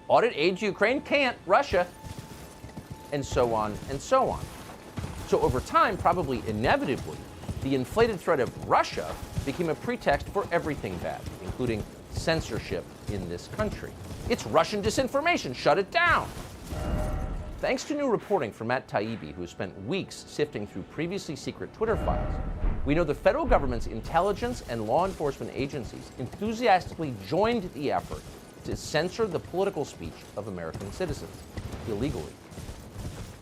Audit aid to Ukraine? Can't. Russia. And so on and so on. So over time, probably inevitably, the inflated threat of Russia became a pretext for everything bad, including censorship in this country. It's Russian disinformation. Shut it down. Thanks to new reporting from Matt Taibbi, who has spent weeks sifting through previously secret Twitter files, we know the federal government's intelligence and law enforcement agencies enthusiastically joined the effort to censor the political speech of American citizens illegally.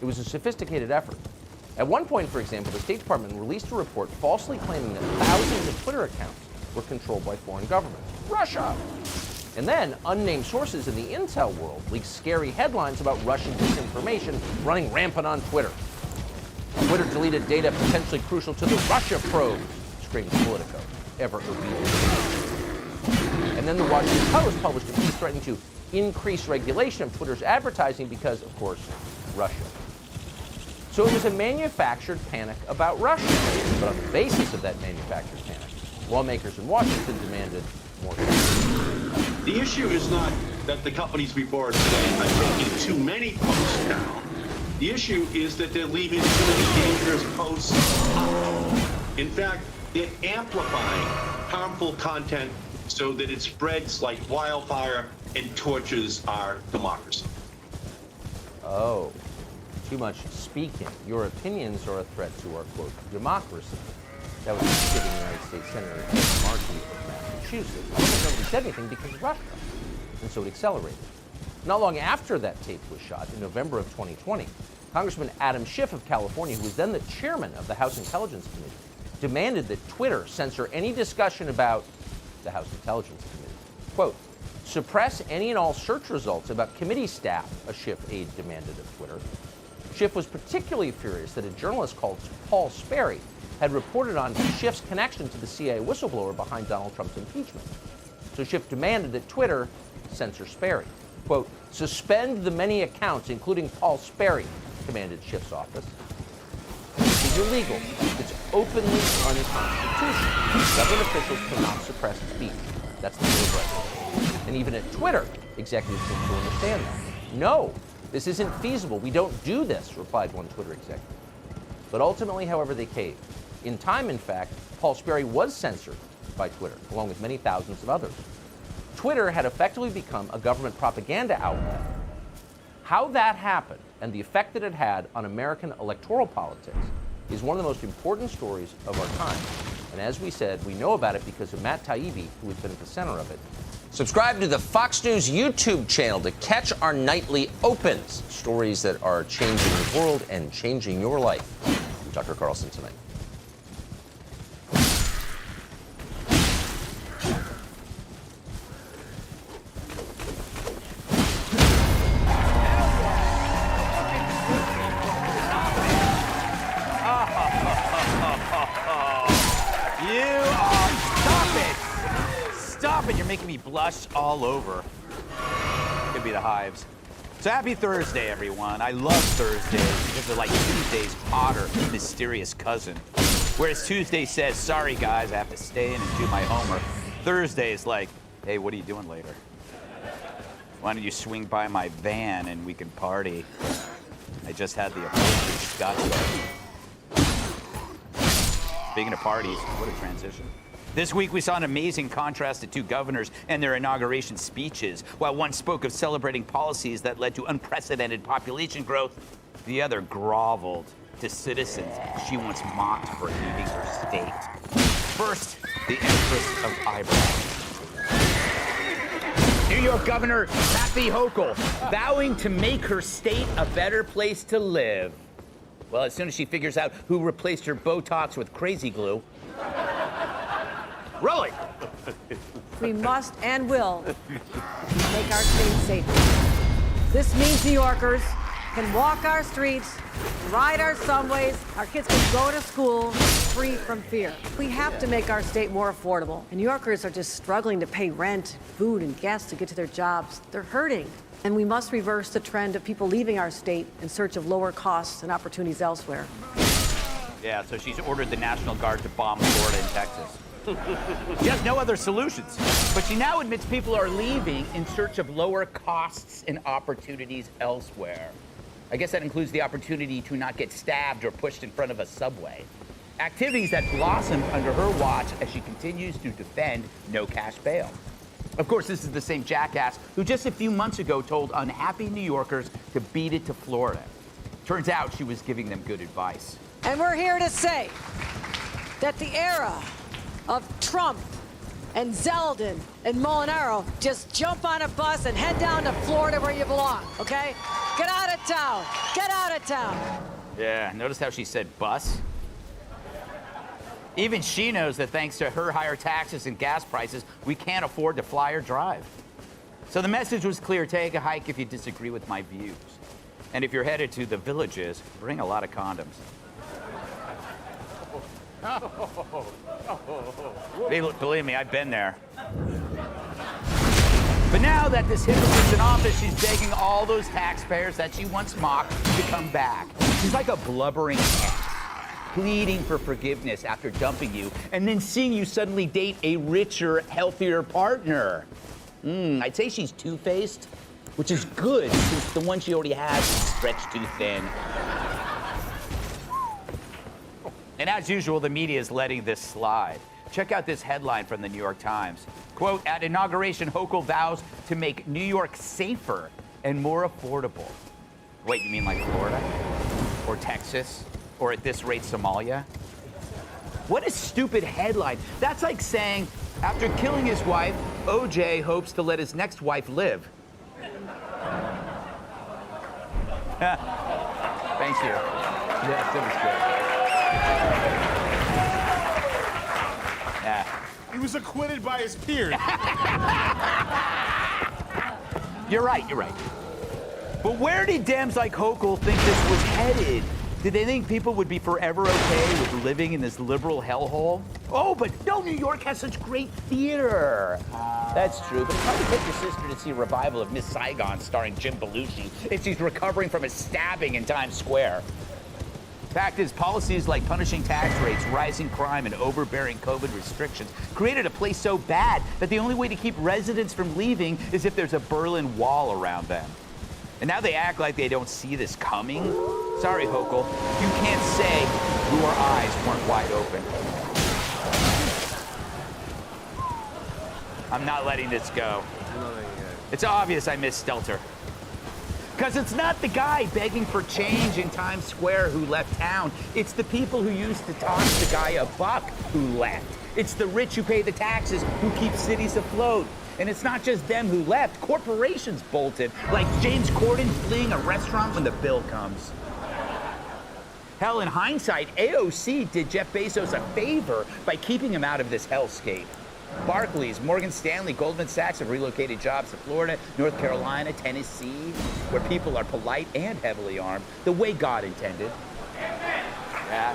It was a sophisticated effort. At one point, for example, the State Department released a report falsely claiming that thousands of Twitter accounts were controlled by foreign governments. Russia! And then, unnamed sources in the intel world leaked scary headlines about Russian disinformation running rampant on Twitter. Twitter deleted data potentially crucial to the Russia probe, screamed Politico, ever obedient. And then the Washington Post published a piece threatening to increase regulation of Twitter's advertising because, of course, Russia. So it was a manufactured panic about Russia. But on the basis of that manufactured panic, lawmakers in Washington demanded more. The issue is not that the companies before us today are taking too many posts down. The issue is that they're leaving too many dangerous posts up. In fact, they're amplifying harmful content so that it spreads like wildfire and torches our democracy. Oh, too much speaking. Your opinions are a threat to our, quote, democracy. That was sitting United States Senator Ed Markey of Massachusetts. Nobody said anything because of Russia, and so it accelerated. Not long after that tape was shot, in November of 2020, Congressman Adam Schiff of California, who was then the chairman of the House Intelligence Committee, demanded that Twitter censor any discussion about the House Intelligence Committee. Quote, suppress any and all search results about committee staff, a Schiff aide demanded of Twitter. Schiff was particularly furious that a journalist called Paul Sperry had reported on Schiff's connection to the CIA whistleblower behind Donald Trump's impeachment. So Schiff demanded that Twitter censor Sperry. Quote, suspend the many accounts, including Paul Sperry, commanded Schiff's office. It's illegal. It's openly unconstitutional. Government officials cannot suppress speech. That's the rule of right. And even at Twitter, executives seem to understand that. No, this isn't feasible. We don't do this, replied one Twitter executive. But ultimately, however, they caved. In time, in fact, Paul Sperry was censored by Twitter, along with many thousands of others. Twitter had effectively become a government propaganda outlet. How that happened and the effect that it had on American electoral politics is one of the most important stories of our time. And as we said, we know about it because of Matt Taibbi, who has been at the center of it. Subscribe to the Fox News YouTube channel to catch our nightly opens, stories that are changing the world and changing your life. I'm Tucker Carlson tonight. You're making me blush all over. Could be the hives. So happy Thursday, everyone. I love Thursdays because they're like Tuesday's hotter, mysterious cousin. Whereas Tuesday says, sorry guys, I have to stay in and do my homework. Thursday is like, hey, what are you doing later? Why don't you swing by my van and we can party? I just had the approach to Scottsdale. Speaking of parties, what a transition. This week, we saw an amazing contrast to two governors and their inauguration speeches. While one spoke of celebrating policies that led to unprecedented population growth, the other groveled to citizens she once mocked for leaving her state. First, the Empress of Eyebrows. New York Governor Kathy Hochul vowing to make her state a better place to live. Well, as soon as she figures out who replaced her Botox with crazy glue. Really? We must and will make our state safer. This means New Yorkers can walk our streets, ride our subways, our kids can go to school free from fear. We have to make our state more affordable. And New Yorkers are just struggling to pay rent, food, and gas to get to their jobs. They're hurting. And we must reverse the trend of people leaving our state in search of lower costs and opportunities elsewhere. Yeah, so she's ordered the National Guard to bomb Florida and Texas. She has no other solutions. But she now admits people are leaving in search of lower costs and opportunities elsewhere. I guess that includes the opportunity to not get stabbed or pushed in front of a subway. Activities that blossomed under her watch as she continues to defend no cash bail. Of course, this is the same jackass who just a few months ago told unhappy New Yorkers to beat it to Florida. Turns out she was giving them good advice. And we're here to say that the era of Trump and Zeldin and Molinaro, just jump on a bus and head down to Florida where you belong, okay? Get out of town. Get out of town. Yeah, notice how she said bus? Even she knows that thanks to her higher taxes and gas prices, we can't afford to fly or drive. So the message was clear: take a hike if you disagree with my views. And if you're headed to the Villages, bring a lot of condoms. Believe me, I've been there. But now that this hypocrite's in office, she's begging all those taxpayers that she once mocked to come back. She's like a blubbering cat, pleading for forgiveness after dumping you, and then seeing you suddenly date a richer, healthier partner. I'd say she's two-faced, which is good since the one she already has is stretched too thin. And as usual, the media is letting this slide. Check out this headline from the New York Times. Quote, at inauguration, Hochul vows to make New York safer and more affordable. Wait, you mean like Florida? Or Texas? Or at this rate, Somalia? What a stupid headline. That's like saying, after killing his wife, OJ hopes to let his next wife live. Thank you. Yeah, that was good. Yeah. He was acquitted by his peers. You're right. But where did Dems like Hochul think this was headed? Did they think people would be forever okay with living in this liberal hellhole? Oh, but no, New York has such great theater. That's true, but it's hard to take your sister to see a revival of Miss Saigon starring Jim Belushi if she's recovering from a stabbing in Times Square. Fact is, policies like punishing tax rates, rising crime, and overbearing COVID restrictions created a place so bad that the only way to keep residents from leaving is if there's a Berlin Wall around them. And now they act like they don't see this coming? Sorry, Hochul, you can't say your eyes weren't wide open. I'm not letting this go. It's obvious I miss Stelter. Because it's not the guy begging for change in Times Square who left town. It's the people who used to toss the guy a buck who left. It's the rich who pay the taxes who keep cities afloat. And it's not just them who left. Corporations bolted, like James Corden fleeing a restaurant when the bill comes. Hell, in hindsight, AOC did Jeff Bezos a favor by keeping him out of this hellscape. Barclays, Morgan Stanley, Goldman Sachs have relocated jobs to Florida, North Carolina, Tennessee, where people are polite and heavily armed, the way God intended. Yeah.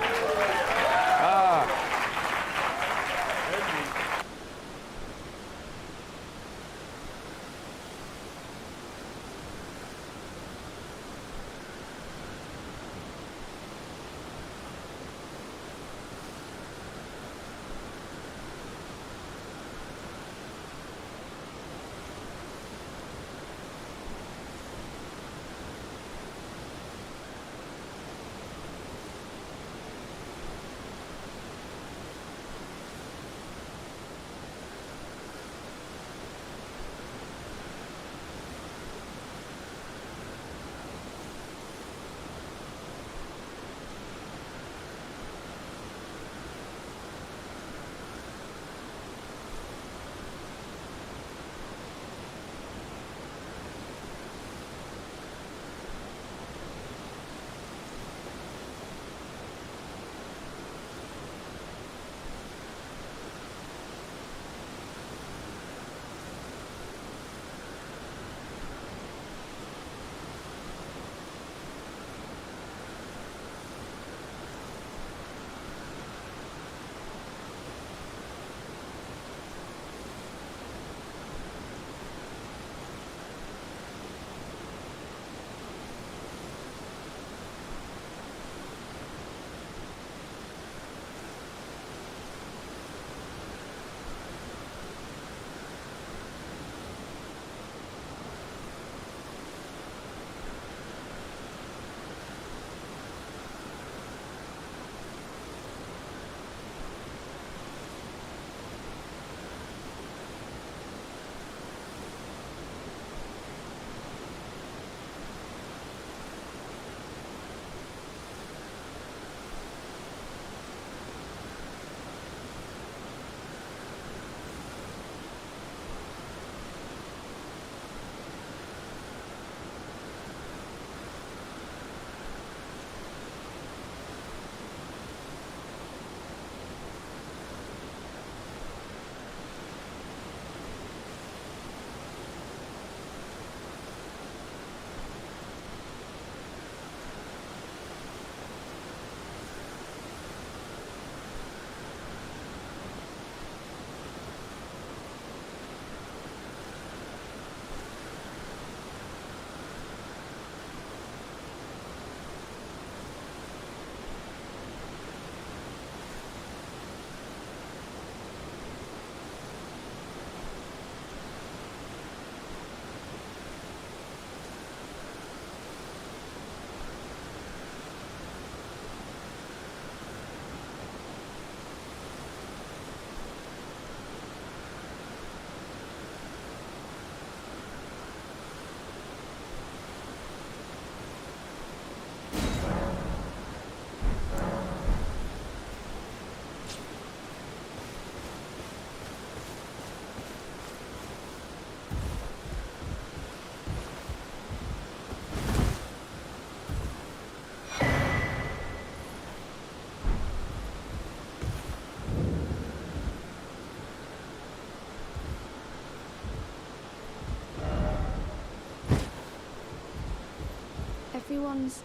everyone's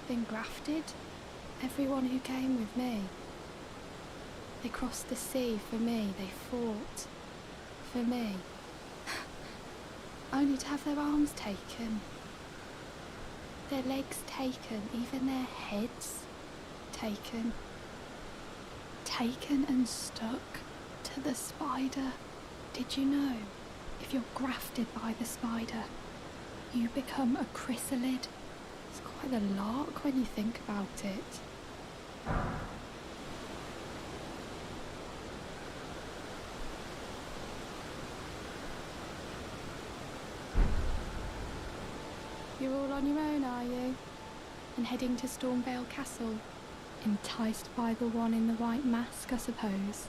been grafted. Everyone who came with me. They crossed the sea for me. They fought for me. Only to have their arms taken. Their legs taken. Even their heads taken. Taken and stuck to the spider. Did you know? If you're grafted by the spider, you become a chrysalid. It's quite a lark when you think about it. You're all on your own, are you? And heading to Stormvale Castle? Enticed by the one in the white mask, I suppose.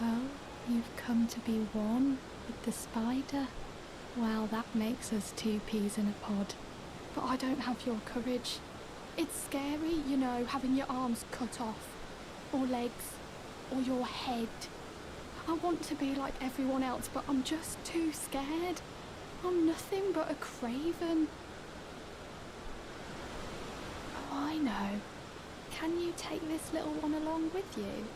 Oh, you've come to be one with the spider? Well, that makes us two peas in a pod. But I don't have your courage. It's scary, you know, having your arms cut off. Or legs. Or your head. I want to be like everyone else, but I'm just too scared. I'm nothing but a craven. Oh, I know. Can you take this little one along with you?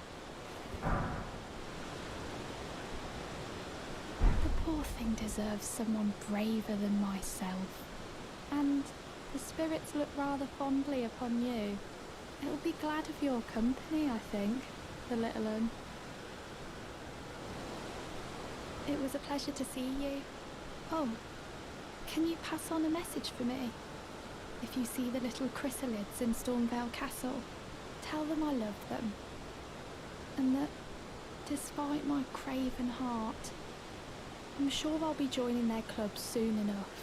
The poor thing deserves someone braver than myself. And the spirits look rather fondly upon you. It'll be glad of your company, I think, the little one. It was a pleasure to see you. Oh, can you pass on a message for me? If you see the little chrysalids in Stormvale Castle, tell them I love them. And that, despite my craven heart, I'm sure I'll be joining their club soon enough.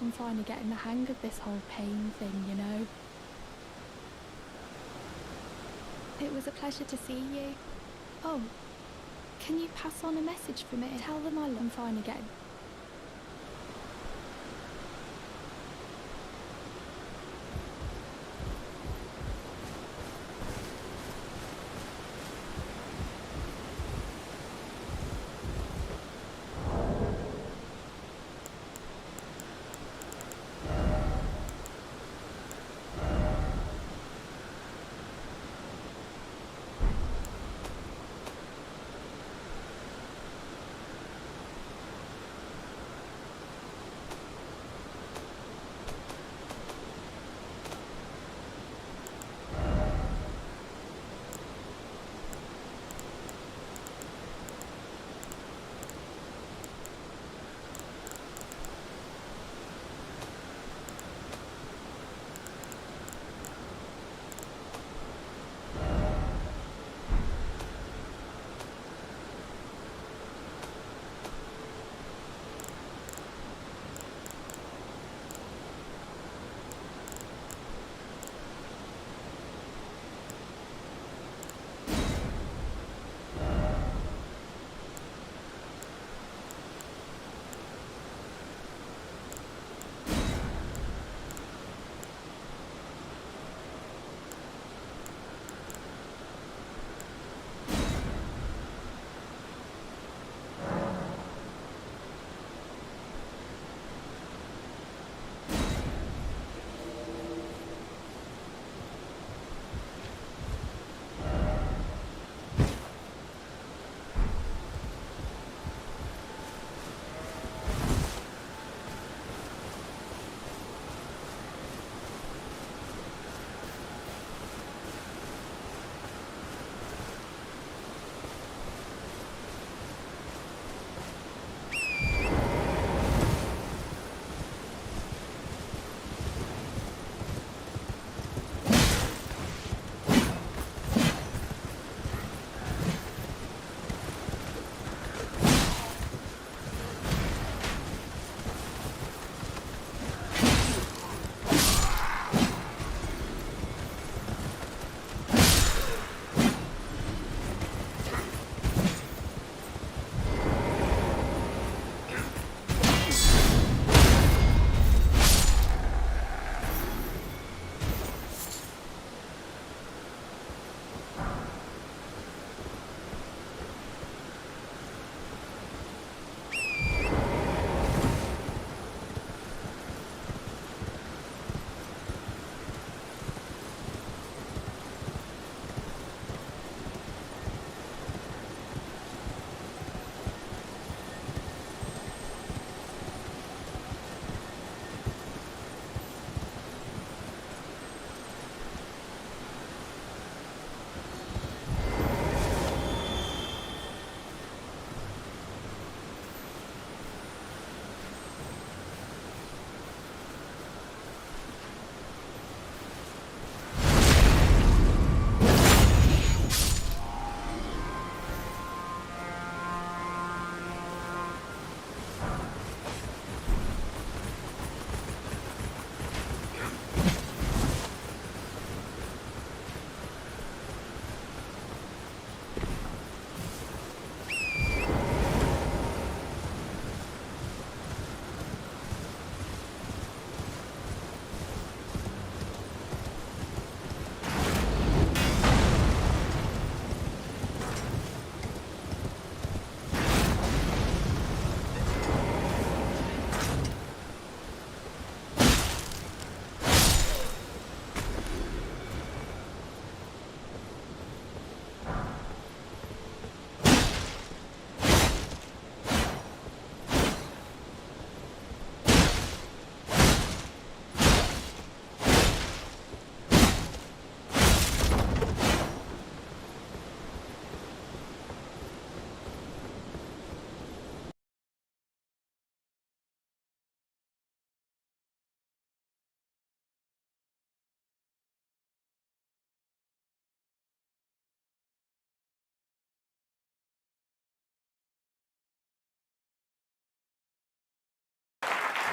I'm finally getting the hang of this whole pain thing, you know. It was a pleasure to see you. Oh, can you pass on a message for me? Tell them I love them. I'm finally getting...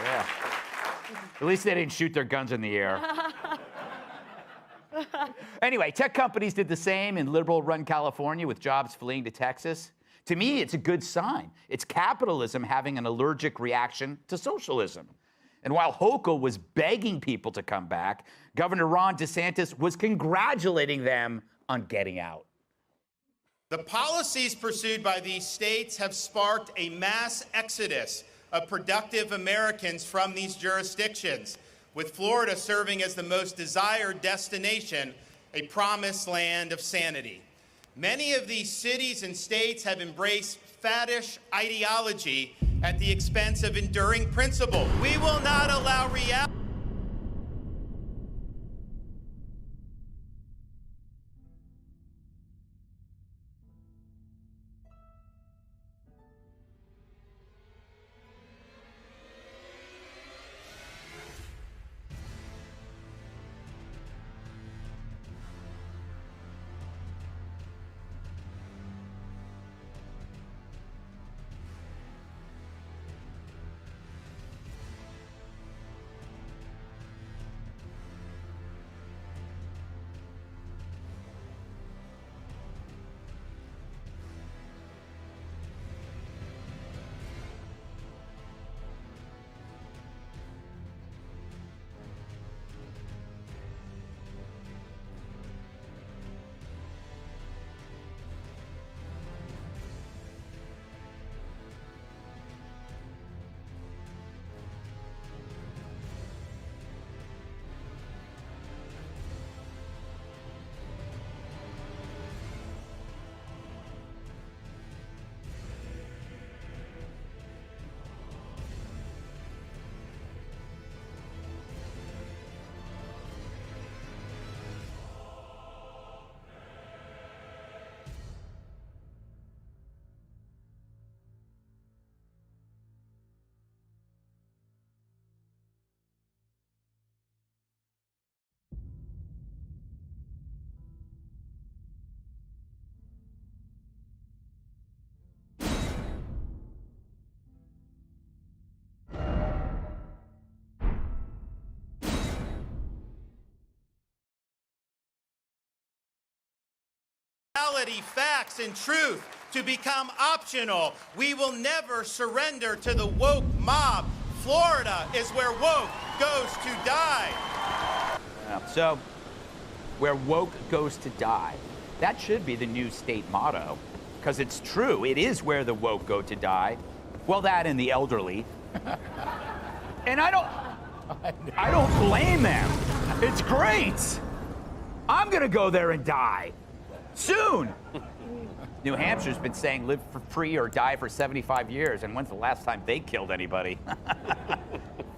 Yeah. At least they didn't shoot their guns in the air. Anyway, tech companies did the same in liberal-run California with jobs fleeing to Texas. To me, it's a good sign. It's capitalism having an allergic reaction to socialism. And while Hochul was begging people to come back, Governor Ron DeSantis was congratulating them on getting out. The policies pursued by these states have sparked a mass exodus of productive Americans from these jurisdictions, with Florida serving as the most desired destination, a promised land of sanity. Many of these cities and states have embraced faddish ideology at the expense of enduring principle. We will not allow reality. Facts and truth to become optional. We will never surrender to the woke mob. Florida is where woke goes to die. So, where woke goes to die. That should be the new state motto, because it's true. It is where the woke go to die. Well, that and the elderly. And I don't blame them. It's great. I'm gonna go there and die. Soon! New Hampshire's been saying live for free or die for 75 years, and when's the last time they killed anybody?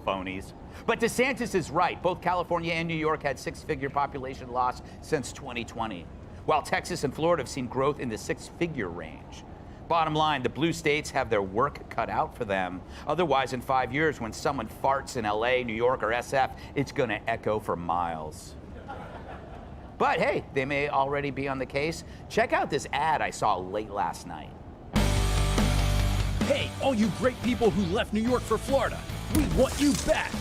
Phonies. But DeSantis is right. Both California and New York had six-figure population loss since 2020, while Texas and Florida have seen growth in the six-figure range. Bottom line, the blue states have their work cut out for them. Otherwise, in 5 years, when someone farts in LA, New York, or SF, it's gonna echo for miles. But hey, they may already be on the case. Check out this ad I saw late last night. Hey, all you great people who left New York for Florida, we want you back.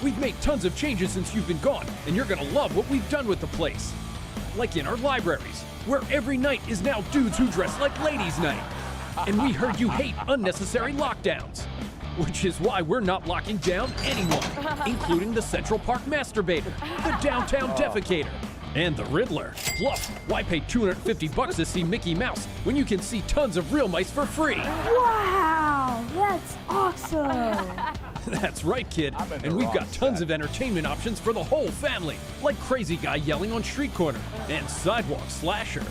We've made tons of changes since you've been gone, and you're gonna love what we've done with the place. Like in our libraries, where every night is now dudes who dress like ladies' night. And we heard you hate unnecessary lockdowns, which is why we're not locking down anyone, including the Central Park masturbator, the downtown defecator, and the Riddler. Plus, why pay $250 to see Mickey Mouse when you can see tons of real mice for free? Wow, that's awesome. That's right, kid. And we've got tons of entertainment options for the whole family, like Crazy Guy Yelling on Street Corner and Sidewalk Slasher.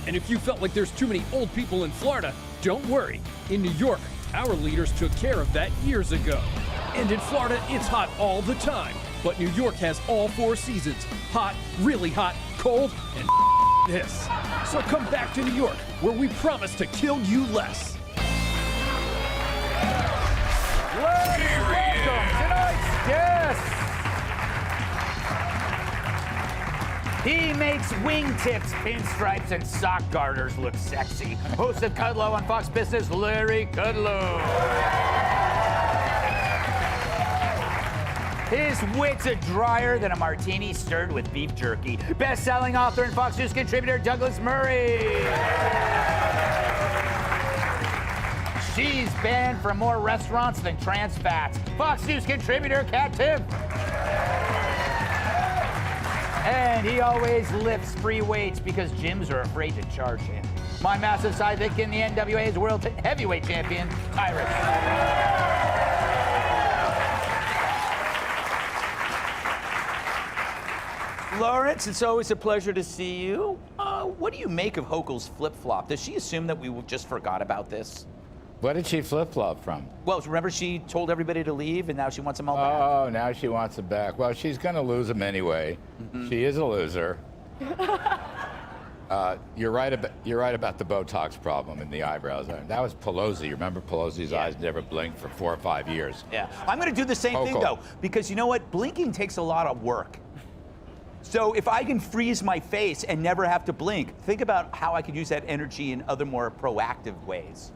And if you felt like there's too many old people in Florida, don't worry. In New York, our leaders took care of that years ago. And in Florida, it's hot all the time. But New York has all 4 seasons. Hot, really hot, cold, and this. So come back to New York, where we promise to kill you less. Welcome tonight's guest. He makes wingtips, pinstripes, and sock garters look sexy. Host of Kudlow on Fox Business, Larry Kudlow. His wits are drier than a martini stirred with beef jerky. Best-selling author and Fox News contributor Douglas Murray. She's banned from more restaurants than trans fats. Fox News contributor Kat Tiff. And he always lifts free weights because gyms are afraid to charge him. My massive sidekick in the NWA is world heavyweight champion, Tyrus. Lawrence, it's always a pleasure to see you. What do you make of Hochul's flip-flop? Does she assume that we just forgot about this? What did she flip-flop from? Well, remember she told everybody to leave and now she wants them all back? Oh, now she wants them back. Well, she's going to lose them anyway. She is a loser. You're right about the Botox problem in the eyebrows. That was Pelosi. Remember Pelosi's eyes never blinked for 4 or 5 years. Yeah. I'm going to do the same thing, though, because you know what? Blinking takes a lot of work. So if I can freeze my face and never have to blink, think about how I could use that energy in other more proactive ways.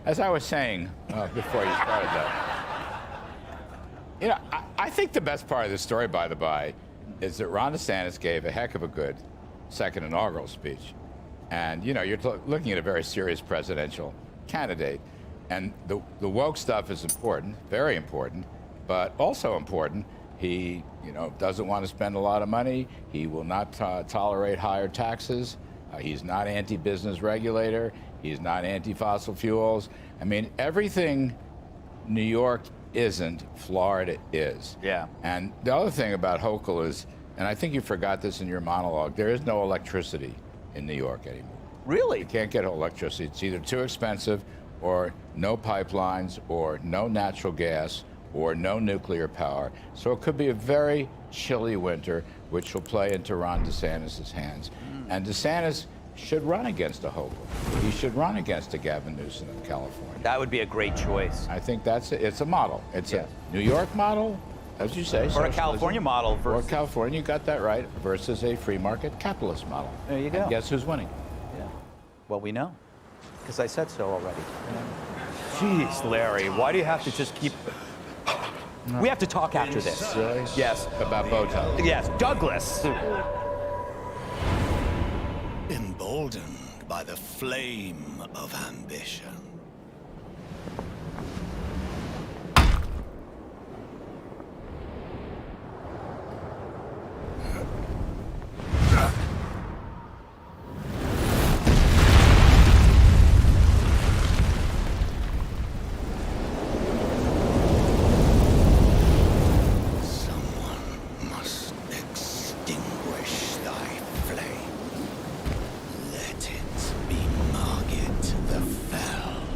As I was saying before you started that, you know, I think the best part of the story, by the by, is that Ron DeSantis gave a heck of a good second inaugural speech. And, you know, you're looking at a very serious presidential candidate. And the woke stuff is important, very important, but also important. He, you know, doesn't want to spend a lot of money. He will not tolerate higher taxes. He's not anti-business regulator. He's not anti-fossil fuels. I mean, everything New York isn't, Florida is. Yeah. And the other thing about Hochul is, and I think you forgot this in your monologue, there is no electricity in New York anymore. Really? You can't get electricity. It's either too expensive or no pipelines or no natural gas or no nuclear power. So it could be a very chilly winter, which will play into Ron DeSantis' hands. And DeSantis should run against a Hochul. He should run against a Gavin Newsom of California. That would be a great choice. I think it's a model. It's a New York model, as you say. Or a socialism. California model. Or California, you got that right, versus a free market capitalist model. There you go. And guess who's winning? Yeah. Well, we know, because I said so already. Jeez, Larry, why do you have to just keep... We have to talk after this. Really? Yes. About Botox. Yes, Douglas. Emboldened by the flame of ambition. Fell.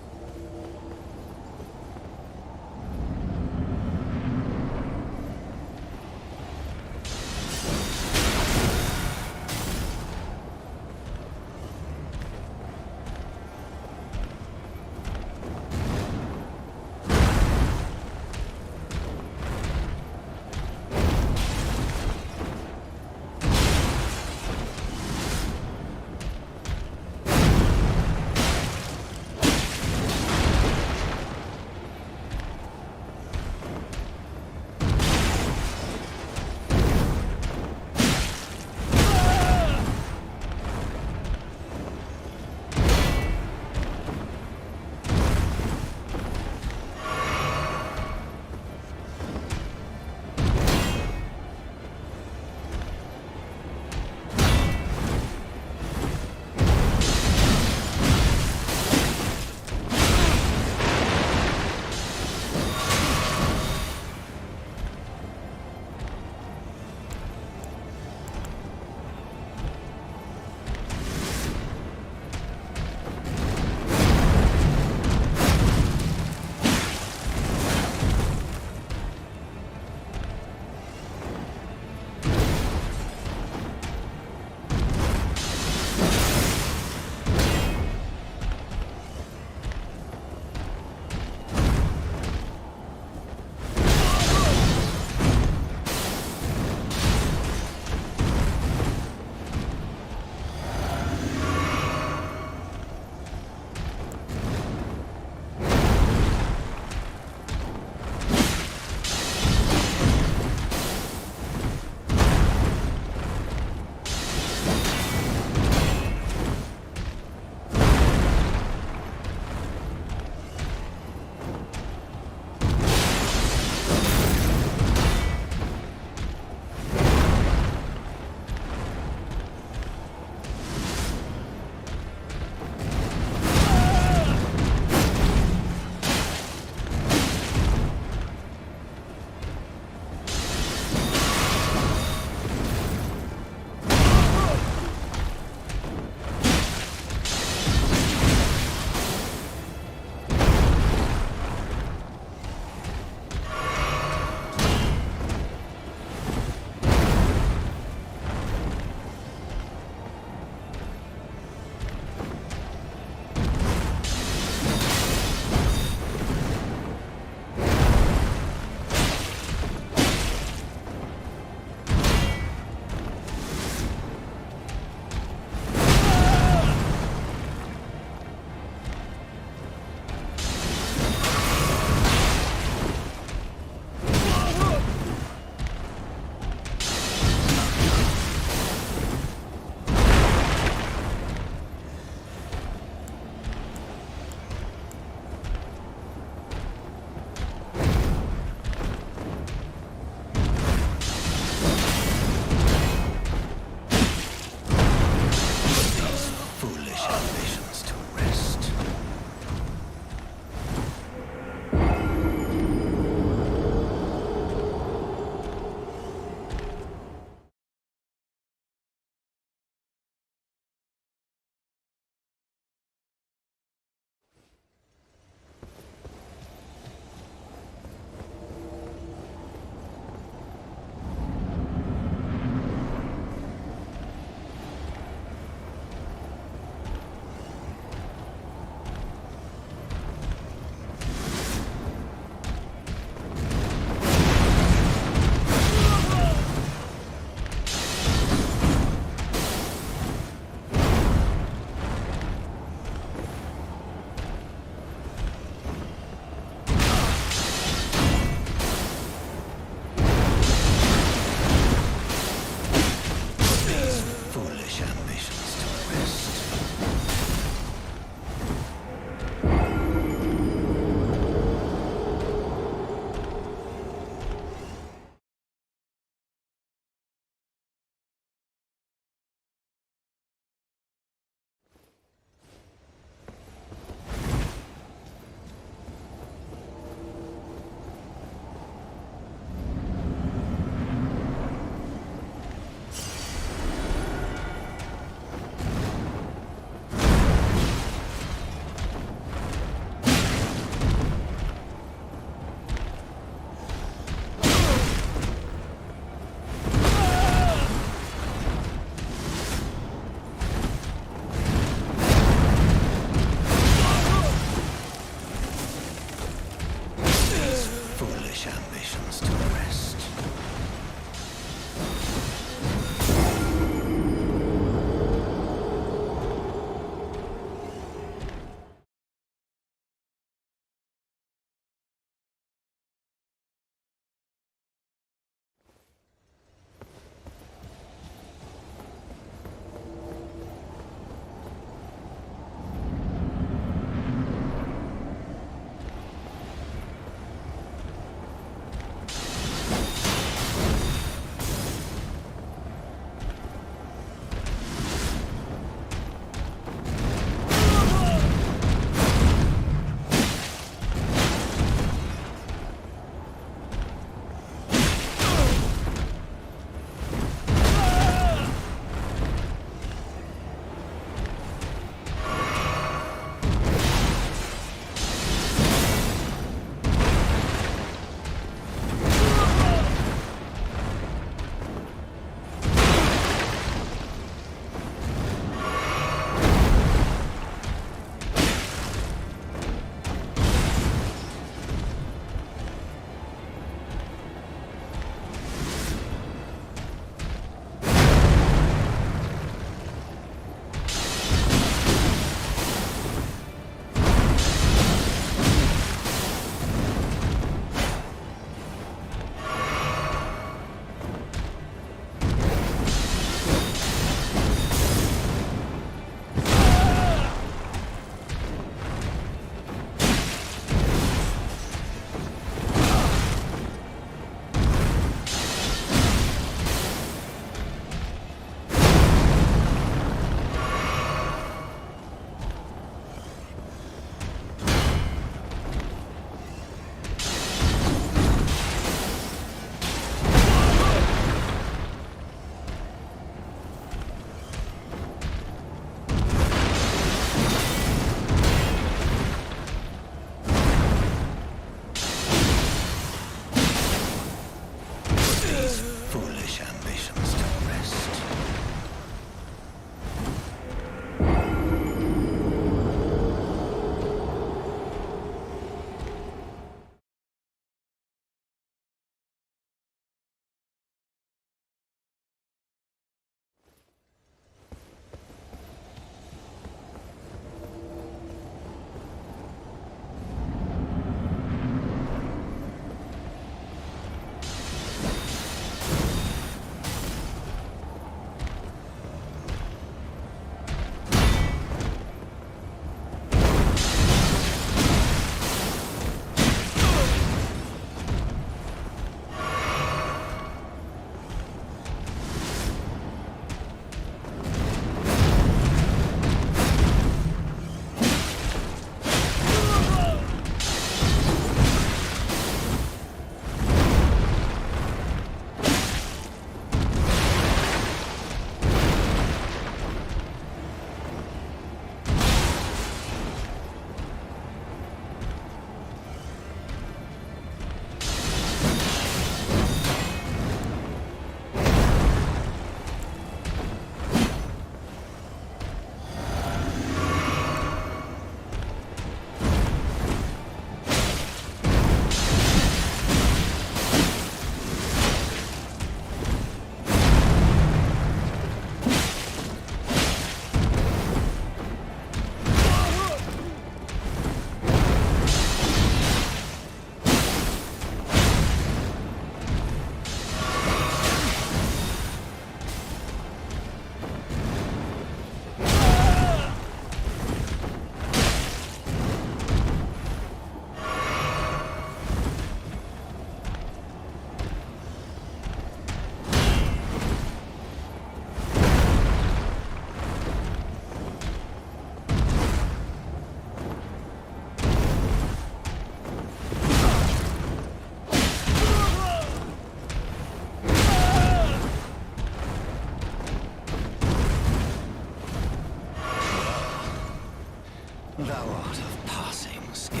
Thou art of passing skill.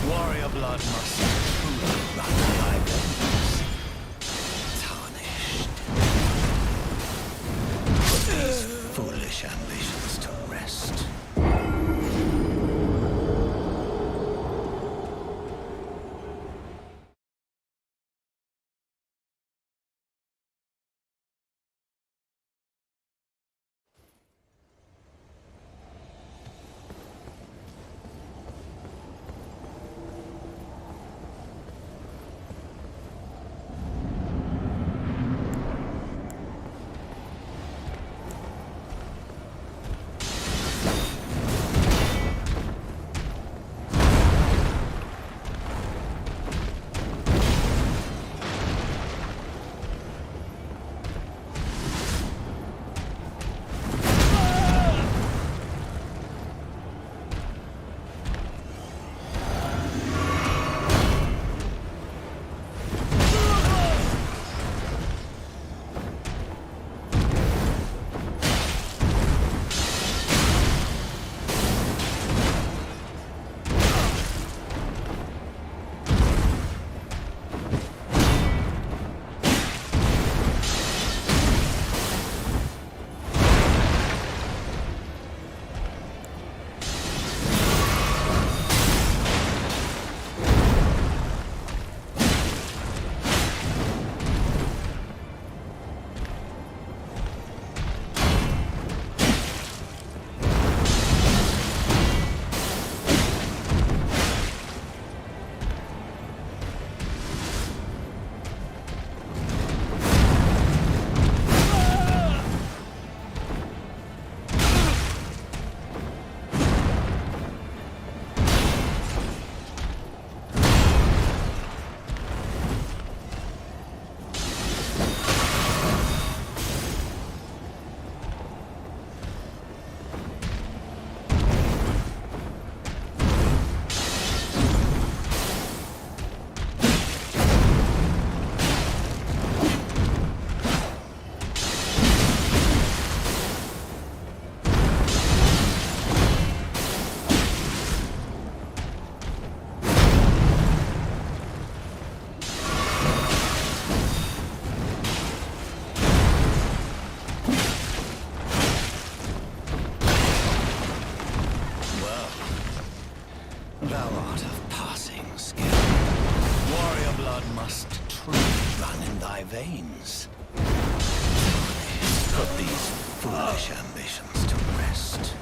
Warrior blood must truly run thy veins. Tarnished. Put these foolish ambitions to rest. Thou art of passing skill. Warrior blood must truly run in thy veins. Put these foolish ambitions to rest.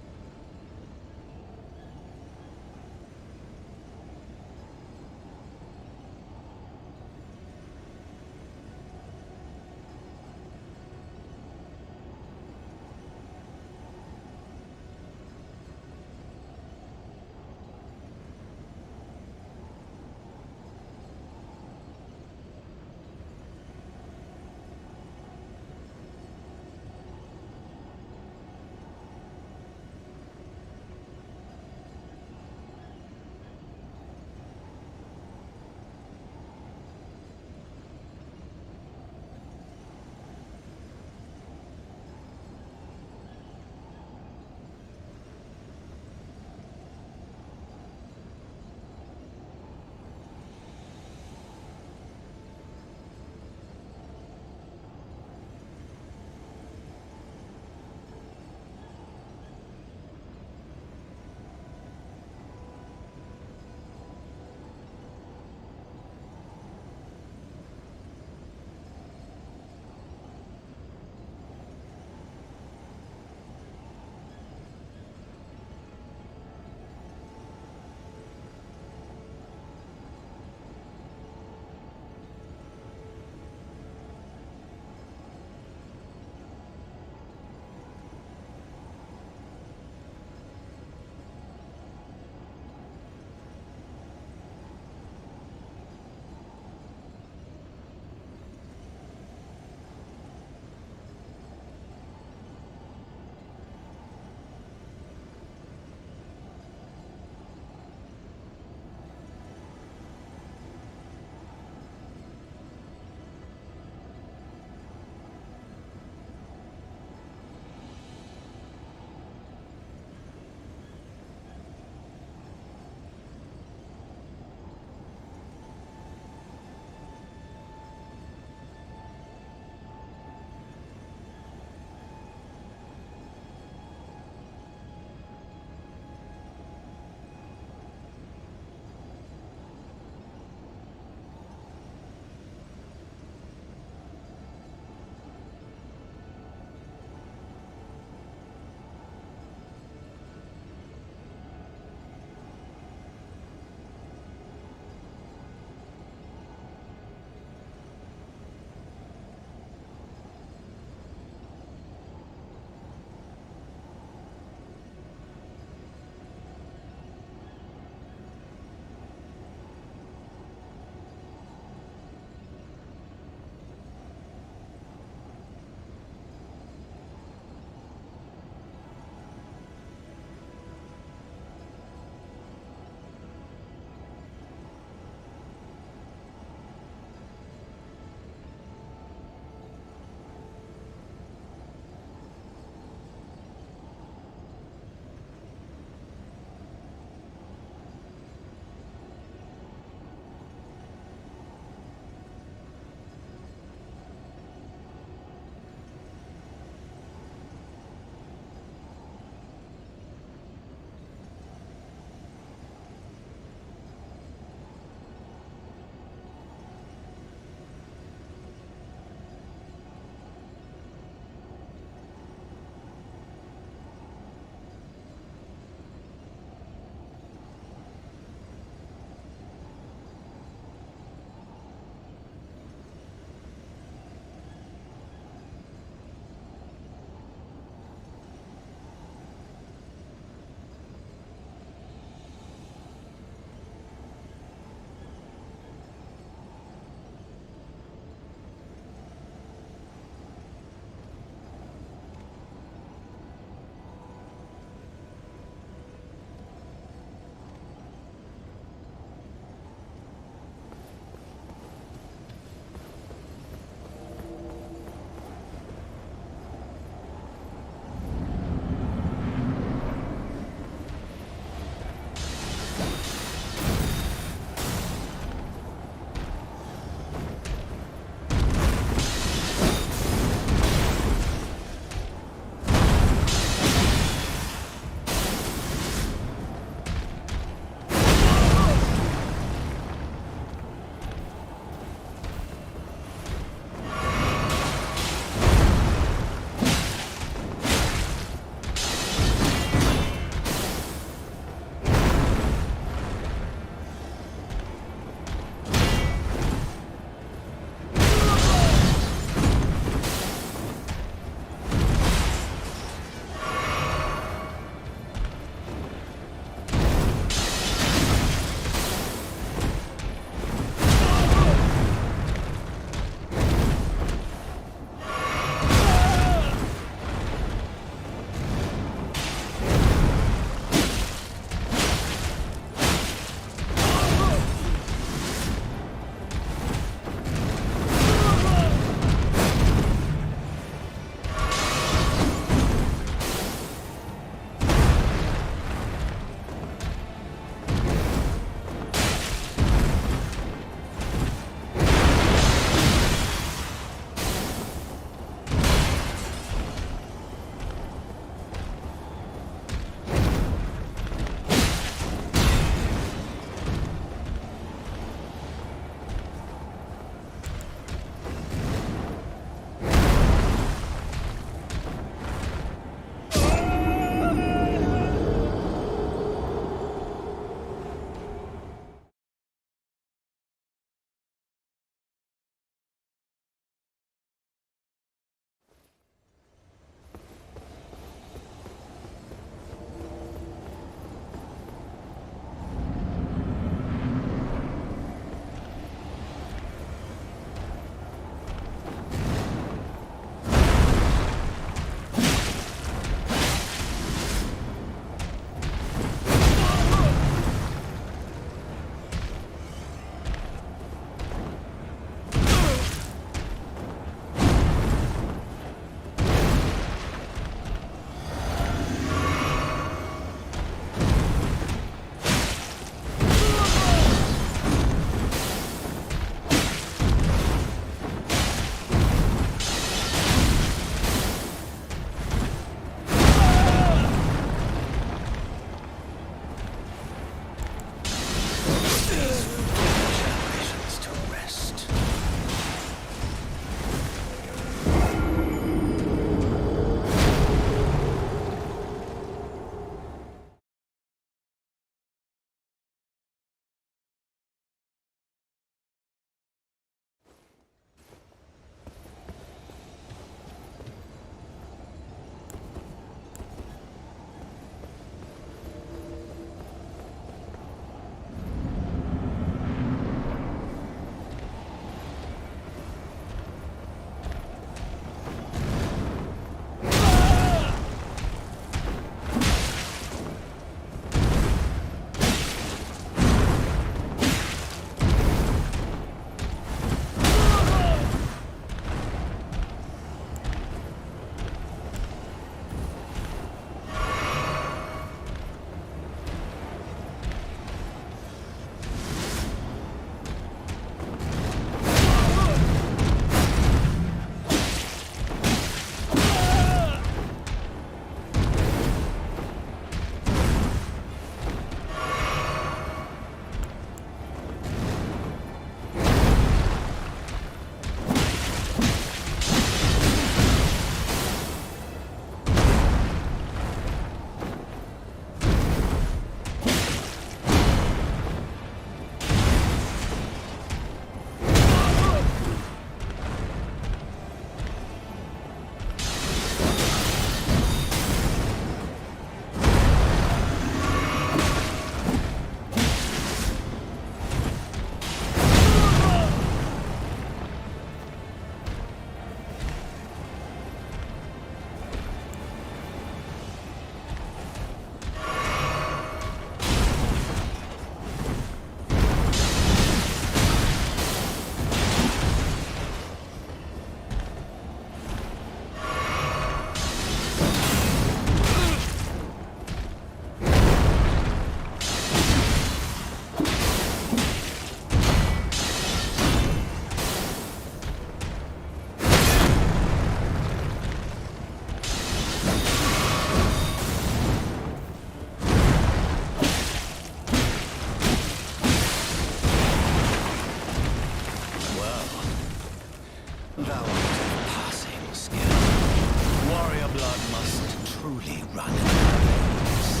blood must truly run in our veins.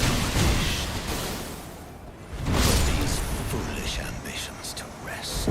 Tarnished. Put these foolish ambitions to rest.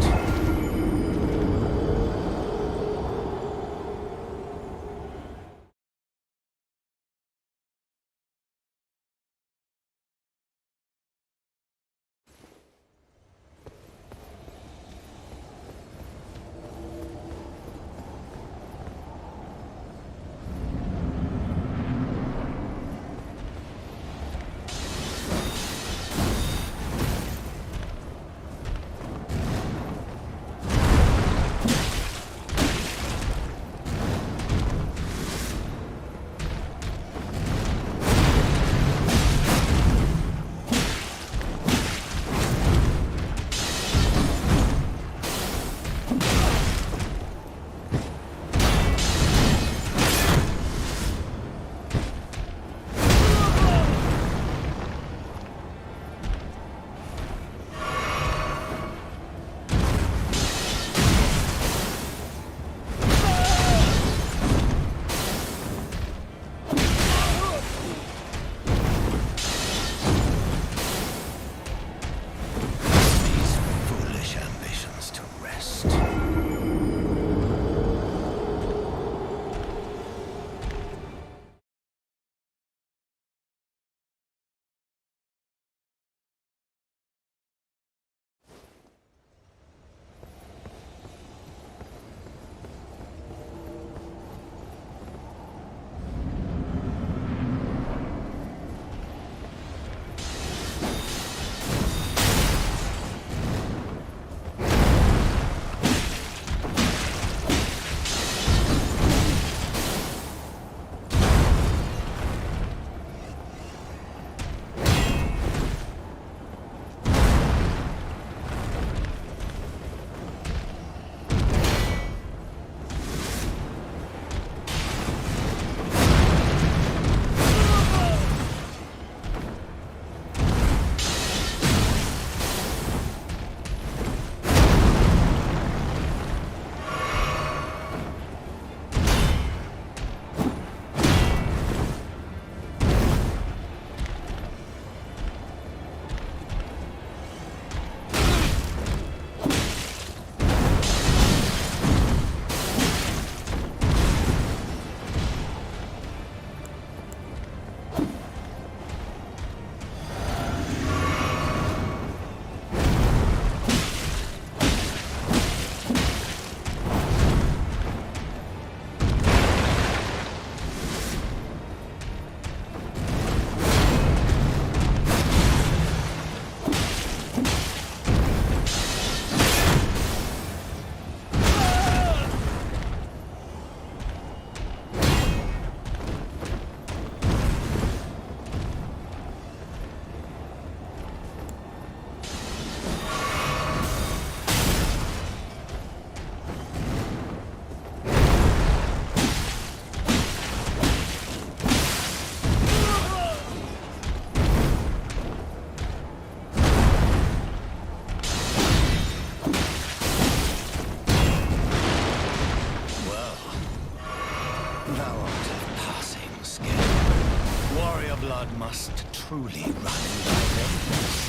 blood must truly run in thy veins.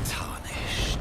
Tarnished.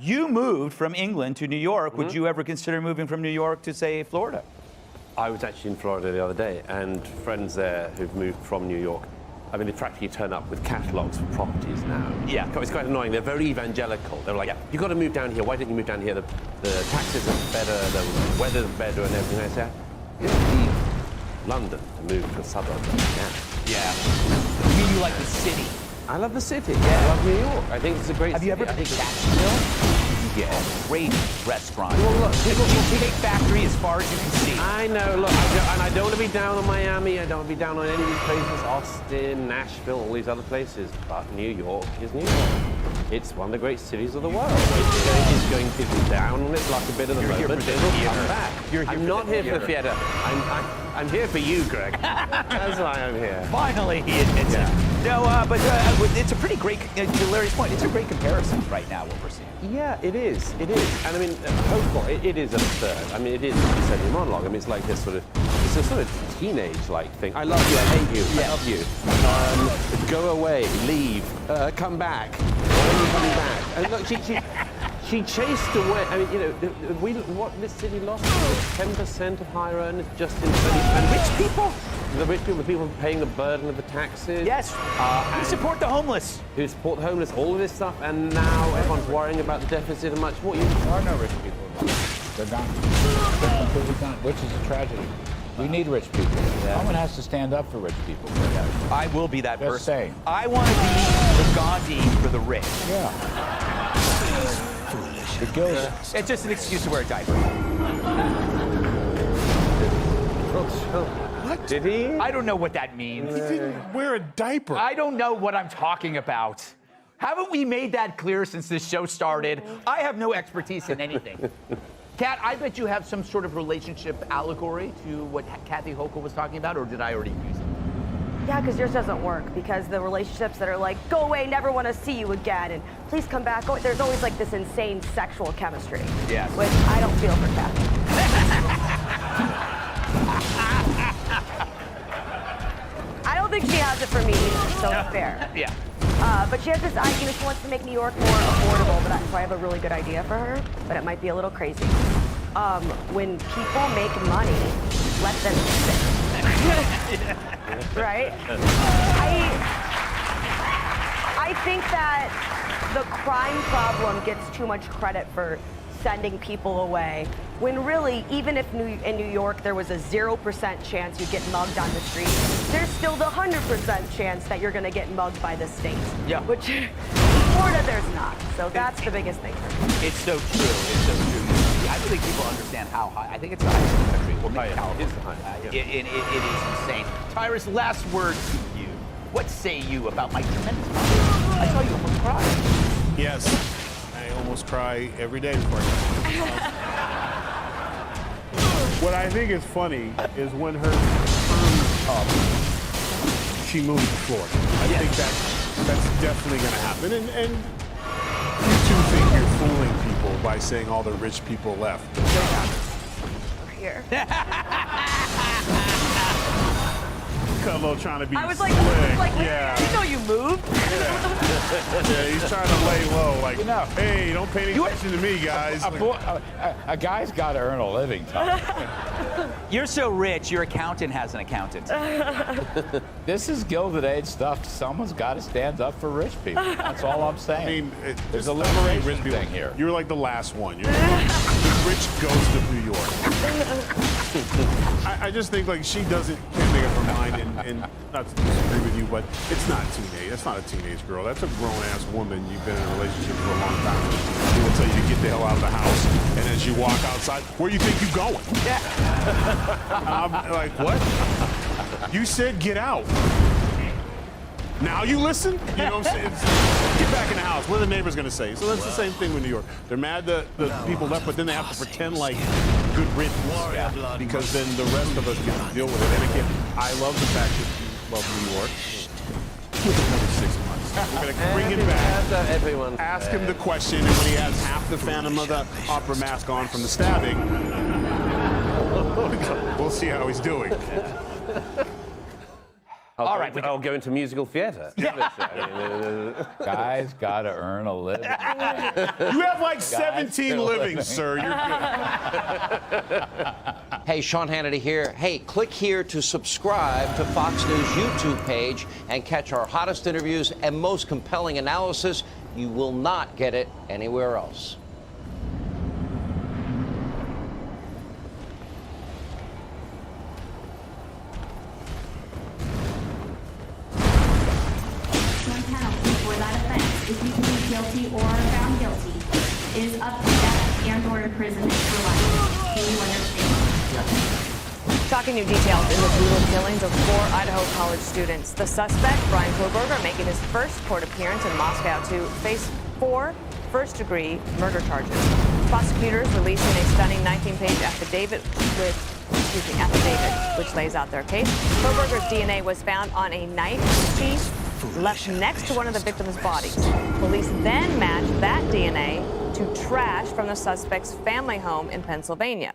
You moved from England to New York. Would you ever consider moving from New York to, say, Florida? I was actually in Florida the other day, and friends there who've moved from New York, I mean, they practically turn up with catalogs for properties now. Yeah. It's quite annoying. They're very evangelical. They're like, you've got to move down here. Why didn't you move down here? The taxes are better, the weather's better, and everything. I say, you don't leave London to move to a suburb. Yeah. You mean you like the city? I love the city. Yeah. I love New York. I think it's a great city. Have you ever been to Jacksonville? Yeah, great restaurant. Well, look, the Cake Factory as far as you can see. I know, look, I don't want to be down on Miami, I don't want to be down on any of these places, Austin, Nashville, all these other places, but New York is New York. It's one of the great cities of the world. It's going people down on it like a bit of the moment, but it'll come back. I'm not here for the theater. I'm here for you, Greg. That's why I'm here. Finally, he admits it. No, but it's a pretty great, to Larry's point, it's a great comparison right now, what we're seeing. Yeah, it is. It is. And I mean, hopeful. It is absurd. I mean, it is, as you said in your monologue. I mean, it's like this sort of, it's a sort of teenage-like thing. I love you, I hate you, I love you. Go away, leave, come back. Why are you coming back? And look, she chased away. I mean, you know, what this city lost was 10% of higher earners just in 2020. And rich people? The rich people, the people paying the burden of the taxes. Yes. Who support the homeless? Who support the homeless, all of this stuff, and now everyone's worrying about the deficit and much more. There are no rich people. They're gone. They're completely gone, which is a tragedy. We need rich people. Someone has to stand up for rich people. I will be that Just person. saying. I want to be the Gandhi for the rich. Yeah. It kills. It's just an excuse to wear a diaper. What? Did he? I don't know what that means. He didn't wear a diaper. I don't know what I'm talking about. Haven't we made that clear since this show started? I have no expertise in anything. Kat, I bet you have some sort of relationship allegory to what Kathy Hochul was talking about, or did I already use it? Yeah, because yours doesn't work, because the relationships that are like, go away, never want to see you again, and please come back, there's always like this insane sexual chemistry. Yes. Which I don't feel for Kathy. I don't think she has it for me, so it's fair. Yeah. But she has this idea, she wants to make New York more affordable, so I have a really good idea for her, but it might be a little crazy. When people make money, let them sit. Right? I think that the crime problem gets too much credit for sending people away, when really, even if in New York there was a 0% chance you'd get mugged on the street, there's still the 100% chance that you're going to get mugged by the state. Yeah. Which in Florida there's not. So that's the biggest thing for me. It's so true. It's so true. I don't think people understand how high. I think it's the highest in the country. Or maybe California. It's the highest. It is insane. Tyrus, last word to you. What say you about my tremendous mom? I saw you almost cry. Yes. I almost cry every day before I What I think is funny is when her term up, she moved to Florida. I think that's definitely going to happen. And you two think you're fooling people by saying all the rich people left. Over here. Cutlo trying to be I was like, slick. yeah. You know you moved. Yeah, he's trying to lay low, like, hey, don't pay any attention to me, guys. A guy's got to earn a living, Tom. You're so rich, your accountant has an accountant. This is Gilded Age stuff. Someone's got to stand up for rich people. That's all I'm saying. I mean, there's a liberation thing here. You're like the last one. You're the rich ghost of New York. I just think like she can't make up her mind, and not to disagree with you, but it's not teenage. That's not a teenage girl. That's a grown-ass woman. You've been in a relationship for a long time. She will tell you to get the hell out of the house, and as you walk outside, where you think you're going? Yeah. I'm like, what? You said get out. Now you listen? You know what I'm saying? Get back in the house. What are the neighbors going to say? So that's the same thing with New York. They're mad that the people left, but then they have to pretend like good riddance. Because then the rest of us get to deal with it. And again, I love the fact that you love New York. Give it another 6 months. We're going to bring him back, ask him the question, and when he has half the Phantom of the Opera mask on from the stabbing, we'll see how he's doing. I'll go into musical theatre. Guys gotta earn a living. You have like 17 livings, sir. You're good. Hey, Sean Hannity here. Hey, click here to subscribe to Fox News YouTube page and catch our hottest interviews and most compelling analysis. You will not get it anywhere else. If you plead guilty or are found guilty, is up to death and/or imprisonment for life. Do you understand? Shocking new details in the brutal killings of 4 Idaho college students. The suspect, Bryan Kohberger, making his first court appearance in Moscow to face 4 first-degree murder charges. Prosecutors releasing a stunning 19-page affidavit which lays out their case. Kohberger's DNA was found on a knife sheath left next to one of the victims' bodies. Police then matched that DNA to trash from the suspect's family home in Pennsylvania.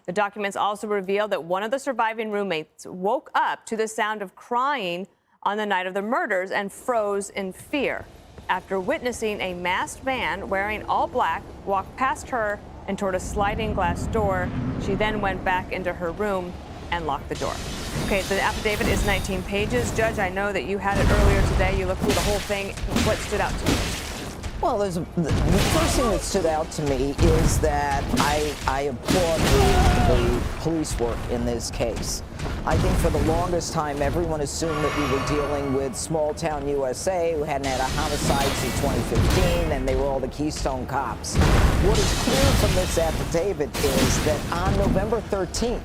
The documents also reveal that one of the surviving roommates woke up to the sound of crying on the night of the murders and froze in fear after witnessing a masked man wearing all black walk past her and toward a sliding glass door. She then went back into her room and locked the door. Okay, the affidavit is 19 pages. Judge, I know that you had it earlier today. You looked through the whole thing. What stood out to you? Well, the first thing that stood out to me is that I applaud the police work in this case. I think for the longest time, everyone assumed that we were dealing with small town USA who hadn't had a homicide since 2015, and they were all the Keystone Cops. What is clear from this affidavit is that on November 13th,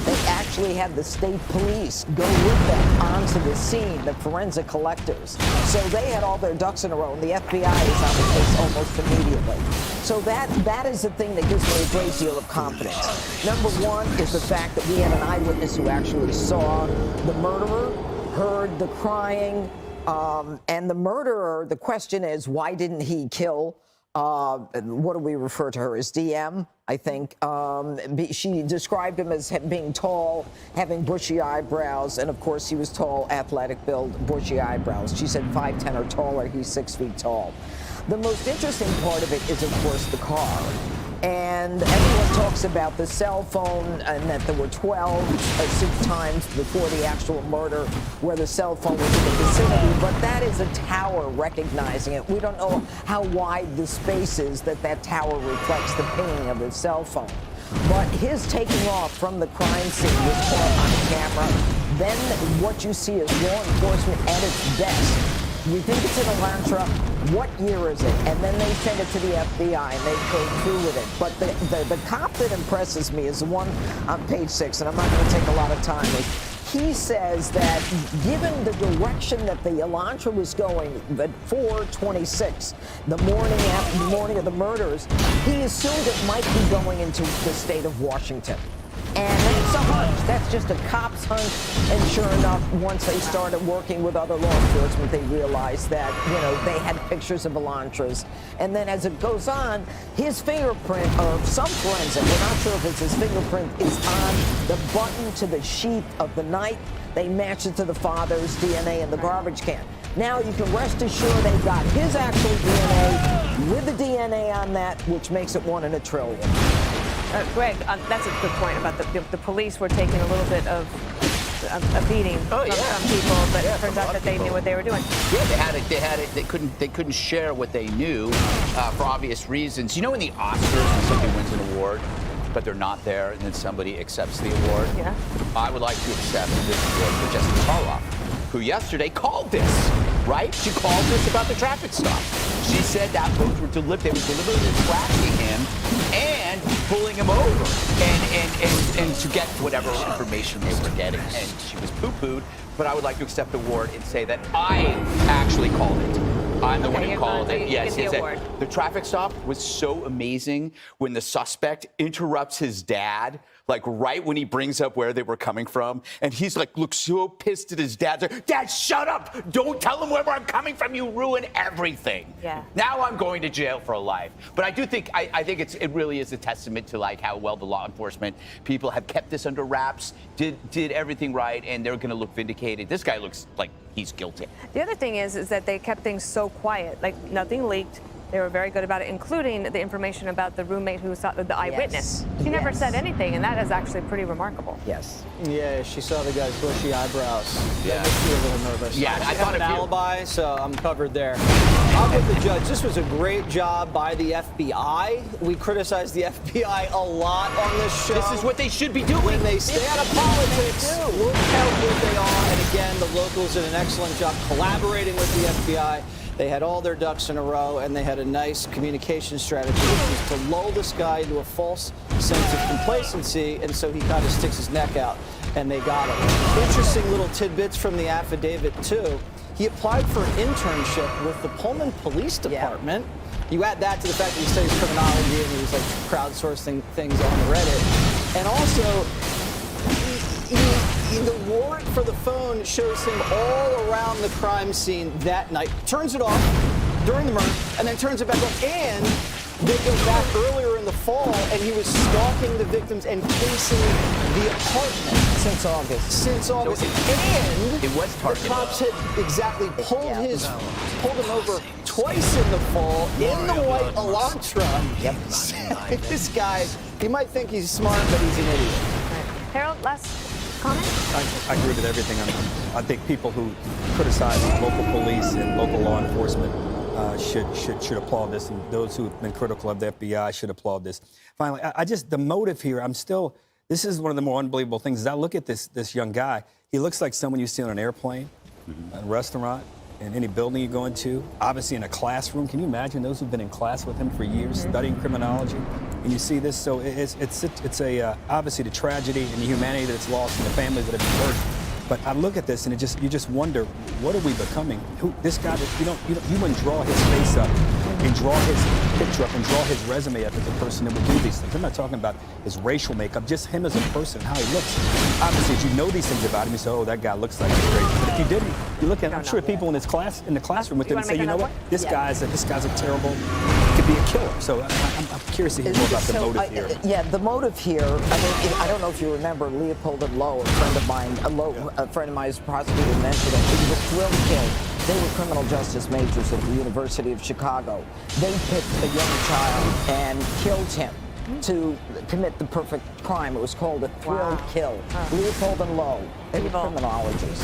they actually had the state police go with them onto the scene, the forensic collectors. So they had all their ducks in a row, and the FBI is on the case almost immediately. So that is the thing that gives me a great deal of confidence. Number one is the fact that we had an eyewitness who actually saw the murderer, heard the crying, and the murderer, the question is, why didn't he kill? What do we refer to her as? DM, I think. She described him as being tall, having bushy eyebrows, and of course he was tall, athletic build, bushy eyebrows. She said 5'10" or taller. He's 6 feet tall. The most interesting part of it is, of course, the car. And everyone talks about the cell phone and that there were 6 times before the actual murder where the cell phone was in the vicinity, but that is a tower recognizing it. We don't know how wide the space is that tower reflects the pinging of the cell phone. But his taking off from the crime scene was caught on camera. Then what you see is law enforcement at its best. We think it's an Elantra. What year is it? And then they send it to the FBI, and they go through with it. But the cop that impresses me is the one on page 6, and I'm not going to take a lot of time. He says that given the direction that the Elantra was going at 4:26, the morning of the murders, he assumed it might be going into the state of Washington. And it's a hunch. That's just a cop's hunch. And sure enough, once they started working with other law enforcement, they realized that, they had pictures of Elantras. And then as it goes on, his fingerprint, or some forensic, we're not sure if it's his fingerprint, is on the button to the sheath of the knife. They match it to the father's DNA in the garbage can. Now you can rest assured they've got his actual DNA with the DNA on that, which makes it 1 in a trillion. Greg, that's a good point about the police were taking a little bit of a beating from people, but it turns out that they knew what they were doing. Yeah, they had it. They couldn't share what they knew for obvious reasons. You know, in the Oscars, when somebody wins an award, but they're not there, and then somebody accepts the award. Yeah. I would like to accept this award for Jessica Karloff, who yesterday called this. Right? She called this about the traffic stop. She said that they were deliberately tracking him and pulling him over and to get whatever information they were getting. And she was poo-pooed, but I would like to accept the award and say that I actually called it. I'm the one who called it. Yes, the traffic stop was so amazing when the suspect interrupts his dad like right when he brings up where they were coming from, and he's like, looks so pissed at his dad. Like, Dad, shut up! Don't tell him where I'm coming from. You ruin everything. Yeah. Now I'm going to jail for life. But I do think I think it really is a testament to like how well the law enforcement people have kept this under wraps, did everything right, and they're going to look vindicated. This guy looks like he's guilty. The other thing is that they kept things so quiet, like nothing leaked. They were very good about it, including the information about the roommate who saw the eyewitness. Yes. She never Yes. said anything, and that is actually pretty remarkable. Yes. Yeah, she saw the guy's bushy eyebrows. Yeah. That makes me a little nervous. Yeah, I thought have an if you- alibi, so I'm covered there. I'm with the judge. This was a great job by the FBI. We criticize the FBI a lot on this show. This is what they should be doing. When they stay out of politics, look how good they are. And again, the locals did an excellent job collaborating with the FBI. They had all their ducks in a row, and they had a nice communication strategy, which was to lull this guy into a false sense of complacency, and so he kind of sticks his neck out, and they got him. Interesting little tidbits from the affidavit, too. He applied for an internship with the Pullman Police Department. You add that to the fact that he studies criminology, and he was like crowdsourcing things on Reddit. And also, the warrant for the phone shows him all around the crime scene that night. Turns it off during the murder, and then turns it back on. And they go back earlier in the fall, and he was stalking the victims and casing the apartment. Since August. Since August. And it was targeted. The cops had exactly pulled him over twice in the fall in the white Elantra. Yep. This guy, you might think he's smart, but he's an idiot. Harold, last comment? I agree with everything. I think people who criticize local police and local law enforcement should applaud this, and those who have been critical of the FBI should applaud this. Finally, the motive here, this is one of the more unbelievable things. Is I look at this young guy, he looks like someone you see on an airplane, a restaurant, in any building you go into, obviously in a classroom. Can you imagine those who've been in class with him for years, studying criminology? And you see this, so it's obviously the tragedy and the humanity that's lost and the families that have been hurt. But I look at this and you just wonder, what are we becoming? This guy that you wouldn't draw his face up and draw his picture up and draw his resume up as a person that would do these things. I'm not talking about his racial makeup, just him as a person, how he looks. Obviously, if you know these things about him, you say, oh, that guy looks like he's great. But if you didn't, you look at, I'm sure people in the classroom with him and say, you know what, this guy's a terrible, could be a killer. So I'm curious to hear more about the motive here. Yeah, the motive here, I don't know if you remember Leopold and Lowe, a friend of mine, who's a prosecutor, mentioned it. It was a thrill kill. They were criminal justice majors at the University of Chicago. They picked a young child and killed him to commit the perfect crime. It was called a thrill kill. Leopold and Lowe, they were criminologists.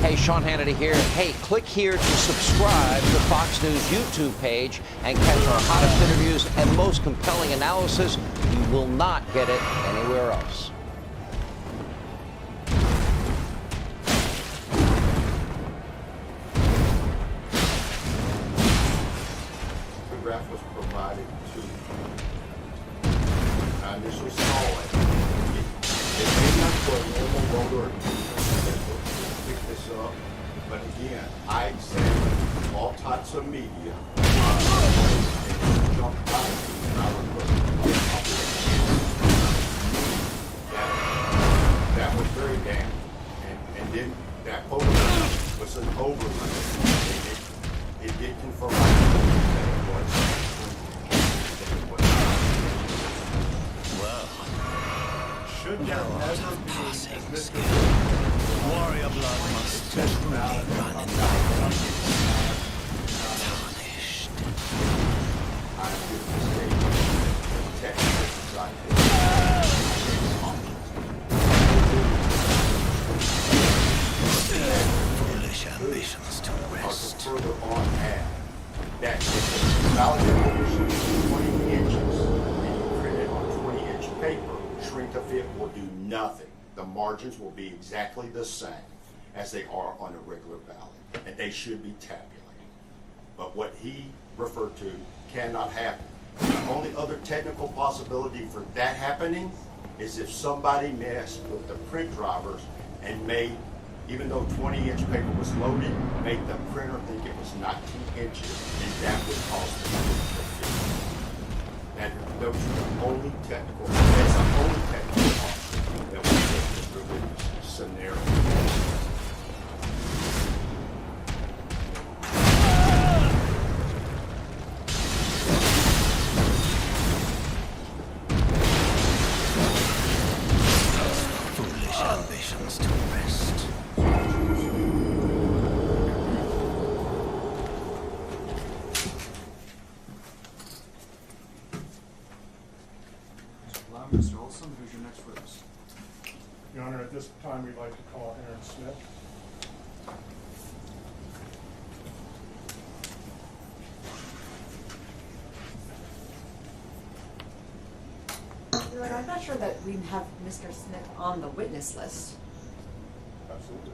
Hey, Sean Hannity here. Hey, click here to subscribe to Fox News YouTube page and catch our hottest interviews and most compelling analysis. You will not get it anywhere else. The graph was provided to I initially saw it. It may not go a normal roller pick this up, but again, I examined all types of media. And jumped out and I was that was very damning. And then that photograph was an overlay. It did confirm that it was. Well, Should never be passing skill. Warrior blood must truly run in thy veins. Tarnished. Foolish ambitions to rest. Further on add that if the validated is 20 inches and you print it on 20-inch paper, shrink of it will do nothing. The margins will be exactly the same as they are on a regular ballot, and they should be tabulated. But what he referred to cannot happen. The only other technical possibility for that happening is if somebody messed with the print drivers and made, even though 20-inch paper was loaded, made the printer think it was 19 inches, and that would cause the print to fail. And those are the only technical, that's the only technical possibility. that we take the privilege scenario. Foolish ambitions to rest. Mr. Olson, who's your next witness? Your Honor, at this time, we'd like to call Aaron Smith. Your Honor, I'm not sure that we have Mr. Smith on the witness list. Absolutely.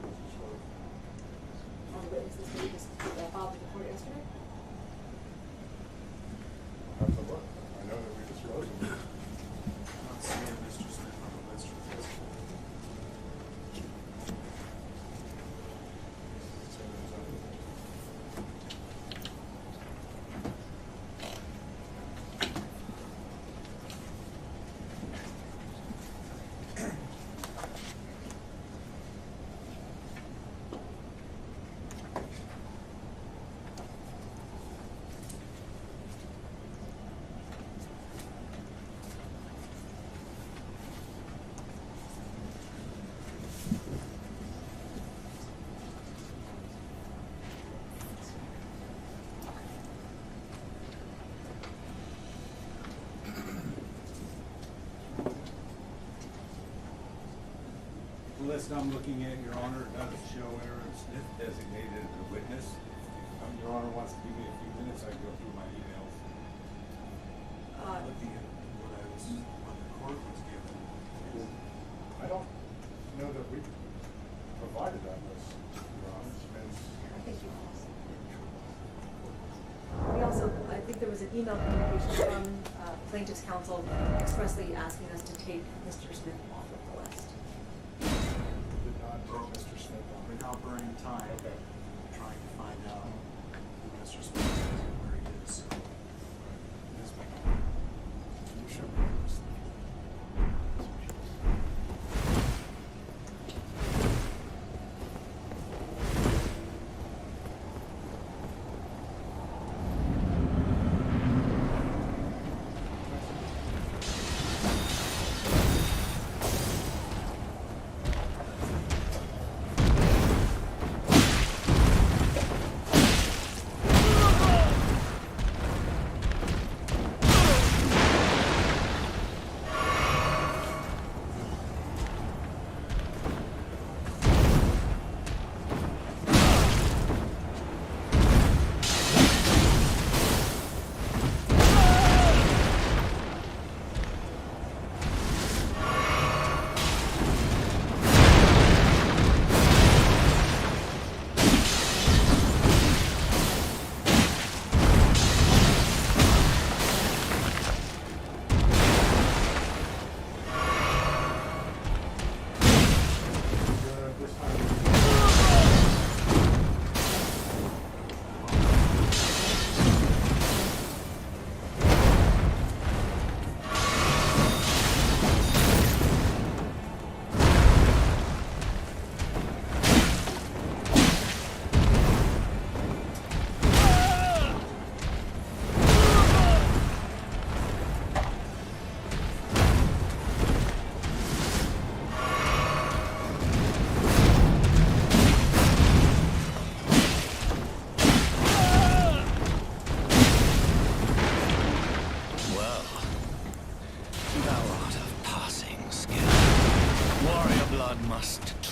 On the witness list that we just filed with the court yesterday? I'll have to look. I know that we disclosed him. I'm not seeing Mr. Smith on the list for this. The list I'm looking at, Your Honor, does show Aaron Smith designated as a witness. Your Honor wants to give me a few minutes, I can go through my emails. Looking at what the court was given. I don't know that we provided that list, Your Honor. I think you also. We also, I think there was an email communication from plaintiff's counsel expressly asking us to take Mr. Smith off of the list. Did not take Mr. Smith on. We're now burning time. Okay. Trying to find out who Mr. Smith is and where he is. You should be able to see.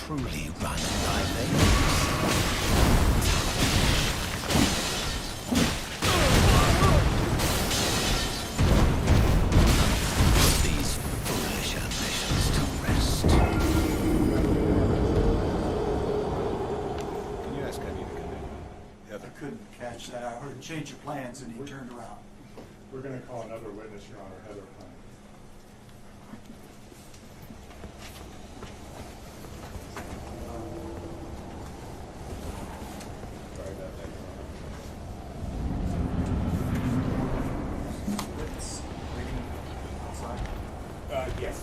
truly run in thy veins. Put these foolish ambitions to rest. Can you ask Cuddy to come in? Yep. I couldn't catch that. I heard change of plans and he turned around. We're going to call another witness, Your Honor, Heather Klein. Sorry about that, Your Honor. Witness waiting outside? Yes.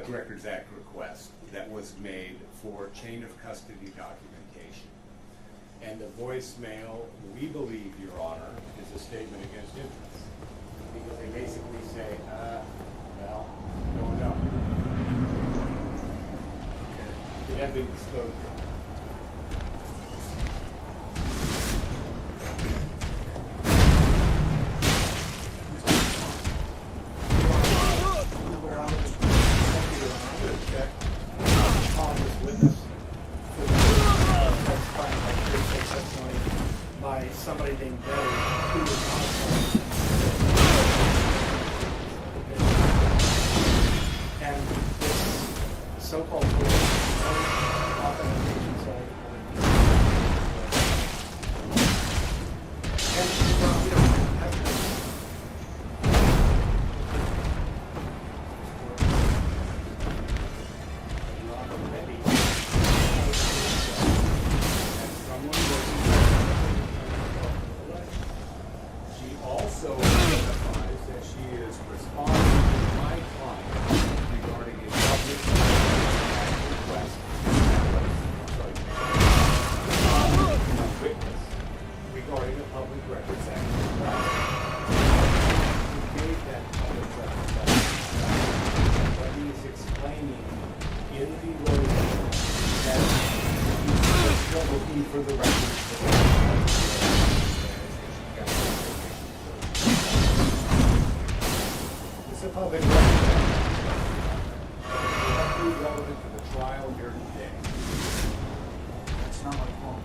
Public Records Act request that was made for chain of custody documentation. And the voicemail, we believe, Your Honor, is a statement against interest. Because they basically say, well, don't know. It had been disclosed. By somebody named Betty, who was on and this so-called authentication site. And well, we don't have this. She also identifies that she is responding to my client regarding a public request. A witness regarding a Public Records Act request. He gave that Public Records Act, but he is explaining in the lawyer that he's still looking for the records. It's a public record. Directly relevant to the trial here today. It's not my fault.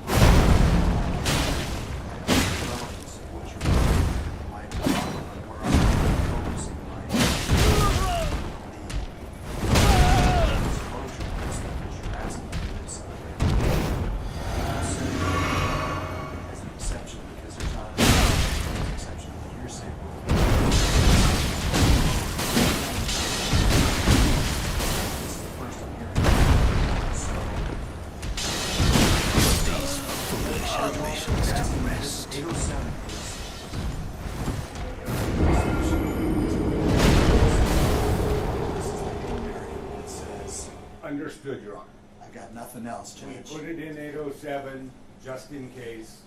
Understood, Your Honor. I've got nothing else, Judge. We put it in 807 just in case,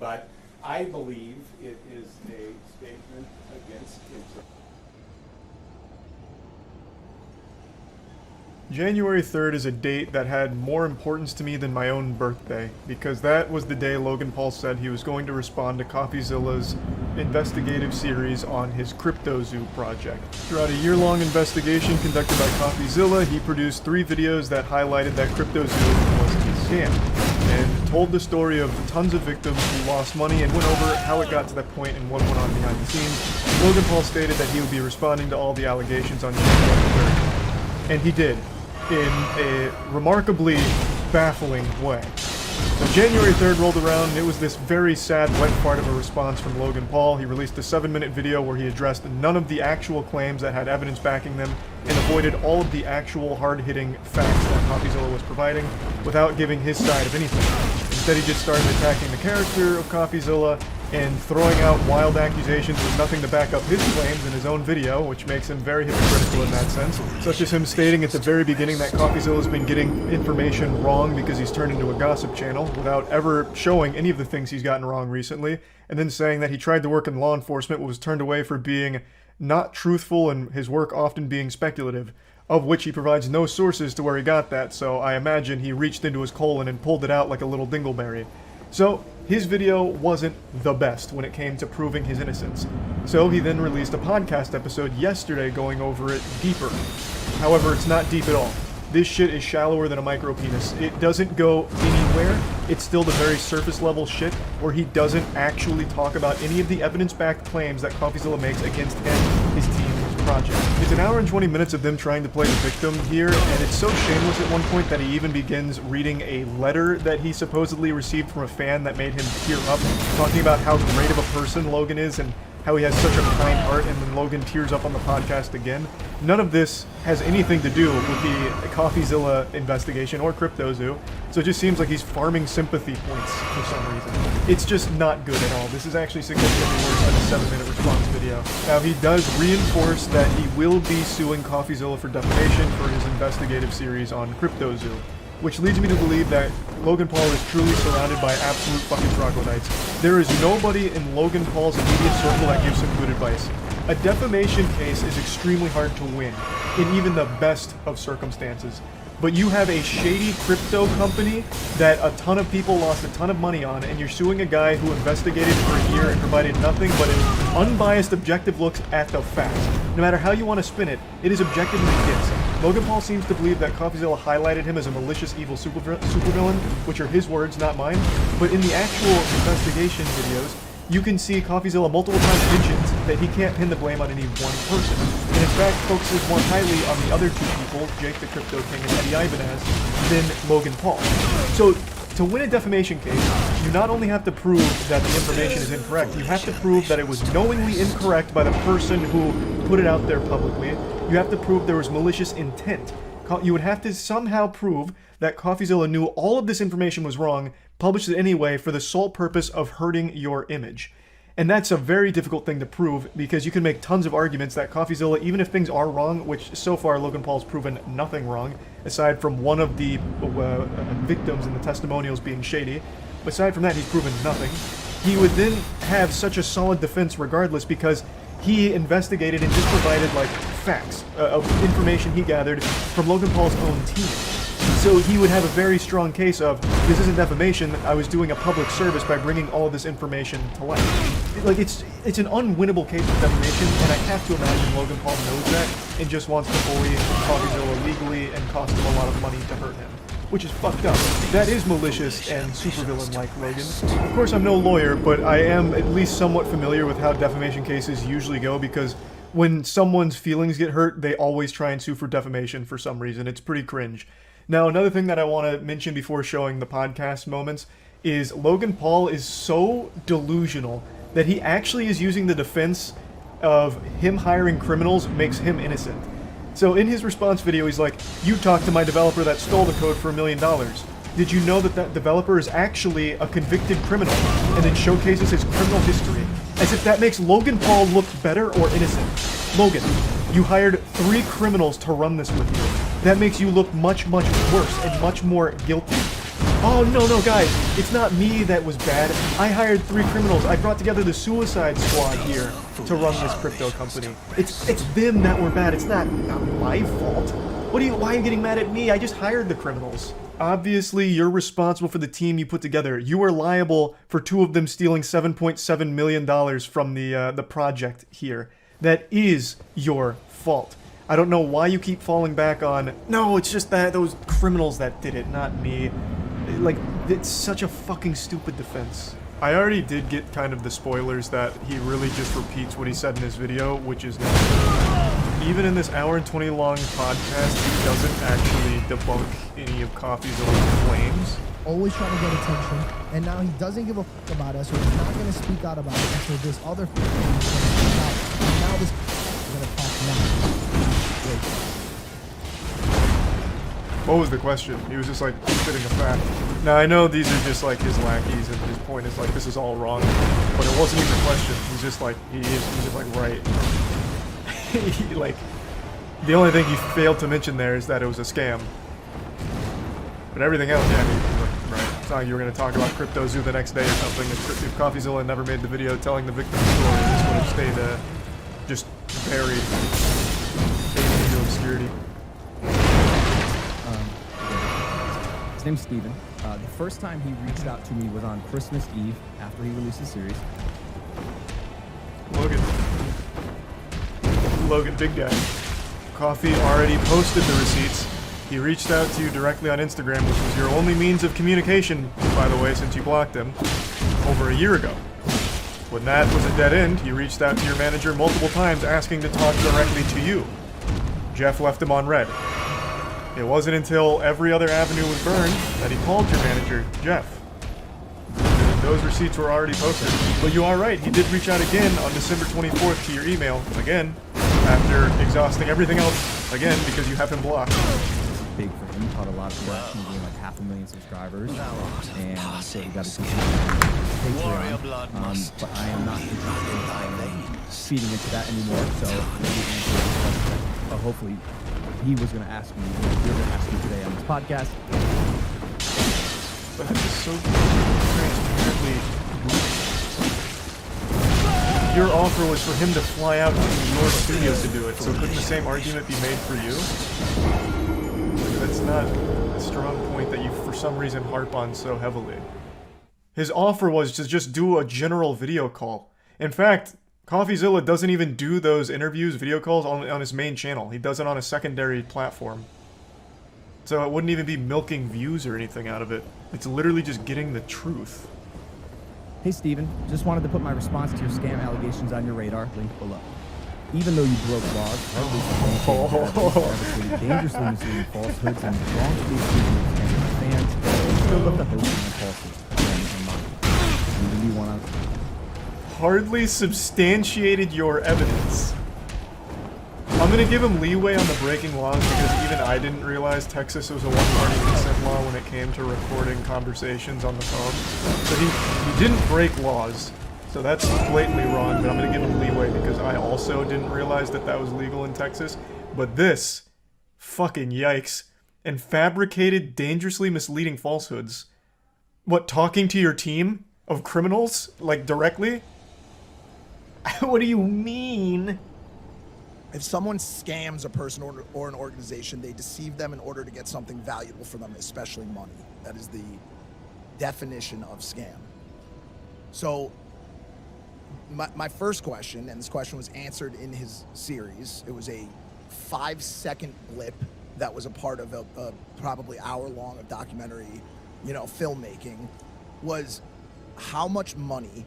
but I believe it is a statement against interest. January 3rd is a date that had more importance to me than my own birthday, because that was the day Logan Paul said he was going to respond to CoffeeZilla's investigative series on his CryptoZoo project. Throughout a year-long investigation conducted by CoffeeZilla, he produced 3 videos that highlighted that CryptoZoo was a scam, and told the story of tons of victims who lost money and went over how it got to that point and what went on behind the scenes. Logan Paul stated that he would be responding to all the allegations on January 3rd, and he did, in a remarkably baffling way. So January 3rd rolled around, and it was this very sad, wet fart of a response from Logan Paul. He released a 7-minute video where he addressed none of the actual claims that had evidence backing them, and avoided all of the actual hard-hitting facts that CoffeeZilla was providing, without giving his side of anything. Instead, he just started attacking the character of CoffeeZilla, and throwing out wild accusations with nothing to back up his claims in his own video, which makes him very hypocritical in that sense, such as him stating at the very beginning that CoffeeZilla's been getting information wrong because he's turned into a gossip channel, without ever showing any of the things he's gotten wrong recently, and then saying that he tried to work in law enforcement but was turned away for being not truthful and his work often being speculative, of which he provides no sources to where he got that, so I imagine he reached into his colon and pulled it out like a little dingleberry. So, his video wasn't the best when it came to proving his innocence. So he then released a podcast episode yesterday going over it deeper. However, it's not deep at all. This shit is shallower than a micro penis. It doesn't go anywhere. It's still the very surface level shit where he doesn't actually talk about any of the evidence-backed claims that CoffeeZilla makes against him, his team, his project. It's an hour and 20 minutes of them trying to play the victim here, and it's so shameless at one point that he even begins reading a letter that he supposedly received from a fan that made him tear up, talking about how great of a person Logan is and how he has such a kind heart, and then Logan tears up on the podcast again. None of this has anything to do with the CoffeeZilla investigation or CryptoZoo, so it just seems like he's farming sympathy points for some reason. It's just not good at all. This is actually significantly worse than a 7-minute response video. Now, he does reinforce that he will be suing CoffeeZilla for defamation for his investigative series on CryptoZoo, which leads me to believe that Logan Paul is truly surrounded by absolute fucking troglodytes. There is nobody in Logan Paul's immediate circle that gives him good advice. A defamation case is extremely hard to win, in even the best of circumstances. But you have a shady crypto company that a ton of people lost a ton of money on, and you're suing a guy who investigated for a year and provided nothing but an unbiased, objective looks at the facts. No matter how you want to spin it, it is objective as it gets. Logan Paul seems to believe that CoffeeZilla highlighted him as a malicious, evil supervillain, which are his words, not mine. But in the actual investigation videos, you can see CoffeeZilla multiple times mentions that he can't pin the blame on any one person, and in fact focuses more highly on the other two people, Jake the Crypto King and Eddie Ibanez, than Logan Paul. So, to win a defamation case, you not only have to prove that the information is incorrect, you have to prove that it was knowingly incorrect by the person who put it out there publicly. You have to prove there was malicious intent. You would have to somehow prove that CoffeeZilla knew all of this information was wrong, published it anyway for the sole purpose of hurting your image. And that's a very difficult thing to prove, because you can make tons of arguments that CoffeeZilla, even if things are wrong, which so far Logan Paul's proven nothing wrong, aside from one of the victims in the testimonials being shady, aside from that he's proven nothing, he would then have such a solid defense regardless, because he investigated and just provided like facts of information he gathered from Logan Paul's own team. So he would have a very strong case of, this isn't defamation, I was doing a public service by bringing all of this information to light. Like, it's an unwinnable case of defamation, and I have to imagine Logan Paul knows that and just wants to bully CoffeeZilla legally and cost him a lot of money to hurt him, which is fucked up. That is malicious and supervillain-like, Logan. Of course, I'm no lawyer, but I am at least somewhat familiar with how defamation cases usually go, because when someone's feelings get hurt, they always try and sue for defamation for some reason. It's pretty cringe. Now, another thing that I want to mention before showing the podcast moments is Logan Paul is so delusional that he actually is using the defense of him hiring criminals makes him innocent. So in his response video, he's like, you talked to my developer that stole the code for $1 million. Did you know that that developer is actually a convicted criminal? And then showcases his criminal history, as if that makes Logan Paul look better or innocent. Logan, you hired 3 criminals to run this with you. That makes you look much, much worse and much more guilty. Oh, no, guys, it's not me that was bad. I hired 3 criminals. I brought together the Suicide Squad here to run this crypto company. It's them that were bad. It's not my fault. Why are you getting mad at me? I just hired the criminals. Obviously, you're responsible for the team you put together. You are liable for 2 of them stealing $7.7 million from the project here. That is your fault. I don't know why you keep falling back on, no, it's just that those criminals that did it, not me. Like, it's such a fucking stupid defense. I already did get kind of the spoilers that he really just repeats what he said in his video, which is not true. Even in this hour and 20 long podcast, he doesn't actually debunk any of CoffeeZilla's claims. Always trying to get attention, and now he doesn't give a fuck about us, or he's not going to speak out about it until this other fucking is going to speak out. And now this is going to talk now. What was the question? He was just like spitting a fact. Now I know these are just like his lackeys, and his point is like this is all wrong, but it wasn't even a question. He's just like he's just like right. Like the only thing he failed to mention there is that it was a scam. But everything else, yeah, I mean, right. It's not like you were going to talk about CryptoZoo the next day or something. If CoffeeZilla never made the video telling the victim's story, this would have stayed just buried into obscurity. His name's Steven. The first time he reached out to me was on Christmas Eve after he released his series. Logan, big guy. Coffee already posted the receipts. He reached out to you directly on Instagram, which was your only means of communication, by the way, since you blocked him, over a year ago. When that was a dead end, he reached out to your manager multiple times asking to talk directly to you. Jeff left him on red. It wasn't until every other avenue was burned that he called your manager, Jeff. Those receipts were already posted. But you are right, he did reach out again on December 24th to your email, again, after exhausting everything else, again, because you have him blocked. Big for him, caught a lot of traction, gained like 500,000 subscribers, and so we got to Patreon. But I am not interested in feeding into that anymore, so hopefully he was going to ask me, you're going to ask me today on this podcast. But that is so transparently. Your offer was for him to fly out to your studio to do it, so couldn't the same argument be made for you? That's not a strong point that you, for some reason, harp on so heavily. His offer was to just do a general video call. In fact, CoffeeZilla doesn't even do those interviews, video calls, on his main channel. He does it on a secondary platform. So it wouldn't even be milking views or anything out of it. It's literally just getting the truth. Hey Steven, just wanted to put my response to your scam allegations on your radar, link below. Even though you broke laws, dangerously misleading falsehoods, and wrongfully accusing fans, you still love the hosting of falsehoods and lying. You want to... Hardly substantiated your evidence. I'm gonna give him leeway on the breaking laws because even I didn't realize Texas was a one-party consent law when it came to recording conversations on the phone. So he didn't break laws, so that's blatantly wrong, but I'm gonna give him leeway because I also didn't realize that that was legal in Texas. But this, fucking yikes, and fabricated, dangerously misleading falsehoods. What, talking to your team of criminals? Like, directly? What do you mean? If someone scams a person or an organization, they deceive them in order to get something valuable for them, especially money. That is the definition of scam. So my first question, and this question was answered in his series, it was a 5-second blip that was a part of a probably hour-long of documentary, you know, filmmaking, was how much money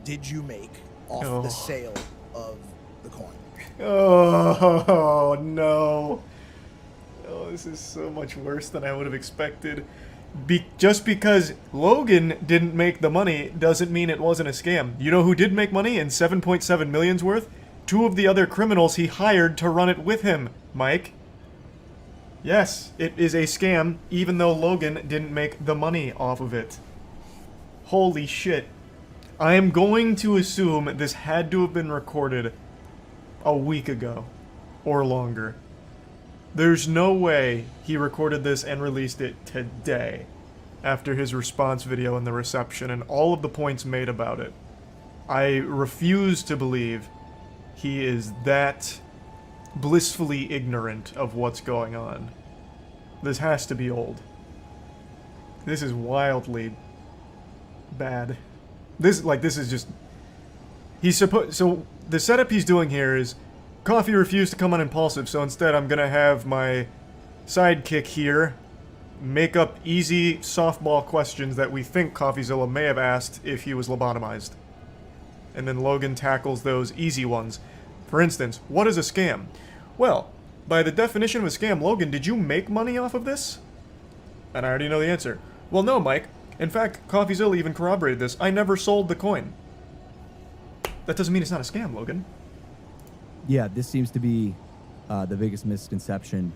did you make off the sale of the coin? Oh, no. Oh, this is so much worse than I would have expected. Just because Logan didn't make the money doesn't mean it wasn't a scam. You know who did make money and 7.7 million's worth? 2 of the other criminals he hired to run it with him, Mike. Yes, it is a scam, even though Logan didn't make the money off of it. Holy shit. I am going to assume this had to have been recorded a week ago, or longer. There's no way he recorded this and released it today, after his response video and the reception and all of the points made about it. I refuse to believe he is that blissfully ignorant of what's going on. This has to be old. This is wildly bad. This is just... So, the setup he's doing here is, Coffee refused to come on Impulsive, so instead I'm gonna have my sidekick here make up easy softball questions that we think CoffeeZilla may have asked if he was lobotomized. And then Logan tackles those easy ones. For instance, what is a scam? Well, by the definition of a scam, Logan, did you make money off of this? And I already know the answer. Well, no, Mike. In fact, CoffeeZilla even corroborated this. I never sold the coin. That doesn't mean it's not a scam, Logan. Yeah, this seems to be the biggest misconception,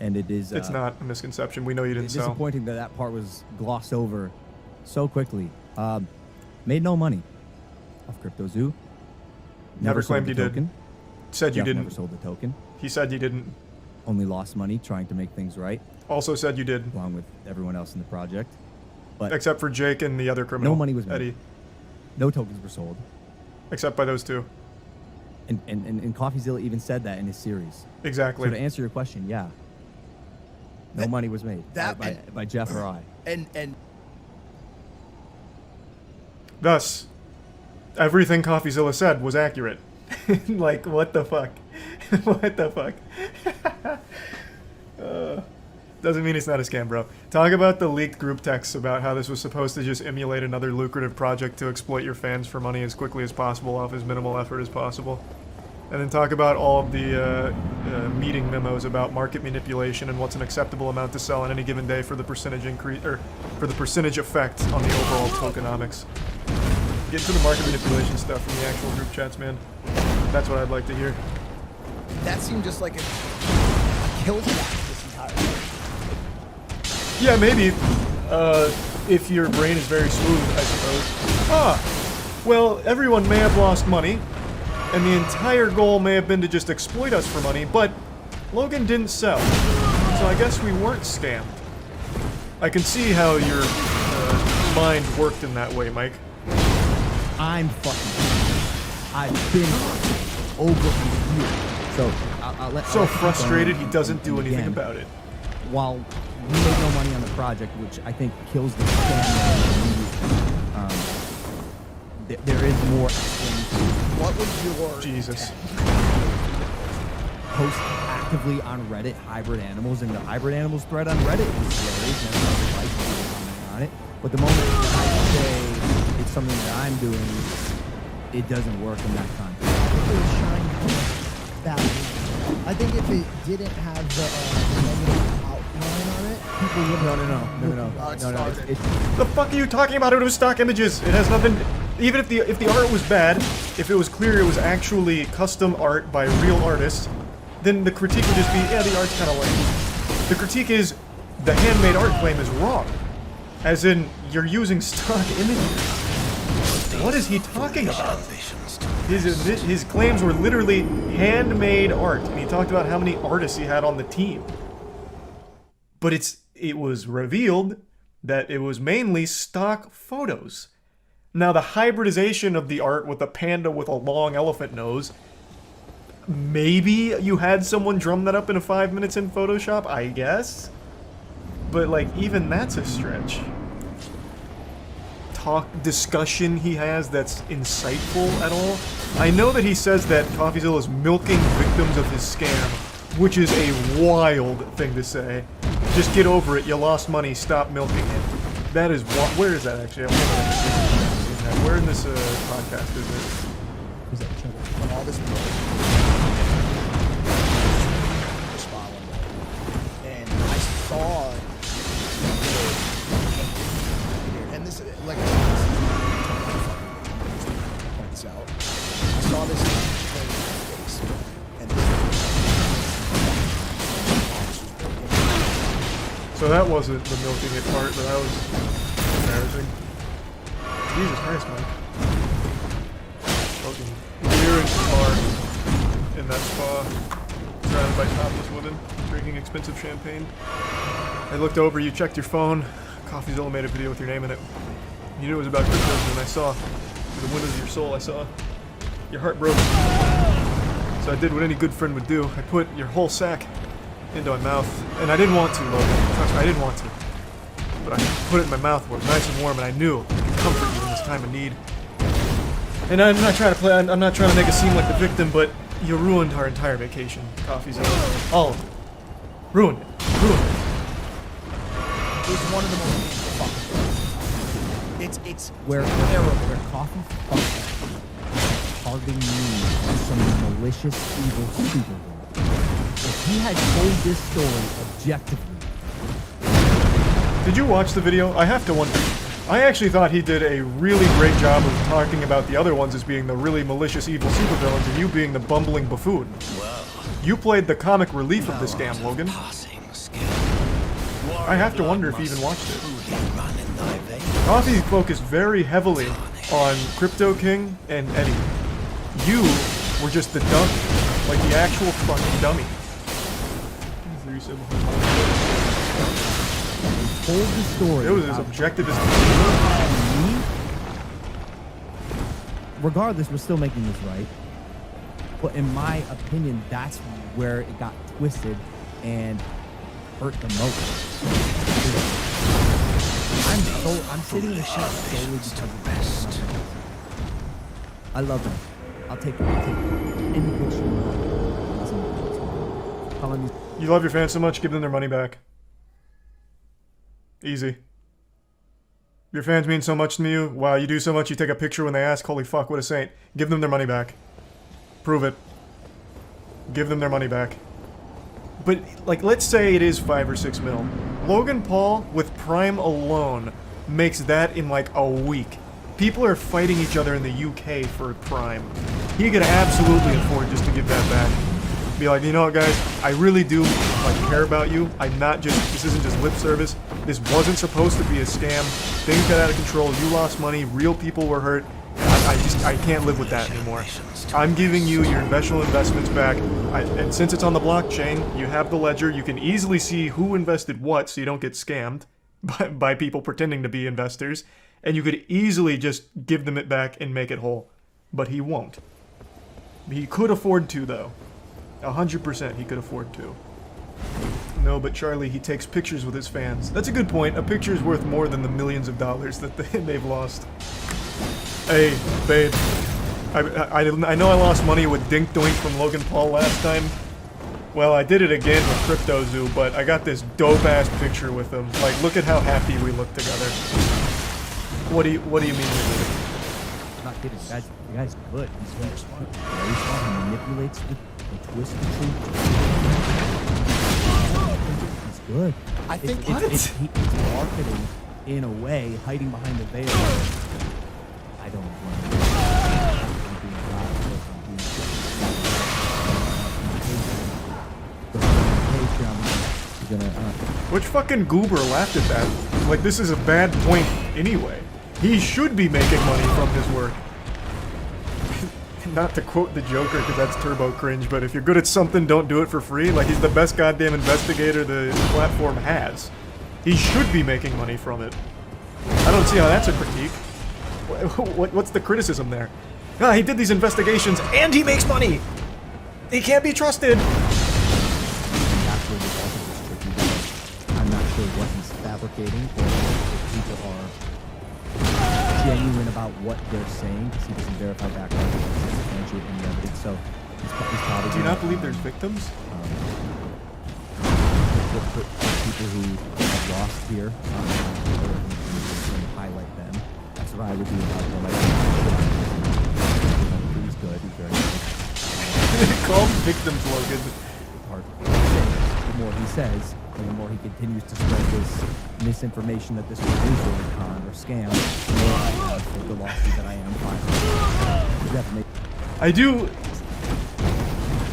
and it is... it's not a misconception. We know you didn't sell. It's disappointing that that part was glossed over so quickly. Made no money off CryptoZoo. Never claimed you did. Said you didn't. Never sold the token. He said you didn't. Only lost money trying to make things right. Also said you did. Along with everyone else in the project. But except for Jake and the other criminal. No money was made. Eddie. No tokens were sold. Except by those 2. And CoffeeZilla even said that in his series. Exactly. So to answer your question, yeah. No money was made by Jeff or I. And thus, everything CoffeeZilla said was accurate. Like, what the fuck? What the fuck? Doesn't mean it's not a scam, bro. Talk about the leaked group texts about how this was supposed to just emulate another lucrative project to exploit your fans for money as quickly as possible off as minimal effort as possible. And then talk about all of the meeting memos about market manipulation and what's an acceptable amount to sell on any given day for the percentage increase, or for the percentage effect on the overall tokenomics. Get into the market manipulation stuff from the actual group chats, man. That's what I'd like to hear. That seemed just like a kill shot this entire thing. Yeah, maybe. If your brain is very smooth, I suppose. Well, everyone may have lost money, and the entire goal may have been to just exploit us for money, but Logan didn't sell, so I guess we weren't scammed. I can see how your mind worked in that way, Mike. I'm fucking. I've been over a year, so I'll let. So frustrated, he doesn't do anything about it. While we made no money on the project, which I think kills the scam. There is more. What was your Jesus? Post actively on Reddit hybrid animals, and the hybrid animals thread on Reddit is hilarious. And I like people commenting on it. But the moment I say it's something that I'm doing, it doesn't work in that context. I think if it didn't have the negative outline on it, people wouldn't. No. The fuck are you talking about? It was stock images. It has nothing. Even if the art was bad, if it was clear it was actually custom art by real artists, then the critique would just be, yeah, the art's kind of lame. The critique is the handmade art claim is wrong, as in you're using stock images. What is he talking about? His claims were literally handmade art, and he talked about how many artists he had on the team. But it was revealed that it was mainly stock photos. Now, the hybridization of the art with a panda with a long elephant nose, maybe you had someone drum that up in 5 minutes in Photoshop, I guess? But, like, even that's a stretch. Discussion he has that's insightful at all. I know that he says that CoffeeZilla is milking victims of his scam, which is a wild thing to say. Just get over it, you lost money, stop milking it. That is where is that actually? Where in this podcast is it? Is that when all this spot one day, and I saw, and this, like I point this out, I saw this face, and so that wasn't the milking it part, but that was embarrassing. Jesus Christ, Mike. Fucking beer and bar in that spa, surrounded by topless women, drinking expensive champagne. I looked over, you checked your phone, CoffeeZilla made a video with your name in it. You knew it was about cryptos, and I saw, through the windows of your soul, I saw your heart broke. So I did what any good friend would do. I put your whole sack into my mouth, and I didn't want to, Logan. Trust me, I didn't want to. But I put it in my mouth where it was nice and warm, and I knew it could comfort you in this time of need. And I'm not trying to make it seem like the victim, but you ruined our entire vacation, CoffeeZilla. All of it. Ruined it. It was one of the most fucking. It's where coffee targeting me as some malicious, evil supervillain. If he had told this story objectively. Did you watch the video? I have to wonder. I actually thought he did a really great job of talking about the other ones as being the really malicious, evil supervillains, and you being the bumbling buffoon. You played the comic relief of this scam, Logan. I have to wonder if he even watched it. Coffee focused very heavily on Crypto King and Eddie. You were just the dummy, like the actual fucking dummy. Told the story. It was as objective as me. Regardless, we're still making this right. But in my opinion, that's where it got twisted and hurt the most. I'm sitting in the shop solely because of rest. I love him. I'll take any picture. You love your fans so much, give them their money back. Easy. Your fans mean so much to you. Wow, you do so much, you take a picture when they ask, holy fuck, what a saint. Give them their money back. Prove it. Give them their money back. But, like, let's say it is 5 or 6 mil. Logan Paul, with Prime alone, makes that in like a week. People are fighting each other in the UK for Prime. He could absolutely afford just to give that back. Be like, you know what, guys? I really do like care about you. I'm not just. This isn't just lip service. This wasn't supposed to be a scam. Things got out of control. You lost money. Real people were hurt. I can't live with that anymore. I'm giving you your investments back. And since it's on the blockchain, you have the ledger. You can easily see who invested what, so you don't get scammed by people pretending to be investors. And you could easily just give them it back and make it whole. But he won't. He could afford to, though. 100% he could afford to. No, but Charlie, he takes pictures with his fans. That's a good point. A picture is worth more than the millions of dollars that they've lost. Hey, babe. I know I lost money with Dink Doink from Logan Paul last time. Well, I did it again with CryptoZoo, but I got this dope-ass picture with him. Like, look at how happy we look together. What do you mean we did it? Not kidding, the guy's good. He's very smart. Very smart. He manipulates the twist the truth. He's good. I think it's marketing in a way, hiding behind the veil. I don't know. Which fucking goober laughed at that? Like, this is a bad point anyway. He should be making money from his work. Not to quote the Joker, because that's turbo cringe, but if you're good at something, don't do it for free. Like, he's the best goddamn investigator the platform has. He should be making money from it. I don't see how that's a critique. What's the criticism there? Ah, he did these investigations, and he makes money! He can't be trusted! I'm not sure what he's fabricating, or if people are genuine about what they're saying, because he doesn't verify background, he doesn't substantiate any evidence, so he's probably... Do you not believe there's victims? For people who have lost here, and highlight them. That's what I would do about them. He's good, he's very good. Call him victims, Logan. The more he says, and the more he continues to spread this misinformation that this was a con or scam, the more I have the lawsuit that I am filing. Definitely. I do...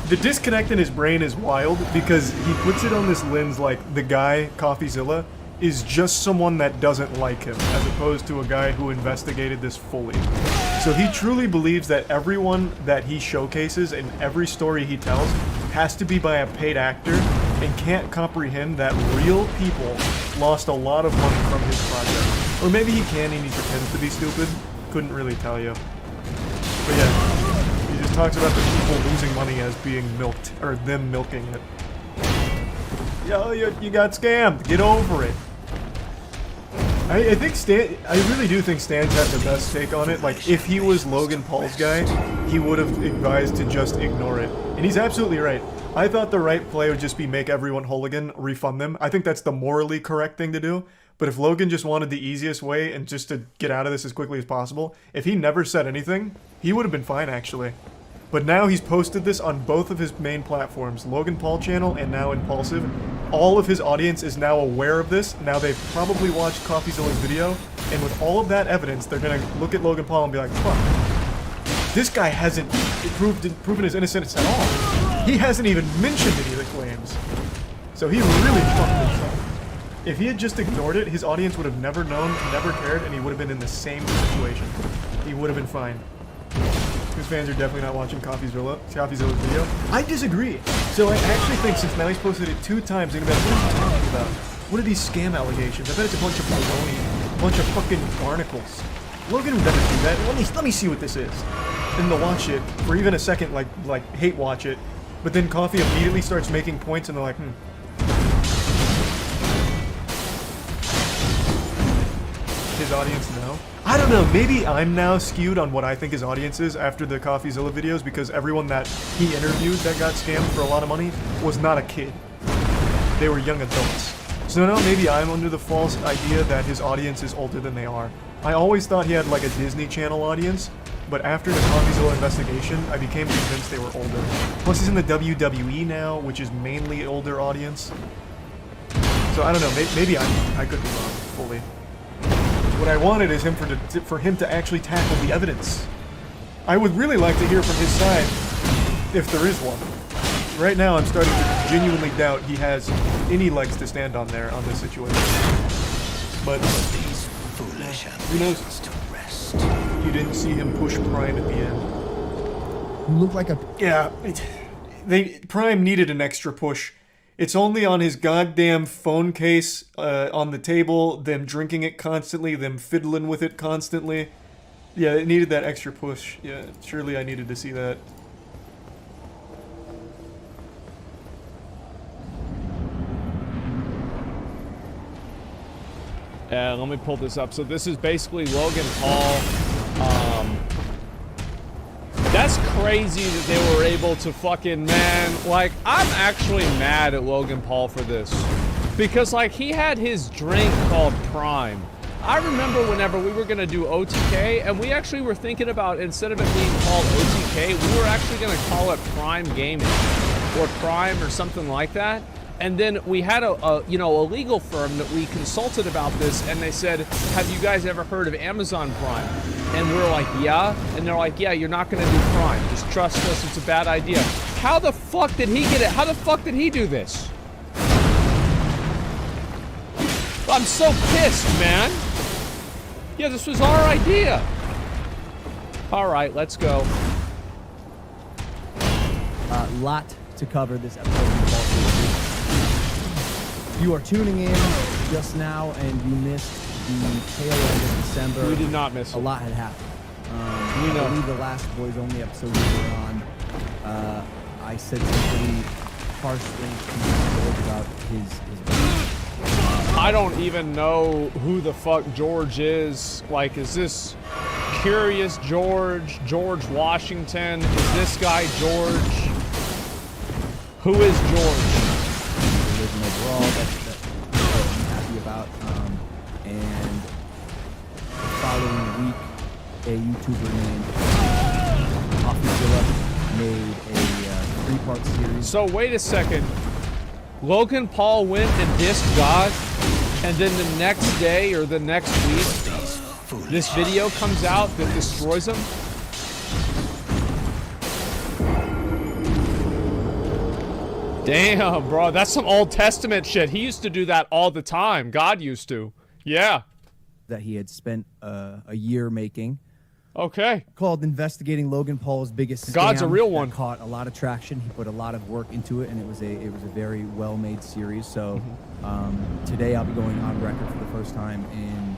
The disconnect in his brain is wild because he puts it on this lens like the guy, CoffeeZilla, is just someone that doesn't like him, as opposed to a guy who investigated this fully. So he truly believes that everyone that he showcases and every story he tells has to be by a paid actor and can't comprehend that real people lost a lot of money from his project. Or maybe he can and he pretends to be stupid. Couldn't really tell you. But yeah, he just talks about the people losing money as being milked, or them milking it. Yo, you got scammed. Get over it. I think I really do think Stan's had the best take on it. Like, if he was Logan Paul's guy, he would have advised to just ignore it. And he's absolutely right. I thought the right play would just be make everyone whole again, refund them. I think that's the morally correct thing to do. But if Logan just wanted the easiest way and just to get out of this as quickly as possible, if he never said anything, he would have been fine, actually. But now he's posted this on both of his main platforms, Logan Paul channel and now Impulsive. All of his audience is now aware of this. Now they've probably watched CoffeeZilla's video, and with all of that evidence, they're gonna look at Logan Paul and be like, fuck, this guy hasn't proven his innocence at all. He hasn't even mentioned any of the claims. So he really fucked himself. If he had just ignored it, his audience would have never known, never cared, and he would have been in the same situation. He would have been fine. His fans are definitely not watching CoffeeZilla's video. I disagree. So I actually think since now he's posted it 2 times, they're gonna be like, what are you talking about? What are these scam allegations? I bet it's a bunch of baloney, a bunch of fucking barnacles. Logan would never do that. Let me see what this is. Then they'll watch it for even a second, like hate watch it. But then Coffee immediately starts making points, and they're like, His audience know? I don't know, maybe I'm now skewed on what I think his audience is after the CoffeeZilla videos, because everyone that he interviewed that got scammed for a lot of money was not a kid. They were young adults. So no, maybe I'm under the false idea that his audience is older than they are. I always thought he had like a Disney Channel audience, but after the CoffeeZilla investigation, I became convinced they were older. Plus, he's in the WWE now, which is mainly older audience. So I don't know. Maybe I could be wrong fully. What I wanted is for him to actually tackle the evidence. I would really like to hear from his side, if there is one. Right now, I'm starting to genuinely doubt he has any legs to stand on there on this situation. But who knows? You didn't see him push Prime at the end. You look like a... Yeah, Prime needed an extra push. It's only on his goddamn phone case on the table, them drinking it constantly, them fiddling with it constantly. Yeah, it needed that extra push. Yeah, surely I needed to see that. Let me pull this up. So this is basically Logan Paul. That's crazy that they were able to fucking, man, like, I'm actually mad at Logan Paul for this. Because, like, he had his drink called Prime. I remember whenever we were gonna do OTK, and we actually were thinking about, instead of it being called OTK, we were actually gonna call it Prime Gaming, or Prime, or something like that. And then we had a legal firm that we consulted about this, and they said, have you guys ever heard of Amazon Prime? And we're like, yeah. And they're like, yeah, you're not gonna do Prime. Just trust us, it's a bad idea. How the fuck did he get it? How the fuck did he do this? I'm so pissed, man. Yeah, this was our idea. All right, let's go. Lot to cover this episode of Ball State. You are tuning in just now, and you missed the tail end of December. We did not miss it. A lot had happened. We know. I believe the last Boys Only episode we were on, I said some pretty harsh things to George about his I don't even know who the fuck George is. Like, is this Curious George? George Washington? Is this guy George? Who is George? Religion overall that I'm happy about. And the following week, a YouTuber named CoffeeZilla made a 3-part series. So wait a second. Logan Paul went and dissed God, and then the next day or the next week, this video comes out that destroys him? Damn, bro, that's some Old Testament shit. He used to do that all the time. God used to. Yeah. That he had spent a year making. Okay. Called Investigating Logan Paul's Biggest Scam. God's a real one. That caught a lot of traction. He put a lot of work into it, and it was a very well-made series. So today I'll be going on record for the first time in...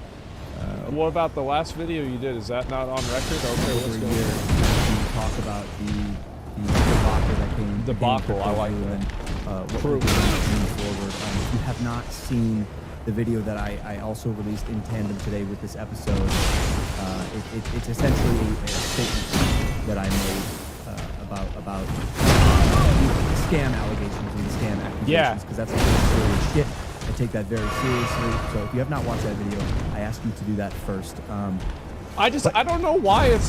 what about the last video you did? Is that not on record? Okay, let's go. To talk about the debacle that came. Debacle, I like that. And what we're doing moving forward. If you have not seen the video that I also released in tandem today with this episode, it's essentially a statement that I made about scam allegations and scam accusations, because that's very serious shit. I take that very seriously. So if you have not watched that video, I ask you to do that first. I don't know why it's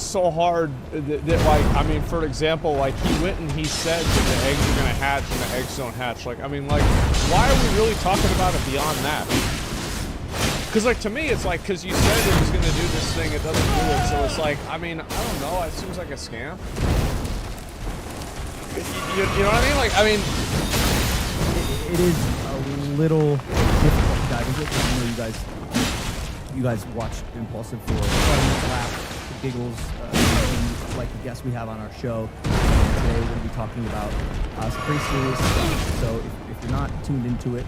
so hard that like, I mean, for example, like he went and he said that the eggs are gonna hatch and the eggs don't hatch. Like, I mean, like, why are we really talking about it beyond that? Because like, to me, it's like, because you said it was gonna do this thing, it doesn't do it. So it's like, I mean, I don't know, it seems like a scam. You know what I mean? Like, I mean, it is a little difficult to dive into it, because I know you guys watched Impulsive for fun, laugh, giggles, like the guests we have on our show. And today we're going to be talking about some pretty serious stuff. So if you're not tuned into it,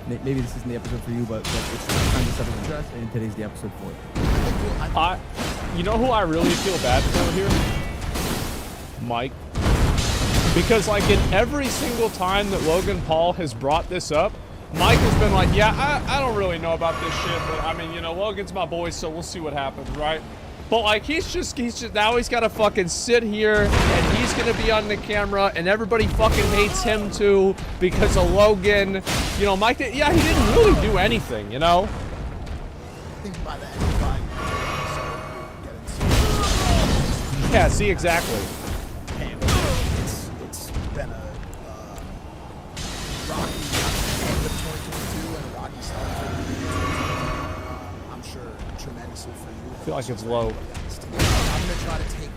maybe this isn't the episode for you, but it's time to set up address, and today's the episode for it. You know who I really feel bad for here? Mike. Because like in every single time that Logan Paul has brought this up, Mike has been like, yeah, I don't really know about this shit, but I mean, you know, Logan's my boy, so we'll see what happens, right? But like, he's just now he's got to fucking sit here, and he's gonna be on the camera, and everybody fucking hates him too because of Logan. You know, Mike, yeah, he didn't really do anything, you know? I think by the end of 5 years, Yeah, see, exactly. It's been a rocky end of 2022 and a rocky start to 2023. I'm sure tremendously for you. I feel like it's low. I'm going to try to take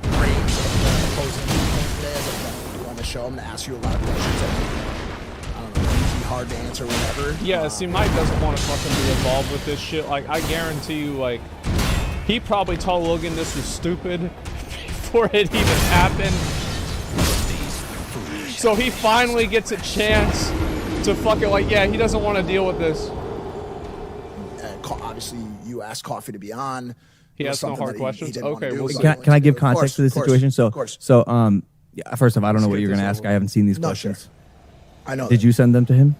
the reins of the opposing opponent today as a friend on the show. I'm going to ask you a lot of questions that I don't know, easy, hard to answer, whatever. Yeah, see, Mike doesn't want to fucking be involved with this shit. Like, I guarantee you, like, he probably told Logan this was stupid before it even happened. So he finally gets a chance to fucking, like, yeah, he doesn't want to deal with this. Obviously, you asked Coffee to be on. He asked no hard questions. Okay, well, Can I give context to the situation? Of course. So, yeah, first off, I don't know what you're going to ask. I haven't seen these No, questions. sure. I know. Did you send them to him?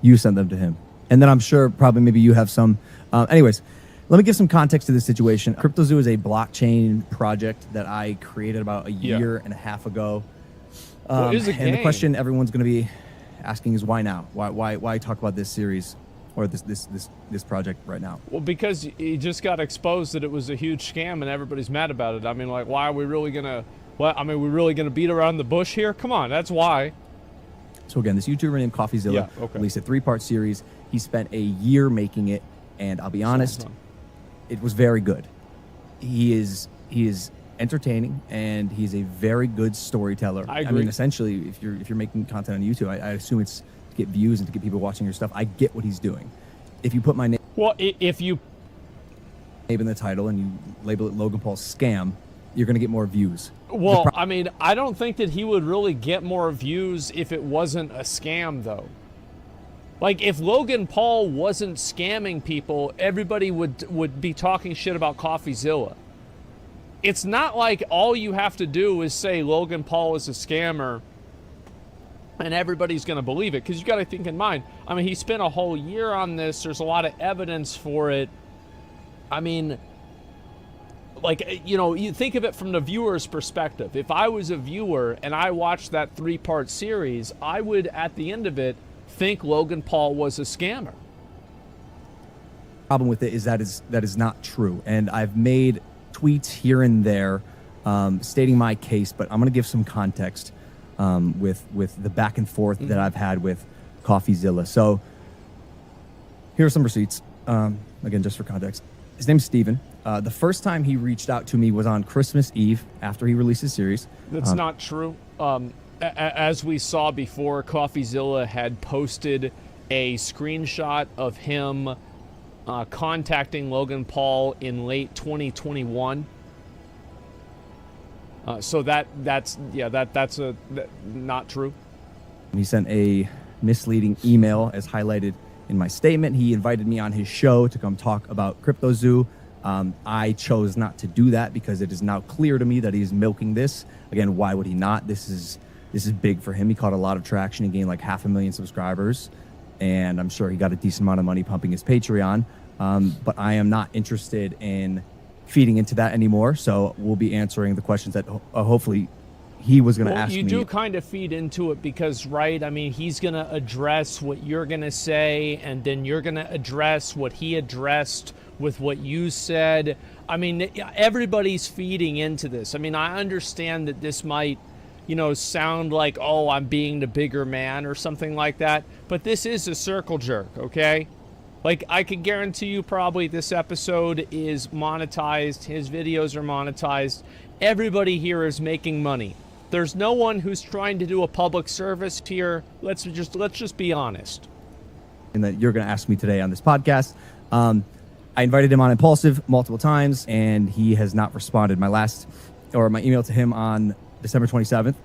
You sent them to him. And then I'm sure probably maybe you have some. Anyways, let me give some context to this situation. CryptoZoo is a blockchain project that I created about a year and a half ago. Well, it is a and the game. question everyone's going to be asking is why now? Why talk about this series or this project right now? Well, because he just got exposed that it was a huge scam and everybody's mad about it. I mean, like, why are we really gonna? What? I mean, we're really gonna beat around the bush here? Come on, that's why. So again, this YouTuber named CoffeeZilla released a 3-part series. He spent a year making it, and I'll be honest, it was very good. He is entertaining, and he's a very good storyteller. I agree. mean, essentially, if you're making content on YouTube, I assume it's to get views and to get people watching your stuff. I get what he's doing. If you put my name, well, if you in the title and you label it Logan Paul Scam, you're going to get more views. Well, I mean, I don't think that he would really get more views if it wasn't a scam, though. Like, if Logan Paul wasn't scamming people, everybody would be talking shit about CoffeeZilla. It's not like all you have to do is say Logan Paul is a scammer and everybody's going to believe it, because you got to think in mind, I mean, he spent a whole year on this. There's a lot of evidence for it. I mean, like, you know, you think of it from the viewer's perspective. If I was a viewer and I watched that 3-part series, I would, at the end of it, think Logan Paul was a scammer. Problem with it is that is not true, and I've made tweets here and there stating my case, but I'm going to give some context with the back and forth that I've had with CoffeeZilla. So here are some receipts. Again, just for context, his name's Steven. The first time he reached out to me was on Christmas Eve after he released his series. That's not true. As we saw before, CoffeeZilla had posted a screenshot of him contacting Logan Paul in late 2021. So that's not true. He sent a misleading email, as highlighted in my statement. He invited me on his show to come talk about CryptoZoo. I chose not to do that because it is now clear to me that he's milking this. Again, why would he not? This is big for him. He caught a lot of traction. He gained like 500,000 subscribers, and I'm sure he got a decent amount of money pumping his Patreon. But I am not interested in feeding into that anymore. So we'll be answering the questions that hopefully he was going to ask me. You do kind of feed into it because, right, I mean, he's going to address what you're going to say, and then you're going to address what he addressed with what you said. I mean, everybody's feeding into this. I mean, I understand that this might, you know, sound like, oh, I'm being the bigger man or something like that, but this is a circle jerk, okay? Like, I can guarantee you probably this episode is monetized, his videos are monetized, everybody here is making money. There's no one who's trying to do a public service here. Let's just be honest. And that you're going to ask me today on this podcast. I invited him on Impulsive multiple times, and he has not responded. My email to him on December 27th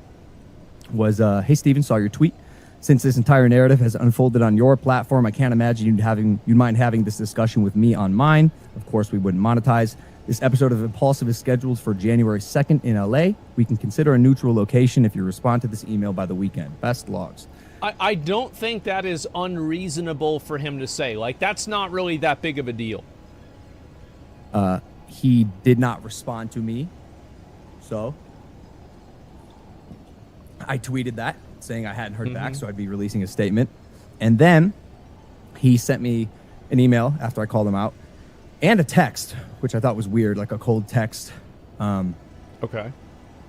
was, hey, Steven, saw your tweet. Since this entire narrative has unfolded on your platform, I can't imagine you'd mind having this discussion with me on mine. Of course, we wouldn't monetize. This episode of Impulsive is scheduled for January 2nd in LA. We can consider a neutral location if you respond to this email by the weekend. Best logs. I don't think that is unreasonable for him to say. Like, that's not really that big of a deal. He did not respond to me, so I tweeted that, saying I hadn't heard back, so I'd be releasing a statement. And then he sent me an email after I called him out, and a text, which I thought was weird, like a cold text Okay.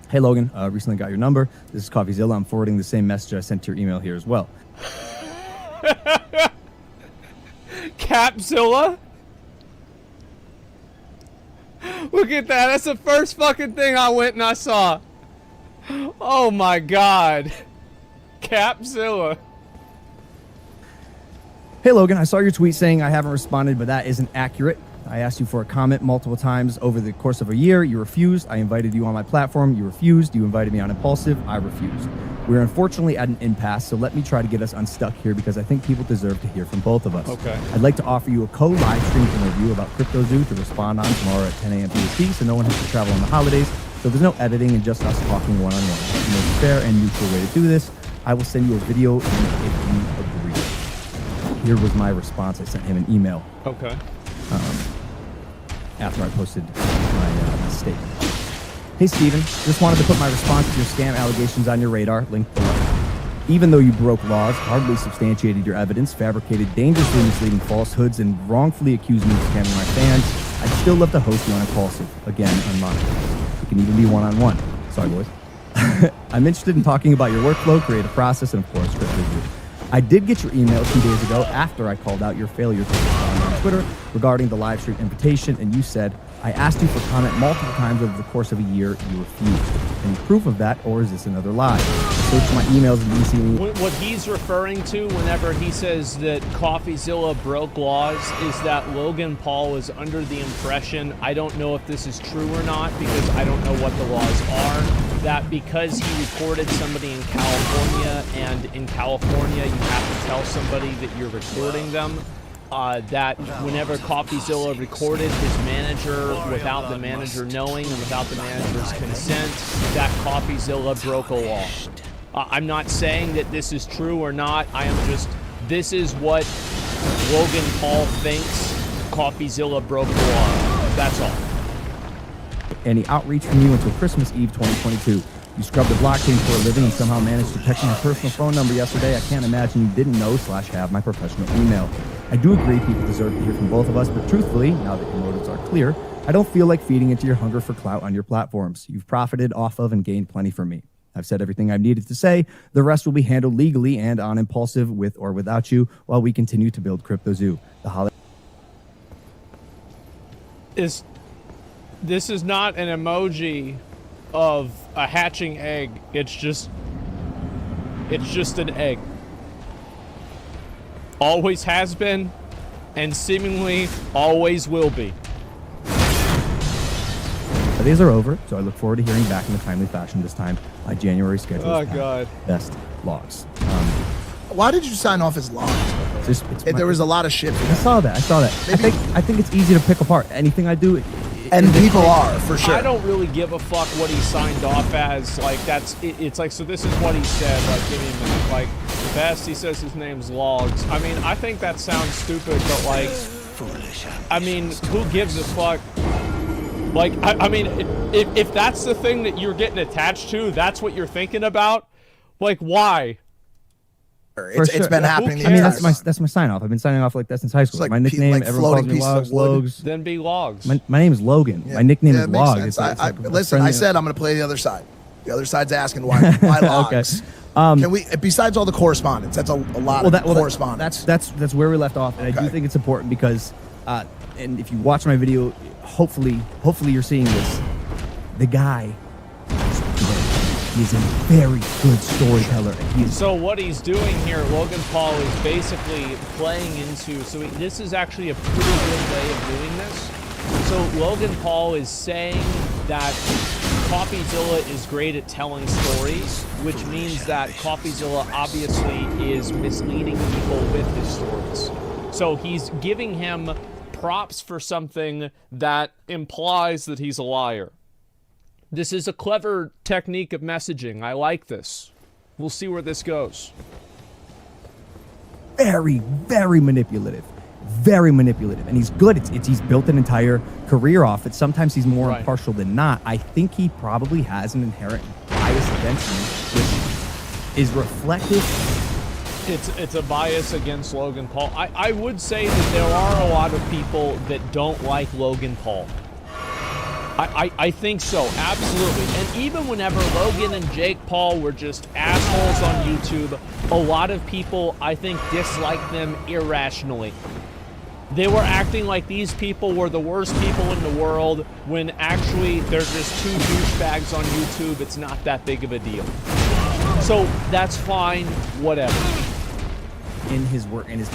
Hey, Logan. Recently got your number. This is CoffeeZilla. I'm forwarding the same message I sent to your email here as well. Capzilla? Look at that. That's the first fucking thing I went and I saw. Oh my god. Capzilla. Hey, Logan. I saw your tweet saying I haven't responded, but that isn't accurate. I asked you for a comment multiple times over the course of a year. You refused. I invited you on my platform. You refused. You invited me on Impulsive. I refused. We're unfortunately at an impasse, so let me try to get us unstuck here because I think people deserve to hear from both of us. Okay. I'd like to offer you a co-live stream interview about CryptoZoo to respond on tomorrow at 10 a.m. PST, so no one has to travel on the holidays, so there's no editing and just us talking one-on-one. It's the most fair and neutral way to do this. I will send you a video if you agree. Here was my response. I sent him an email. Okay. After I posted my statement. Hey, Steven, just wanted to put my response to your scam allegations on your radar, linked below. Even though you broke laws, hardly substantiated your evidence, fabricated dangerously misleading falsehoods, and wrongfully accused me of scamming my fans, I'd still love to host you on Impulsive, again, unmonitored. It can even be one-on-one. Sorry, boys. I'm interested in talking about your workflow, creative process, and of course, CryptoZoo. I did get your email 2 days ago after I called out your failure to respond on Twitter regarding the live stream invitation, and you said, I asked you for comment multiple times over the course of a year. You refused. Any proof of that, or is this another lie? Search my emails and you see me. What he's referring to whenever he says that CoffeeZilla broke laws is that Logan Paul is under the impression, I don't know if this is true or not because I don't know what the laws are, that because he recorded somebody in California, and in California you have to tell somebody that you're recording them, that whenever CoffeeZilla recorded his manager without the manager knowing and without the manager's consent, that CoffeeZilla broke a law. I'm not saying that this is true or not. I am just, this is what Logan Paul thinks CoffeeZilla broke the law. That's all. Any outreach from you until Christmas Eve 2022. You scrubbed the blockchain for a living and somehow managed to text my personal phone number yesterday. I can't imagine you didn't know / have my professional email. I do agree people deserve to hear from both of us, but truthfully, now that your motives are clear, I don't feel like feeding into your hunger for clout on your platforms. You've profited off of and gained plenty from me. I've said everything I've needed to say. The rest will be handled legally and on Impulsive with or without you while we continue to build CryptoZoo. The holiday This is not an emoji of a hatching egg. It's just an egg. Always has been, and seemingly always will be. days are over, so I look forward to hearing back in a timely fashion this time. My January schedule. Oh God. Best logs. Why did you sign off as logs? There was a lot of shit. I saw that. I think it's easy to pick apart anything I do. And people are, for sure. I don't really give a fuck what he signed off as. Like, it's like, so this is what he said. Like, give me a minute. Like, best, he says his name's Logs. I mean, I think that sounds stupid, but like, I mean, who gives a fuck? Like, I mean, if that's the thing that you're getting attached to, that's what you're thinking about, like, why? It's been happening. I mean, that's my sign off. I've been signing off like that since high school. Like my nickname, like everyone calls me Logs. Logs. Then be Logs. My name is Logan. Yeah. My nickname Yeah, is it makes Logs. sense. Listen, I said I'm going to play the other side. The other side's asking why Logs. Okay. Can we? Besides all the correspondence, that's a lot of correspondence. That's where we left off, and I do think it's important because, and if you watch my video, hopefully you're seeing this. The guy is good. He's a very good storyteller. So what he's doing here, Logan Paul, is basically playing into. So this is actually a pretty good way of doing this. So Logan Paul is saying that CoffeeZilla is great at telling stories, which means that CoffeeZilla obviously is misleading people with his stories. So he's giving him props for something that implies that he's a liar. This is a clever technique of messaging. I like this. We'll see where this goes. Very, very manipulative. Very manipulative. And he's good. He's built an entire career off it. Sometimes he's more impartial than not. I think he probably has an inherent bias against me, which is reflective. It's a bias against Logan Paul. I would say that there are a lot of people that don't like Logan Paul. I think so, absolutely. And even whenever Logan and Jake Paul were just assholes on YouTube, a lot of people, I think, disliked them irrationally. They were acting like these people were the worst people in the world, when actually they're just two douchebags on YouTube. It's not that big of a deal. So that's fine, whatever. In his work, in his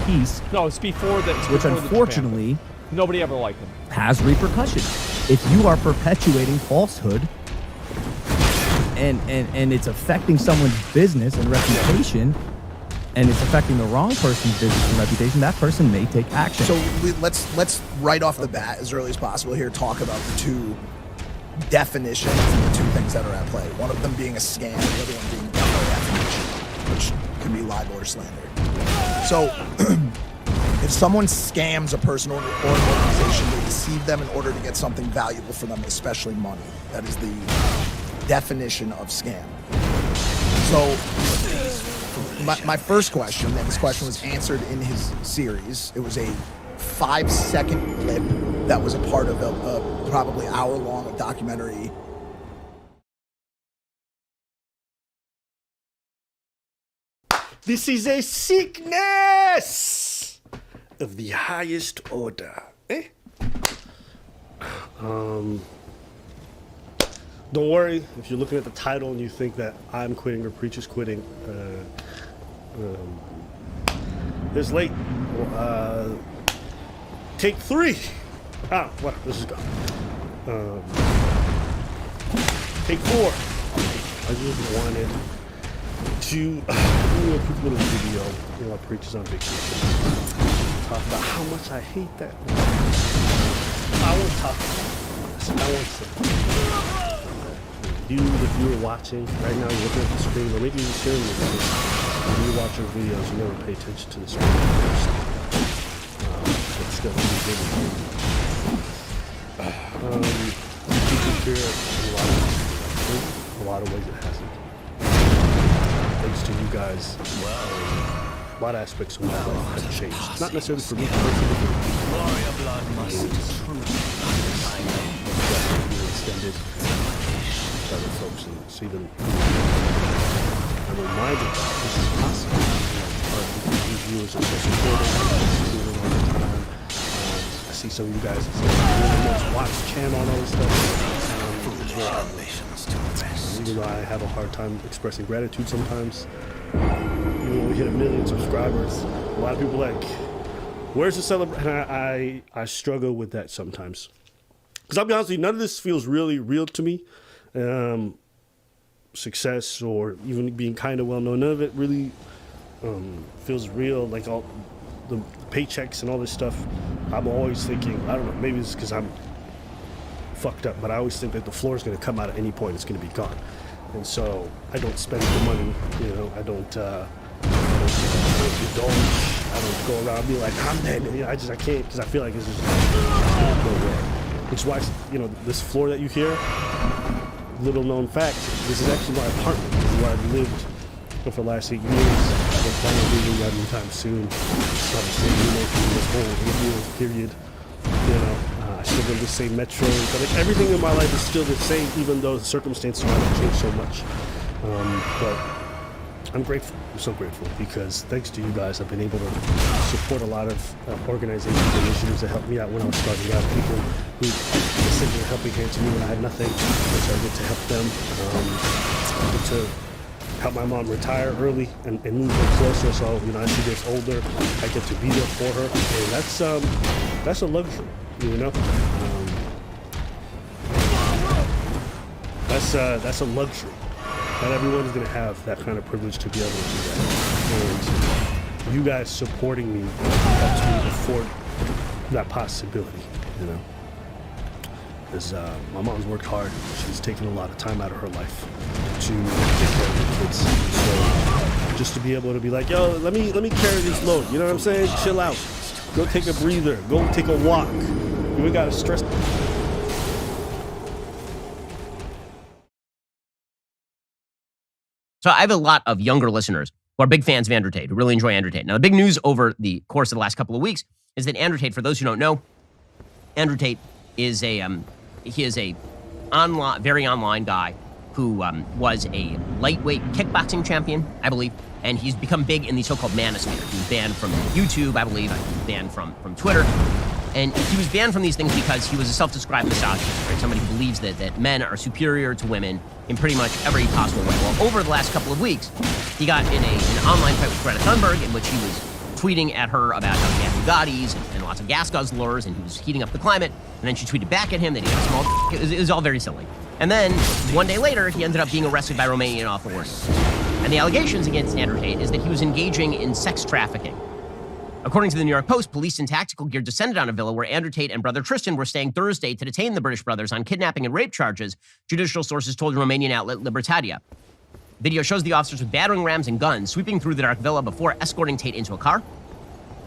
piece. No, it's before that. Which unfortunately, nobody ever liked him. Has repercussions. If you are perpetuating falsehood and it's affecting someone's business and reputation, and it's affecting the wrong person's business and reputation, that person may take action. So let's right off the bat, as early as possible here, talk about the two definitions and the two things that are at play. One of them being a scam, the other one being defamation, which could be libel or slander. So if someone scams a person or an organization, they deceive them in order to get something valuable for them, especially money. That is the definition of scam. So my first question, and this question was answered in his series. It was a 5-second clip that was a part of a probably hour-long documentary. This is a sickness of the highest order. Don't worry if you're looking at the title and you think that I'm quitting or Preach is quitting. It's late. Take 3. What? This is gone. Take 4. I just wanted to do a quick little video while Preach is on vacation. Talk about how much I hate that. I won't talk about it. I won't say it. You, if you were watching right now, you're looking at the screen, or maybe you're just hearing me. When you watch your videos, you never pay attention to the screen first. But still, you can hear it in a lot of ways it hasn't. Thanks to you guys, a lot of aspects of my life have changed. Not necessarily for me personally, but extended to other folks and see them. I'm reminded that this is possible. These viewers are so supportive. All the time. I see some of you guys say, watch the channel and all this stuff. Even though I have a hard time expressing gratitude sometimes, even when we hit 1 million subscribers, a lot of people are like, where's the celebration? I struggle with that sometimes. Because I'll be honest with you, none of this feels really real to me. Success or even being kind of well known, none of it really feels real. Like all the paychecks and all this stuff, I'm always thinking, I don't know, maybe it's because I'm fucked up, but I always think that the floor is going to come out at any point. It's going to be gone. And so I don't spend the money, I don't indulge. I don't go around and be like, I'm dead. I can't, because I feel like it's just going to go away. Which is why, this floor that you hear, little known fact, this is actually my apartment. This is where I've lived for the last 8 years. I don't plan on leaving that anytime soon. So I'm staying for this whole 8 years period. I still live in the same metro, but everything in my life is still the same, even though the circumstances might have changed so much. But I'm grateful. I'm so grateful because thanks to you guys, I've been able to support a lot of organizations and initiatives that helped me out when I was starting out. People who extended a helping hand to me when I had nothing, so I get to help them. I get to help my mom retire early and move her closer, so as she gets older, I get to be there for her, and that's a luxury, That's a luxury. Not everyone's gonna have that kind of privilege to be able to do that. And you guys supporting me helps me afford that possibility, Because my mom's worked hard. She's taken a lot of time out of her life to take care of the kids. So just to be able to be like, yo, let me carry this load. You know what I'm saying? Chill out. Go take a breather. Go take a walk. We gotta stress. So I have a lot of younger listeners who are big fans of Andrew Tate, who really enjoy Andrew Tate. Now, the big news over the course of the last couple of weeks is that Andrew Tate, for those who don't know, Andrew Tate is a he is a very online guy who was a lightweight kickboxing champion, I believe, and he's become big in the so-called manosphere. He was banned from YouTube, I believe. He was banned from Twitter. And he was banned from these things because he was a self-described misogynist, right? Somebody who believes that men are superior to women in pretty much every possible way. Well, over the last couple of weeks, he got in an online fight with Greta Thunberg in which he was tweeting at her about how he had Bugattis and lots of gas guzzlers, and he was heating up the climate. And then she tweeted back at him that he had a small it was all very silly. And then, one day later, he ended up being arrested by Romanian authorities. And the allegations against Andrew Tate is that he was engaging in sex trafficking. According to the New York Post, police in tactical gear descended on a villa where Andrew Tate and brother Tristan were staying Thursday to detain the British brothers on kidnapping and rape charges, judicial sources told Romanian outlet Libertatea. Video shows the officers with battering rams and guns sweeping through the dark villa before escorting Tate into a car.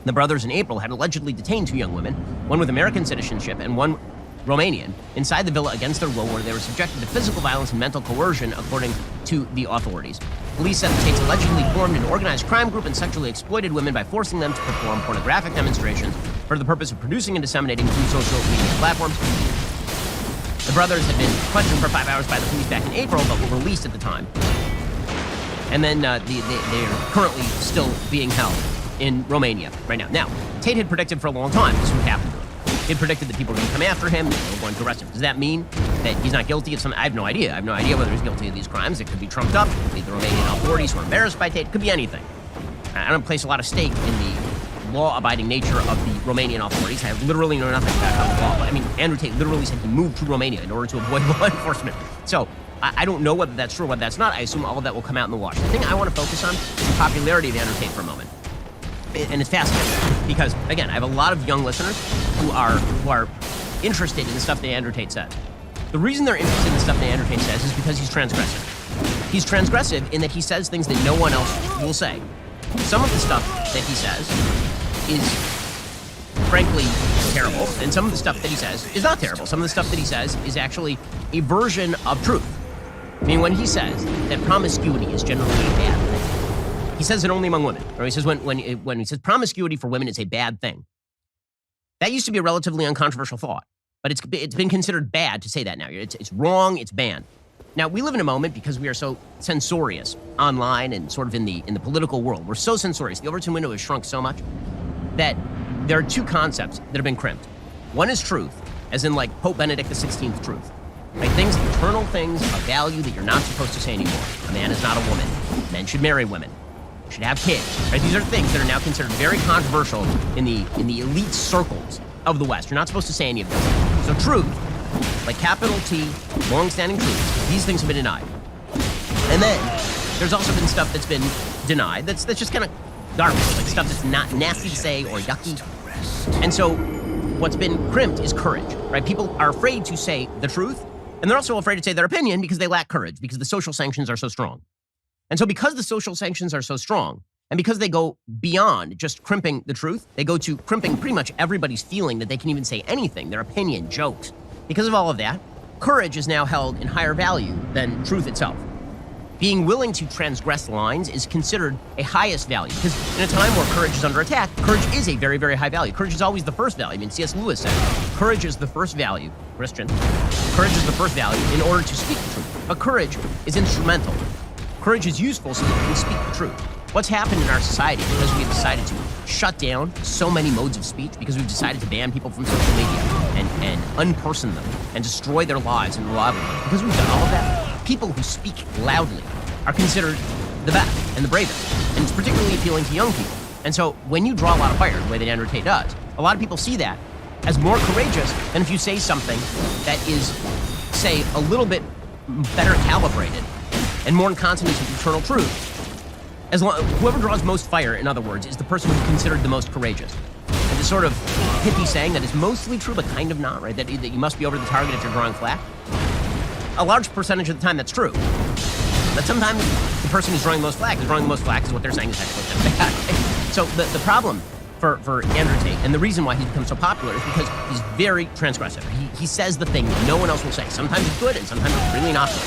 The brothers in April had allegedly detained 2 young women, one with American citizenship and one Romanian, inside the villa against their will, where they were subjected to physical violence and mental coercion, according to the authorities. Police said the Tates allegedly formed an organized crime group and sexually exploited women by forcing them to perform pornographic demonstrations for the purpose of producing and disseminating through social media platforms. The brothers had been questioned for 5 hours by the police back in April, but were released at the time. And then they are currently still being held in Romania right now. Now, Tate had predicted for a long time this would happen to him. He had predicted that people were going to come after him, they were going to arrest him. Does that mean that he's not guilty of something? I have no idea. I have no idea whether he's guilty of these crimes. It could be trumped up. It could be the Romanian authorities who are embarrassed by Tate. It could be anything. I don't place a lot of stake in the law-abiding nature of the Romanian authorities. I literally know nothing about how the law. I mean, Andrew Tate literally said he moved to Romania in order to avoid law enforcement. So I don't know whether that's true or whether that's not. I assume all of that will come out in the wash. The thing I want to focus on is the popularity of Andrew Tate for a moment. And it's fascinating because, again, I have a lot of young listeners who are interested in the stuff that Andrew Tate says. The reason they're interested in the stuff that Andrew Tate says is because he's transgressive. He's transgressive in that he says things that no one else will say. Some of the stuff that he says is, frankly, terrible, and some of the stuff that he says is not terrible. Some of the stuff that he says is actually a version of truth. I mean, when he says that promiscuity is generally a bad thing, he says it only among women. Or he says when he says promiscuity for women is a bad thing. That used to be a relatively uncontroversial thought, but it's been considered bad to say that now. It's wrong. It's banned. Now we live in a moment because we are so censorious online and sort of in the political world. We're so censorious. The Overton window has shrunk so much that there are 2 concepts that have been crimped. One is truth, as in like Pope Benedict XVI truth. Right? Things, eternal things of value that you're not supposed to say anymore. A man is not a woman. Men should marry women. Should have kids. Right? These are things that are now considered very controversial in the elite circles of the West. You're not supposed to say any of those. So truth, like capital T, long-standing truth, these things have been denied. And then there's also been stuff that's been denied that's just kind of garbage, like stuff that's not nasty to say or yucky. And so what's been crimped is courage, right? People are afraid to say the truth, and they're also afraid to say their opinion because they lack courage, because the social sanctions are so strong. And so because the social sanctions are so strong, and because they go beyond just crimping the truth, they go to crimping pretty much everybody's feeling that they can even say anything, their opinion, jokes. Because of all of that, courage is now held in higher value than truth itself. Being willing to transgress lines is considered a highest value, because in a time where courage is under attack, courage is a very, very high value. Courage is always the first value. I mean, C.S. Lewis said, courage is the first value, Christian. Courage is the first value in order to speak the truth. But courage is instrumental. Courage is useful so that you can speak the truth. What's happened in our society because we've decided to shut down so many modes of speech, because we've decided to ban people from social media and unperson them and destroy their lives and livelihoods, because we've done all of that, people who speak loudly are considered the best and the bravest, and it's particularly appealing to young people. And so when you draw a lot of fire, the way that Andrew Tate does, a lot of people see that as more courageous than if you say something that is, say, a little bit better calibrated and more in consonance with eternal truth. Whoever draws most fire, in other words, is the person who's considered the most courageous. And this sort of hippie saying that is mostly true, but kind of not, right? That you must be over the target if you're drawing flak. A large percentage of the time, that's true. But sometimes the person who's drawing the most flak is what they're saying is actually kind of bad. Right? So the problem for Andrew Tate, and the reason why he's become so popular is because he's very transgressive. He says the thing that no one else will say. Sometimes it's good, and sometimes it's really not good.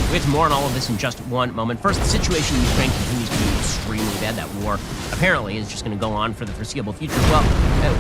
We'll get to more on all of this in just one moment. First, the situation in Ukraine continues to be extremely bad. That war apparently is just going to go on for the foreseeable future. Well,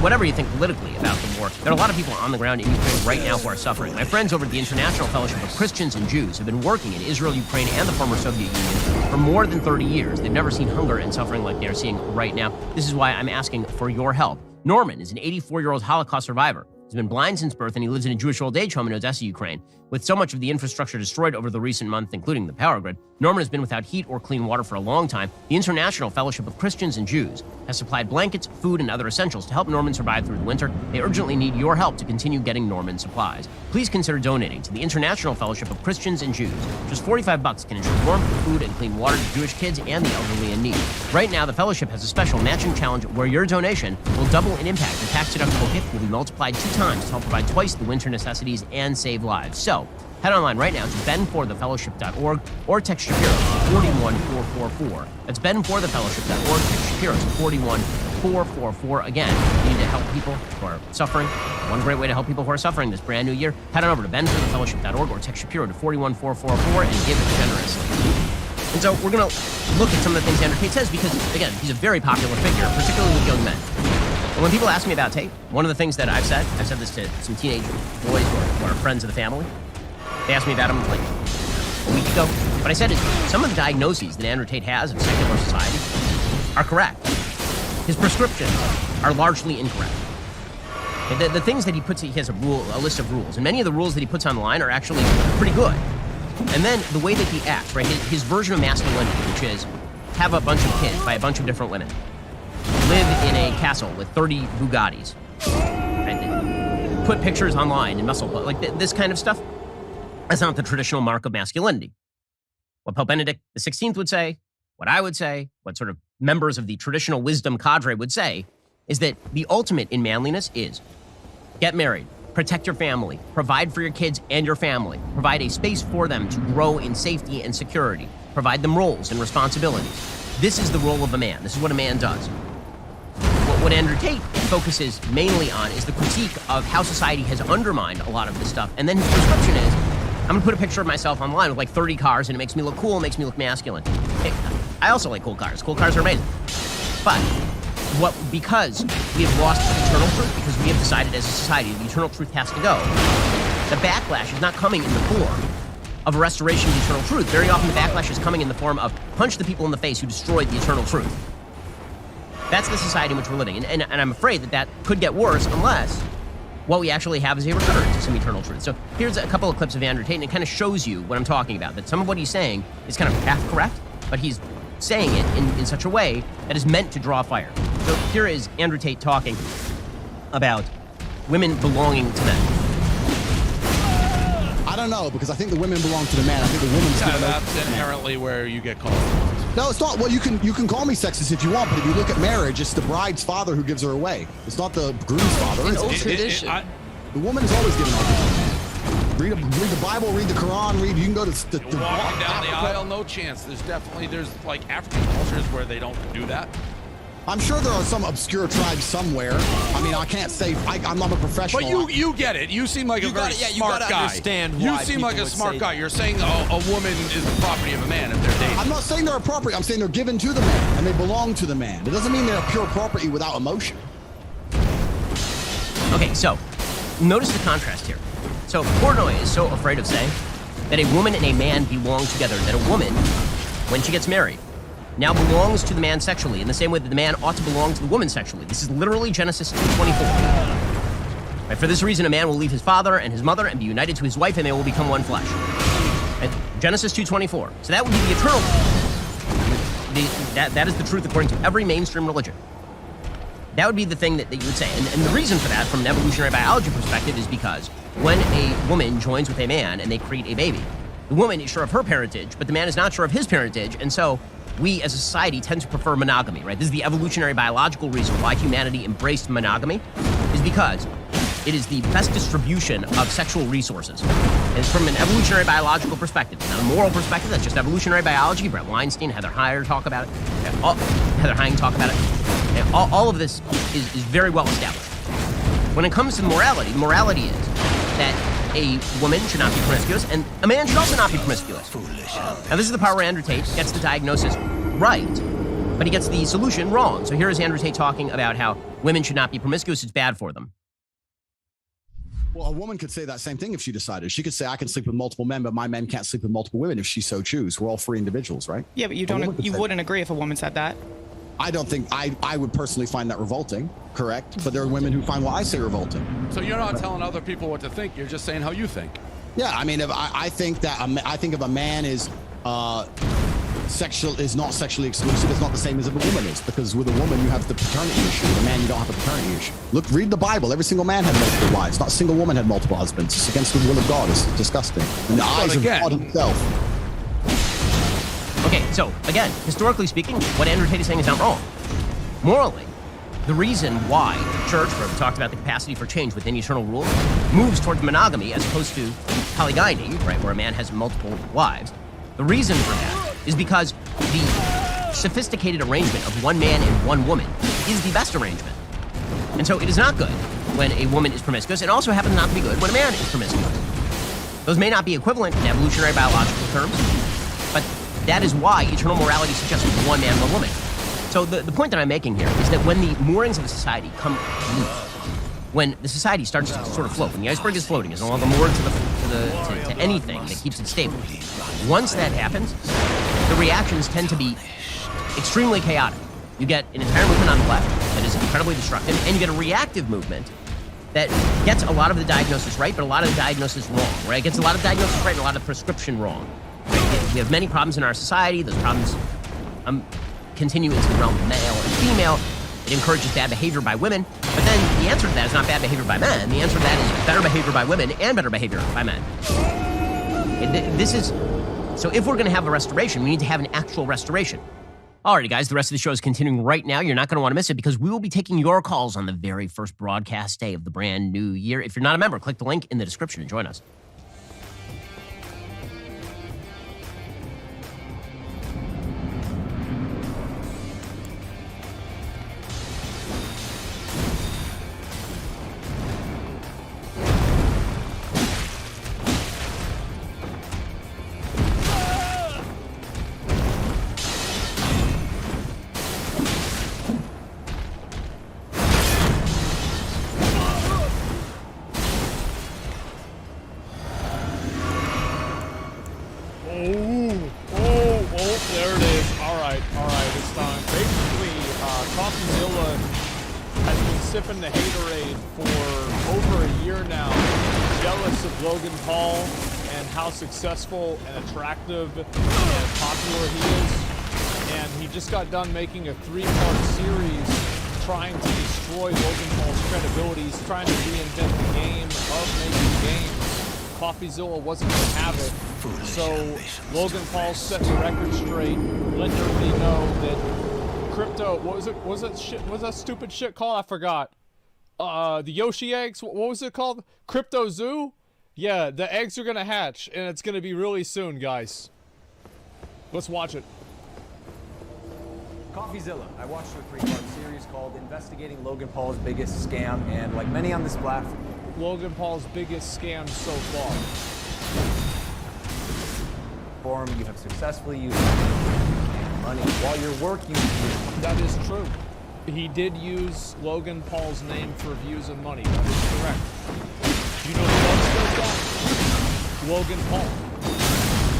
whatever you think politically about the war, there are a lot of people on the ground in Ukraine right now who are suffering. My friends over at the International Fellowship of Christians and Jews have been working in Israel, Ukraine, and the former Soviet Union for more than 30 years. They've never seen hunger and suffering like they are seeing right now. This is why I'm asking for your help. Norman is an 84-year-old Holocaust survivor. He's been blind since birth, and he lives in a Jewish old age home in Odessa, Ukraine. With so much of the infrastructure destroyed over the recent month, including the power grid, Norman has been without heat or clean water for a long time. The International Fellowship of Christians and Jews has supplied blankets, food, and other essentials to help Norman survive through the winter. They urgently need your help to continue getting Norman supplies. Please consider donating to the International Fellowship of Christians and Jews. Just $45 can ensure warmth, food, and clean water to Jewish kids and the elderly in need. Right now, the fellowship has a special matching challenge where your donation will double in impact. The tax-deductible gift will be multiplied 2 times to help provide twice the winter necessities and save lives. So, head online right now to benforthefellowship.org or text Shapiro to 41444. That's benforthefellowship.org, text Shapiro to 41444. Again, you need to help people who are suffering. One great way to help people who are suffering this brand new year, head on over to benforthefellowship.org or text Shapiro to 41444 and give generously. And so we're going to look at some of the things Andrew Tate says because, again, he's a very popular figure, particularly with young men. And when people ask me about Tate, one of the things that I've said this to some teenage boys who are friends of the family. They asked me about him like a week ago. What I said is some of the diagnoses that Andrew Tate has of secular society are correct. His prescriptions are largely incorrect. The things that he puts, he has a list of rules, and many of the rules that he puts on the line are actually pretty good. And then the way that he acts, right, his version of masculinity, which is have a bunch of kids by a bunch of different women, live in a castle with 30 Bugattis, right, put pictures online and muscle, like this kind of stuff. That's not the traditional mark of masculinity. What Pope Benedict XVI would say, what I would say, what sort of members of the traditional wisdom cadre would say, is that the ultimate in manliness is get married, protect your family, provide for your kids and your family, provide a space for them to grow in safety and security, provide them roles and responsibilities. This is the role of a man. This is what a man does. What Andrew Tate focuses mainly on is the critique of how society has undermined a lot of this stuff. And then his prescription is, I'm going to put a picture of myself online with like 30 cars, and it makes me look cool, makes me look masculine. I also like cool cars. Cool cars are amazing. But because we have lost the eternal truth, because we have decided as a society the eternal truth has to go, the backlash is not coming in the form of a restoration of the eternal truth. Very often the backlash is coming in the form of punch the people in the face who destroyed the eternal truth. That's the society in which we're living. And I'm afraid that could get worse unless what we actually have is a return to some eternal truth. So here's a couple of clips of Andrew Tate, and it kind of shows you what I'm talking about, that some of what he's saying is kind of half correct, but he's saying it in such a way that is meant to draw fire. So here is Andrew Tate talking about women belonging to men. I don't know, because I think the women belong to the man. I think the woman's that's inherently where you get called. No, it's not. Well, you can call me sexist if you want, but if you look at marriage, it's the bride's father who gives her away. It's not the groom's father. It's old tradition. The woman is always given over to the man. Read the Bible, read the Quran, you can go to walking down the aisle, no chance. There's like African cultures where they don't do that. I'm sure there are some obscure tribes somewhere. I mean, I can't say I'm not a professional. But you get it. You seem like a very smart guy. Understand you why seem like a people would smart say guy. that. You're saying a woman is the property of a man if they're dating. I'm not saying they're a property. I'm saying they're given to the man and they belong to the man. It doesn't mean they're a pure property without emotion. Okay, so notice the contrast here. So Portnoy is so afraid of saying that a woman and a man belong together, that a woman, when she gets married, now belongs to the man sexually in the same way that the man ought to belong to the woman sexually. This is literally Genesis 2:24. Right, for this reason, a man will leave his father and his mother and be united to his wife, and they will become one flesh. Right? Genesis 2:24. So that would be the eternal truth. That is the truth according to every mainstream religion. That would be the thing that you would say. And the reason for that, from an evolutionary biology perspective, is because when a woman joins with a man and they create a baby, the woman is sure of her parentage, but the man is not sure of his parentage, and so we as a society tend to prefer monogamy, right? This is the evolutionary biological reason why humanity embraced monogamy, is because it is the best distribution of sexual resources. And it's from an evolutionary biological perspective, not a moral perspective. That's just evolutionary biology. Brett Weinstein, Heather Heyer talk about it. Heather Heying talk about it. And all of this is very well established. When it comes to morality is that a woman should not be promiscuous, and a man should also not be promiscuous. Now, this is the part where Andrew Tate gets the diagnosis right, but he gets the solution wrong. So here is Andrew Tate talking about how women should not be promiscuous. It's bad for them. Well, a woman could say that same thing if she decided. She could say, I can sleep with multiple men, but my men can't sleep with multiple women if she so choose. We're all free individuals, right? Yeah, but you wouldn't agree if a woman said that. I don't think, I would personally find that revolting, correct? But there are women who find what I say revolting. So you're not telling other people what to think, you're just saying how you think. Yeah, I mean, if I think that, I think if a man is not sexually exclusive, it's not the same as if a woman is, because with a woman you have the paternity issue, with a man you don't have the paternity issue. Look, read the Bible. Every single man had multiple wives. Not a single woman had multiple husbands. It's against the will of God. It's disgusting. In the eyes of God himself. Okay, so again, historically speaking, what Andrew Tate is saying is not wrong. Morally, the reason why the church, where we talked about the capacity for change within eternal rules, moves towards monogamy as opposed to polygyny, right, where a man has multiple wives, the reason for that is because the sophisticated arrangement of one man and one woman is the best arrangement. And so it is not good when a woman is promiscuous, and also happens not to be good when a man is promiscuous. Those may not be equivalent in evolutionary biological terms, but that is why eternal morality suggests one man, one woman. So the point that I'm making here is that when the moorings of a society come loose, when the society starts to sort of float, when the iceberg is floating, is no longer moored to anything that keeps it stable, once that happens, the reactions tend to be extremely chaotic. You get an entire movement on the left that is incredibly destructive, and you get a reactive movement that gets a lot of the diagnosis right, but a lot of the diagnosis wrong, right? It gets a lot of diagnosis right and a lot of prescription wrong. Right? We have many problems in our society. Those problems continue into the realm of male and female. It encourages bad behavior by women, but then the answer to that is not bad behavior by men. The answer to that is better behavior by women and better behavior by men. So if we're going to have a restoration, we need to have an actual restoration. Alrighty, guys, the rest of the show is continuing right now. You're not going to want to miss it because we will be taking your calls on the very first broadcast day of the brand new year. If you're not a member, click the link in the description and join us. There it is. All right, it's time. Basically, CoffeeZilla has been sipping the haterade for over a year now, jealous of Logan Paul and how successful and attractive and popular he is. And he just got done making a 3-part series trying to destroy Logan Paul's credibility. He's trying to reinvent the game of making games. CoffeeZilla wasn't going to have it. So Logan Paul set the record straight, letting everybody know that crypto, what was that stupid shit called? I forgot. The Yoshi eggs, what was it called? Crypto Zoo? Yeah, the eggs are gonna hatch, and it's gonna be really soon, guys. Let's watch it. CoffeeZilla. I watched a 3-part series called Investigating Logan Paul's Biggest Scam, and like many on this platform, Logan Paul's biggest scam so far. You have successfully used money while you're working. That is true. He did use Logan Paul's name for views and money. That is correct. You know who else does that? Logan Paul.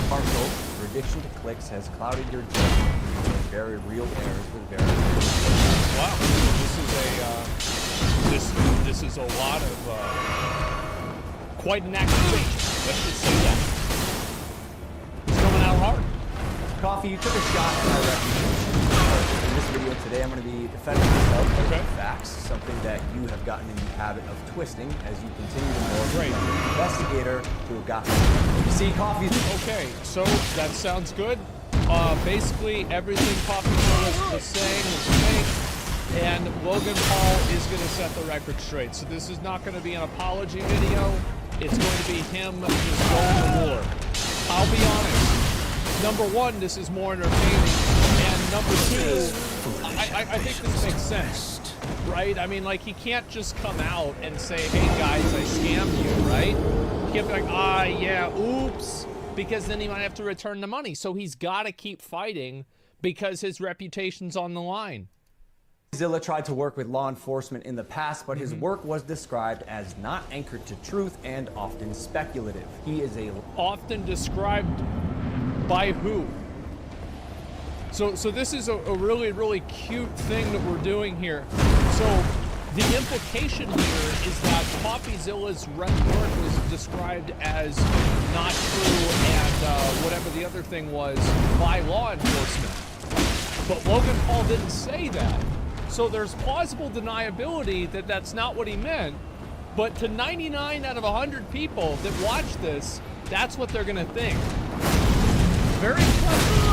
Partial, your addiction to clicks has clouded your judgment with very real errors with very Wow. This is a lot of quite an accusation. Let's just say that. It's coming out hard. Coffee, you took a shot at my reputation. In this video today, I'm going to be defending myself with facts, something that you have gotten in the habit of twisting as you continue to morph from an investigator to a gossip. You see, Coffee. Okay, so that sounds good. Basically, everything CoffeeZilla was saying was fake. And Logan Paul is going to set the record straight. So this is not going to be an apology video. It's going to be him just going to war. I'll be honest. Number one, this is more entertaining. And number two, I think this makes sense, right? I mean, like, he can't just come out and say, hey, guys, I scammed you, right? He can't be like, yeah, oops, because then he might have to return the money. So he's got to keep fighting because his reputation's on the line. Zilla tried to work with law enforcement in the past, but his work was described as not anchored to truth and often speculative. He is often described by who? So this is a really, really cute thing that we're doing here. So the implication here is that CoffeeZilla's work was described as not true and whatever the other thing was by law enforcement. But Logan Paul didn't say that. So there's plausible deniability that that's not what he meant. But to 99 out of 100 people that watch this, that's what they're going to think. Very clever.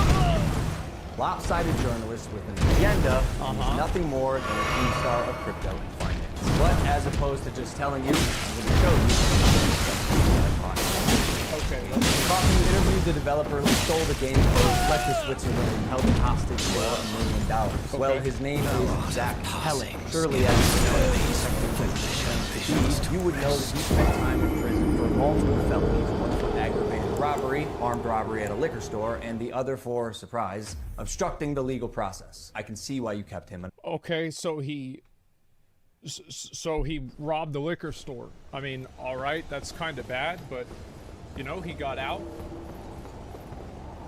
Lopsided journalist with an agenda is nothing more than a key star of crypto and finance. But as opposed to just telling you, I'm going to show you. Okay. Coffee interviewed the developer who stole the game code, fled to Switzerland, and held it hostage for $1 million. Well, his name is Zach Helling. Surely, as you would know that he spent time in prison for multiple felonies, one for aggravated robbery, armed robbery at a liquor store, and the other for, surprise, obstructing the legal process. I can see why you kept him. Okay, so he robbed the liquor store. I mean, all right, that's kind of bad, but you know, he got out.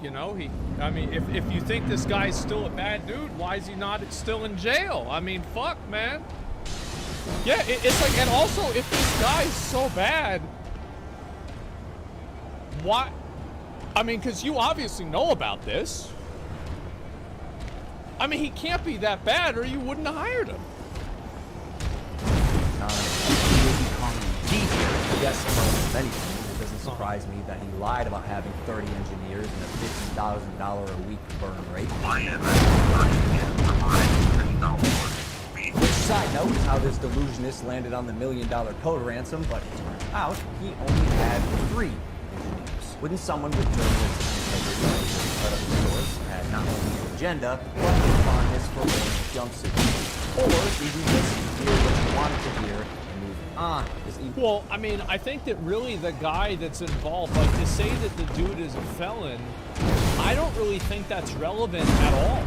You know, I mean, if you think this guy's still a bad dude, why is he not still in jail? I mean, fuck, man. Yeah, it's like, and also, if this guy's so bad, why? I mean, because you obviously know about this. I mean, he can't be that bad or you wouldn't have hired him. Yes, among many things, it doesn't surprise me that he lied about having 30 engineers and a $50,000 a week burn rate. Which side note is how this delusionist landed on the $1 million code ransom, but it turns out he only had 3 engineers. Wouldn't someone with journalistic integrity set up the source had not only an agenda, but a fondness for orange jumpsuits? Or did you just hear what you wanted to hear and move on? Well, I mean, I think that really the guy that's involved, like to say that the dude is a felon, I don't really think that's relevant at all.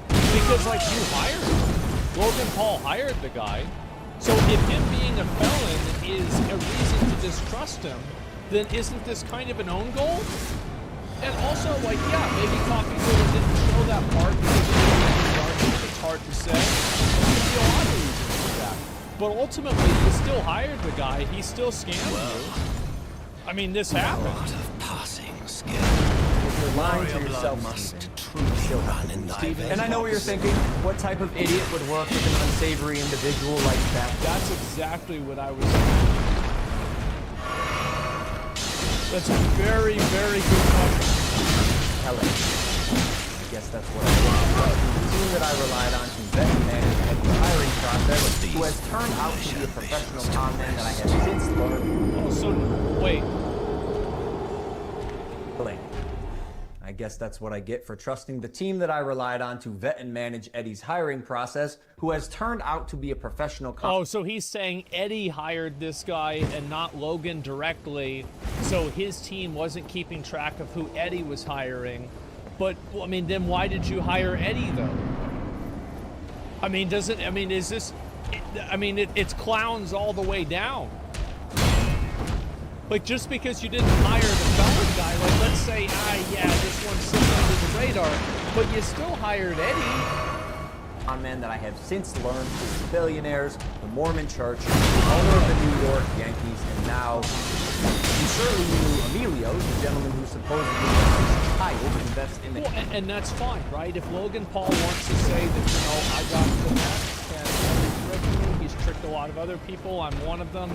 Because, like, you hired him. Logan Paul hired the guy. So if him being a felon is a reason to distrust him, then isn't this kind of an own goal? And also, like, yeah, maybe CoffeeZilla didn't show that part because it's hard to say. There could be a lot of reasons for that. But ultimately, you still hired the guy. He still scammed you. I mean, this happened. A lot of passing skill. If you're lying to Warrior yourself, blood must Stephen, you still have to be Stephen. And I know what you're veins. thinking. What type of idiot would work with an unsavory individual like that? That's exactly what I was thinking. That's a very, very good question. Helen. I guess that's what I want. The team that I relied on to vet and manage the hiring process, who has turned out to be a professional con man that I have since learned. Oh, so, wait. I guess that's what I get for trusting the team that I relied on to vet and manage Eddie's hiring process, who has turned out to be a professional con. Oh, so he's saying Eddie hired this guy and not Logan directly, so his team wasn't keeping track of who Eddie was hiring. But, I mean, then why did you hire Eddie, though? I mean, is this... I mean, it's clowns all the way down. Like, just because you didn't hire the felon guy, like, let's say, yeah, this one's sitting under the radar, but you still hired Eddie. Con men that I have since learned through the billionaires, the Mormon Church, the owner of the New York Yankees, and now you surely knew Emilio, the gentleman who supposedly was child invest in the... Well, and that's fine, right? If Logan Paul wants to say that, you know, I got the best and he's tricked me, he's tricked a lot of other people, I'm one of them,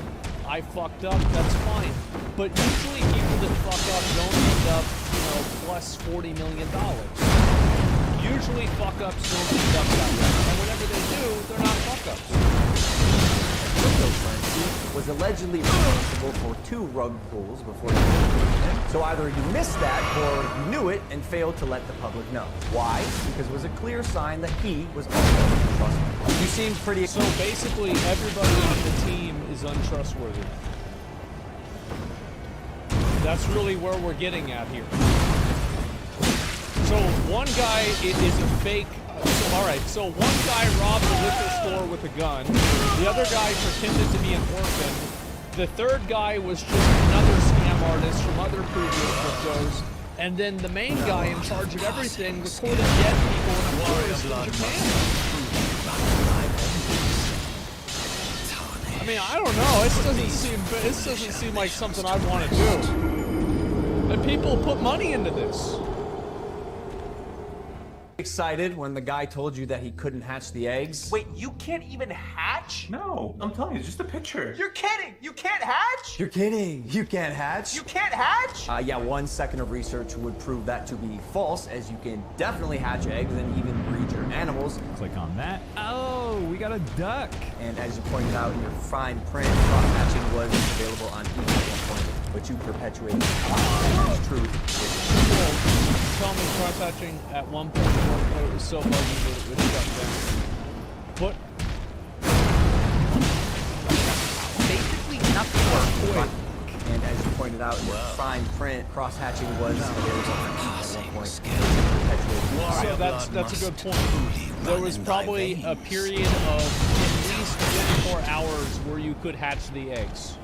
I fucked up, that's fine. But usually people that fuck up don't end up, you know, plus $40 million. Usually fuck ups don't end up that way. And whenever they do, they're not fuck ups. cryptocurrency was allegedly responsible for 2 rug pulls before the implementation. So either you missed that or you knew it and failed to let the public know. Why? Because it was a clear sign that he was untrustworthy. You seemed pretty... So basically, everybody on the team is untrustworthy. That's really where we're getting at here. So one guy is a fake. So one guy robbed a liquor store with a gun. The other guy pretended to be an orphan. The third guy was just another scam artist from other previous cryptos. And then the main guy in charge of everything recorded dead people in a forest in Japan. I mean, I don't know. This doesn't seem like something I'd want to do. And people put money into this. Excited when the guy told you that he couldn't hatch the eggs? Wait, you can't even hatch? No, I'm telling you, it's just a picture. You're kidding! You can't hatch? You're kidding. You can't hatch? You can't hatch? Yeah, 1 second of research would prove that to be false, as you can definitely hatch eggs and even breed your animals. Click on that. Oh, we got a duck. And as you pointed out in your fine print, cross-hatching was available on each at one point, but you perpetuated truth. Tell me cross-hatching at one point it was so buggy that it was shut down. But basically nothing worked. And as you pointed out in your fine print, cross-hatching was available on at one point. So that's a good point. There was probably a period of at least 24 hours where you could hatch the eggs.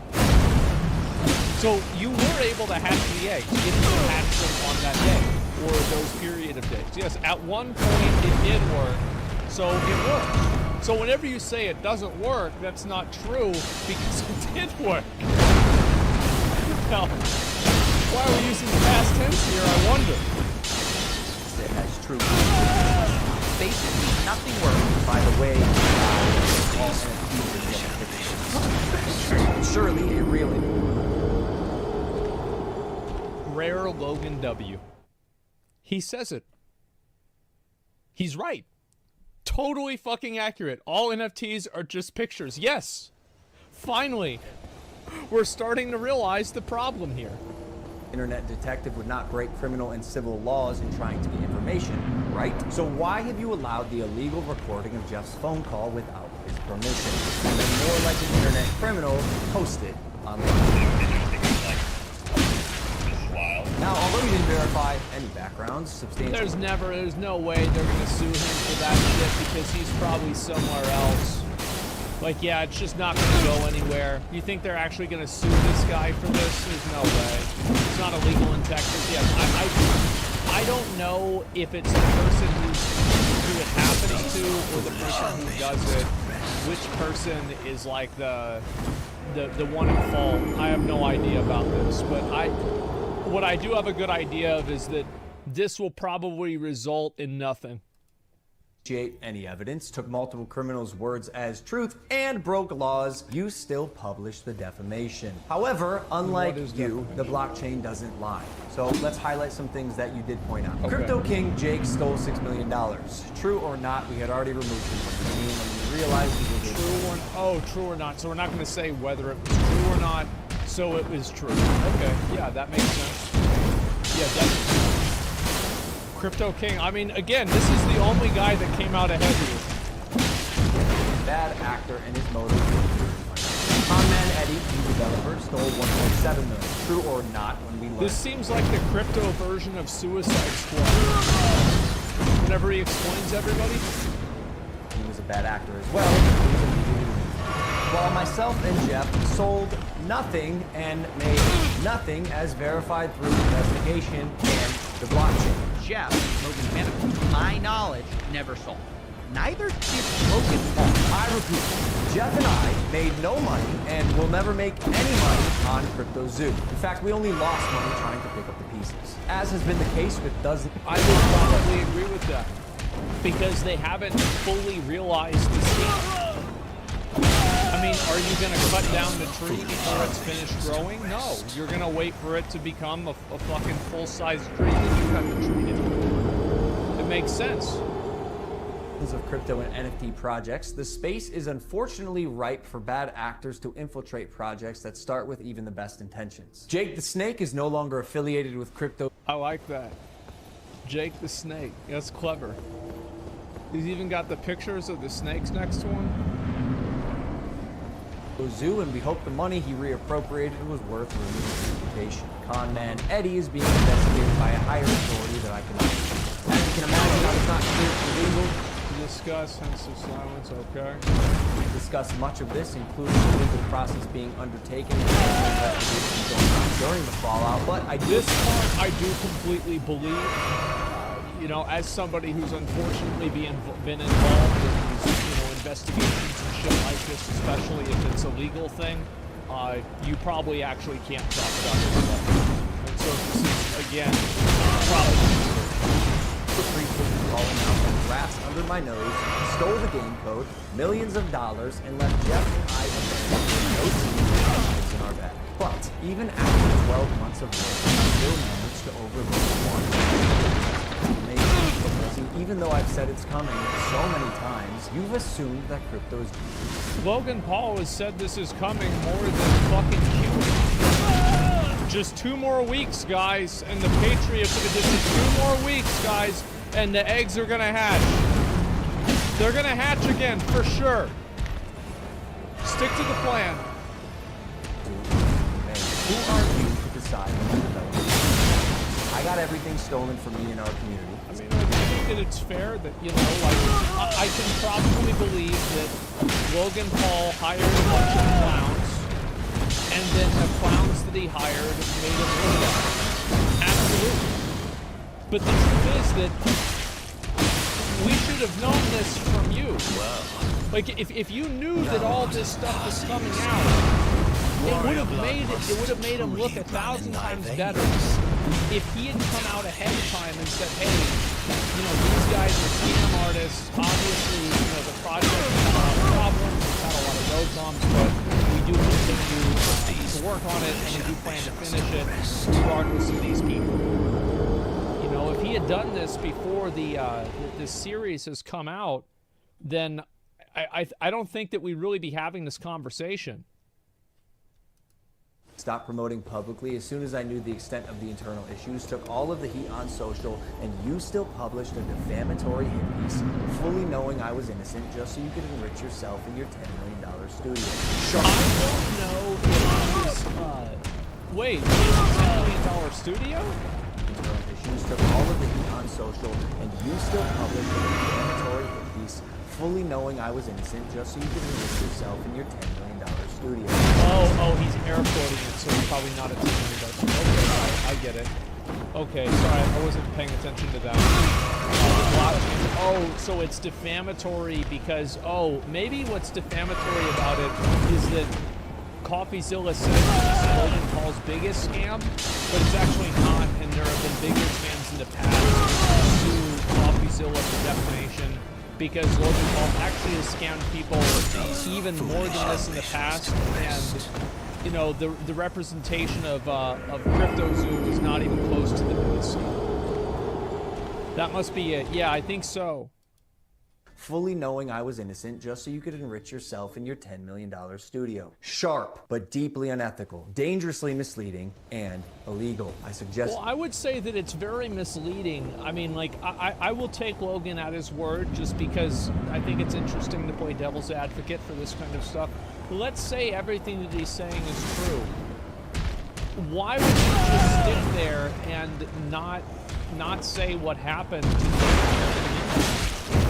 So you were able to hatch the eggs if you hatched them on that day, or those period of days. Yes, at one point it did work, so it worked. So whenever you say it doesn't work, that's not true, because it did work. Now, why are we using the past tense here, I wonder? That's true. Basically, nothing worked. By the way, surely it really... Rare Logan W. He says it. He's right. Totally fucking accurate. All NFTs are just pictures. Yes. Finally. We're starting to realize the problem here. Internet detective would not break criminal and civil laws in trying to get information, right? So why have you allowed the illegal recording of Jeff's phone call without his permission? And then more like an internet criminal, post it online. Now, although you didn't verify any backgrounds, substantial... There's no way they're gonna sue him for that shit because he's probably somewhere else. Like, yeah, it's just not gonna go anywhere. You think they're actually gonna sue this guy for this? There's no way. It's not illegal in Texas. Yes, I don't know if it's the person who it's happening to or the person who does it. Which person is like the one at fault? I have no idea about this, but what I do have a good idea of is that this will probably result in nothing. Any evidence, took multiple criminals' words as truth, and broke laws, you still publish the defamation. However, unlike you, the blockchain doesn't lie. So let's highlight some things that you did point out. Okay. Crypto King Jake stole $6 million. True or not, we had already removed him from the team and we realized he was true or not. So we're not going to say whether it was true or not. So it was true. Okay, yeah, that makes sense. Yeah, definitely. Crypto King, I mean, again, this is the only guy that came out ahead here. Bad actor and his motive. Conman Eddie, the developer, stole $1.7 million. True or not, when we learned. This seems like the crypto version of Suicide Squad. Whenever he explains everybody. He was a bad actor as well. While myself and Jeff sold nothing and made nothing as verified through investigation and the blockchain. Jeff, Logan's manager, to my knowledge, never sold. Neither did Logan Paul. I repeat, Jeff and I made no money and will never make any money on CryptoZoo. In fact, we only lost money trying to pick up the pieces. As has been the case with dozens. I would probably agree with that. Because they haven't fully realized the scheme. I mean, are you going to cut down the tree before it's finished growing? No. You're going to wait for it to become a fucking full-size tree, then you cut the tree down. It makes sense. of crypto and NFT projects, the space is unfortunately ripe for bad actors to infiltrate projects that start with even the best intentions. Jake the Snake is no longer affiliated with crypto. I like that. Jake the Snake. That's clever. He's even got the pictures of the snakes next to him. Zoo, and we hope the money he reappropriated was worth ruining his reputation. Con man Eddie is being investigated by a higher authority that I cannot. As you can imagine, I was not clear for legal. Discuss, hence of silence, okay. We discussed much of this, including the legal process being undertaken and investigations going on during the fallout, but This part I do completely believe. You know, as somebody who's unfortunately been involved in these, investigations and shit like this, especially if it's a legal thing, you probably actually can't talk about this stuff. And so this is, again, probably calling out the grass under my nose, stole the game code, millions of dollars, and left Jeff and I no team in our bag. But even after 12 months of work, I still managed to overlook one. See, even though I've said it's coming so many times, you've assumed that crypto's Logan Paul has said this is coming more than fucking QAnon. Just 2 more weeks, guys, and the Patriots are just 2 more weeks, guys, and the eggs are gonna hatch. They're gonna hatch again, for sure. Stick to the plan. Who are you to decide when to develop? I got everything stolen from me in our community. I mean, I think that it's fair that, like, I can probably believe that Logan Paul hired a bunch of clowns, and then the clowns that he hired made him look bad. Absolutely. But the truth is that we should have known this from you. Like, if you knew that all this stuff was coming out, it would have made him look 1,000 times better if he had come out ahead of time and said, hey, these guys are scam artists. Obviously, the project has a lot of problems. It's had a lot of road bumps, but we do continue to work on it, and we do plan to finish it regardless of these people. If he had done this before the series has come out, then I don't think that we'd really be having this conversation. Stopped promoting publicly as soon as I knew the extent of the internal issues, took all of the heat on social, and you still published a defamatory hit piece, fully knowing I was innocent, just so you could enrich yourself in your $10 million studio. I don't know if it was, wait, it was a $10 million studio? Internal issues, took all of the heat on social, and you still published a defamatory hit piece, fully knowing I was innocent, just so you could enrich yourself in your $10 million studio. Oh, he's air quoting it, so it's probably not a $10 million. Okay, I get it. Okay, sorry, I wasn't paying attention to that. So it's defamatory because, maybe what's defamatory about it is that CoffeeZilla says it's Logan Paul's biggest scam, but it's actually not, and there have been bigger scams in the past to CoffeeZilla for defamation, because Logan Paul actually has scammed people even more than this in the past, and the representation of CryptoZoo is not even close to this. That must be it. Yeah, I think so. Fully knowing I was innocent, just so you could enrich yourself in your $10 million studio. Sharp, but deeply unethical, dangerously misleading, and illegal. I suggest... Well, I would say that it's very misleading. I mean, like, I will take Logan at his word just because I think it's interesting to play devil's advocate for this kind of stuff. Let's say everything that he's saying is true. Why would you just stick there and not say what happened?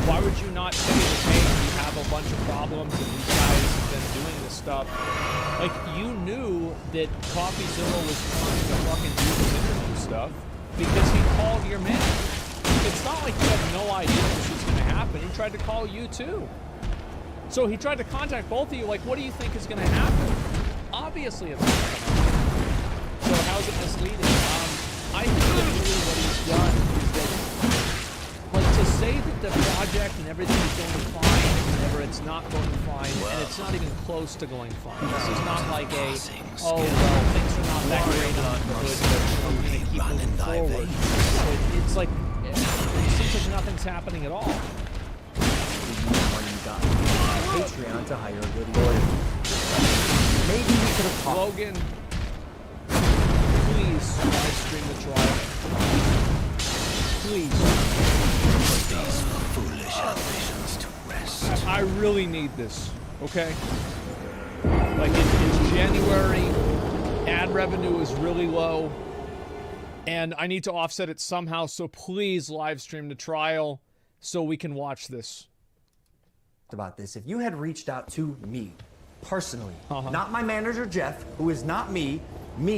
Why would you not say that, hey, we have a bunch of problems and these guys have been doing this stuff? Like, you knew that CoffeeZilla was trying to fucking do this interview stuff because he called your man. It's not like you had no idea this was going to happen. He tried to call you too. So he tried to contact both of you, like, what do you think is going to happen? Obviously it's not going to happen. So how's it misleading? I think that really what he's done is that, like, to say that the project and everything is going fine whenever it's not going fine, and it's not even close to going fine. This is not like a, oh, well, things are not that great on the hood, but we're going to keep moving forward. So it's like, it seems like nothing's happening at all. use the money you got from Patreon to hire a good lawyer. Maybe we could have talked. Logan, please live stream the trial. Please. These foolish ambitions to rest. I really need this, okay? Like, it's January, ad revenue is really low, and I need to offset it somehow, so please live stream the trial so we can watch this. About this, if you had reached out to me personally, not my manager Jeff, who is not me,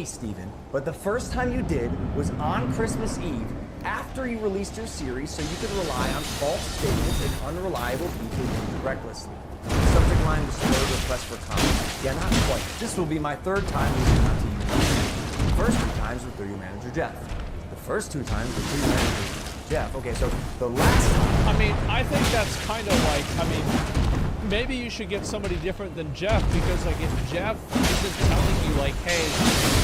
Steven, but the first time you did was on Christmas Eve after you released your series so you could rely on false statements and unreliable people used recklessly. Subject line disclosed request for comment. Yeah, not quite. This will be my third time reaching out to you. The first 2 times were through your manager Jeff. The first 2 times were through your manager Jeff. Okay, so the last time... I mean, I think that's kind of like, I mean, maybe you should get somebody different than Jeff, because like if Jeff isn't telling you like, hey,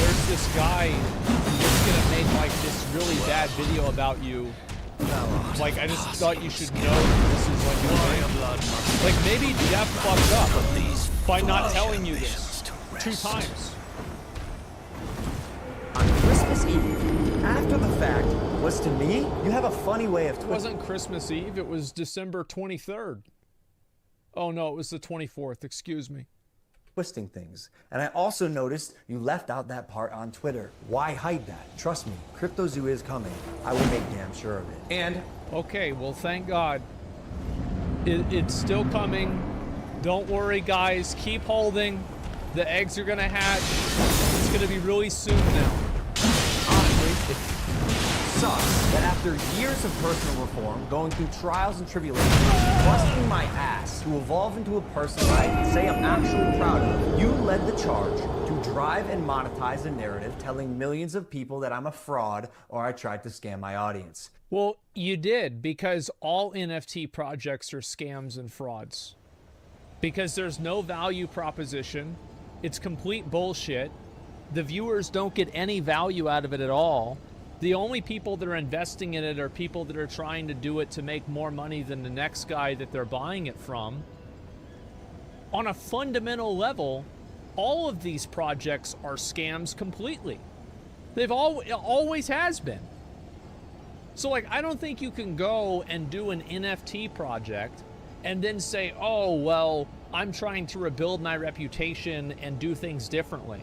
there's this guy that's gonna make like this really bad video about you, like I just thought you should know this is like your thing. Like maybe Jeff fucked up by not telling you this 2 times. On Christmas Eve, after the fact, was to me, you have a funny way of... It wasn't Christmas Eve, it was December 23rd. Oh no, it was the 24th, excuse me. Twisting things. And I also noticed you left out that part on Twitter. Why hide that? Trust me, CryptoZoo is coming. I will make damn sure of it. And... Okay, well thank God. It's still coming. Don't worry guys, keep holding. The eggs are gonna hatch. It's gonna be really soon now. Honestly, it sucks that after years of personal reform, going through trials and tribulations, busting my ass to evolve into a person I can say I'm actually proud of, you led the charge to drive and monetize a narrative telling millions of people that I'm a fraud or I tried to scam my audience. Well, you did, because all NFT projects are scams and frauds. Because there's no value proposition. It's complete bullshit. The viewers don't get any value out of it at all. The only people that are investing in it are people that are trying to do it to make more money than the next guy that they're buying it from. On a fundamental level, all of these projects are scams completely. They've always has been. So like, I don't think you can go and do an NFT project and then say, oh, well, I'm trying to rebuild my reputation and do things differently.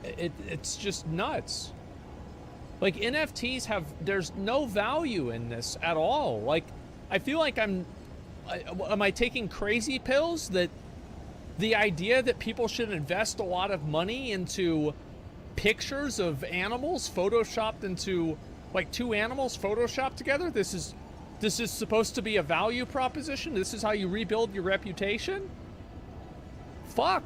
It's just nuts. Like NFTs there's no value in this at all. Like, I feel like am I taking crazy pills that the idea that people should invest a lot of money into pictures of animals photoshopped into like 2 animals photoshopped together, this is supposed to be a value proposition? This is how you rebuild your reputation? Fuck.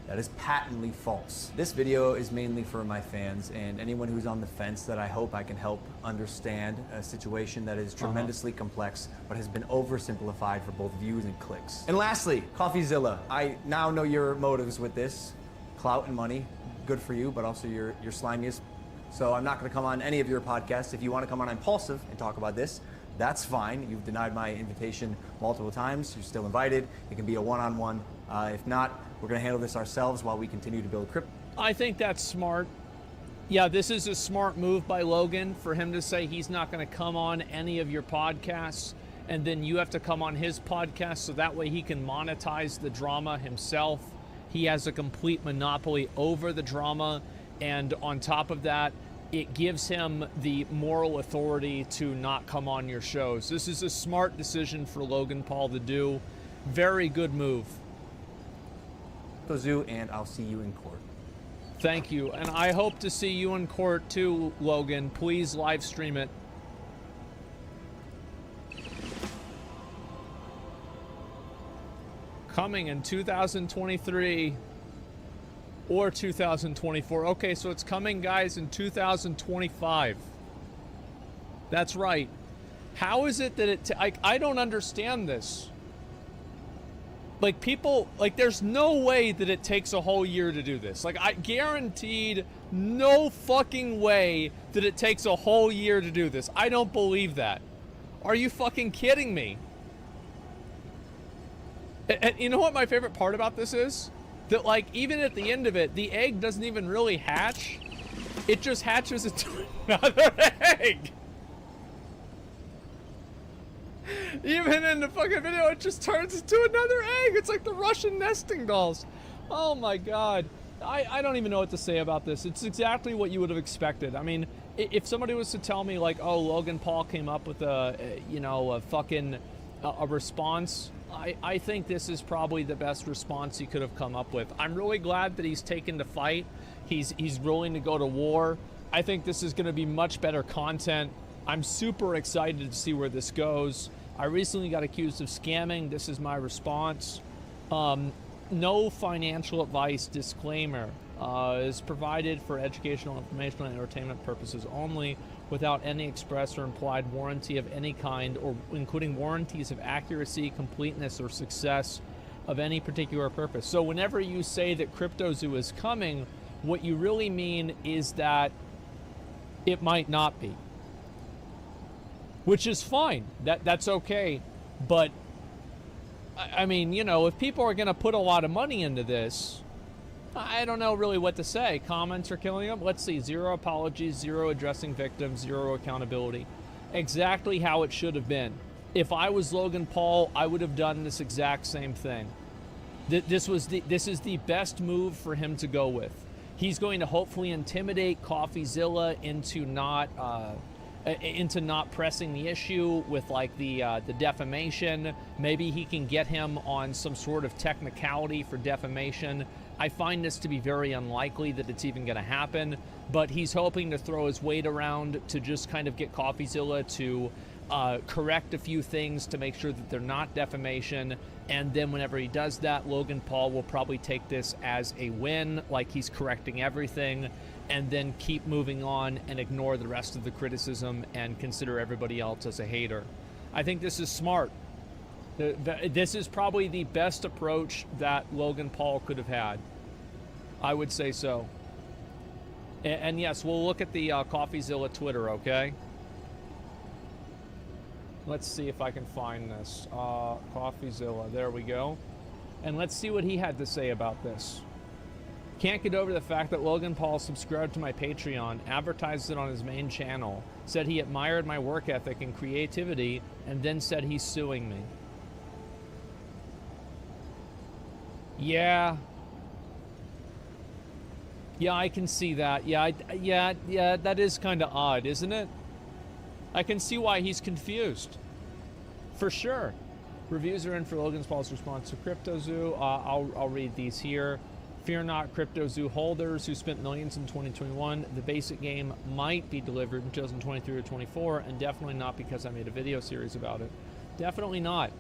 That is patently false. This video is mainly for my fans and anyone who's on the fence that I hope I can help understand a situation that is tremendously complex but has been oversimplified for both views and clicks. And lastly, CoffeeZilla. I now know your motives with this. Clout and money, good for you, but also you're slimiest. So I'm not gonna come on any of your podcasts. If you wanna come on Impulsive and talk about this, that's fine. You've denied my invitation multiple times. You're still invited. It can be a one-on-one. If not, we're going to handle this ourselves while we continue to build crypto. I think that's smart. Yeah, this is a smart move by Logan for him to say he's not going to come on any of your podcasts, and then you have to come on his podcast so that way he can monetize the drama himself. He has a complete monopoly over the drama, and on top of that, it gives him the moral authority to not come on your shows. This is a smart decision for Logan Paul to do. Very good move. Zoo, and I'll see you in court. Thank you, and I hope to see you in court too, Logan. Please live stream it. Coming in 2023 or 2024. Okay, so it's coming, guys, in 2025. That's right. How is it that I don't understand this. Like, people, like, there's no way that it takes a whole year to do this. Like, I guaranteed no fucking way that it takes a whole year to do this. I don't believe that. Are you fucking kidding me? And you know what my favorite part about this is? That, like, even at the end of it, the egg doesn't even really hatch. It just hatches into another egg. Even in the fucking video, it just turns into another egg. It's like the Russian nesting dolls. Oh my god. I don't even know what to say about this. It's exactly what you would have expected. I mean, if somebody was to tell me, like, oh, Logan Paul came up with a response, I think this is probably the best response he could have come up with. I'm really glad that he's taken to fight. He's willing to go to war. I think this is going to be much better content. I'm super excited to see where this goes. I recently got accused of scamming. This is my response. No financial advice, disclaimer, is provided for educational, informational, and entertainment purposes only, without any express or implied warranty of any kind, or including warranties of accuracy, completeness, or success of any particular purpose. So whenever you say that CryptoZoo is coming, what you really mean is that it might not be. Which is fine. That's okay. But, I mean, you know, if people are going to put a lot of money into this, I don't know really what to say. Comments are killing them. Let's see. 0 apologies, 0 addressing victims, 0 accountability. Exactly how it should have been. If I was Logan Paul, I would have done this exact same thing. This is the best move for him to go with. He's going to hopefully intimidate CoffeeZilla into not pressing the issue with, like, the defamation. Maybe he can get him on some sort of technicality for defamation. I find this to be very unlikely that it's even going to happen, but he's hoping to throw his weight around to just kind of get CoffeeZilla to correct a few things to make sure that they're not defamation. And then whenever he does that, Logan Paul will probably take this as a win, like he's correcting everything, and then keep moving on and ignore the rest of the criticism and consider everybody else as a hater. I think this is smart. This is probably the best approach that Logan Paul could have had. I would say so. And yes, we'll look at the CoffeeZilla Twitter, okay? Let's see if I can find this. CoffeeZilla, there we go. And let's see what he had to say about this. Can't get over the fact that Logan Paul subscribed to my Patreon, advertised it on his main channel, said he admired my work ethic and creativity, and then said he's suing me. Yeah, I can see that. Yeah, that is kind of odd, isn't it? I can see why he's confused. For sure. Reviews are in for Logan Paul's response to CryptoZoo. I'll read these here. Fear not, CryptoZoo holders who spent millions in 2021. The basic game might be delivered in 2023 or 24, and definitely not because I made a video series about it. Definitely not.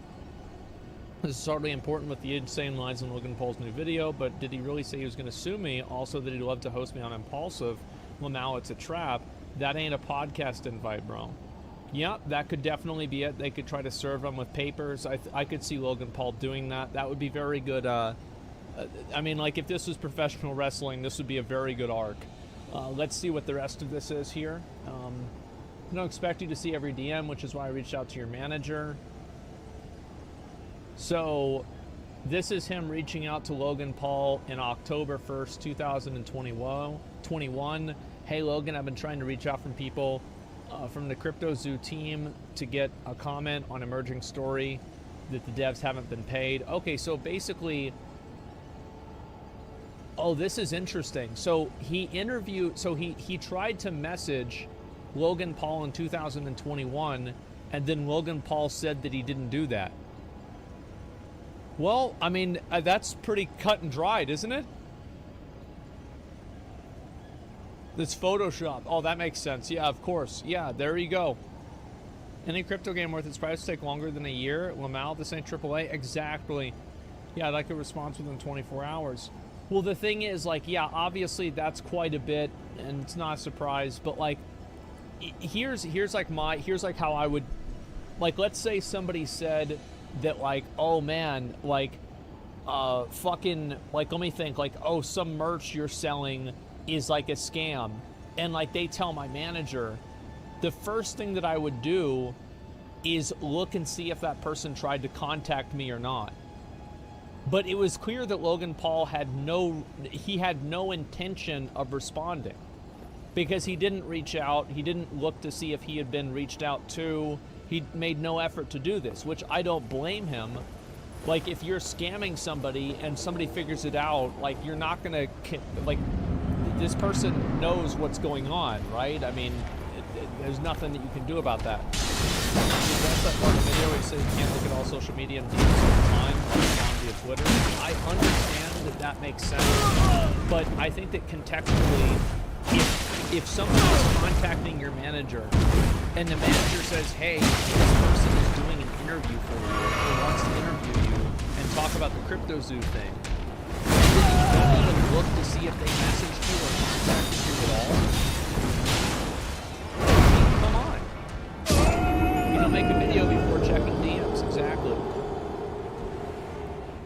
This is hardly important with the insane lines in Logan Paul's new video, but did he really say he was going to sue me? Also, that he'd love to host me on Impulsive. Well, now it's a trap. That ain't a podcast invite, bro. Yep, that could definitely be it. They could try to serve him with papers. I could see Logan Paul doing that. That would be very good. I mean, like, if this was professional wrestling, this would be a very good arc. Let's see what the rest of this is here. I don't expect you to see every DM, which is why I reached out to your manager. So this is him reaching out to Logan Paul in October 1st, 2021. Hey, Logan, I've been trying to reach out from people from the CryptoZoo team to get a comment on emerging story that the devs haven't been paid. Okay, so basically, oh, this is interesting. So he tried to message Logan Paul in 2021, and then Logan Paul said that he didn't do that. Well, I mean, that's pretty cut and dried, isn't it? It's Photoshop. Oh, that makes sense. Yeah, of course. Yeah, there you go. Any crypto game worth its price take longer than a year? Lamal, this ain't AAA? Exactly. Yeah, I'd like a response within 24 hours. Well, the thing is, like, yeah, obviously that's quite a bit, and it's not a surprise, but, like, here's how I would, like, let's say somebody said that, like, oh man, like, fucking, like, let me think, like, oh, some merch you're selling is like a scam, and like they tell my manager, the first thing that I would do is look and see if that person tried to contact me or not. But it was clear that Logan Paul had no intention of responding, because he didn't reach out, he didn't look to see if he had been reached out to, he made no effort to do this, which I don't blame him. Like, if you're scamming somebody and somebody figures it out, like, you're not gonna, like, this person knows what's going on, right? I mean, there's nothing that you can do about that. That's that part of the video where he said you can't look at all social media and DMs all the time, like on via Twitter. I understand that makes sense, but I think that contextually, if somebody is contacting your manager and the manager says, hey, this person is doing an interview for you or wants to interview you and talk about the CryptoZoo thing, then you don't even look to see if they messaged you or contacted you at all. Come on. You don't make a video before checking DMs, exactly.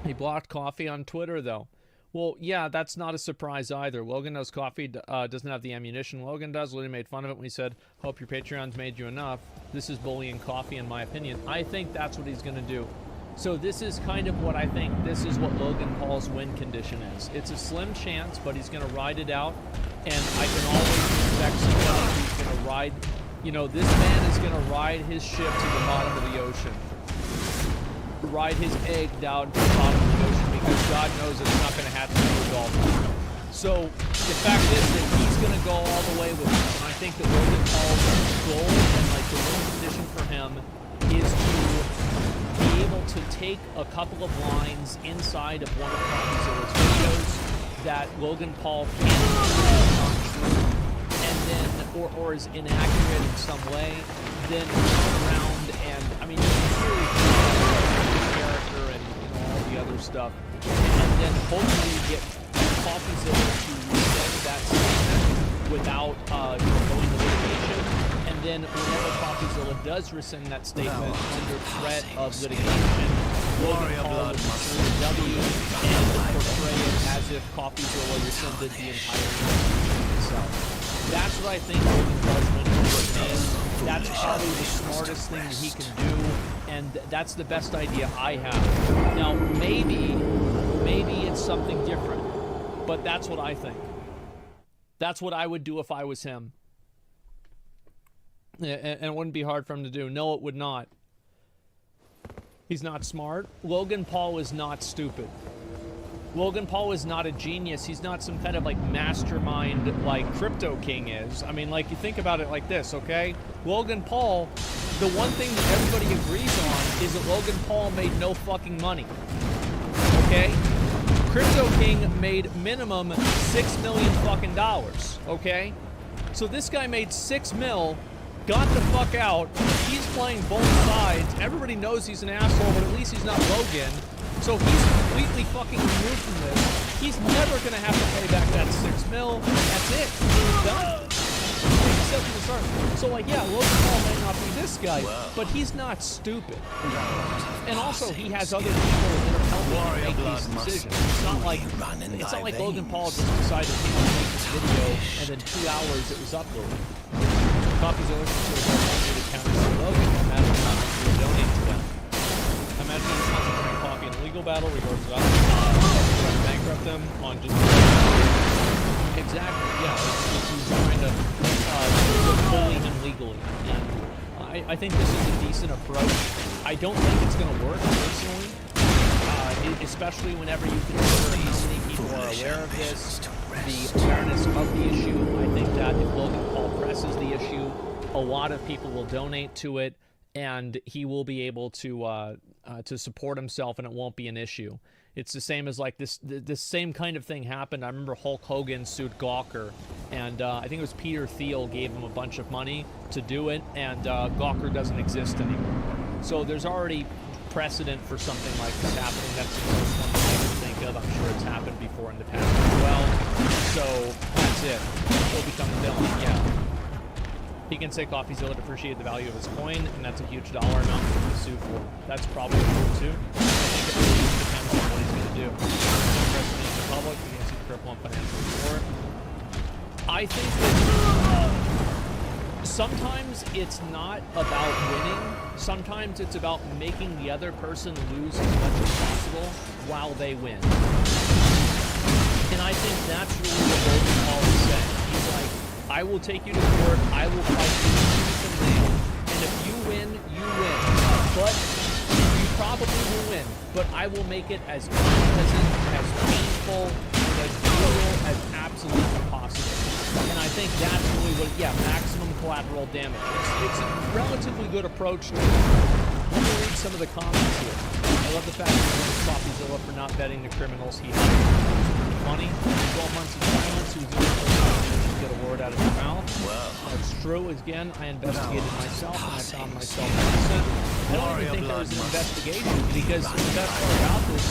He blocked Coffee on Twitter, though. Well, yeah, that's not a surprise either. Logan knows Coffee doesn't have the ammunition Logan does. Literally made fun of it when he said, hope your Patreon's made you enough. This is bullying Coffee, in my opinion. I think that's what he's going to do. So this is kind of what I think, this is what Logan Paul's win condition is. It's a slim chance, but he's going to ride it out. And I can always expect somebody who's going to ride, you know, this man is going to ride his ship to the bottom of the ocean. Ride his egg down to the bottom of the ocean, because God knows it's not going to happen to a dolphin. So the fact is that he's going to go all the way with it. And I think that Logan Paul's goal and like the win condition for him is to be able to take a couple of lines inside of one of CoffeeZilla's videos that Logan Paul can't and then or is inaccurate in some way, then turn around and I mean character and all the other stuff, and then hopefully get CoffeeZilla to resend that statement without going to litigation, and then whenever CoffeeZilla does rescind that statement under threat of litigation, Logan Paul will pursue the W and portray it as if CoffeeZilla rescinded the entire investigation itself. That's what I think Logan Paul's winning is. That's probably the smartest thing that he can do, and that's the best idea I have. Now, maybe it's something different, but that's what I think. That's what I would do if I was him. And it wouldn't be hard for him to do. No, it would not. He's not smart. Logan Paul is not stupid. Logan Paul is not a genius. He's not some kind of like mastermind like Crypto King is. I mean, like, you think about it like this, okay? Logan Paul, the one thing that everybody agrees on is that Logan Paul made no fucking money. Okay? Crypto King made minimum $6 million fucking dollars. Okay? So this guy made $6 million, got the fuck out. He's playing both sides. Everybody knows he's an asshole, but at least he's not Logan. So he's completely fucking removed from this. He's never gonna have to pay back that $6 million. That's it. He's done. Except from the start. So like, yeah, Logan Paul may not be this guy, but he's not stupid. And also, he has other people that are helping him make these decisions. It's not like Logan Paul just decided he wanted to make this video and then 2 hours it was uploaded. CoffeeZilla considers that to counter Logan. Imagine how much you would donate to them. Imagine he's concentrating Coffee in a legal battle, regards to trying to bankrupt them on just exactly, yeah. He's trying to bully him legally, and I think this is a decent approach. I don't think it's going to work personally, especially whenever you consider how many people are aware of this, the awareness of the issue. I think that if Logan Paul presses the issue, a lot of people will donate to it, and he will be able to support himself, and it won't be an issue. It's the same as like this same kind of thing happened. I remember Hulk Hogan sued Gawker, and I think it was Peter Thiel gave him a bunch of money to do it, and Gawker doesn't exist anymore. So there's already precedent for something like this happening. That's the first one that I can think of. I'm sure it's happened before in the past as well. So that's it. He'll become the villain, yeah. He can say CoffeeZilla depreciated the value of his coin, and that's a huge dollar amount for him to sue for. That's probably true too. I think it really depends on what he's going to do. do. President in public, you can see the cripple on financial report. I think that sometimes it's not about winning. Sometimes it's about making the other person lose as much as possible while they win. And I think that's really what Logan Paul is saying. He's like, I will take you to court, I will fight you tooth and nail, and if you win, you win. But you probably will win, but I will make it as unpleasant, as painful, as brutal as absolutely possible. And I think that's really what, maximum collateral damage. It's a relatively good approach to it. Let me read some of the comments here. I love the fact that he wants Coffeezilla for not betting the criminals he hired. Funny. 12 months of silence. He was the only person to get a word out of his mouth. That's true. Again, I investigated myself and I found myself innocent. I don't even think there was an investigation because the best part about this is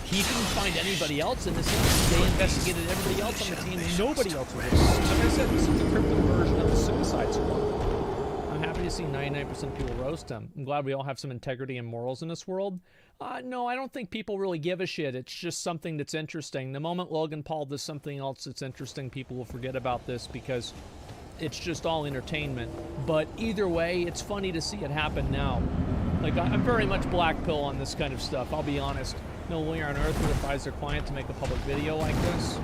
he didn't find anybody else innocent. They investigated everybody else on the team. Nobody else was innocent. Like I said, this is the crypto version of the Suicide Squad. I'm happy to see 99% of people roast him. I'm glad we all have some integrity and morals in this world. No, I don't think people really give a shit. It's just something that's interesting. The moment Logan Paul does something else that's interesting, people will forget about this because it's just all entertainment. But either way, it's funny to see it happen now. Like, I'm very much black pill on this kind of stuff, I'll be honest. No lawyer on earth would advise their client to make a public video like this.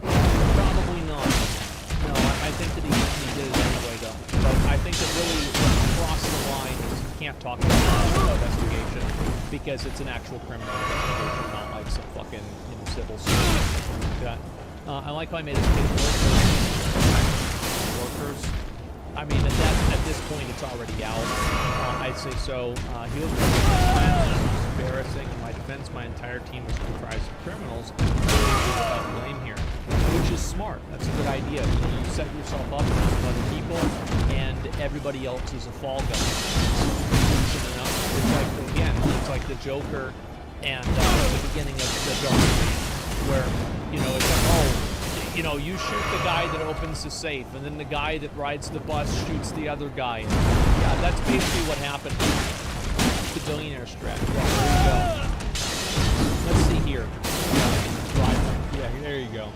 Probably not. No, I think that he did it anyway, though. But I think that really what crossed the line is you can't talk about an investigation because it's an actual criminal investigation, not like some fucking, civil suit or something like that. I like how I made his case workers. I mean, at this point, it's already out. I'd say so. He was embarrassing. In my defense, my entire team was comprised of criminals. Without blame here, which is smart. That's a good idea. You set yourself up with other people, and everybody else is a fall guy. It's like, again, it's like the Joker and the beginning of The Dark Knight, where, it's like, you shoot the guy that opens the safe, and then the guy that rides the bus shoots the other guy. Yeah, that's basically what happened. The billionaire strat. Yeah, there you go. Let's see here. Yeah, there you go.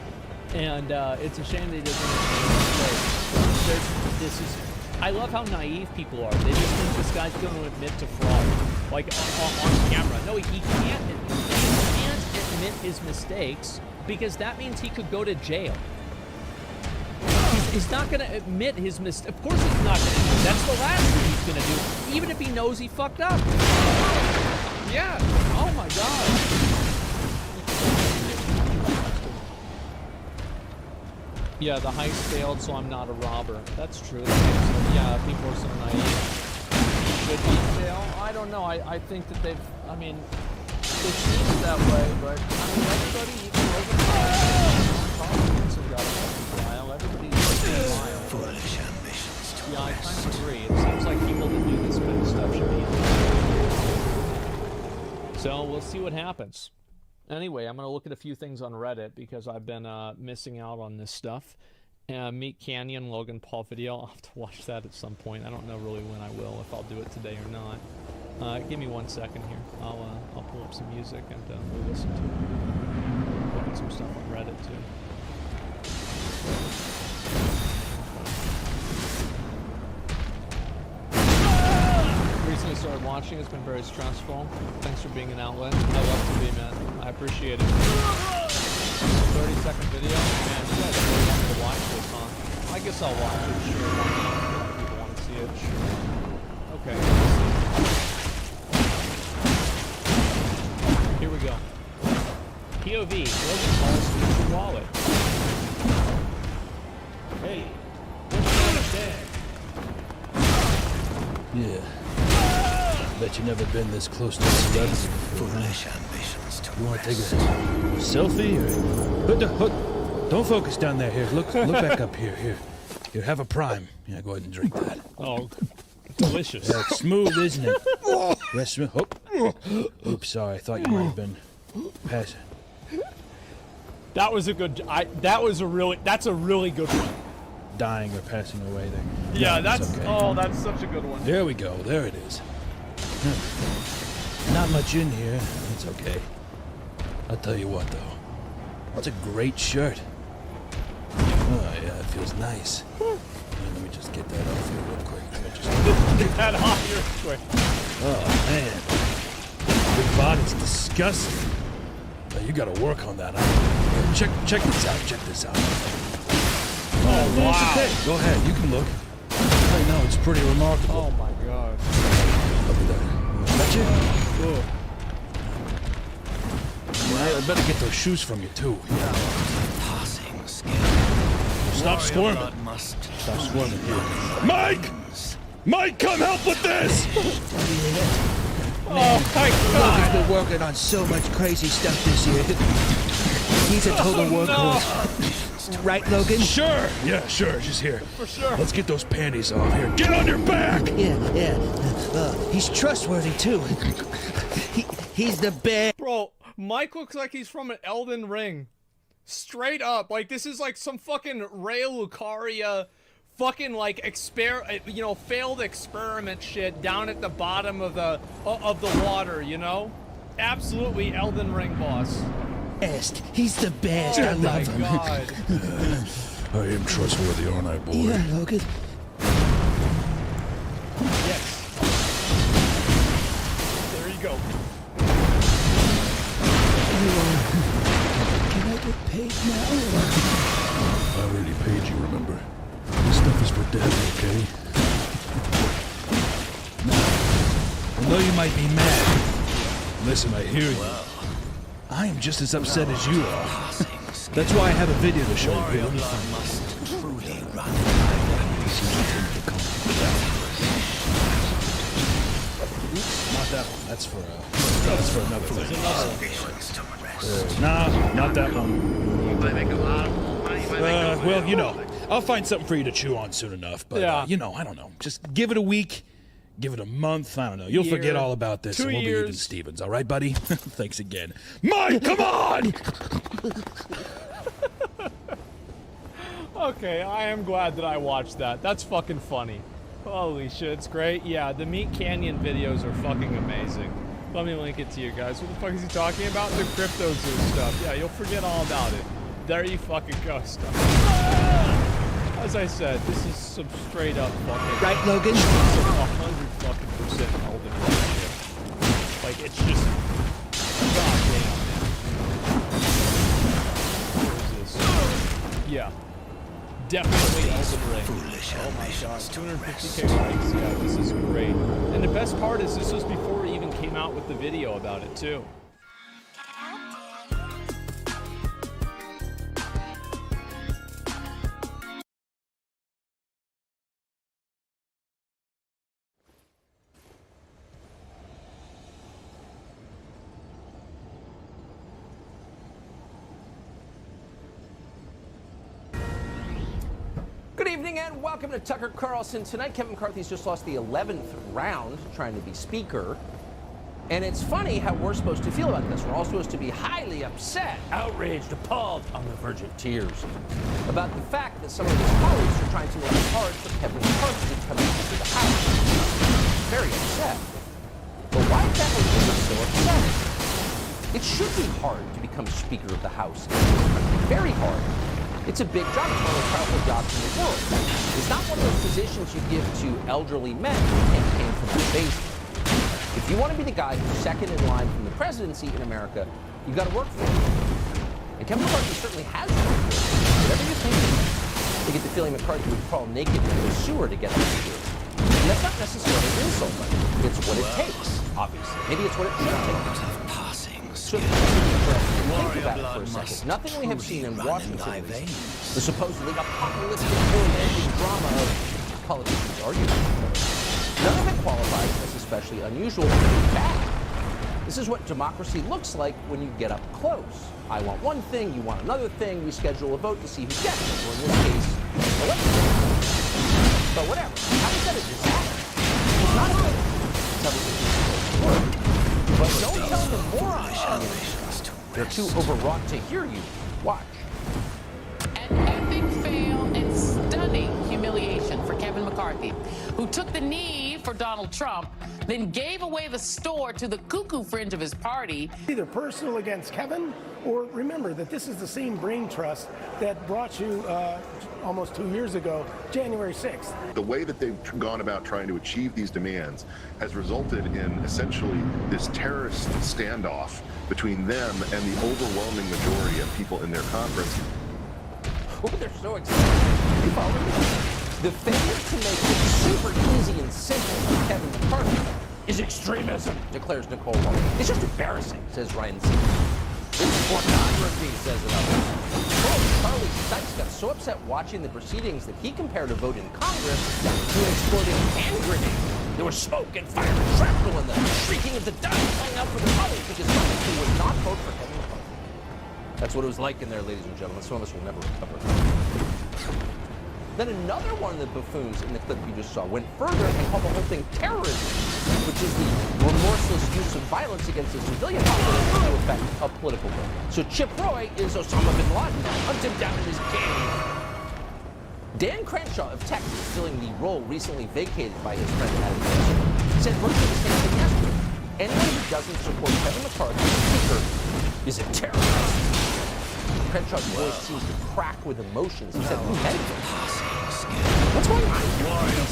And it's a shame they didn't. I love how naive people are. They just think this guy's going to admit to fraud, like on camera. No, he can't. He can't admit his mistakes because that means he could go to jail. He's not going to admit his mistake. Of course he's not going to admit. That's the last thing he's going to do, even if he knows he fucked up. Yeah. Oh my God. Yeah, the heist failed, so I'm not a robber. That's true. Yeah, people are so naive. Should be in jail? I don't know. I think that they've, it seems that way, but, everybody, even Logan Paul got a fucking trial. Everybody's in trial. Foolish ambitions. Yeah, I kind of agree. It seems like people that do this kind of stuff should be in jail. So, we'll see what happens. Anyway, I'm going to look at a few things on Reddit because I've been missing out on this stuff. Meet Canyon, Logan Paul video. I'll have to watch that at some point. I don't know really when I will, if I'll do it today or not. Give me 1 second here. I'll pull up some music and we'll listen to it. Look at some stuff on Reddit too. Recently started watching. It's been very stressful. Thanks for being an outlet. I love to be, man. I appreciate it. 30-second video. Man, you guys really want me to watch this, huh? I guess I'll watch it. Sure. Why not? People want to see it. Sure. Okay. Here we go. POV. Logan Paul sweeps your wallet. Hey. What's going on there? Yeah. Bet you've never been this close to a celebrity before. Foolish ambitions to You want to take a selfie? Or... Don't focus down there. Here, look back up here. Here, have a prime. Yeah, go ahead and drink that. Oh, delicious. Yeah, it's smooth, isn't it? That's smooth. Oh. Oops, sorry. I thought you might have been passing. That was a good. That's a really good one. Dying or passing away there. Yeah, No, that's okay. Oh, that's such a good one. There we go. There it is. Not much in here. It's okay. I'll tell you what, though. That's a great shirt. Oh, yeah, it feels nice. Let me just get that off here real quick. Let me just Get that off here quick. Oh, man. Your body's disgusting. Now, you gotta work on that. Huh? Check this out. Check this out. Oh, wow. Okay. Go ahead. You can look. I know. It's pretty remarkable. Oh, my God. Look at that. Touch it? Well, I better get those shoes from you, too. Stop squirming. Stop squirming here. Mike! Mike, come help with this! Oh my God! Logan's been working on so much crazy stuff this year. He's a total workhorse. Right, Logan? Sure! Yeah, sure. Just here. For sure. Let's get those panties off here. Get on your back! Yeah. He's trustworthy, too. He's the best. Bro, Mike looks like he's from an Elden Ring. Straight up. Like, this is like some fucking Ray Lucaria fucking like failed experiment shit down at the bottom of the water, you know? Absolutely Elden Ring boss. Best. He's the best. I love him. God. I am trustworthy, aren't I, boy? Yeah, Logan. Yes. There you go. Can I get paid now? I already paid you, remember? This stuff is for Dad, okay? I know you might be mad. Listen, I hear you. I am just as upset as you are. That's why I have a video to show you. Let me find Not that one. That's for another thing. Nah, not that one. Well, you know, I'll find something for you to chew on soon enough. But, you know, I don't know. Just give it a week. Give it a month. I don't know. You'll forget all about this. 2 And we'll be years. eating Stevens. All right, buddy? Thanks again. Mike, come on! Okay, I am glad that I watched that. That's fucking funny. Holy shit, it's great. Yeah, the Meat Canyon videos are fucking amazing. Let me link it to you guys. What the fuck is he talking about? The CryptoZoo stuff. Yeah, you'll forget all about it. There you fucking go, stuff. As I said, this is some straight up fucking... Right, Logan? 100% Elden Ring shit. Like, it's just... God damn, man. What is this? Yeah. Definitely Elden Ring. Oh my god, 250k likes. Yeah, this is great. And the best part is this was before we even came out with the video about it, too. Good evening and welcome to Tucker Carlson. Tonight, Kevin McCarthy's just lost the 11th round trying to be speaker. And it's funny how we're supposed to feel about this. We're all supposed to be highly upset, outraged, appalled, on the verge of tears about the fact that some of his colleagues are trying to make it hard for Kevin McCarthy to come into the House. Very upset. But why exactly is it so upsetting? It should be hard to become Speaker of the House. Very hard. It's a big job. It's one of the most powerful jobs in the world. It's not one of those positions you give to elderly men who campaign from the basement. If you want to be the guy who's second in line from the presidency in America, you've got to work for it. And Kevin McCarthy certainly has worked for it. Whatever you think of it, you get the feeling McCarthy would crawl naked into a sewer to get this here. And that's not necessarily an insult, but it's what it takes, obviously. Maybe it's what it should take. So think about it for a second. Nothing we have seen in Washington, the supposedly apocalyptic world-ending drama of politicians arguing with each other. None of it qualifies as especially unusual or bad. This is what democracy looks like when you get up close. I want one thing, you want another thing, we schedule a vote to see who gets it, or in this case, election. But whatever. How is that a disaster? It's not a good thing. It's how this is supposed to work. But don't tell the morons they're too overwrought to hear you. Watch. An epic fail and stunning humiliation for Kevin McCarthy, who took the knee for Donald Trump then gave away the store to the cuckoo fringe of his party. Either personal against Kevin, or remember that this is the same brain trust that brought you almost 2 years ago, January 6th. The way that they've gone about trying to achieve these demands has resulted in essentially this terrorist standoff between them and the overwhelming majority of people in their conference. Oh, they're so excited. You follow me? The failure to make it super easy and simple for Kevin McCarthy is extremism, declares Nicole Long. It's just embarrassing, says Ryan Seacrest. It's pornography, says another. Oh, Charlie Sykes got so upset watching the proceedings that he compared a vote in Congress to an exploding hand grenade. There was smoke and fire and shrapnel and the shrieking of the dust flying out from the tunnel because he would not vote for Kevin McCarthy. That's what it was like in there, ladies and gentlemen. Some of us will never recover. Then another one of the buffoons in the clip you just saw went further and called the whole thing terrorism, which is the remorseless use of violence against a civilian population to effect a political goal. So Chip Roy is Osama bin Laden now. Hunt him down in his cave. Dan Crenshaw of Texas, filling the role recently vacated by his friend Adam Kinzinger, said virtually the same thing yesterday. Anyone who doesn't support Kevin McCarthy as Speaker is a terrorist. Crenshaw's voice seems to crack with emotions. He said, what's going on? Why are you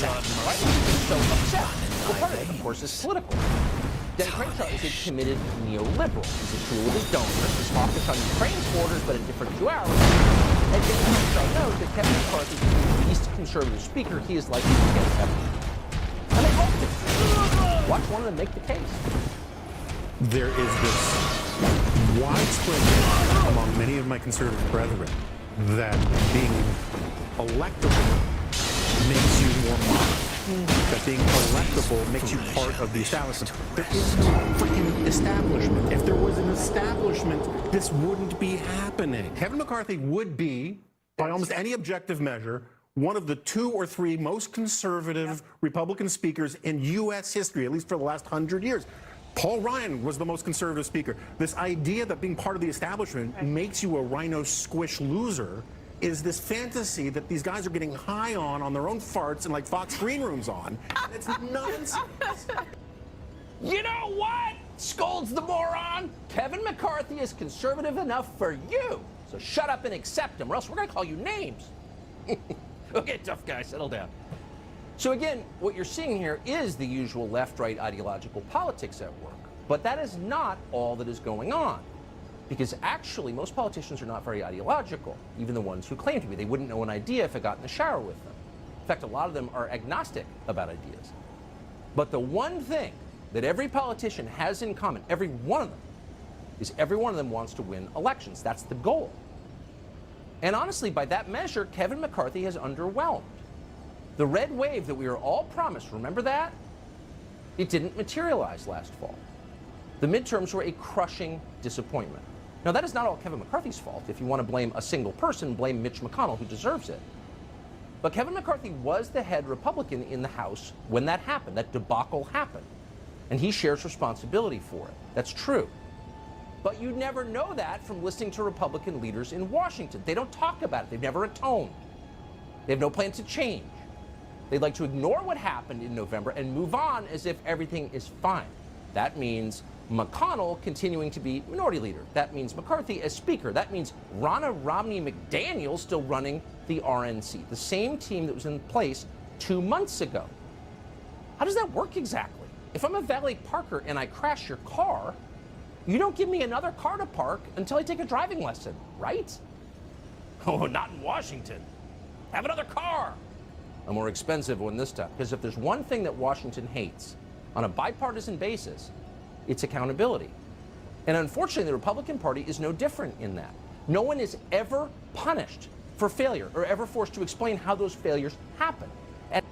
so upset? Well, part of it, of course, is political. Dan Crenshaw is a committed neoliberal. He's a tool of his donors. He's hawkish on Ukraine's borders, but in different duality. And Dan Crenshaw knows that Kevin McCarthy is the least conservative speaker he is likely to get ever. And they hope to. Watch one of them make the case. There is this widespread belief among many of my conservative brethren that being electable makes you more modern. That being electable makes you part of the establishment. There is no freaking establishment. If there was an establishment, this wouldn't be happening. Kevin McCarthy would be, by almost any objective measure, one of the 2 or 3 most conservative Republican speakers in U.S. history, at least for the last 100 years. Paul Ryan was the most conservative speaker. This idea that being part of the establishment makes you a rhino squish loser is this fantasy that these guys are getting high on their own farts and like Fox green rooms on. It's nonsense. You know what? Scolds the moron. Kevin McCarthy is conservative enough for you. So shut up and accept him, or else we're going to call you names. Okay, tough guy, settle down. So again, what you're seeing here is the usual left-right ideological politics at work. But that is not all that is going on. Because actually, most politicians are not very ideological, even the ones who claim to be. They wouldn't know an idea if it got in the shower with them. In fact, a lot of them are agnostic about ideas. But the one thing that every politician has in common, every one of them, is every one of them wants to win elections. That's the goal. And honestly, by that measure, Kevin McCarthy has underwhelmed. The red wave that we were all promised, remember that? It didn't materialize last fall. The midterms were a crushing disappointment. Now, that is not all Kevin McCarthy's fault. If you want to blame a single person, blame Mitch McConnell, who deserves it. But Kevin McCarthy was the head Republican in the House when that happened, that debacle happened. And he shares responsibility for it. That's true. But you never know that from listening to Republican leaders in Washington. They don't talk about it. They've never atoned. They have no plan to change. They'd like to ignore what happened in November and move on as if everything is fine. That means McConnell continuing to be minority leader. That means McCarthy as speaker. That means Ronna Romney McDaniel still running the RNC, the same team that was in place 2 months ago. How does that work exactly? If I'm a valet parker and I crash your car, you don't give me another car to park until I take a driving lesson, right? Oh, not in Washington. Have another car. A more expensive one this time. Because if there's one thing that Washington hates on a bipartisan basis, it's accountability. And unfortunately, the Republican Party is no different in that. No one is ever punished for failure or ever forced to explain how those failures happen. And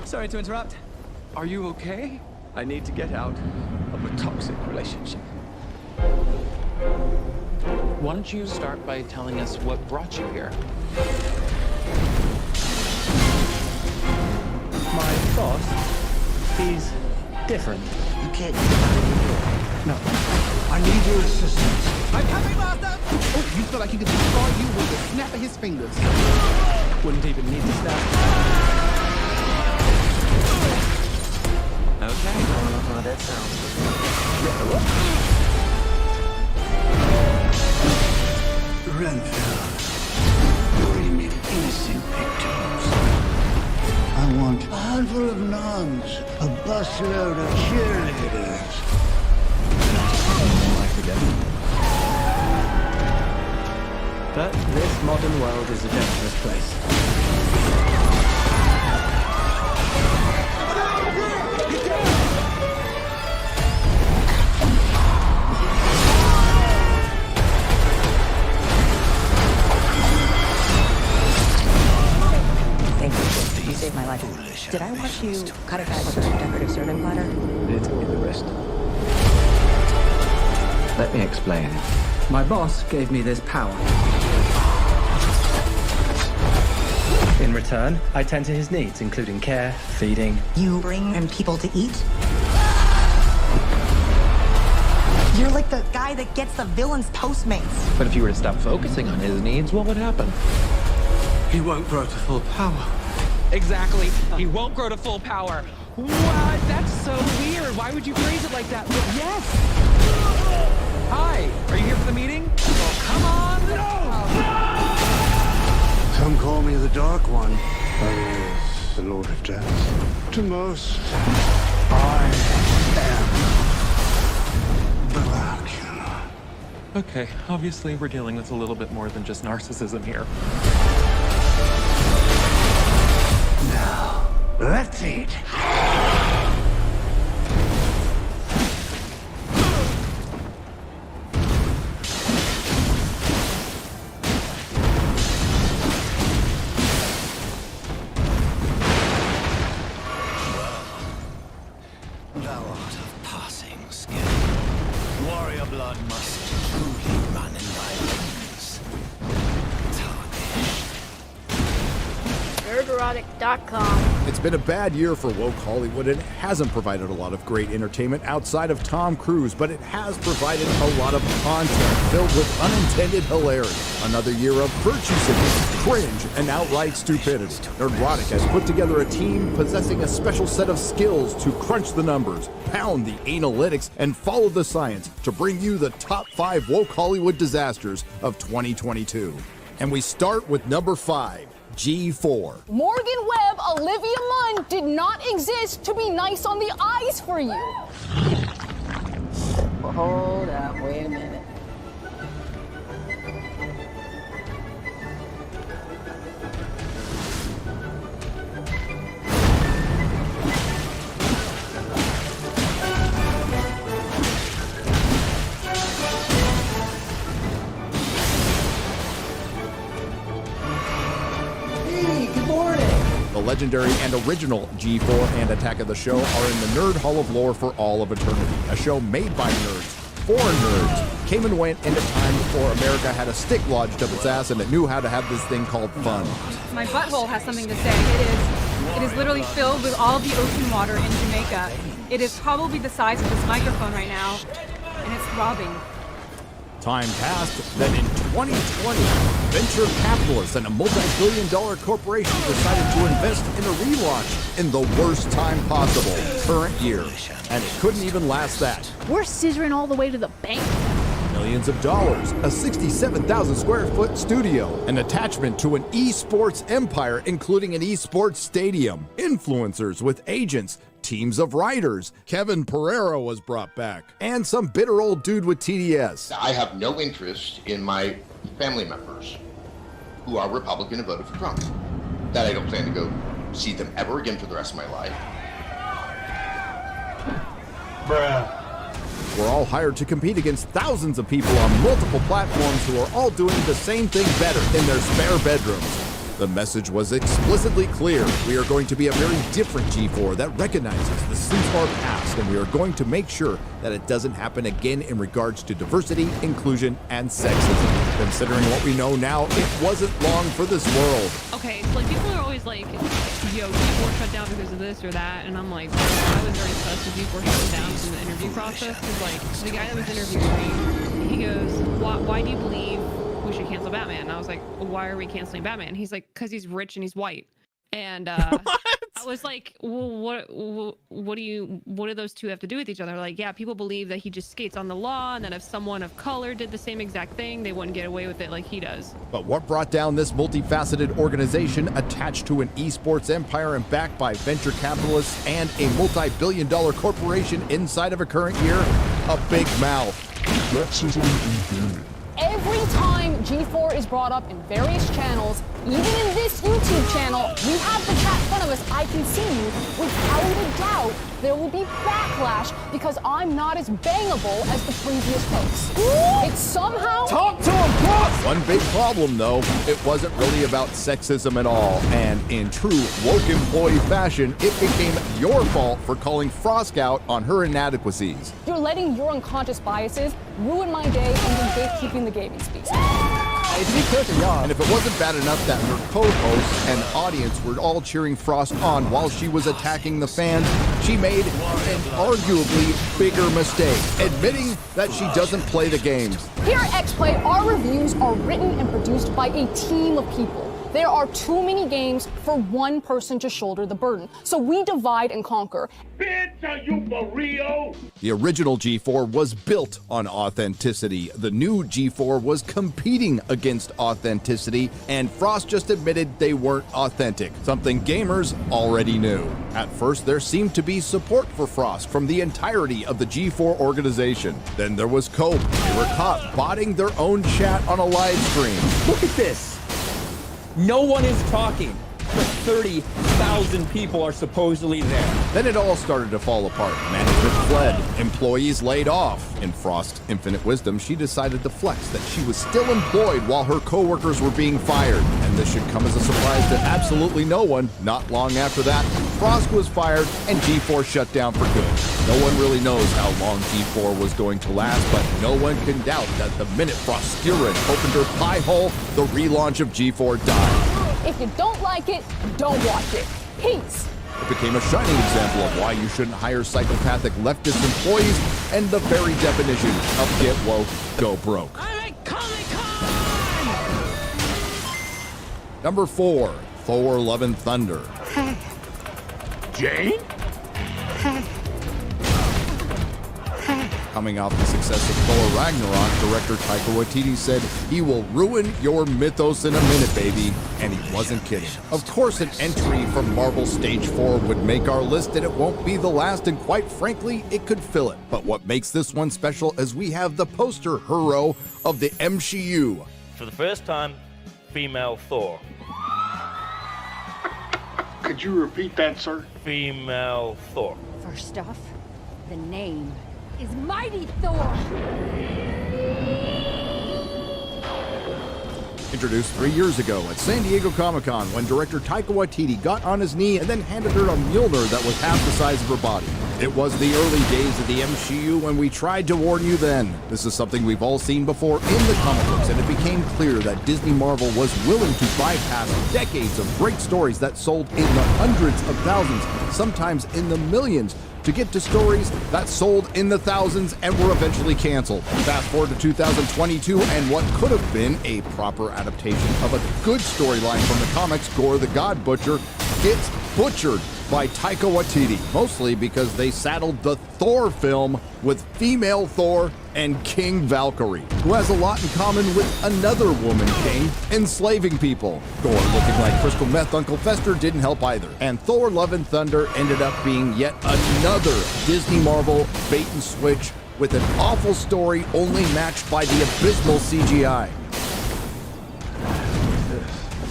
Sorry to interrupt. Are you okay? I need to get out of a toxic relationship. Why don't you start by telling us what brought you here? My boss, he's different. You can't get out of here. No. I need your assistance. I'm coming, Master! Oh, you feel like you could destroy you with the snap of his fingers. Wouldn't even need to snap. Okay. I don't know how that sounds. Renfield, bring innocent victims. I want a handful of nuns, a busload of cheerleaders. I forget. But this modern world is a dangerous place. Thank you. You saved my life. Did I watch you cut a guy with a decorative serving platter? It's in the wrist. Let me explain. My boss gave me this power. In return, I tend to his needs, including care, feeding. You bring him people to eat? You're like the guy that gets the villain's Postmates. But if you were to stop focusing on his needs, what would happen? He won't grow to full power. Exactly. He won't grow to full power. What? That's so weird. Why would you phrase it like that? But yes. Hi. Are you here for the meeting? Oh, come on. No. Some call me the Dark One. Others, the Lord of Death. To most, I am Dracula. Okay, obviously we're dealing with a little bit more than just narcissism here. Now, let's eat. Thou art of passing skill. Warrior blood must truly run in thy veins. Nerdrotic.com. It's been a bad year for woke Hollywood, and it hasn't provided a lot of great entertainment outside of Tom Cruise, but it has provided a lot of content filled with unintended hilarity. Another year of virtue signaling, cringe, and outright stupidity. Nerdrotic has put together a team possessing a special set of skills to crunch the numbers, pound the analytics, and follow the science to bring you the top 5 woke Hollywood disasters of 2022. And we start with number 5. G4. Morgan Webb, Olivia Munn did not exist to be nice on the eyes for you. Well, hold up, wait a minute. The legendary and original G4 and Attack of the Show are in the Nerd Hall of Lore for all of eternity. A show made by nerds, for nerds, came and went in a time before America had a stick lodged up its ass and it knew how to have this thing called fun. My butthole has something to say. It is literally filled with all of the ocean water in Jamaica. It is probably the size of this microphone right now, and it's throbbing. Time passed, then in 2020, venture capitalists and a multi-billion-dollar corporation decided to invest in a relaunch in the worst time possible, current year. And it couldn't even last that. We're scissoring all the way to the bank. Millions of dollars, a 67,000 square foot studio, an attachment to an esports empire, including an esports stadium, influencers with agents, teams of writers. Kevin Pereira was brought back, and some bitter old dude with TDS. I have no interest in my family members who are Republican and voted for Trump. That I don't plan to go see them ever again for the rest of my life. Bruh. We're all hired to compete against thousands of people on multiple platforms who are all doing the same thing better in their spare bedrooms. The message was explicitly clear. We are going to be a very different G4 that recognizes the sins of our past, and we are going to make sure that it doesn't happen again in regards to diversity, inclusion, and sexism. Considering what we know now, it wasn't long for this world. Okay, so like people are always like, yo, G4 shut down because of this or that, and I'm like, I was very impressed with G4 shut down in the interview process, because like, the guy that was interviewing me, he goes, why do you believe we should cancel Batman? And I was like, why are we canceling Batman? He's like, because he's rich and he's white. And I was like, well, what do those two have to do with each other? Like, yeah, people believe that he just skates on the law, and that if someone of color did the same exact thing, they wouldn't get away with it like he does. But what brought down this multifaceted organization attached to an esports empire and backed by venture capitalists and a multi-billion-dollar corporation inside of a current year? A big mouth. Every time G4 is brought up in various channels, even in this YouTube channel, we have the chat in front of us. I can see you. Without a doubt, there will be backlash because I'm not as bangable as the previous hosts. It's somehow... Talk to him, boss! One big problem, though, it wasn't really about sexism at all. And in true woke employee fashion, it became your fault for calling Frosk out on her inadequacies. You're letting your unconscious biases ruin my day and then gatekeeping the gaming space. And if it wasn't bad enough that her co-hosts and audience were all cheering Frost on while she was attacking the fans, she made an arguably bigger mistake, admitting that she doesn't play the games. Here at XPlay, our reviews are written and produced by a team of people. There are too many games for one person to shoulder the burden, so we divide and conquer. Bitch, are you for real? The original G4 was built on authenticity. The new G4 was competing against authenticity, and Frost just admitted they weren't authentic, something gamers already knew. At first, there seemed to be support for Frost from the entirety of the G4 organization. Then there was Cope. They were caught botting their own chat on a live stream. Look at this. No one is talking, but 30,000 people are supposedly there. Then it all started to fall apart. Management fled, employees laid off. In Frost's infinite wisdom, she decided to flex that she was still employed while her coworkers were being fired. And this should come as a surprise to absolutely no one. Not long after that, Frost was fired and G4 shut down for good. No one really knows how long G4 was going to last, but no one can doubt that the minute Frostiran opened her pie hole, the relaunch of G4 died. If you don't like it, don't watch it. Peace. It became a shining example of why you shouldn't hire psychopathic leftist employees and the very definition of get woke, go broke. Number 4, Thor Love and Thunder. Jane? Coming off the success of Thor Ragnarok, director Taika Waititi said, "He will ruin your mythos in a minute, baby." And he wasn't kidding. Of course, an entry from Marvel Stage 4 would make our list, and it won't be the last, and quite frankly, it could fill it. But what makes this one special is we have the poster hero of the MCU. For the first time, female Thor. Could you repeat that, sir? Female Thor. First off, the name is Mighty Thor. Introduced 3 years ago at San Diego Comic-Con when director Taika Waititi got on his knee and then handed her a Mjolnir that was half the size of her body. It was the early days of the MCU when we tried to warn you then. This is something we've all seen before in the comic books, and it became clear that Disney Marvel was willing to bypass decades of great stories that sold in the hundreds of thousands, sometimes in the millions, to get to stories that sold in the thousands and were eventually canceled. Fast forward to 2022, and what could have been a proper adaptation of a good storyline from the comics, Gore the God Butcher, gets butchered by Taika Waititi, mostly because they saddled the Thor film with female Thor and King Valkyrie, who has a lot in common with another woman king, enslaving people. Gore looking like crystal meth Uncle Fester didn't help either. And Thor Love and Thunder ended up being yet another Disney Marvel bait and switch with an awful story only matched by the abysmal CGI.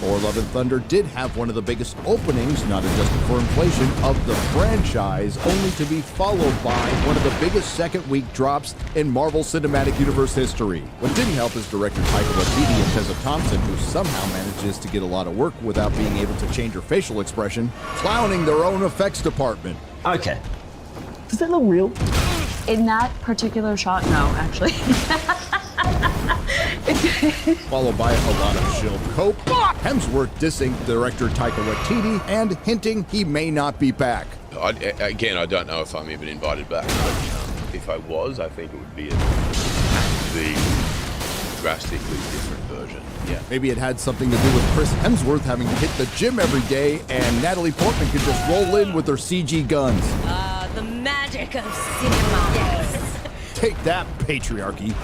Thor: Love and Thunder did have one of the biggest openings, not adjusted for inflation, of the franchise, only to be followed by one of the biggest second-week drops in Marvel Cinematic Universe history. What didn't help is director Taika Waititi and Tessa Thompson, who somehow manages to get a lot of work without being able to change her facial expression, clowning their own effects department. Okay. Does that look real? In that particular shot, no, actually. Followed by a lot of shield cope, Hemsworth dissing director Taika Waititi and hinting he may not be back. Again, I don't know if I'm even invited back, but if I was, I think it would be the drastically different version. Yeah. Maybe it had something to do with Chris Hemsworth having to hit the gym every day and Natalie Portman could just roll in with her CG guns. The magic of cinema. Take that, patriarchy.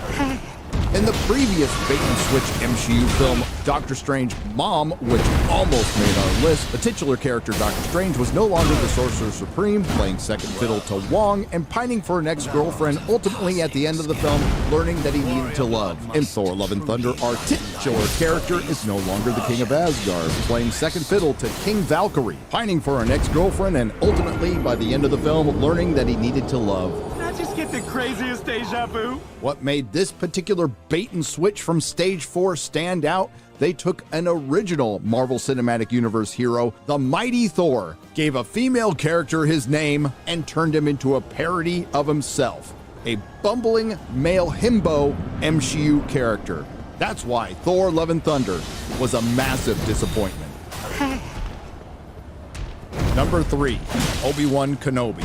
In the previous bait-and-switch MCU film, Doctor Strange Mom, which almost made our list, the titular character Doctor Strange was no longer the Sorcerer Supreme, playing second fiddle to Wong, and pining for an ex-girlfriend, ultimately at the end of the film, learning that he needed to love. In Thor: Love and Thunder, our titular character is no longer the King of Asgard, playing second fiddle to King Valkyrie, pining for an ex-girlfriend, and ultimately, by the end of the film, learning that he needed to love. Just get the craziest deja vu. What made this particular bait and switch from Stage 4 stand out? They took an original Marvel Cinematic Universe hero, the mighty Thor, gave a female character his name, and turned him into a parody of himself. A bumbling male himbo MCU character. That's why Thor: Love and Thunder was a massive disappointment. Number 3, Obi-Wan Kenobi.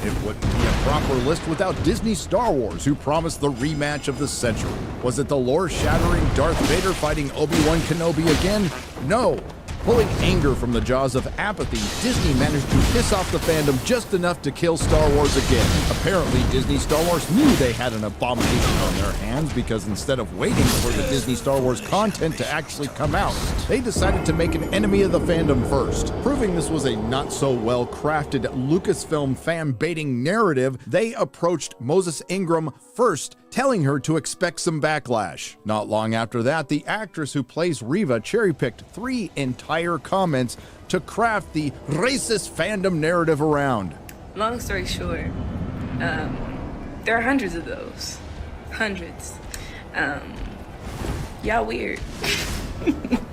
It wouldn't be a proper list without Disney Star Wars, who promised the rematch of the century. Was it the lore-shattering Darth Vader fighting Obi-Wan Kenobi again? No. Pulling anger from the jaws of apathy, Disney managed to piss off the fandom just enough to kill Star Wars again. Apparently, Disney Star Wars knew they had an abomination on their hands because instead of waiting for the Disney Star Wars content to actually come out, they decided to make an enemy of the fandom first. Proving this was a not-so-well-crafted Lucasfilm fan-baiting narrative, they approached Moses Ingram first, telling her to expect some backlash. Not long after that, the actress who plays Reva cherry-picked 3 entire comments to craft the racist fandom narrative around. Long story short, there are hundreds of those. Hundreds. Y'all weird.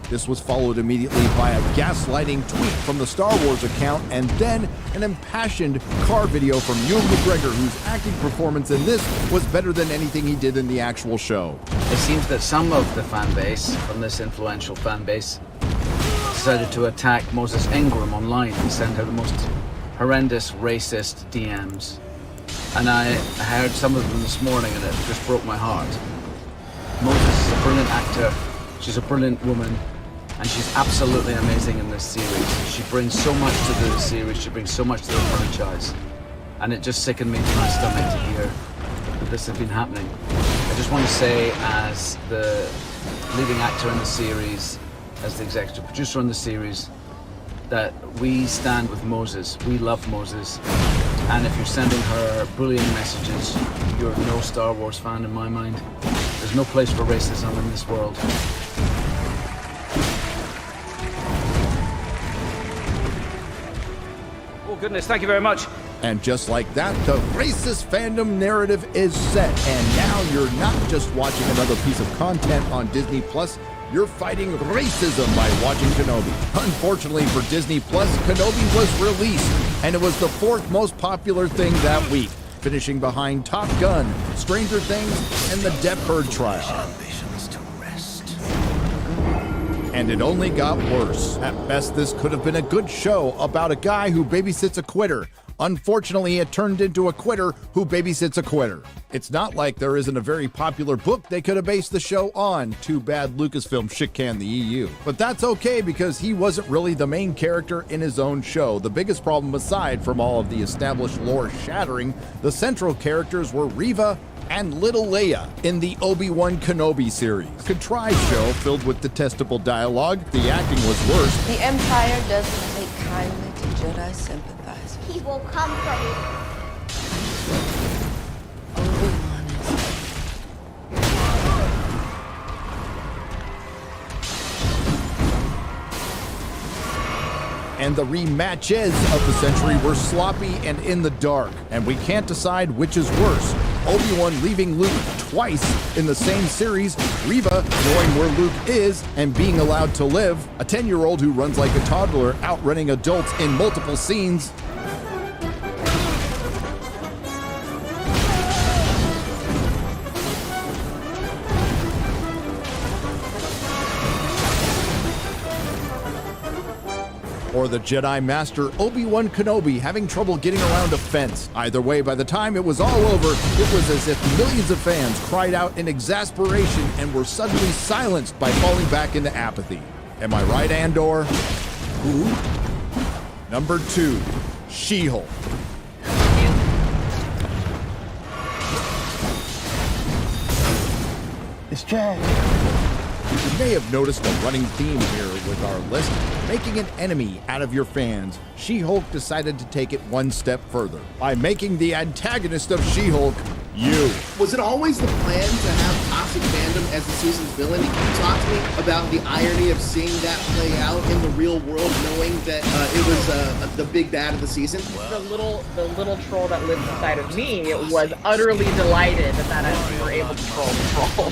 This was followed immediately by a gaslighting tweet from the Star Wars account, and then an impassioned car video from Ewan McGregor, whose acting performance in this was better than anything he did in the actual show. It seems that some of the fan base, from this influential fan base, decided to attack Moses Ingram online and send her the most horrendous racist DMs. And I heard some of them this morning and it just broke my heart. Moses is a brilliant actor, she's a brilliant woman, and she's absolutely amazing in this series. She brings so much to the series, she brings so much to the franchise. And it just sickened me to my stomach to hear that this had been happening. I just want to say, as the leading actor in the series, as the executive producer on the series, that we stand with Moses. We love Moses. And if you're sending her bullying messages, you're no Star Wars fan in my mind. There's no place for racism in this world. Oh goodness, thank you very much. And just like that, the racist fandom narrative is set. And now you're not just watching another piece of content on Disney Plus, you're fighting racism by watching Kenobi. Unfortunately for Disney Plus, Kenobi was released, and it was the 4th most popular thing that week, finishing behind Top Gun, Stranger Things, and the Depp Heard trial. And it only got worse. At best, this could have been a good show about a guy who babysits a quitter. Unfortunately, it turned into a quitter who babysits a quitter. It's not like there isn't a very popular book they could have based the show on. Too bad Lucasfilm shit-canned the EU. But that's okay because he wasn't really the main character in his own show. The biggest problem, aside from all of the established lore shattering, the central characters were Reva and Little Leia in the Obi-Wan Kenobi series. A contrived show filled with detestable dialogue. The acting was worse. The Empire doesn't take kindly to Jedi sympathizers. He will come for me. And the rematches of the century were sloppy and in the dark, and we can't decide which is worse. Obi-Wan leaving Luke twice in the same series, Reva knowing where Luke is and being allowed to live, a 10-year-old who runs like a toddler outrunning adults in multiple scenes. Or the Jedi Master Obi-Wan Kenobi having trouble getting around a fence. Either way, by the time it was all over, it was as if millions of fans cried out in exasperation and were suddenly silenced by falling back into apathy. Am I right, Andor? Who? Number 2, She-Hulk. It's Jack. You may have noticed a running theme here with our list. Making an enemy out of your fans, She-Hulk decided to take it one step further by making the antagonist of She-Hulk you. Was it always the plan to have toxic fandom as the season's villain? Can you talk to me about the irony of seeing that play out in the real world, knowing that it was the big bad of the season? The little troll that lives inside of me was utterly delighted that we were able to troll the troll.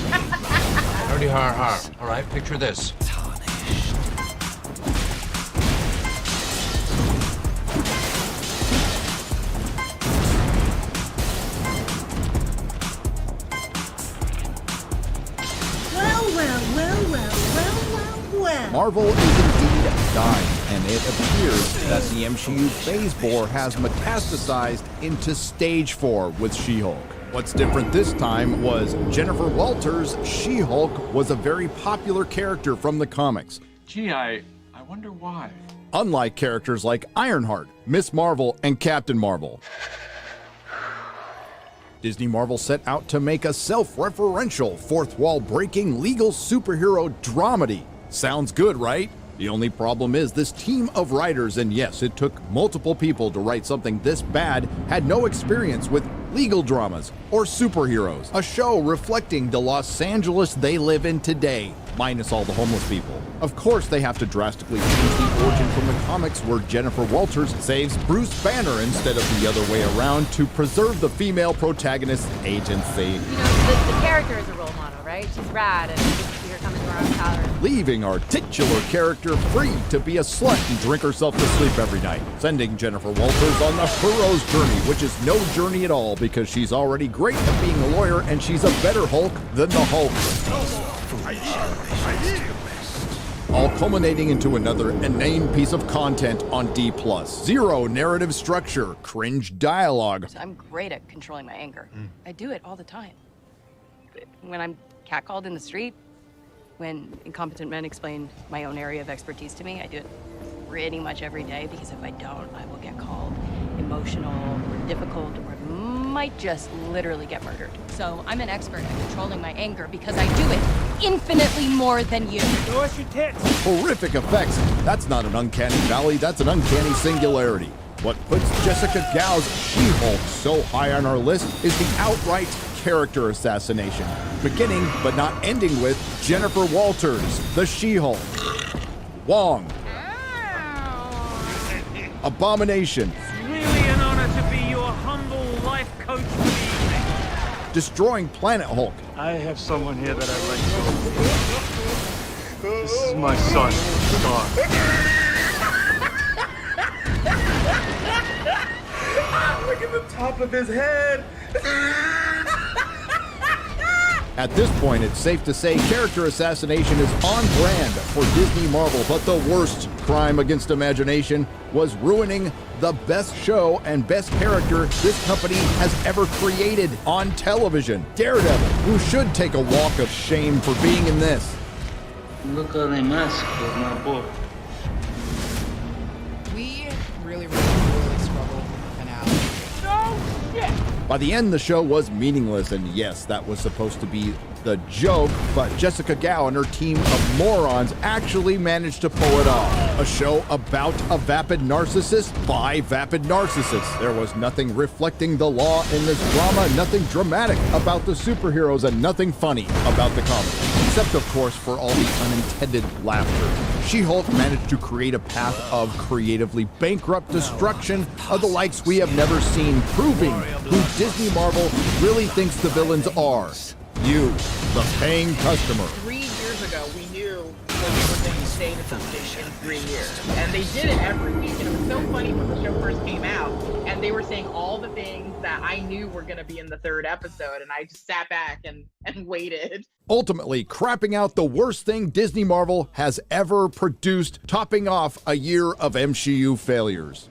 Hardy har har. All right, picture this. Well. Marvel is indeed dying, and it appears that the MCU phase 4 has metastasized into stage 4 with She-Hulk. What's different this time was Jennifer Walters' She-Hulk was a very popular character from the comics. Gee, I wonder why. Unlike characters like Ironheart, Miss Marvel, and Captain Marvel. Disney Marvel set out to make a self-referential, fourth-wall-breaking legal superhero dramedy. Sounds good, right? The only problem is this team of writers, and yes, it took multiple people to write something this bad, had no experience with legal dramas or superheroes. A show reflecting the Los Angeles they live in today, minus all the homeless people. Of course, they have to drastically change the origin from the comics where Jennifer Walters saves Bruce Banner instead of the other way around to preserve the female protagonist's agency. You know, the character is a role model, right? She's rad, and you see her coming to our own power. Leaving our titular character free to be a slut and drink herself to sleep every night. Sending Jennifer Walters on the hero's journey, which is no journey at all because she's already great at being a lawyer and she's a better Hulk than the Hulk. All culminating into another inane piece of content on D+. Zero narrative structure, cringe dialogue. I'm great at controlling my anger. I do it all the time. When I'm catcalled in the street, when incompetent men explain my own area of expertise to me, I do it pretty much every day, because if I don't, I will get called emotional or difficult, or might just literally get murdered. So I'm an expert at controlling my anger because I do it infinitely more than you. Wash your tits. Horrific effects. That's not an uncanny valley, that's an uncanny singularity. What puts Jessica Gow's She-Hulk so high on our list is the outright character assassination, beginning but not ending with Jennifer Walters, the She-Hulk. Wong. Abomination. It's really an honor to be your humble life coach for the evening. Destroying Planet Hulk. I have someone here that I'd like to go. This is my son, Scar. Look at the top of his head. At this point, it's safe to say character assassination is on brand for Disney Marvel, but the worst crime against imagination was ruining the best show and best character this company has ever created on television, Daredevil, who should take a walk of shame for being in this. Look at the mask of my boy. We really struggled with the finale. No shit! By the end, the show was meaningless, and yes, that was supposed to be the joke, but Jessica Gao and her team of morons actually managed to pull it off. A show about a vapid narcissist by vapid narcissists. There was nothing reflecting the law in this drama, nothing dramatic about the superheroes, and nothing funny about the comedy. Except, of course, for all the unintended laughter. She-Hulk managed to create a path of creatively bankrupt destruction of the likes we have never seen, proving who Disney Marvel really thinks the villains are. You, the paying customer. 3 years ago, we knew that we were going to stay to something in 3 years. And they did it every week, and it was so funny when the show first came out, and they were saying all the things that I knew were going to be in the 3rd episode, and I just sat back and waited. Ultimately, crapping out the worst thing Disney Marvel has ever produced, topping off a year of MCU failures.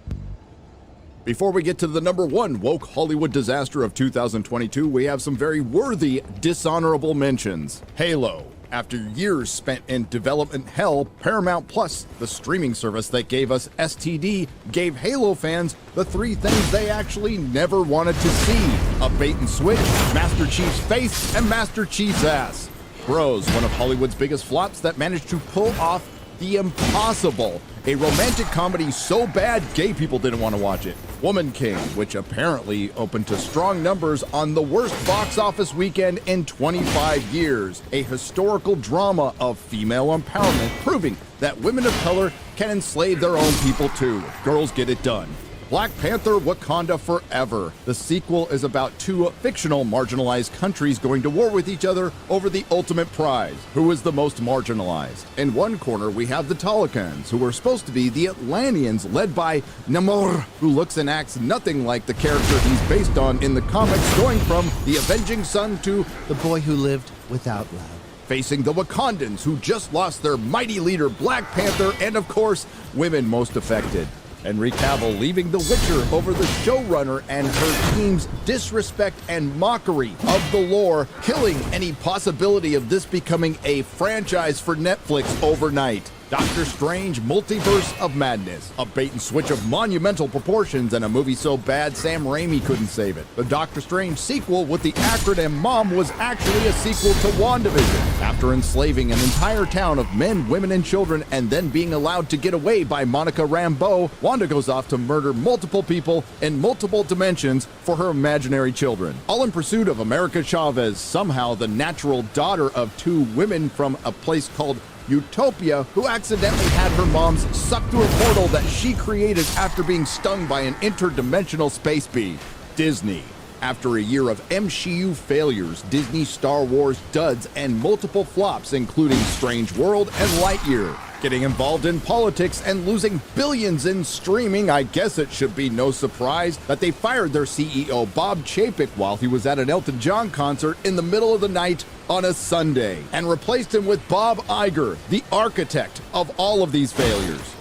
Before we get to the number 1 woke Hollywood disaster of 2022, we have some very worthy, dishonorable mentions. Halo. After years spent in development hell, Paramount Plus, the streaming service that gave us STD, gave Halo fans the 3 things they actually never wanted to see: a bait and switch, Master Chief's face, and Master Chief's ass. Bros, one of Hollywood's biggest flops that managed to pull off the impossible. A romantic comedy so bad gay people didn't want to watch it. Woman King, which apparently opened to strong numbers on the worst box office weekend in 25 years. A historical drama of female empowerment, proving that women of color can enslave their own people too. Girls get it done. Black Panther: Wakanda Forever. The sequel is about 2 fictional marginalized countries going to war with each other over the ultimate prize: who is the most marginalized. In one corner, we have the Talokans, who are supposed to be the Atlanteans, led by Namor, who looks and acts nothing like the character he's based on in the comics, going from the Avenging Son to the boy who lived without love. Facing the Wakandans, who just lost their mighty leader Black Panther, and of course, women most affected. Henry Cavill leaving The Witcher over the showrunner and her team's disrespect and mockery of the lore, killing any possibility of this becoming a franchise for Netflix overnight. Doctor Strange: Multiverse of Madness, a bait and switch of monumental proportions and a movie so bad Sam Raimi couldn't save it. The Doctor Strange sequel with the acronym MOM was actually a sequel to WandaVision. After enslaving an entire town of men, women, and children and then being allowed to get away by Monica Rambeau, Wanda goes off to murder multiple people in multiple dimensions for her imaginary children. All in pursuit of America Chavez, somehow the natural daughter of 2 women from a place called Utopia, who accidentally had her moms sucked through a portal that she created after being stung by an interdimensional space bee. Disney. After a year of MCU failures, Disney Star Wars duds, and multiple flops including Strange World and Lightyear. Getting involved in politics and losing billions in streaming, I guess it should be no surprise that they fired their CEO Bob Chapek while he was at an Elton John concert in the middle of the night on a Sunday, and replaced him with Bob Iger, the architect of all of these failures.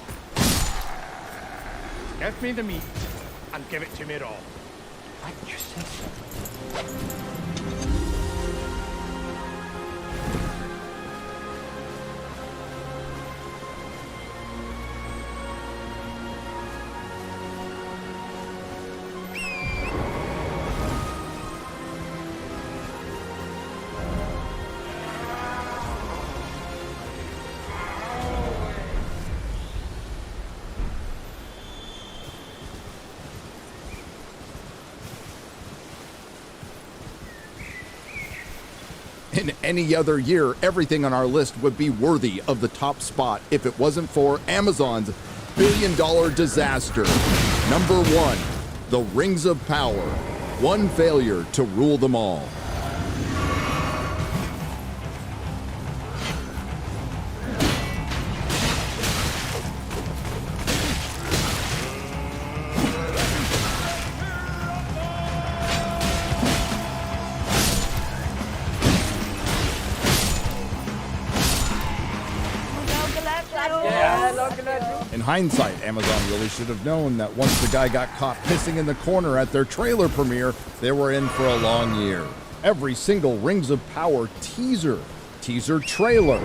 Give me the meat and give it to me raw. You said so. In any other year, everything on our list would be worthy of the top spot if it wasn't for Amazon's billion-dollar disaster. Number 1, The Rings of Power. One failure to rule them all. In hindsight, Amazon really should have known that once the guy got caught pissing in the corner at their trailer premiere, they were in for a long year. Every single Rings of Power teaser trailer,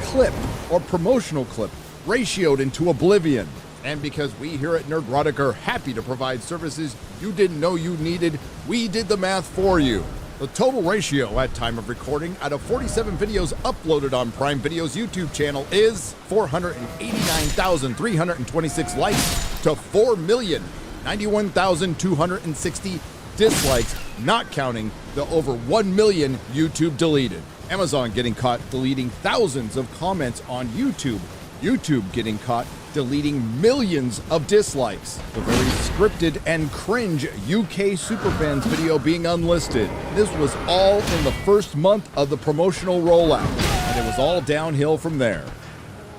clip, or promotional clip ratioed into oblivion. And because we here at Nerdrotic are happy to provide services you didn't know you needed, we did the math for you. The total ratio at time of recording out of 47 videos uploaded on Prime Video's YouTube channel is 489,326 likes to 4,091,260 dislikes, not counting the over 1 million YouTube deleted. Amazon getting caught deleting thousands of comments on YouTube. YouTube getting caught deleting millions of dislikes. The very scripted and cringe UK Superfans video being unlisted. This was all in the first month of the promotional rollout, and it was all downhill from there.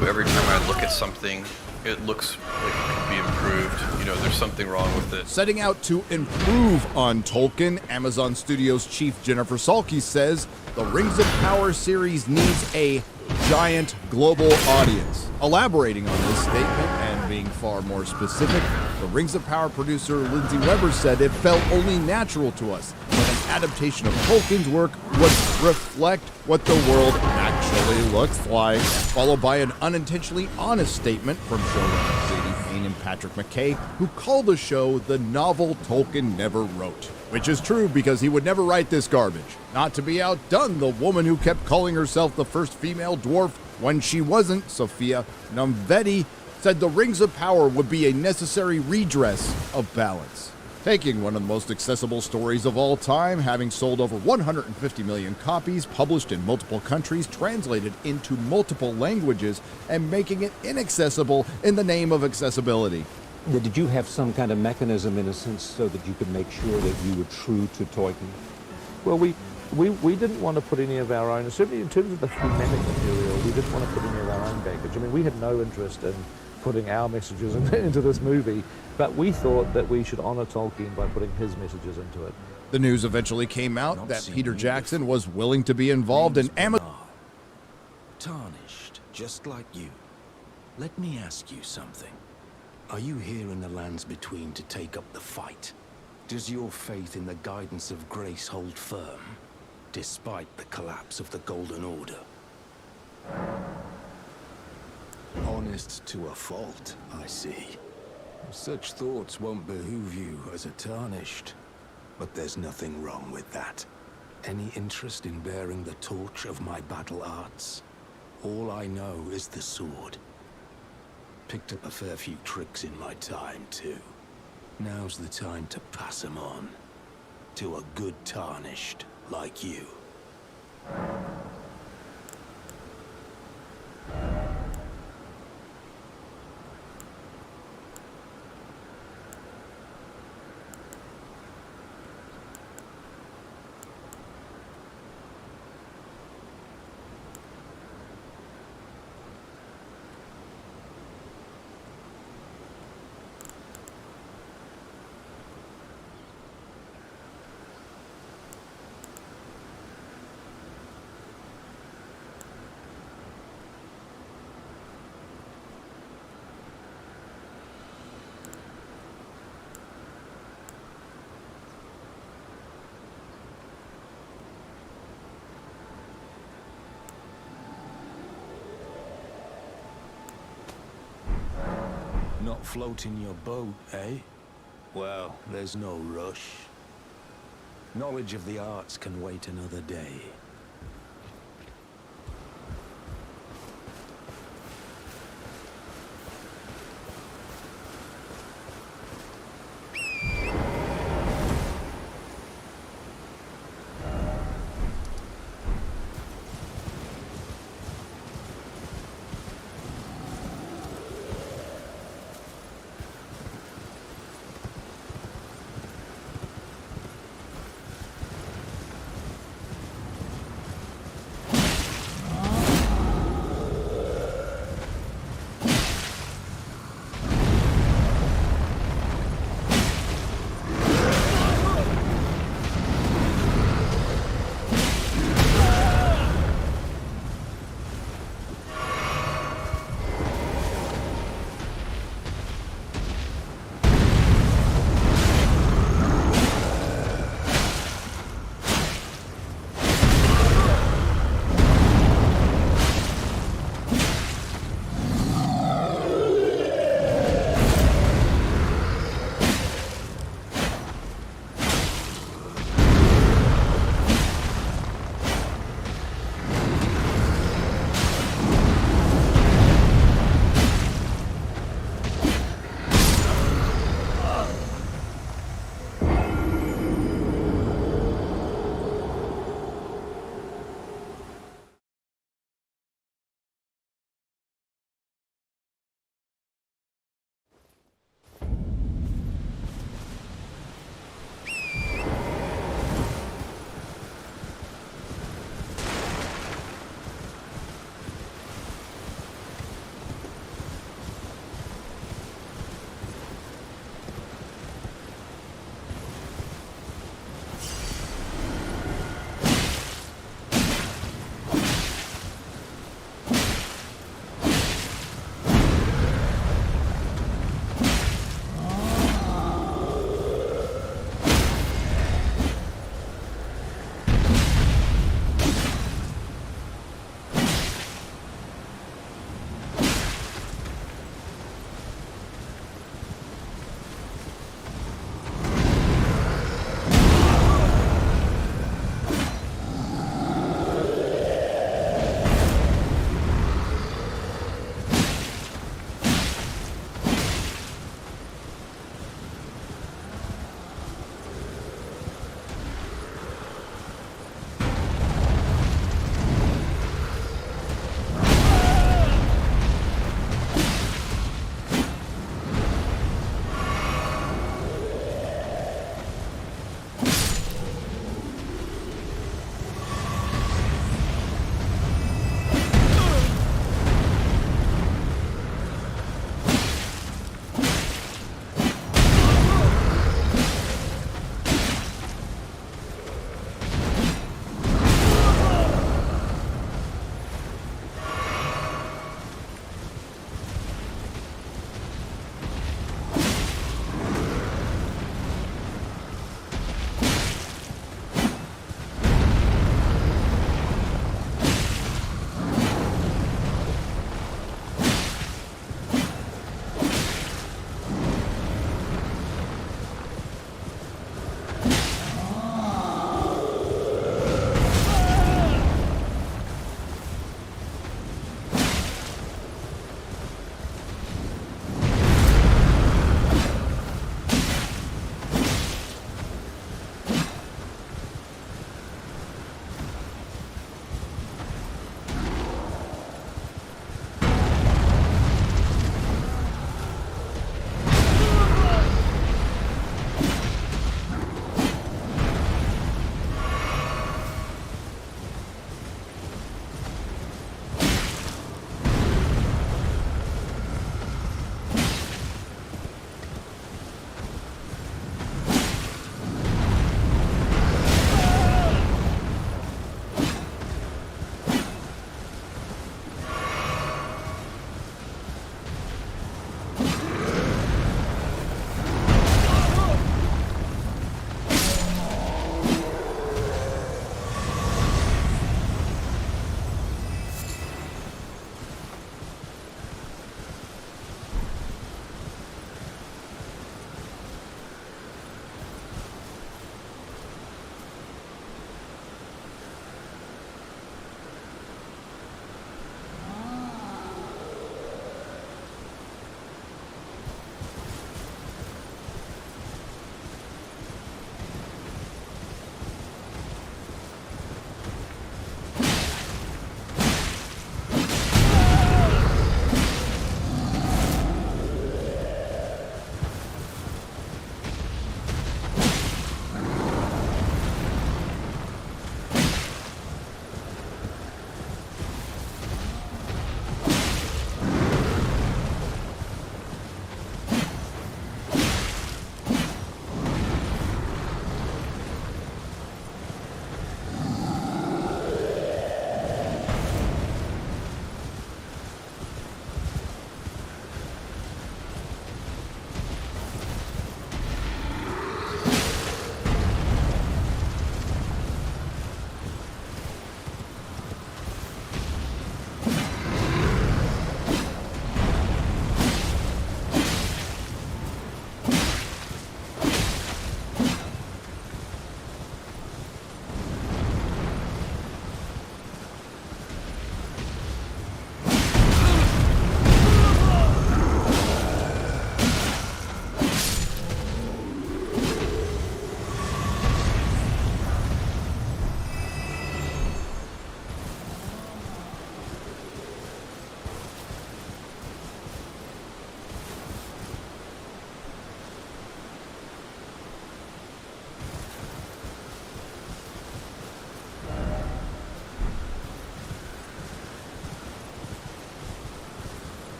Every time I look at something, it looks like it could be improved. You know, there's something wrong with it. Setting out to improve on Tolkien, Amazon Studios chief Jennifer Salke says the Rings of Power series needs a giant global audience. Elaborating on this statement and being far more specific, the Rings of Power producer Lindsay Weber said it felt only natural to us that an adaptation of Tolkien's work would reflect what the world actually looks like, followed by an unintentionally honest statement from showrunners Zadie Payne and Patrick McKay, who called the show the novel Tolkien never wrote. Which is true because he would never write this garbage. Not to be outdone, the woman who kept calling herself the first female dwarf when she wasn't, Sophia Numvedi, said the Rings of Power would be a necessary redress of balance. Taking one of the most accessible stories of all time, having sold over 150 million copies, published in multiple countries, translated into multiple languages, and making it inaccessible in the name of accessibility. Did you have some kind of mechanism, in a sense, so that you could make sure that you were true to Tolkien? Well, we didn't want to put any of our own, certainly in terms of the thematic material, we didn't want to put any of our own baggage. I mean, we had no interest in putting our messages into this movie, but we thought that we should honor Tolkien by putting his messages into it. The news eventually came out that Peter Jackson was willing to be involved in Amazon. Tarnished, just like you. Let me ask you something. Are you here in the lands between to take up the fight? Does your faith in the guidance of grace hold firm, despite the collapse of the Golden Order? Honest to a fault, I see. Such thoughts won't behoove you as a Tarnished, but there's nothing wrong with that. Any interest in bearing the torch of my battle arts? All I know is the sword. Picked up a fair few tricks in my time, too. Now's the time to pass them on. To a good Tarnished like you. Not floating your boat, eh? Well, there's no rush. Knowledge of the arts can wait another day.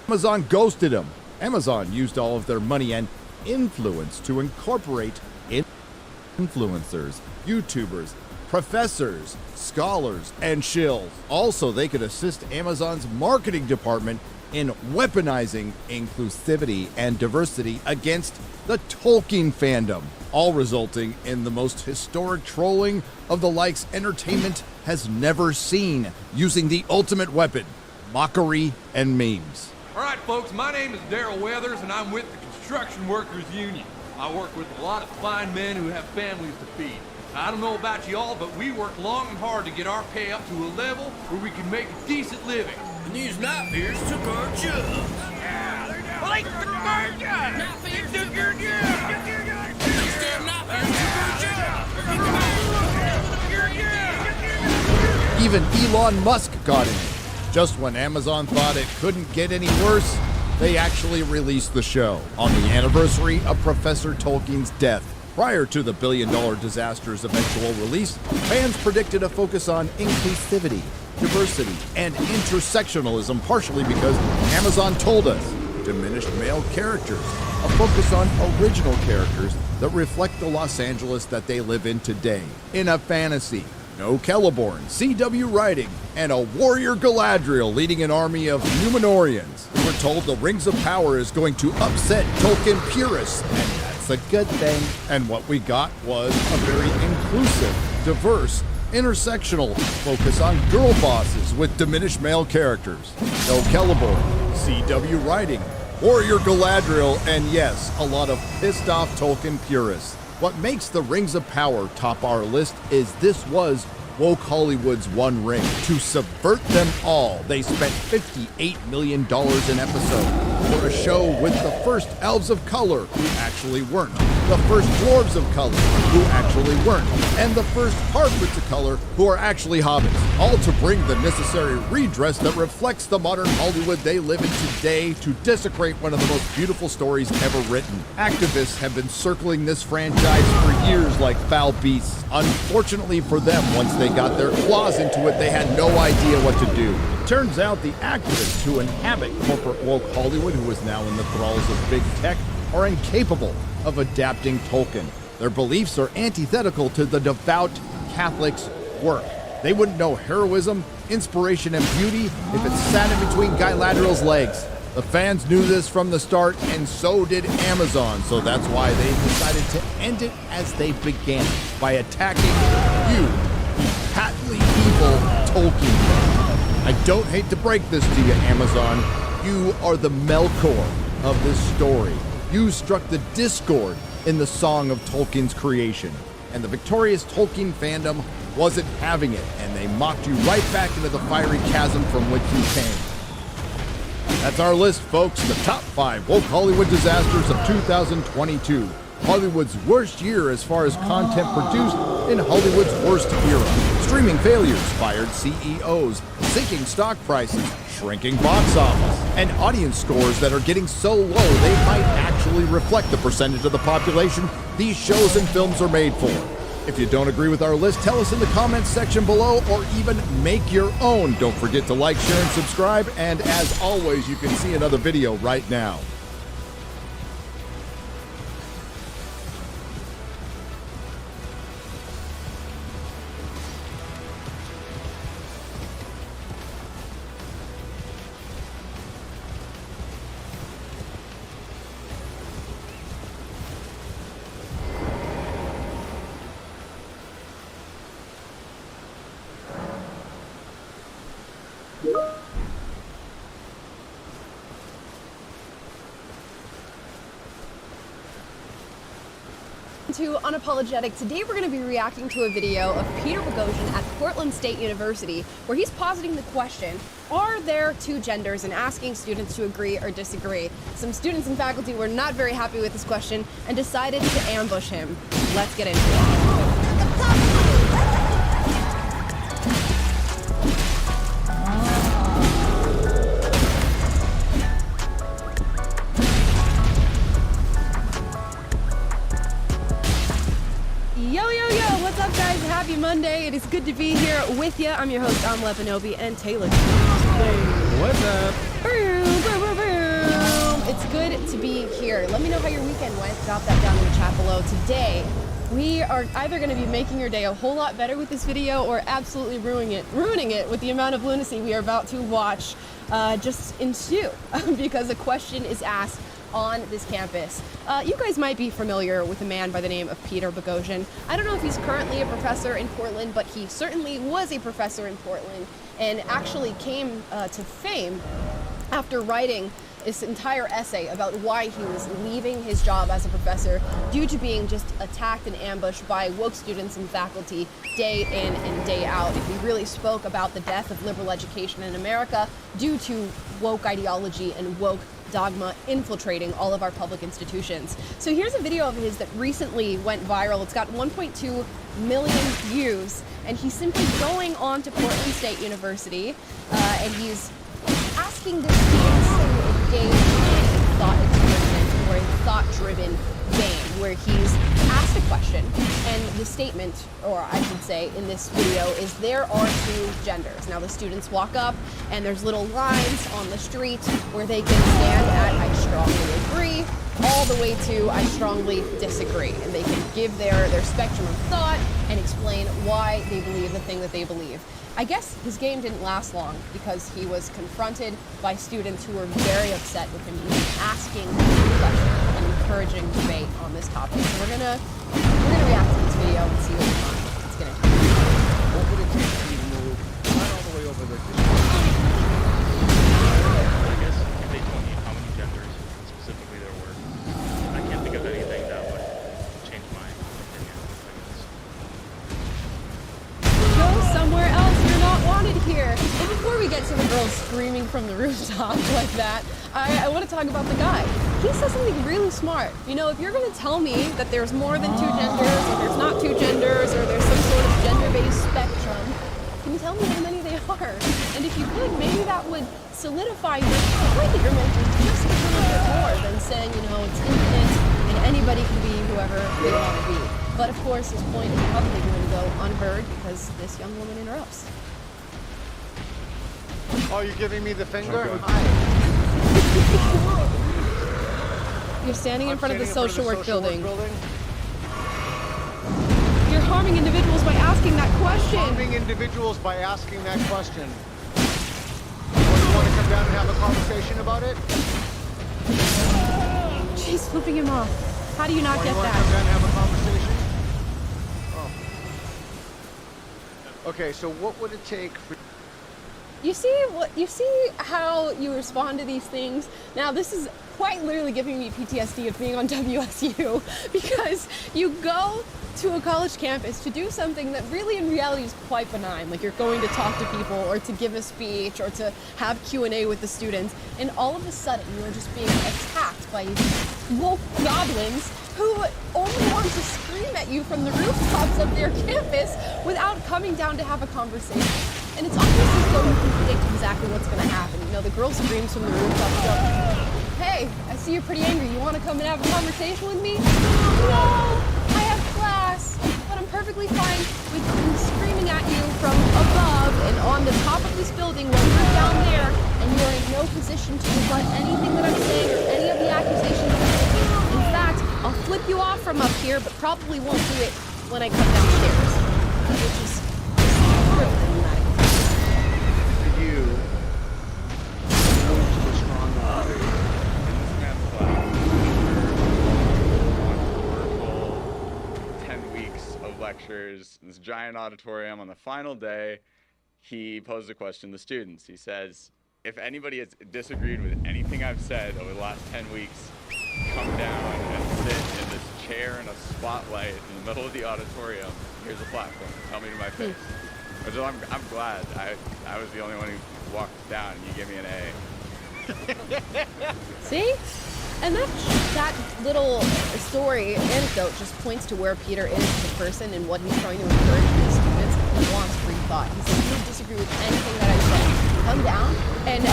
Amazon ghosted him. Amazon used all of their money and influence to incorporate influencers, YouTubers, professors, scholars, and shills. Also, they could assist Amazon's marketing department in weaponizing inclusivity and diversity against the Tolkien fandom, all resulting in the most historic trolling of the likes entertainment has never seen, using the ultimate weapon, mockery and memes. All right, folks, my name is Daryl Weathers, and I'm with the Construction Workers Union. I work with a lot of fine men who have families to feed. I don't know about y'all, but we work long and hard to get our pay up to a level where we can make a decent living. And these night beers took our jobs. Yeah, they're down. Well, they took our jobs. They took your jobs. These damn night beers took our jobs. Even Elon Musk got in it. Just when Amazon thought it couldn't get any worse, they actually released the show on the anniversary of Professor Tolkien's death. Prior to the billion-dollar disaster's eventual release, fans predicted a focus on inclusivity, diversity, and intersectionalism, partially because Amazon told us diminished male characters, a focus on original characters that reflect the Los Angeles that they live in today. In a fantasy, no Celeborn, CW writing, and a warrior Galadriel leading an army of Númenóreans. We're told the Rings of Power is going to upset Tolkien purists, and that's a good thing. And what we got was a very inclusive, diverse, intersectional focus on girl bosses with diminished male characters. No Celeborn, CW writing, warrior Galadriel, and yes, a lot of pissed off Tolkien purists. What makes the Rings of Power top our list is this was woke Hollywood's One Ring. To subvert them all, they spent $58 million an episode for a show with the first elves of color who actually weren't, the first dwarves of color who actually weren't, and the first halflings of color who are actually hobbits, all to bring the necessary redress that reflects the modern Hollywood they live in today to desecrate one of the most beautiful stories ever written. Activists have been circling this franchise for years like foul beasts. Unfortunately for them, once they got their claws into it, they had no idea what to do. Turns out the activists who inhabit corporate woke Hollywood, who is now in the thralls of big tech, are incapable of adapting Tolkien. Their beliefs are antithetical to the devout Catholics' work. They wouldn't know heroism, inspiration, and beauty if it sat in between Galadriel's legs. The fans knew this from the start, and so did Amazon, so that's why they decided to end it as they began, by attacking you, the patently evil Tolkien fan. I don't hate to break this to you, Amazon. You are the Melkor of this story. You struck the discord in the song of Tolkien's creation, and the victorious Tolkien fandom wasn't having it, and they mocked you right back into the fiery chasm from which you came. That's our list, folks. The top 5 woke Hollywood disasters of 2022. Hollywood's worst year as far as content produced in Hollywood's worst era. Streaming failures, fired CEOs, sinking stock prices, shrinking box office, and audience scores that are getting so low they might actually reflect the percentage of the population these shows and films are made for. If you don't agree with our list, tell us in the comments section below, or even make your own. Don't forget to like, share, and subscribe, and as always, you can see another video right now. To Unapologetic. Today we're going to be reacting to a video of Peter Boghossian at Portland State University, where he's positing the question, are there two genders, and asking students to agree or disagree. Some students and faculty were not very happy with this question and decided to ambush him. Let's get into it. Happy Monday. It is good to be here with you. I'm your host, Lepanobi, and Taylor. What's up? It's good to be here. Let me know how your weekend went. Drop that down in the chat below. Today, we are either going to be making your day a whole lot better with this video or absolutely ruining it with the amount of lunacy we are about to watch just ensue because a question is asked on this campus. You guys might be familiar with a man by the name of Peter Boghossian. I don't know if he's currently a professor in Portland, but he certainly was a professor in Portland and actually came to fame after writing this entire essay about why he was leaving his job as a professor due to being just attacked and ambushed by woke students and faculty day in and day out. And he really spoke about the death of liberal education in America due to woke ideology and woke dogma infiltrating all of our public institutions. So here's a video of his that recently went viral. It's got 1.2 million views, and he's simply going on to Portland State University, and he's asking the students to engage in thought experiment or a thought-driven game, where he's asked a question, and the statement, or I should say in this video, is there are two genders. Now the students walk up, and there's little lines on the street where they can stand at I strongly agree, all the way to I strongly disagree, and they can give their spectrum of thought and explain why they believe the thing that they believe. I guess his game didn't last long because he was confronted by students who were very upset with him even asking questions and encouraging debate on this topic. So we're gonna react to this video and see what it's gonna do. What would it take for you to move not all the way over there? I guess if they told me how many genders specifically there were, I can't think of anything that would change my opinion. Go somewhere else. You're not wanted here. And before we get to the girls screaming from the rooftop like that, I want to talk about the guy. He says something really smart. You know, if you're going to tell me that there's more than two genders, or there's not two genders, or there's some sort of gender-based spectrum, can you tell me how many they are? And if you could, maybe that would solidify your point that you're making just a little bit more than saying, you know, it's infinite and anybody can be whoever they want to be. But of course, his point is probably going to go unheard because this young woman interrupts. Oh, you're giving me the finger? Okay. You're standing in front of the social work building. You're harming individuals by asking that question. Harming individuals by asking that question. You want to come down and have a conversation about it? She's flipping him off. How do you not get that? You want to come down and have a conversation? Oh. Okay, so what would it take for... You see how you respond to these things? Now this is quite literally giving me PTSD of being on WSU because you go to a college campus to do something that really in reality is quite benign, like you're going to talk to people or to give a speech or to have Q&A with the students, and all of a sudden you are just being attacked by woke goblins who only want to scream at you from the rooftops of their campus without coming down to have a conversation. And it's almost as though you can predict exactly what's going to happen. You know, the girl screams from the rooftops, go, "Hey, I see you're pretty angry. You want to come and have a conversation with me?" "No, I have class, but I'm perfectly fine with screaming at you from above and on the top of this building while you're down there, and you're in no position to rebut anything that I'm saying or any of the accusations that I'm making. In fact, I'll flip you off from up here, but probably won't do it when I come downstairs." Which is you move to a strong body. In this man's class, 10 weeks of lectures, this giant auditorium. On the final day, he posed a question to the students. He says, if anybody has disagreed with anything I've said over the last 10 weeks, come down and sit in this chair in a spotlight in the middle of the auditorium. Here's a platform. Tell me to my face. Which I'm glad I was the only one who walked down and you gave me an A. See? And that little story, anecdote, just points to where Peter is as a person and what he's trying to encourage in his students. He wants free thought. He says, if you disagree with anything that I say, come down and,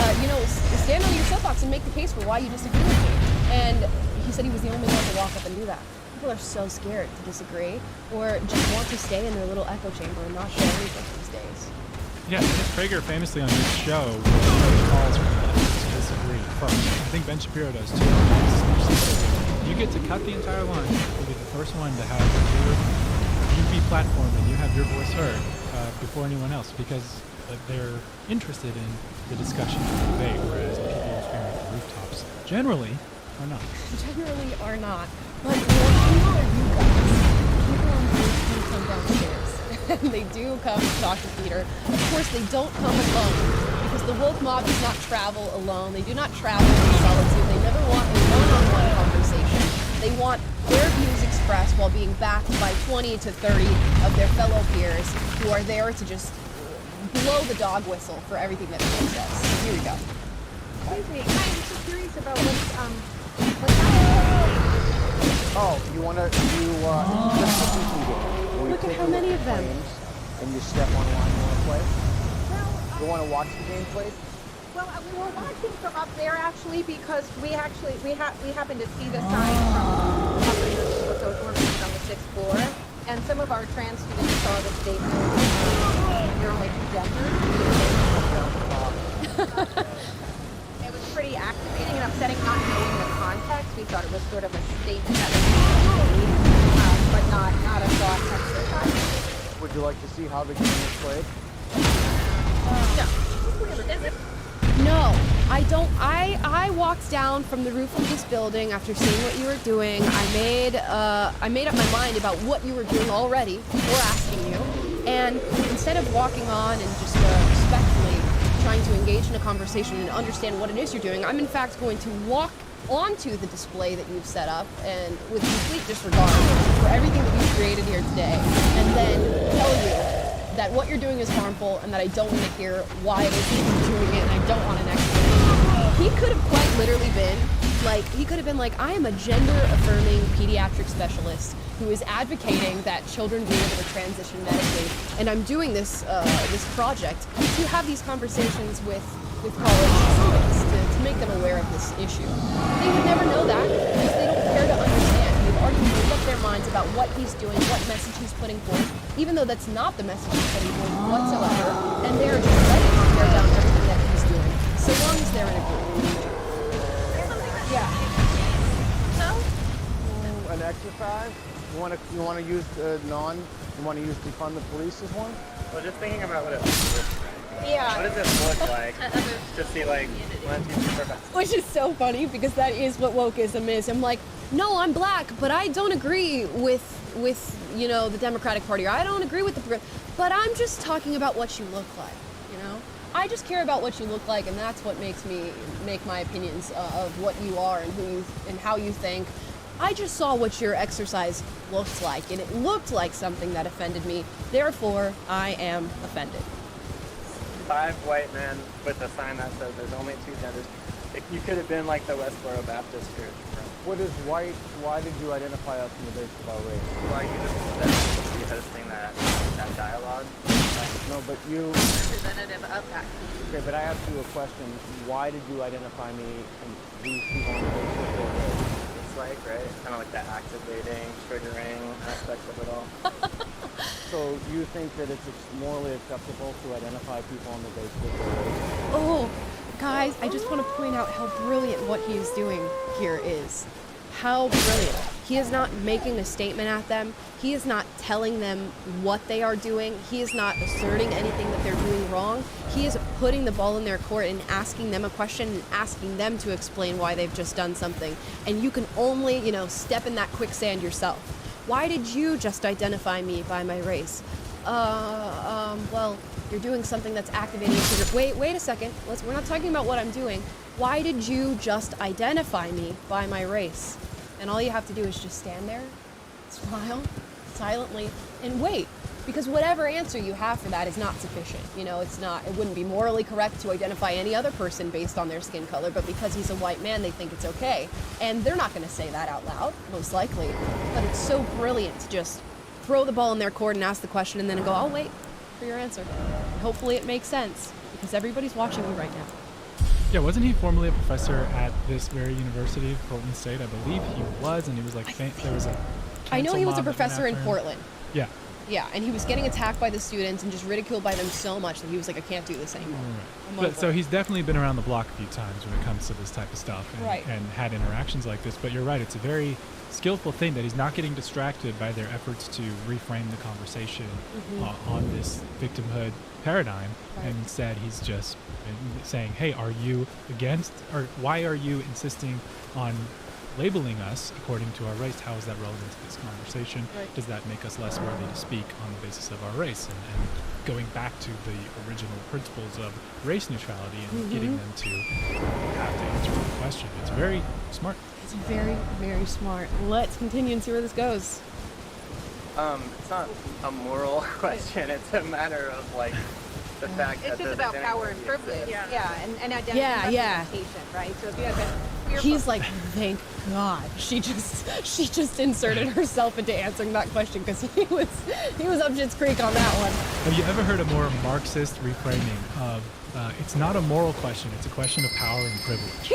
stand on your soapbox and make the case for why you disagree with me. And he said he was the only one to walk up and do that. People are so scared to disagree or just want to stay in their little echo chamber and not share anything these days. Yeah, Dennis Prager famously on his show calls for that. He says, disagree first. I think Ben Shapiro does too. You get to cut the entire line. You'll be the first one to have you be platformed and you have your voice heard before anyone else, because they're interested in the discussion and debate, whereas the people who scream at the rooftops generally are not. Generally are not. But people are you guys. People on the do come downstairs. And they do come to talk to Peter. Of course, they don't come alone, because the woke mob does not travel alone. They do not travel in solitude. They never want a one-on-one conversation. They want their views expressed while being backed by 20 to 30 of their fellow peers who are there to just blow the dog whistle for everything that Peter says. Here we go. Excuse me, I'm just curious about what's happening. Oh, you want to Look at how many of them. And you step on line you want to play? You want to watch the game played? Well, we were watching from up there actually, because we happened to see the sign from up in the social workers on the 6th floor, and some of our trans students saw the statement, you're like genders. It was pretty activating and upsetting, not knowing the context. We thought it was sort of a statement that was made, but not a thought exercise. Would you like to see how the game is played? No, I don't. I walked down from the roof of this building after seeing what you were doing. I made up my mind about what you were doing already before asking you. And instead of walking on and just respectfully trying to engage in a conversation and understand what it is you're doing, I'm in fact going to walk onto the display that you've set up, and with complete disregard for everything that you've created here today, and then tell you that what you're doing is harmful and that I don't want to hear why it is that you're doing it, and I don't want an explanation. He could have quite literally been like, I am a gender-affirming pediatric specialist who is advocating that children be able to transition medically, and I'm doing this project to have these conversations with college students to make them aware of this issue. They would never know that because they don't care to understand. They've already made up their minds about what he's doing, what message he's putting forth, even though that's not the message he's putting forth whatsoever, and they're just ready to tear down everything that he's doing, so long as they're in agreement. Yeah. An exercise? You want to use defund the police as one? Well, just thinking about what it looks like. Yeah. What does it look like? Just see like 1, 2, 3, 4, 5. Which is so funny because that is what wokeism is. I'm like, no, I'm black, but I don't agree with the Democratic Party, or I don't agree with but I'm just talking about what you look like, I just care about what you look like, and that's what makes me make my opinions of what you are and who you and how you think. I just saw what your exercise looked like, and it looked like something that offended me. Therefore, I am offended. 5 white men with a sign that says there's only 2 genders. You could have been like the Westboro Baptist Church. What is white? Why did you identify us on the basis of our race? Why you just hosting that dialogue? No, but you... Representative of that. Okay, but I asked you a question. Why did you identify me and these people on the basis of their race? It's like, right? Kind of like the activating, triggering aspect of it all. So you think that it's morally acceptable to identify people on the basis of their race? Oh, guys, I just want to point out how brilliant what he is doing here is. How brilliant. He is not making a statement at them. He is not telling them what they are doing. He is not asserting anything that they're doing wrong. He is putting the ball in their court and asking them a question and asking them to explain why they've just done something. And you can only, step in that quicksand yourself. Why did you just identify me by my race? Well, you're doing something that's activating a trigger. Wait a second. We're not talking about what I'm doing. Why did you just identify me by my race? And all you have to do is just stand there, smile, silently, and wait. Because whatever answer you have for that is not sufficient. It wouldn't be morally correct to identify any other person based on their skin color, but because he's a white man, they think it's okay. And they're not going to say that out loud, most likely. But it's so brilliant to just throw the ball in their court and ask the question and then go, I'll wait for your answer. And hopefully it makes sense, because everybody's watching you right now. Yeah, wasn't he formerly a professor at this very university, Portland State? I believe he was, and he was like, there was a... I know he was a professor in Portland. Yeah. Yeah, and he was getting attacked by the students and just ridiculed by them so much that he was like, I can't do this anymore. But so he's definitely been around the block a few times when it comes to this type of stuff and, Right. and had interactions like this. But you're right, it's a very skillful thing that he's not getting distracted by their efforts to reframe the conversation on this victimhood paradigm. Right. And instead, he's just saying, hey, are you against, or why are you insisting on labeling us according to our race? How is that relevant to this conversation? Right. Does that make us less worthy to speak on the basis of our race? And going back to the original principles of race neutrality and getting them to have to answer the question. It's very smart. It's very, very smart. Let's continue and see where this goes. It's not a moral question. It's a matter of like the fact that It's just the about identity power and privilege. exists. Yeah, and identity Yeah. representation, right? So if you have a clear He's like, thank God she just inserted herself into answering that question because he was up Shit's Creek on that one. Have you ever heard a more Marxist reframing of it's not a moral question, it's a question of power and privilege?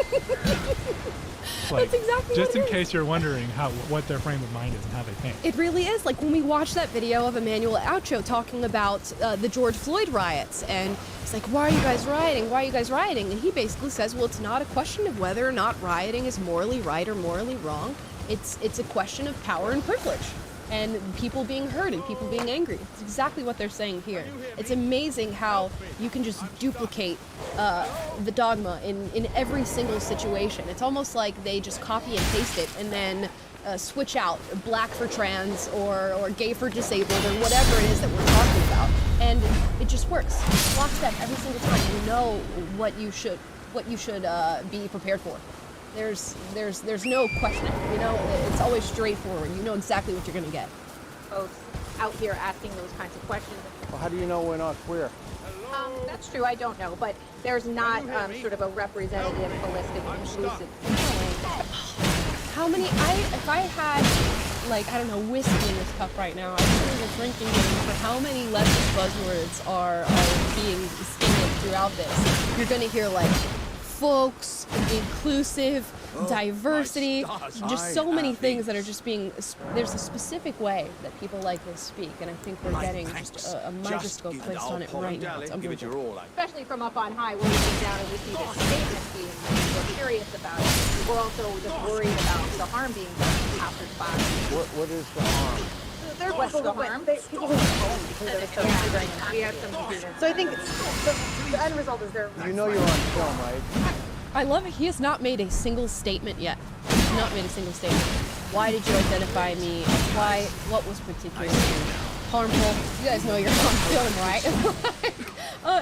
That's exactly just what in case you're wondering what their frame of mind is and how they think. It really is. Like when we watched that video of Emmanuel Acho talking about the George Floyd riots, and it's like, why are you guys rioting? Why are you guys rioting? And he basically says, well, it's not a question of whether or not rioting is morally right or morally wrong. It's a question of power and privilege, and people being heard and people being angry. It's exactly what they're saying here. It's amazing how you can just duplicate the dogma in every single situation. It's almost like they just copy and paste it and then switch out black for trans or gay for disabled or whatever it is that we're talking about. And it just works. Lockstep every single time. You know what you should be prepared for. There's no questioning, you know, it's always straightforward. You know exactly what you're going to get. folks out here asking those kinds of questions. Well, how do you know we're not queer? That's true, I don't know, but there's not sort of a representative, holistic, inclusive How many, if I had, like, I don't know, whiskey in this cup right now, I couldn't even drinking game for how many leftist buzzwords are being stated throughout this. You're going to hear, like, folks, inclusive, diversity, just so many things that are just being, there's a specific way that people like this speak, and I think we're getting just a microscope placed on it right now. It's unbelievable. especially from up on high, when we sit down and we see this statement being we're curious about it. We're also just worried about the harm being done to passers-by. What is the harm? There's what's the harm? People who are home because they're so triggering. We have some students. So I think the end result is they're. You know you're on film, right? I love it. He has not made a single statement yet. He's not made a single statement. Why did you identify me? Why? What was particularly harmful? You guys know you're on film, right?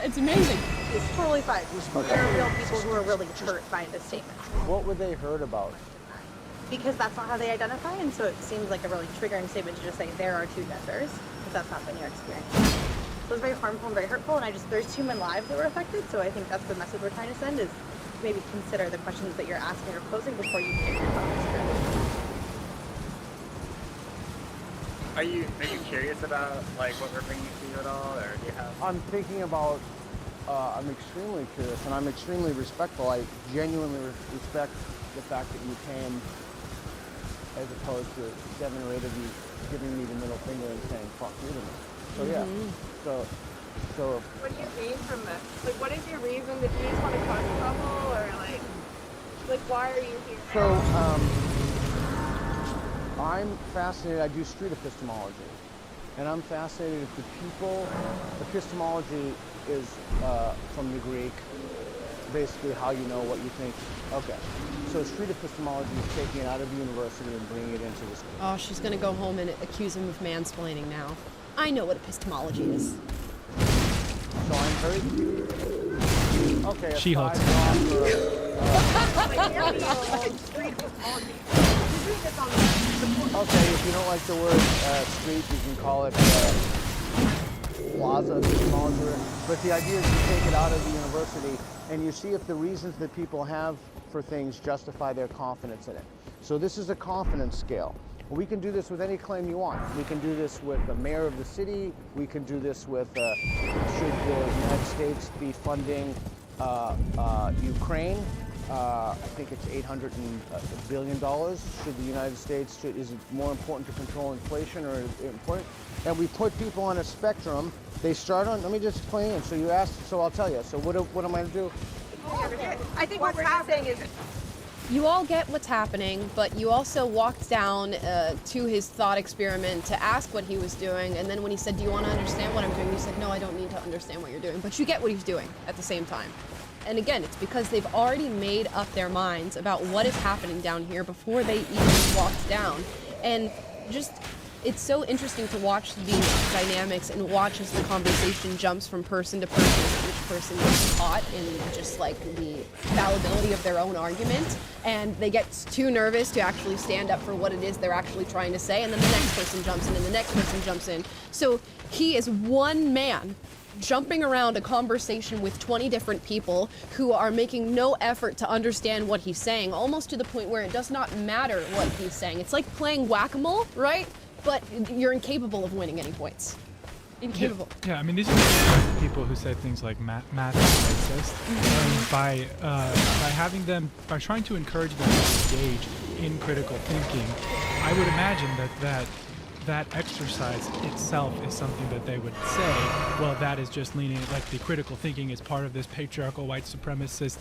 It's amazing. It's totally fine. There are real people who are really hurt by this statement. What were they heard about? Because that's not how they identify, and so it seems like a really triggering statement to just say there are two genders, because that's not been your experience. So it's very harmful and very hurtful, and there's human lives that were affected, so I think that's the message we're trying to send is maybe consider the questions that you're asking or posing before you take your thoughts. Are you curious about like what we're bringing to you at all, or do you have? I'm thinking about, I'm extremely curious and I'm extremely respectful. I genuinely respect the fact that you came as opposed to 7 or 8 of you giving me the middle finger and saying fuck you to me. So yeah, so. What do you mean from this? Like, what is your reason that you just want to cause trouble, or like why are you here? So, I'm fascinated, I do street epistemology, and I'm fascinated with the people. Epistemology is from the Greek, basically how you know what you think. Okay, so street epistemology is taking it out of the university and bringing it into the school. Oh, she's gonna go home and accuse him of mansplaining now. I know what epistemology is. So I'm very... Okay, She-Hulk. Okay, if you don't like the word street, you can call it plaza epistemology. But the idea is you take it out of the university and you see if the reasons that people have for things justify their confidence in it. So this is a confidence scale. We can do this with any claim you want. We can do this with the mayor of the city. We can do this with should the United States be funding Ukraine? I think it's $800 billion. Should the United States, is it more important to control inflation or important? And we put people on a spectrum. They start on, let me just explain. So you asked, so I'll tell you. So what am I going to do? I think what we're happening is You all get what's happening, but you also walked down to his thought experiment to ask what he was doing, and then when he said, do you want to understand what I'm doing, you said, no, I don't need to understand what you're doing, but you get what he's doing at the same time. And again, it's because they've already made up their minds about what is happening down here before they even walked down. And just, it's so interesting to watch these dynamics and watch as the conversation jumps from person to person, as each person gets caught in just like the fallibility of their own argument, and they get too nervous to actually stand up for what it is they're actually trying to say, and then the next person jumps in, and the next person jumps in. So he is one man jumping around a conversation with 20 different people who are making no effort to understand what he's saying, almost to the point where it does not matter what he's saying. It's like playing whack-a-mole, right? But you're incapable of winning any points. Incapable. Yeah, I mean, these are the people who say things like math is racist. And by having them, by trying to encourage them to engage in critical thinking, I would imagine that exercise itself is something that they would say, well, that is just leaning, like the critical thinking is part of this patriarchal white supremacist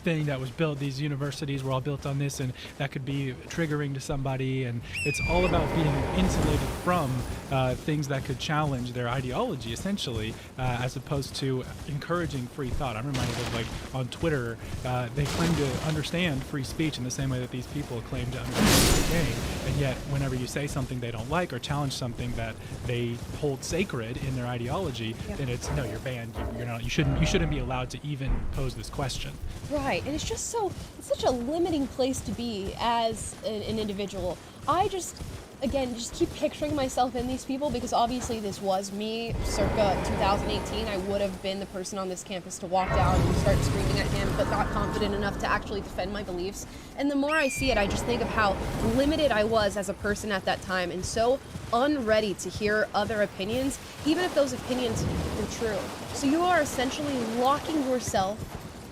thing that was built, these universities were all built on this, and that could be triggering to somebody, and it's all about being insulated from things that could challenge their ideology, essentially, as opposed to encouraging free thought. I'm reminded of, like, on Twitter, they claim to understand free speech in the same way that these people claim to understand the game, and yet whenever you say something they don't like or challenge something that they hold sacred in their ideology, then it's no, you're banned. You're not. You shouldn't be allowed to even pose this question. Right, and it's just it's such a limiting place to be as an individual. I just keep picturing myself in these people, because obviously this was me circa 2018. I would have been the person on this campus to walk down and start screaming at him, but not confident enough to actually defend my beliefs. And the more I see it, I just think of how limited I was as a person at that time, and so unready to hear other opinions, even if those opinions were true. So you are essentially locking yourself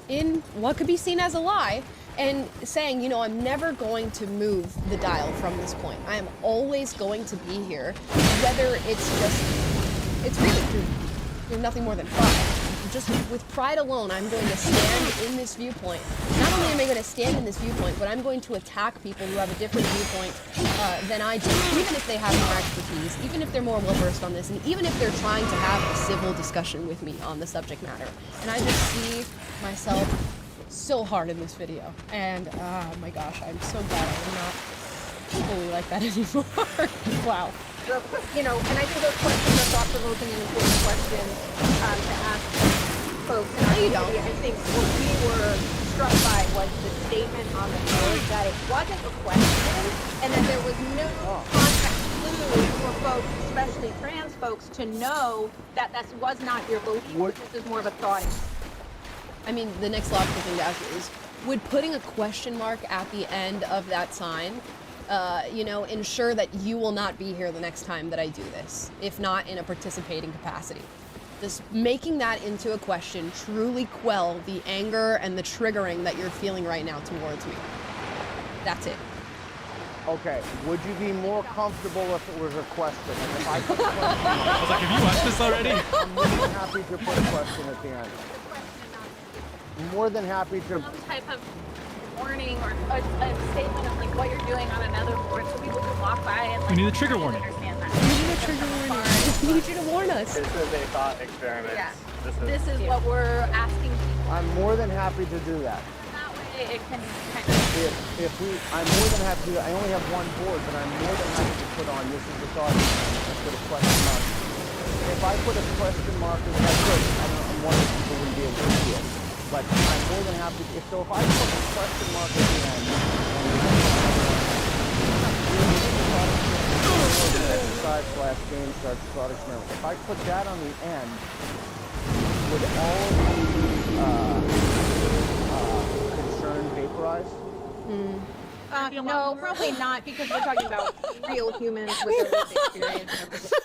in what could be seen as a lie, and saying, I'm never going to move the dial from this point. I am always going to be here, whether it's really through nothing more than pride. Just with pride alone, I'm going to stand in this viewpoint. Not only am I going to stand in this viewpoint, but I'm going to attack people who have a different viewpoint than I do, even if they have more expertise, even if they're more well-versed on this, and even if they're trying to have a civil discussion with me on the subject matter. And I just see myself so hard in this video, and oh my gosh, I'm so glad I'm not fully like that anymore. Wow. And I think those questions are thought-provoking and important questions to ask folks. And I think what we were struck by was the statement on the page that it wasn't a question, and that there was no context clue for folks, especially trans folks, to know that this was not your belief. This is more of a thought. I mean, the next logical thing to ask is, would putting a question mark at the end of that sign, ensure that you will not be here the next time that I do this, if not in a participating capacity? Does making that into a question truly quell the anger and the triggering that you're feeling right now towards me? That's it. Okay, would you be more comfortable if it was a question? And if I put a question I was like, have you watched this already? I'm more than happy to put a question at the end. More than happy to. Some type of warning or a statement of like what you're doing on another board, so people can walk by and We need a trigger warning. understand that. We need a trigger warning. We need you to warn us. This is a thought experiment. Yeah. This is what we're asking people. I'm more than happy to do that. That way it can kind of. I'm more than happy to do that. I only have one board, but I'm more than happy to put on this is the thought experiment. Let's put a question mark. If I put a question mark, that's good. I'm one of the people who wouldn't be able to see it. But I'm more than happy. If I put a question mark at the end, exercise/game starts thought experiment. If I put that on the end, would all the concern vaporize? No, probably not, because we're talking about real humans with their lived experience and everything.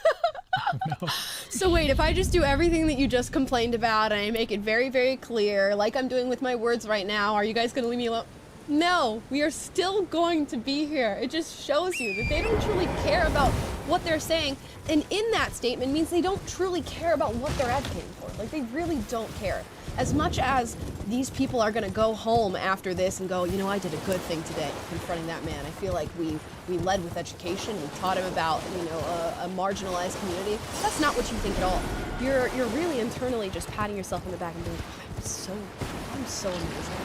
So wait, if I just do everything that you just complained about and I make it very, very clear, like I'm doing with my words right now, are you guys gonna leave me alone? No, we are still going to be here. It just shows you that they don't truly care about what they're saying. And in that statement means they don't truly care about what they're advocating for. Like, they really don't care. As much as these people are gonna go home after this and go, you know, I did a good thing today confronting that man. I feel like we led with education, we taught him about, you know, a marginalized community. That's not what you think at all. You're really internally just patting yourself on the back and being, oh, I'm so amazing.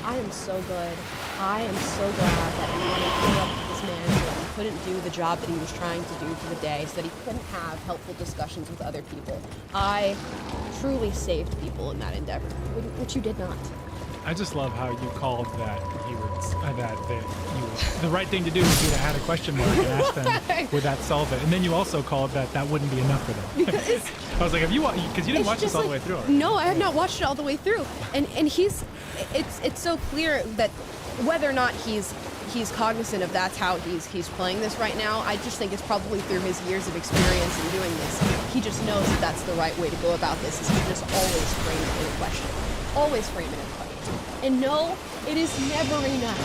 I am so good. I am so glad that anyone came up with this man who couldn't do the job that he was trying to do for the day, so that he couldn't have helpful discussions with other people. I truly saved people in that endeavor, which you did not. I just love how you called that the right thing to do would be to add a question mark and ask them, would that solve it? And then you also called that wouldn't be enough for them. Because I was like, have you because you didn't watch this all the way through? No, I have not watched it all the way through. And it's so clear that whether or not he's cognizant of that's how he's playing this right now, I just think it's probably through his years of experience in doing this. He just knows that that's the right way to go about this, is to just always frame it in a question. Always frame it in a question. And no, it is never enough.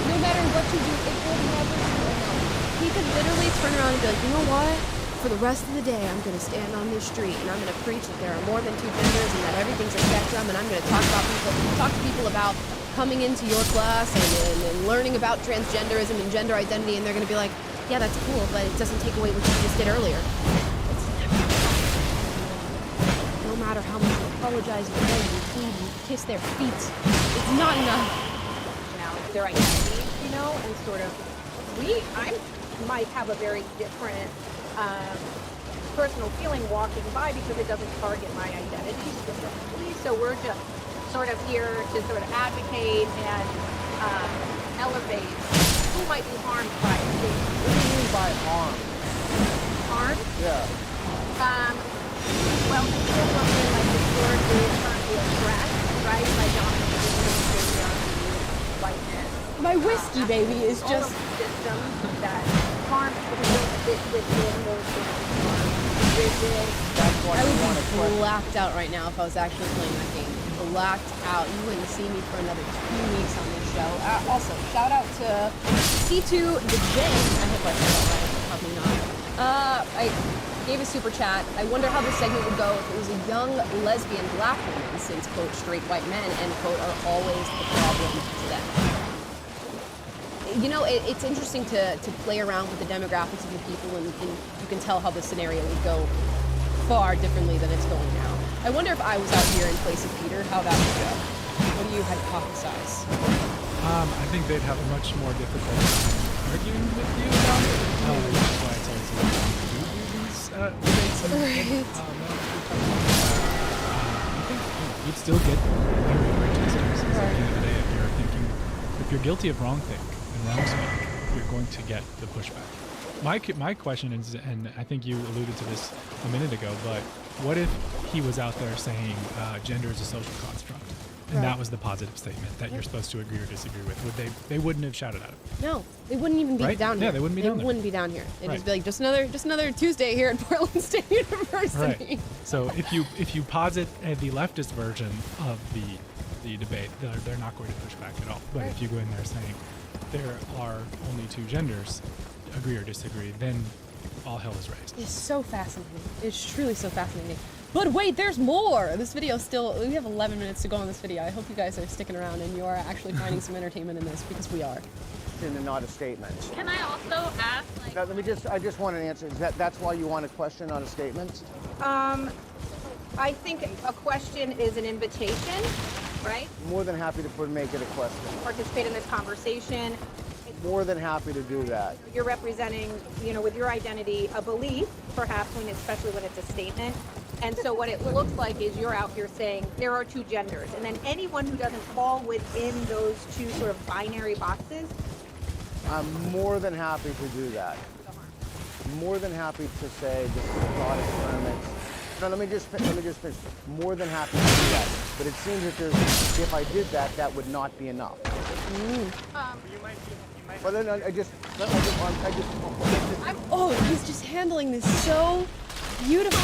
No matter what you do, it will never be enough. He could literally turn around and be like, you know what? For the rest of the day, I'm going to stand on this street and I'm going to preach that there are more than two genders and that everything's a spectrum, and I'm going to talk to people about coming into your class and learning about transgenderism and gender identity, and they're going to be like, yeah, that's cool, but it doesn't take away what you just did earlier. It's never enough. No matter how much you apologize, you beg, you plead, you kiss their feet, it's not enough. Now, their identity, you know, and sort of, I might have a very different personal feeling walking by because it doesn't target my identity specifically. So we're just sort of here to sort of advocate and elevate who might be harmed by it. What do you mean by harm? Harm? Yeah. Well, people who are being like historically currently oppressed, right? By dominant whiteness. My whiskey baby is all just of the systems that harm people within those systems. I would be blacked out right now if I was actually playing that game. Blacked out. You wouldn't see me for another 2 weeks on this show. Also, shout out to C2 the J. I hope I said that right. Probably not. I gave a super chat. I wonder how this segment would go if it was a young lesbian black woman, since, quote, straight white men, end quote, are always the problem to them. You know, it's interesting to play around with the demographics of the people, and you can tell how the scenario would go far differently than it's going now. I wonder if I was out here in place of Peter, how that would go. What do you hypothesize? I think they'd have a much more difficult time arguing with you about it. Which is why it's always like do these debates I think you'd still get very righteous cases at the end of the day if you're guilty of wrong thing and wrong speak, you're going to get the pushback. My question is, and I think you alluded to this a minute ago, but what if he was out there saying gender is a social construct, and that was the positive statement that you're supposed to agree or disagree with? They wouldn't have shouted at him? No, they wouldn't even be down here. Yeah, they wouldn't be down there. They wouldn't be down here. They'd just be like, just another Tuesday here at Portland State University. Right. So if you posit the leftist version of the debate, they're not going to push back at all. But if you go in there saying there are only two genders, agree or disagree, then all hell is raised. It's so fascinating. It's truly so fascinating. But wait, there's more! This video we have 11 minutes to go on this video. I hope you guys are sticking around and you are actually finding some entertainment in this, because we are. And not a statement. Can I also ask, like... Now, I just want an answer. That's why you want a question, not a statement? I think a question is an invitation, right? More than happy to make it a question. Participate in this conversation. More than happy to do that. You're representing, you know, with your identity, a belief, perhaps, especially when it's a statement. And so what it looks like is you're out here saying there are two genders. And then anyone who doesn't fall within those two sort of binary boxes. I'm more than happy to do that. More than happy to say this is a thought experiment. No, let me just finish. More than happy to do that. But it seems that if I did that, that would not be enough. But then Oh, he's just handling this so beautiful.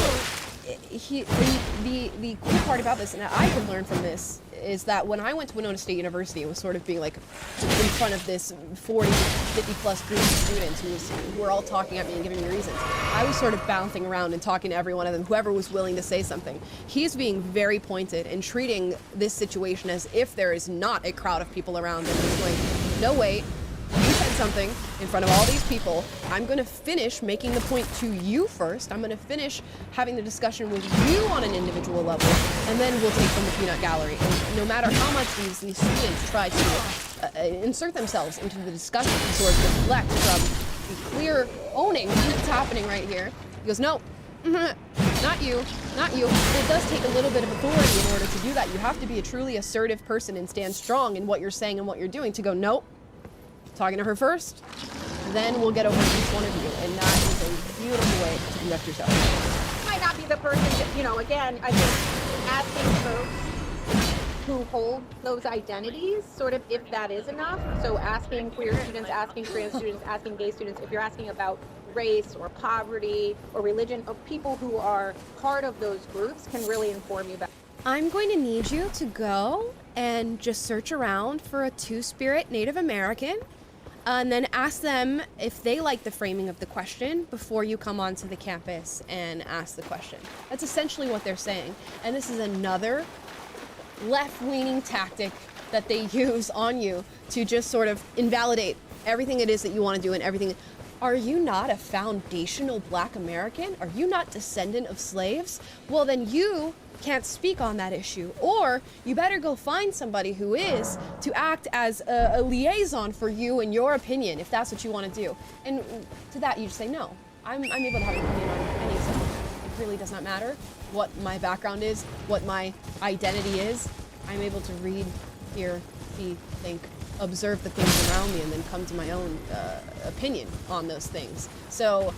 The cool part about this, and that I can learn from this, is that when I went to Winona State University, it was sort of being like in front of this 40, 50 plus group of students who were all talking at me and giving me reasons. I was sort of bouncing around and talking to every one of them, whoever was willing to say something. He's being very pointed and treating this situation as if there is not a crowd of people around him. He's going, no, wait. You said something in front of all these people. I'm going to finish making the point to you first. I'm going to finish having the discussion with you on an individual level, and then we'll take from the peanut gallery. And no matter how much these students try to insert themselves into the discussion and sort of deflect from the clear owning what's happening right here, he goes, no, not you, not you. It does take a little bit of authority in order to do that. You have to be a truly assertive person and stand strong in what you're saying and what you're doing to go, nope. Talking to her first, then we'll get over to each one of you, and that is a beautiful way to conduct yourself. Might not be the person that, again, I think asking folks who hold those identities, sort of if that is enough. So asking queer students, asking trans students, asking gay students, if you're asking about race or poverty or religion, of people who are part of those groups can really inform you about. I'm going to need you to go and just search around for a Two-Spirit Native American, and then ask them if they like the framing of the question before you come onto the campus and ask the question. That's essentially what they're saying. And this is another left-leaning tactic that they use on you to just sort of invalidate everything it is that you want to do and everything. Are you not a foundational Black American? Are you not descendant of slaves? Well, then you can't speak on that issue, or you better go find somebody who is to act as a liaison for you and your opinion, if that's what you want to do. And to that you just say, no, I'm able to have an opinion on any subject. It really does not matter what my background is, what my identity is. I'm able to read, hear, see, think, observe the things around me, and then come to my own opinion on those things. So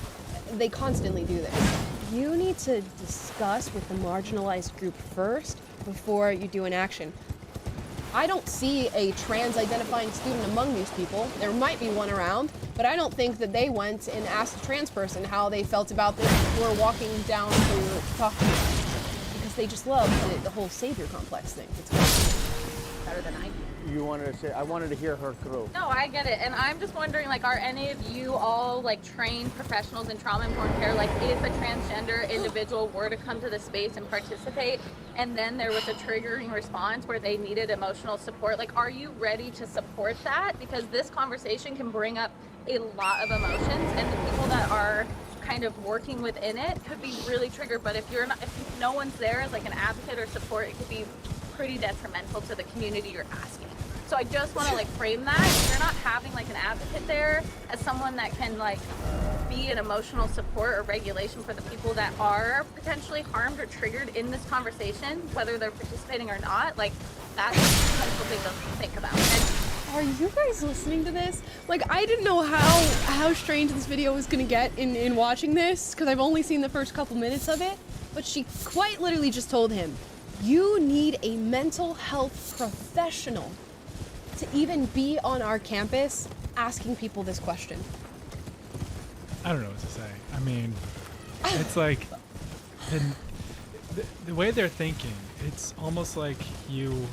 they constantly do this. You need to discuss with the marginalized group first before you do an action. I don't see a trans-identifying student among these people. There might be one around, but I don't think that they went and asked a trans person how they felt about this before walking down to talk to them. Because they just love the whole savior complex thing. It's better than I do. You wanted to say, I wanted to hear her through. No, I get it. And I'm just wondering, like, are any of you all, like, trained professionals in trauma-informed care? Like, if a transgender individual were to come to the space and participate, and then there was a triggering response where they needed emotional support, like, are you ready to support that? Because this conversation can bring up a lot of emotions, and the people that are kind of working within it could be really triggered. But if you're not, if no one's there as, like, an advocate or support, it could be pretty detrimental to the community you're asking. So I just want to like frame that. If you're not having like an advocate there as someone that can like be an emotional support or regulation for the people that are potentially harmed or triggered in this conversation, whether they're participating or not, like that's something to think about. Are you guys listening to this? Like, I didn't know how strange this video was gonna get in watching this, because I've only seen the first couple minutes of it, but she quite literally just told him, you need a mental health professional to even be on our campus asking people this question. I don't know what to say. I mean, it's like the way they're thinking, it's almost like you,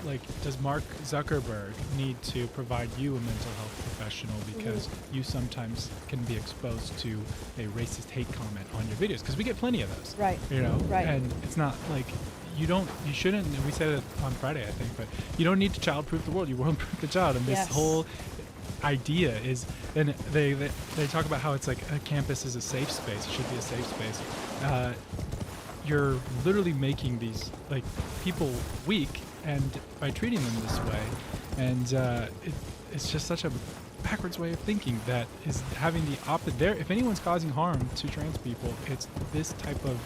like, does Mark Zuckerberg need to provide you a mental health professional because you sometimes can be exposed to a racist hate comment on your videos? Because we get plenty of those. Right. You know? Right. And it's not like, you shouldn't, and we said it on Friday, I think, but you don't need to child-proof the world, you world-proof the child. And this whole idea is, and they talk about how it's like a campus is a safe space, it should be a safe space. You're literally making these like people weak, and by treating them this way, and it's just such a backwards way of thinking that is having the opposite. There, if anyone's causing harm to trans people, it's this type of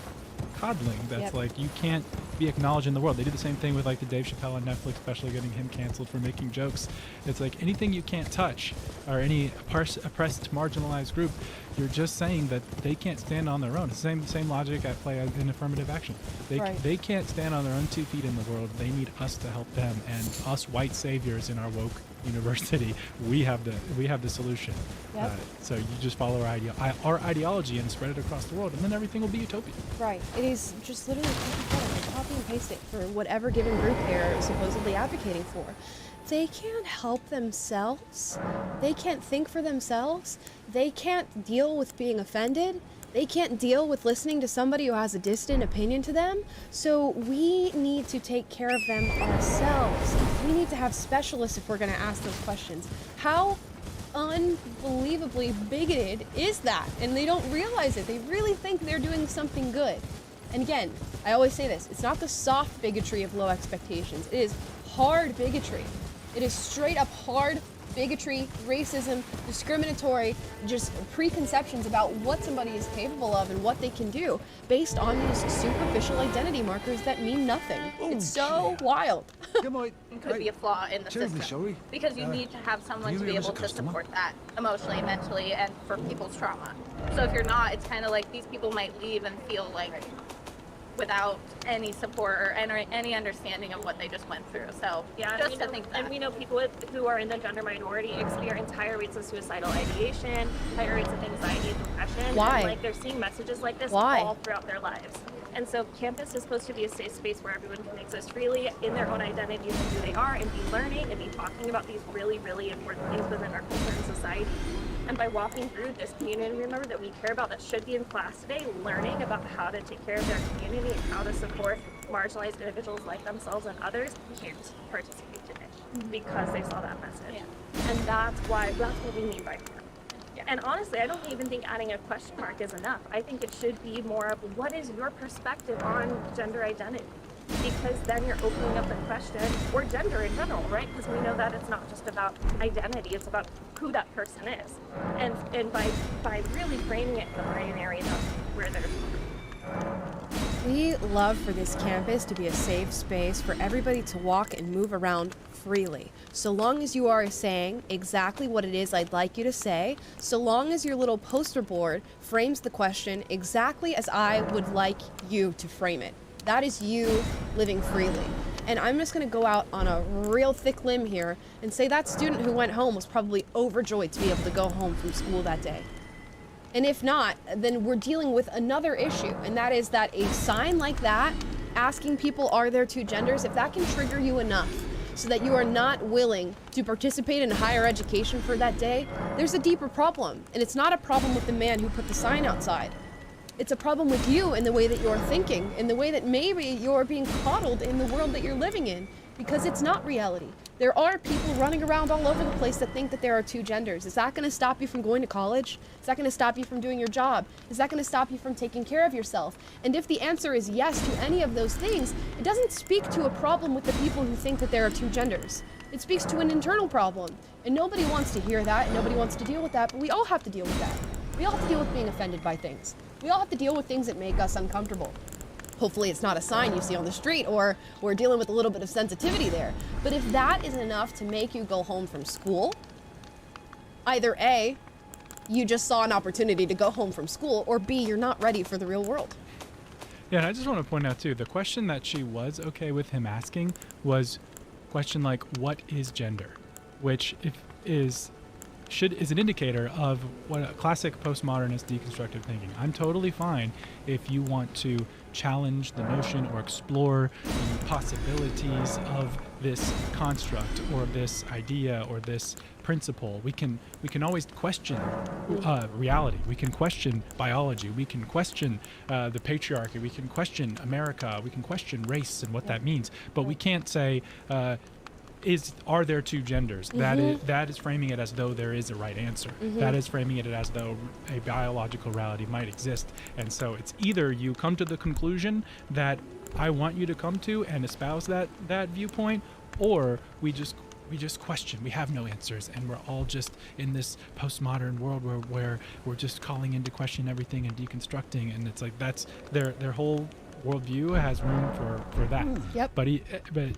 coddling that's like you can't be acknowledged in the world. They do the same thing with like the Dave Chappelle on Netflix, especially getting him canceled for making jokes. It's like anything you can't touch, or any oppressed, marginalized group, you're just saying that they can't stand on their own. It's the same logic at play in affirmative action. They can't stand on their own 2 feet in the world. They need us to help them, and us white saviors in our woke university, we have the solution. Yep. So you just follow our ideology and spread it across the world, and then everything will be utopia. Right. It is just literally copy and paste it for whatever given group they're supposedly advocating for. They can't help themselves. They can't think for themselves. They can't deal with being offended. They can't deal with listening to somebody who has a distant opinion to them. So we need to take care of them ourselves. We need to have specialists if we're going to ask those questions. How unbelievably bigoted is that? And they don't realize it. They really think they're doing something good. And again, I always say this, it's not the soft bigotry of low expectations. It is hard bigotry. It is straight up hard bigotry, racism, discriminatory, just preconceptions about what somebody is capable of and what they can do based on these superficial identity markers that mean nothing. It's so wild. It could be a flaw in the system. Because you need to have someone to be able to support that emotionally, mentally, and for people's trauma. So if you're not, it's kind of like these people might leave and feel like without any support or any understanding of what they just went through. So yeah, just to think that. And we know people who are in the gender minority experience higher rates of suicidal ideation, higher rates of anxiety and depression. Why? And, like, they're seeing messages like this Why? all throughout their lives. And so campus is supposed to be a safe space where everyone can exist freely in their own identities and who they are and be learning and be talking about these really, really important things within our culture and society. And by walking through this community member that we care about that should be in class today, learning about how to take care of their community and how to support marginalized individuals like themselves and others, can't participate in it because they saw that message. And that's what we mean by harm. And honestly, I don't even think adding a question mark is enough. I think it should be more of what is your perspective on gender identity? Because then you're opening up the question, or gender in general, right? Because we know that it's not just about identity, it's about who that person is. And by really framing it in the binary, that's where they're. We love for this campus to be a safe space for everybody to walk and move around freely. So long as you are saying exactly what it is I'd like you to say, so long as your little poster board frames the question exactly as I would like you to frame it. That is you living freely. And I'm just gonna go out on a real thick limb here and say that student who went home was probably overjoyed to be able to go home from school that day. And if not, then we're dealing with another issue, and that is that a sign like that, asking people are there two genders, if that can trigger you enough so that you are not willing to participate in higher education for that day, there's a deeper problem. And it's not a problem with the man who put the sign outside. It's a problem with you and the way that you're thinking, and the way that maybe you're being coddled in the world that you're living in, because it's not reality. There are people running around all over the place that think that there are two genders. Is that going to stop you from going to college? Is that going to stop you from doing your job? Is that going to stop you from taking care of yourself? And if the answer is yes to any of those things, it doesn't speak to a problem with the people who think that there are two genders. It speaks to an internal problem. And nobody wants to hear that, and nobody wants to deal with that, but we all have to deal with that. We all have to deal with being offended by things. We all have to deal with things that make us uncomfortable. Hopefully it's not a sign you see on the street, or we're dealing with a little bit of sensitivity there. But if that is enough to make you go home from school, either A, you just saw an opportunity to go home from school, or B, you're not ready for the real world. Yeah, and I just want to point out too, the question that she was okay with him asking was a question like, what is gender? Which is an indicator of what a classic postmodernist deconstructive thinking. I'm totally fine if you want to challenge the notion or explore the possibilities of this construct or this idea or this principle. We can always question reality. We can question biology. We can question the patriarchy. We can question America. We can question race and what that means. But we can't say are there two genders? That is framing it as though there is a right answer. That is framing it as though a biological reality might exist. And so it's either you come to the conclusion that I want you to come to and espouse that viewpoint, or we just question. We have no answers, and we're all just in this postmodern world where we're just calling into question everything and deconstructing. And it's like that's their whole worldview has room for that. Yep. But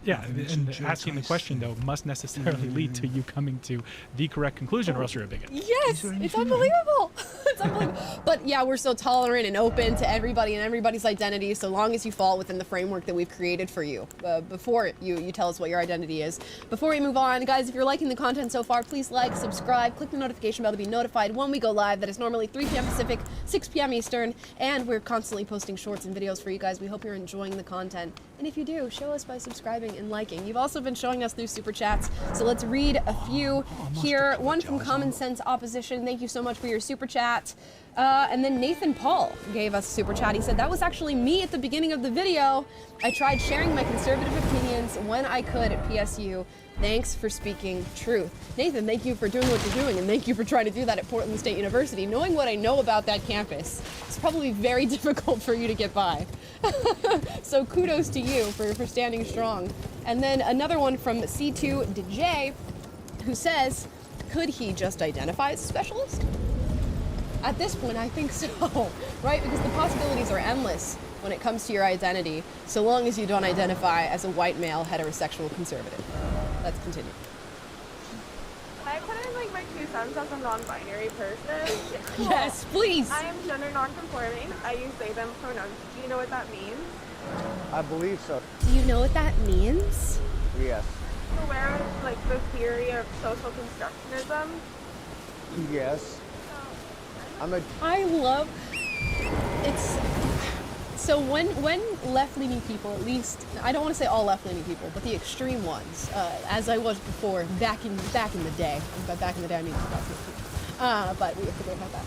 yeah, and asking the question though must necessarily lead to you coming to the correct conclusion, or else you're a bigot. Yes, it's unbelievable. It's unbelievable. But yeah, we're so tolerant and open to everybody and everybody's identity, so long as you fall within the framework that we've created for you. Before you tell us what your identity is. Before we move on, guys, if you're liking the content so far, please like, subscribe, click the notification bell to be notified when we go live. That is normally 3 p.m. Pacific, 6 p.m. Eastern, and we're constantly posting shorts and videos for you guys. We hope you're enjoying the content. And if you do, show us by subscribing and liking. You've also been showing us through super chats, so let's read a few here. One from Common Sense Opposition. Thank you so much for your super chat. And then Nathan Paul gave us a super chat. He said, that was actually me at the beginning of the video. I tried sharing my conservative opinions when I could at PSU. Thanks for speaking truth. Nathan, thank you for doing what you're doing, and thank you for trying to do that at Portland State University. Knowing what I know about that campus, it's probably very difficult for you to get by. So kudos to you for standing strong. And then another one from C2DJ, who says, could he just identify as a specialist? At this point, I think so, right? Because the possibilities are endless when it comes to your identity, so long as you don't identify as a white male heterosexual conservative. Let's continue. I put in like my 2 cents as a non-binary person. Yes, please. I am gender non-conforming. I use they, them pronouns. Do you know what that means? I believe so. Do you know what that means? Yes. I'm aware of like the theory of social constructionism. Yes. I love it's so when left-leaning people, at least I don't want to say all left-leaning people, but the extreme ones, as I was before, back in the day. By back in the day, I mean 2015. But we forget about that.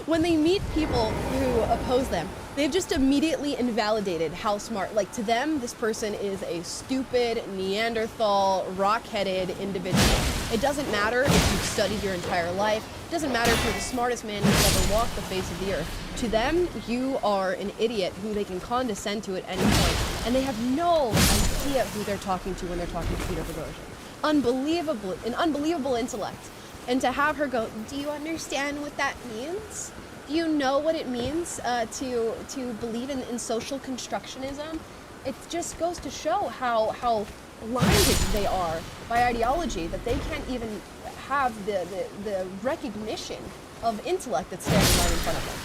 When they meet people who oppose them, they've just immediately invalidated how smart. Like, to them, this person is a stupid, Neanderthal, rock-headed individual. It doesn't matter if you've studied your entire life. It doesn't matter if you're the smartest man who's ever walked the face of the earth. To them, you are an idiot who they can condescend to at any point, and they have no idea who they're talking to when they're talking to Peter Boghossian. An unbelievable intellect. And to have her go, do you understand what that means? Do you know what it means to believe in social constructionism? It just goes to show how blinded they are by ideology, that they can't even have the recognition of intellect that's standing right in front of them.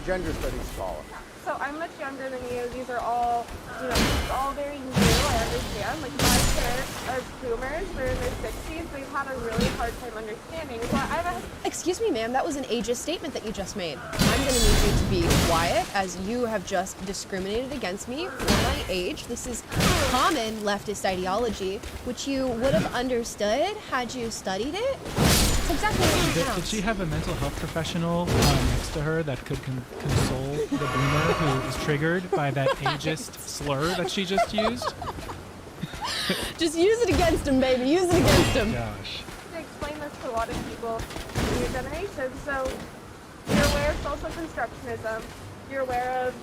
Gender studies scholar. So I'm much younger than you. These are all, this is all very new. I understand. Like, my parents are boomers. They're in their 60s. They've had a really hard time understanding. So Excuse me, ma'am. That was an ageist statement that you just made. I'm going to need you to be quiet, as you have just discriminated against me for my age. This is common leftist ideology, which you would have understood had you studied it. It's exactly what it Did she have a mental health professional next to her that could console the boomer who is triggered by that ageist slur that she just used? Just use it against him, baby. Use it against him. Gosh. to explain this to a lot of people in your generation. So you're aware of social constructionism. You're aware of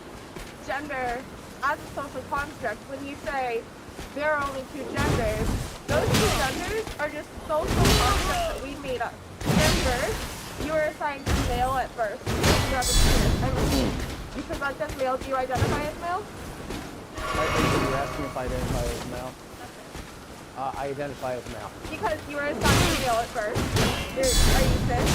gender as a social construct. When you say there are only 2 genders, those 2 genders are just social constructs that we made up. Remember, you were assigned to male at birth. You have a penis. You present as male. Do you identify as male? You're asking if I identify as male? I identify as male. Because you were assigned to male at birth. Are you cis?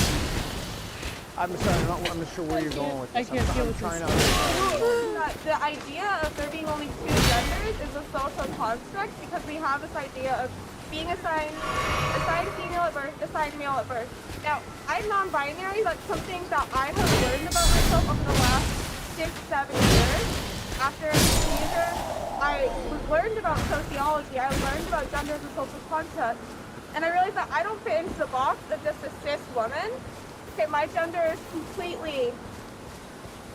I'm sorry, I'm not sure where you're going with this. I'm trying to understand. The idea of there being only 2 genders is a social construct because we have this idea of being assigned female at birth, assigned male at birth. Now, I'm non-binary. That's something that I have learned about myself over the last 6-7 years. After as a teenager, I learned about sociology. I learned about gender as a social construct. And I realized that I don't fit into the box of just a cis woman. Okay, my gender is completely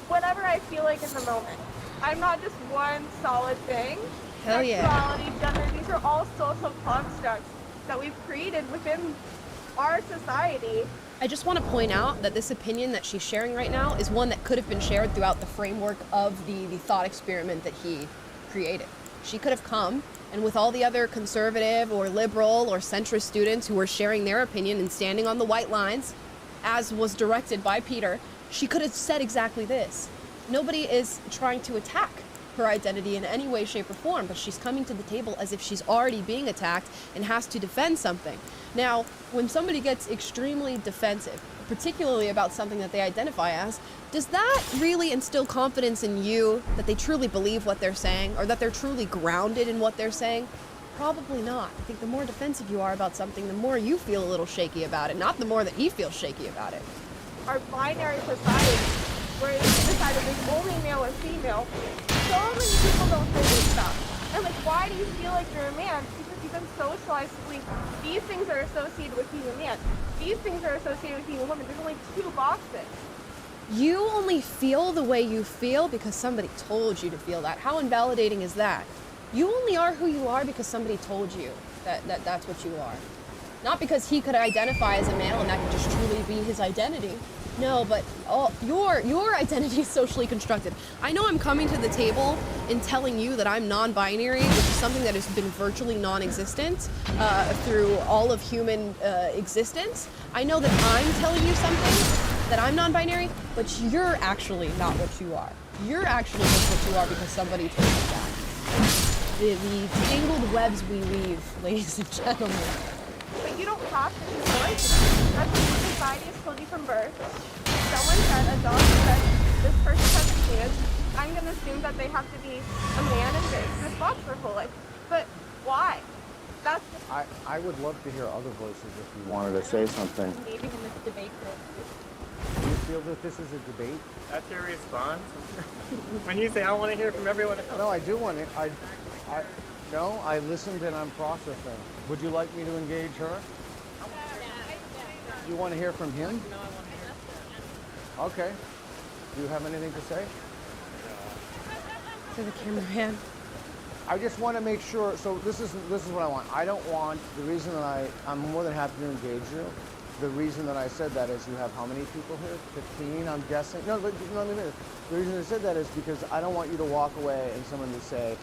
whatever I feel like in the moment. I'm not just one solid thing. Hell yeah. Sexuality, gender, these are all social constructs that we've created within our society. I just want to point out that this opinion that she's sharing right now is one that could have been shared throughout the framework of the thought experiment that he created. She could have come, and with all the other conservative or liberal or centrist students who were sharing their opinion and standing on the white lines, as was directed by Peter, she could have said exactly this. Nobody is trying to attack her identity in any way, shape, or form, but she's coming to the table as if she's already being attacked and has to defend something. Now, when somebody gets extremely defensive, particularly about something that they identify as, does that really instill confidence in you that they truly believe what they're saying, or that they're truly grounded in what they're saying? Probably not. I think the more defensive you are about something, the more you feel a little shaky about it, not the more that he feels shaky about it. Our binary society, where it's decided there's only male and female, so many people don't say this stuff. And like, why do you feel like you're a man? Because you've been socialized to believe these things are associated with being a man. These things are associated with being a woman. There's only 2 boxes. You only feel the way you feel because somebody told you to feel that. How invalidating is that? You only are who you are because somebody told you that that's what you are. Not because he could identify as a male and that could just truly be his identity. No, but your identity is socially constructed. I know I'm coming to the table and telling you that I'm non-binary, which is something that has been virtually non-existent through all of human existence. I know that I'm telling you something, that I'm non-binary, but you're actually not what you are. You're actually just what you are because somebody told you that. The tangled webs we weave, ladies and gentlemen. But you don't have to conform to that. That's what society has told you from birth. Someone said, a dog said, this person has a chance. I'm going to assume that they have to be a man and fit this box their whole life. But why? That's I would love to hear other voices if you wanted to say something. Maybe in this debate. Do you feel that this is a debate? That's your response? When you say, I want to hear from everyone else. No, I do want to. No, I listened and I'm processing. Would you like me to engage her? You want to hear from him? No, I want to hear from him. Okay. Do you have anything to say? To the cameraman. I just want to make sure. So this is what I want. I don't want the reason that I'm more than happy to engage you. The reason that I said that is you have how many people here? 15, I'm guessing. No, but no, the reason I said that is because I don't want you to walk away and someone to say,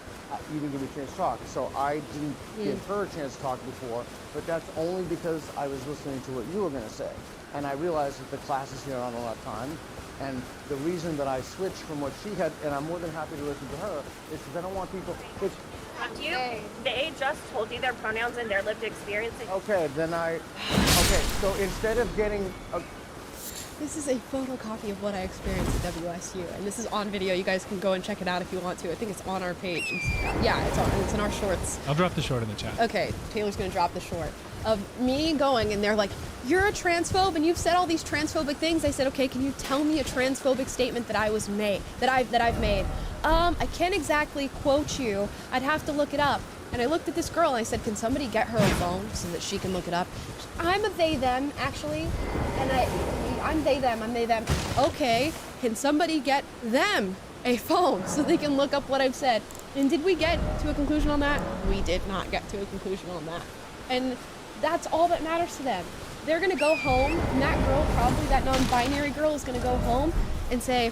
you didn't give me a chance to talk. So I didn't give her a chance to talk before, but that's only because I was listening to what you were going to say. And I realized that the classes here aren't a lot of time. And the reason that I switched from what she had, and I'm more than happy to listen to her, is because I don't want people... They just told you their pronouns and their lived experience. Okay, then Okay, so instead of getting... This is a photocopy of what I experienced at WSU, and this is on video. You guys can go and check it out if you want to. I think it's on our page. It's in our shorts. I'll drop the short in the chat. Okay, Taylor's gonna drop the short of me going, and they're like, "You're a transphobe, and you've said all these transphobic things." I said, "Okay, can you tell me a transphobic statement that I've made? I can't exactly quote you. I'd have to look it up." And I looked at this girl and I said, "Can somebody get her a phone so that she can look it up?" I'm a they them actually, and I'm they them. I'm they them. Okay, can somebody get them a phone so they can look up what I've said? And did we get to a conclusion on that? We did not get to a conclusion on that. And that's all that matters to them. They're gonna go home, and that girl, probably that non-binary girl, is gonna go home and say,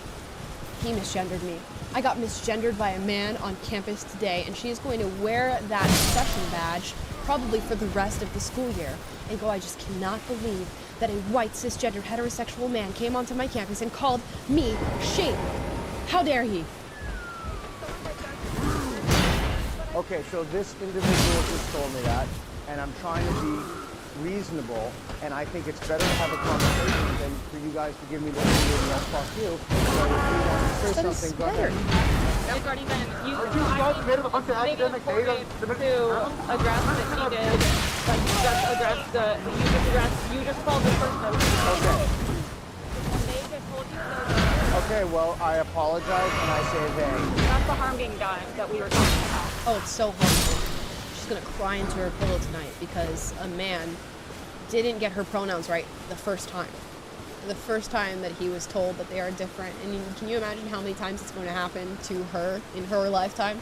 "He misgendered me. I got misgendered by a man on campus today," and she is going to wear that session badge probably for the rest of the school year and go, "I just cannot believe that a white cisgendered heterosexual man came onto my campus and called me she. How dare he?" Okay, so this individual just told me that, and I'm trying to be reasonable, and I think it's better to have a conversation than for you guys to give me the opinion and fuck you. So if you want to say something, go ahead. It's already been used. Maybe appropriate to address that he did. Like you just addressed you just called the person. Okay. And they just told you those. Okay, well, I apologize, and I say they. That's the harm being done that we were talking about. Oh, it's so harmful. She's gonna cry into her pillow tonight because a man didn't get her pronouns right the first time. The first time that he was told that they are different. And can you imagine how many times it's going to happen to her in her lifetime?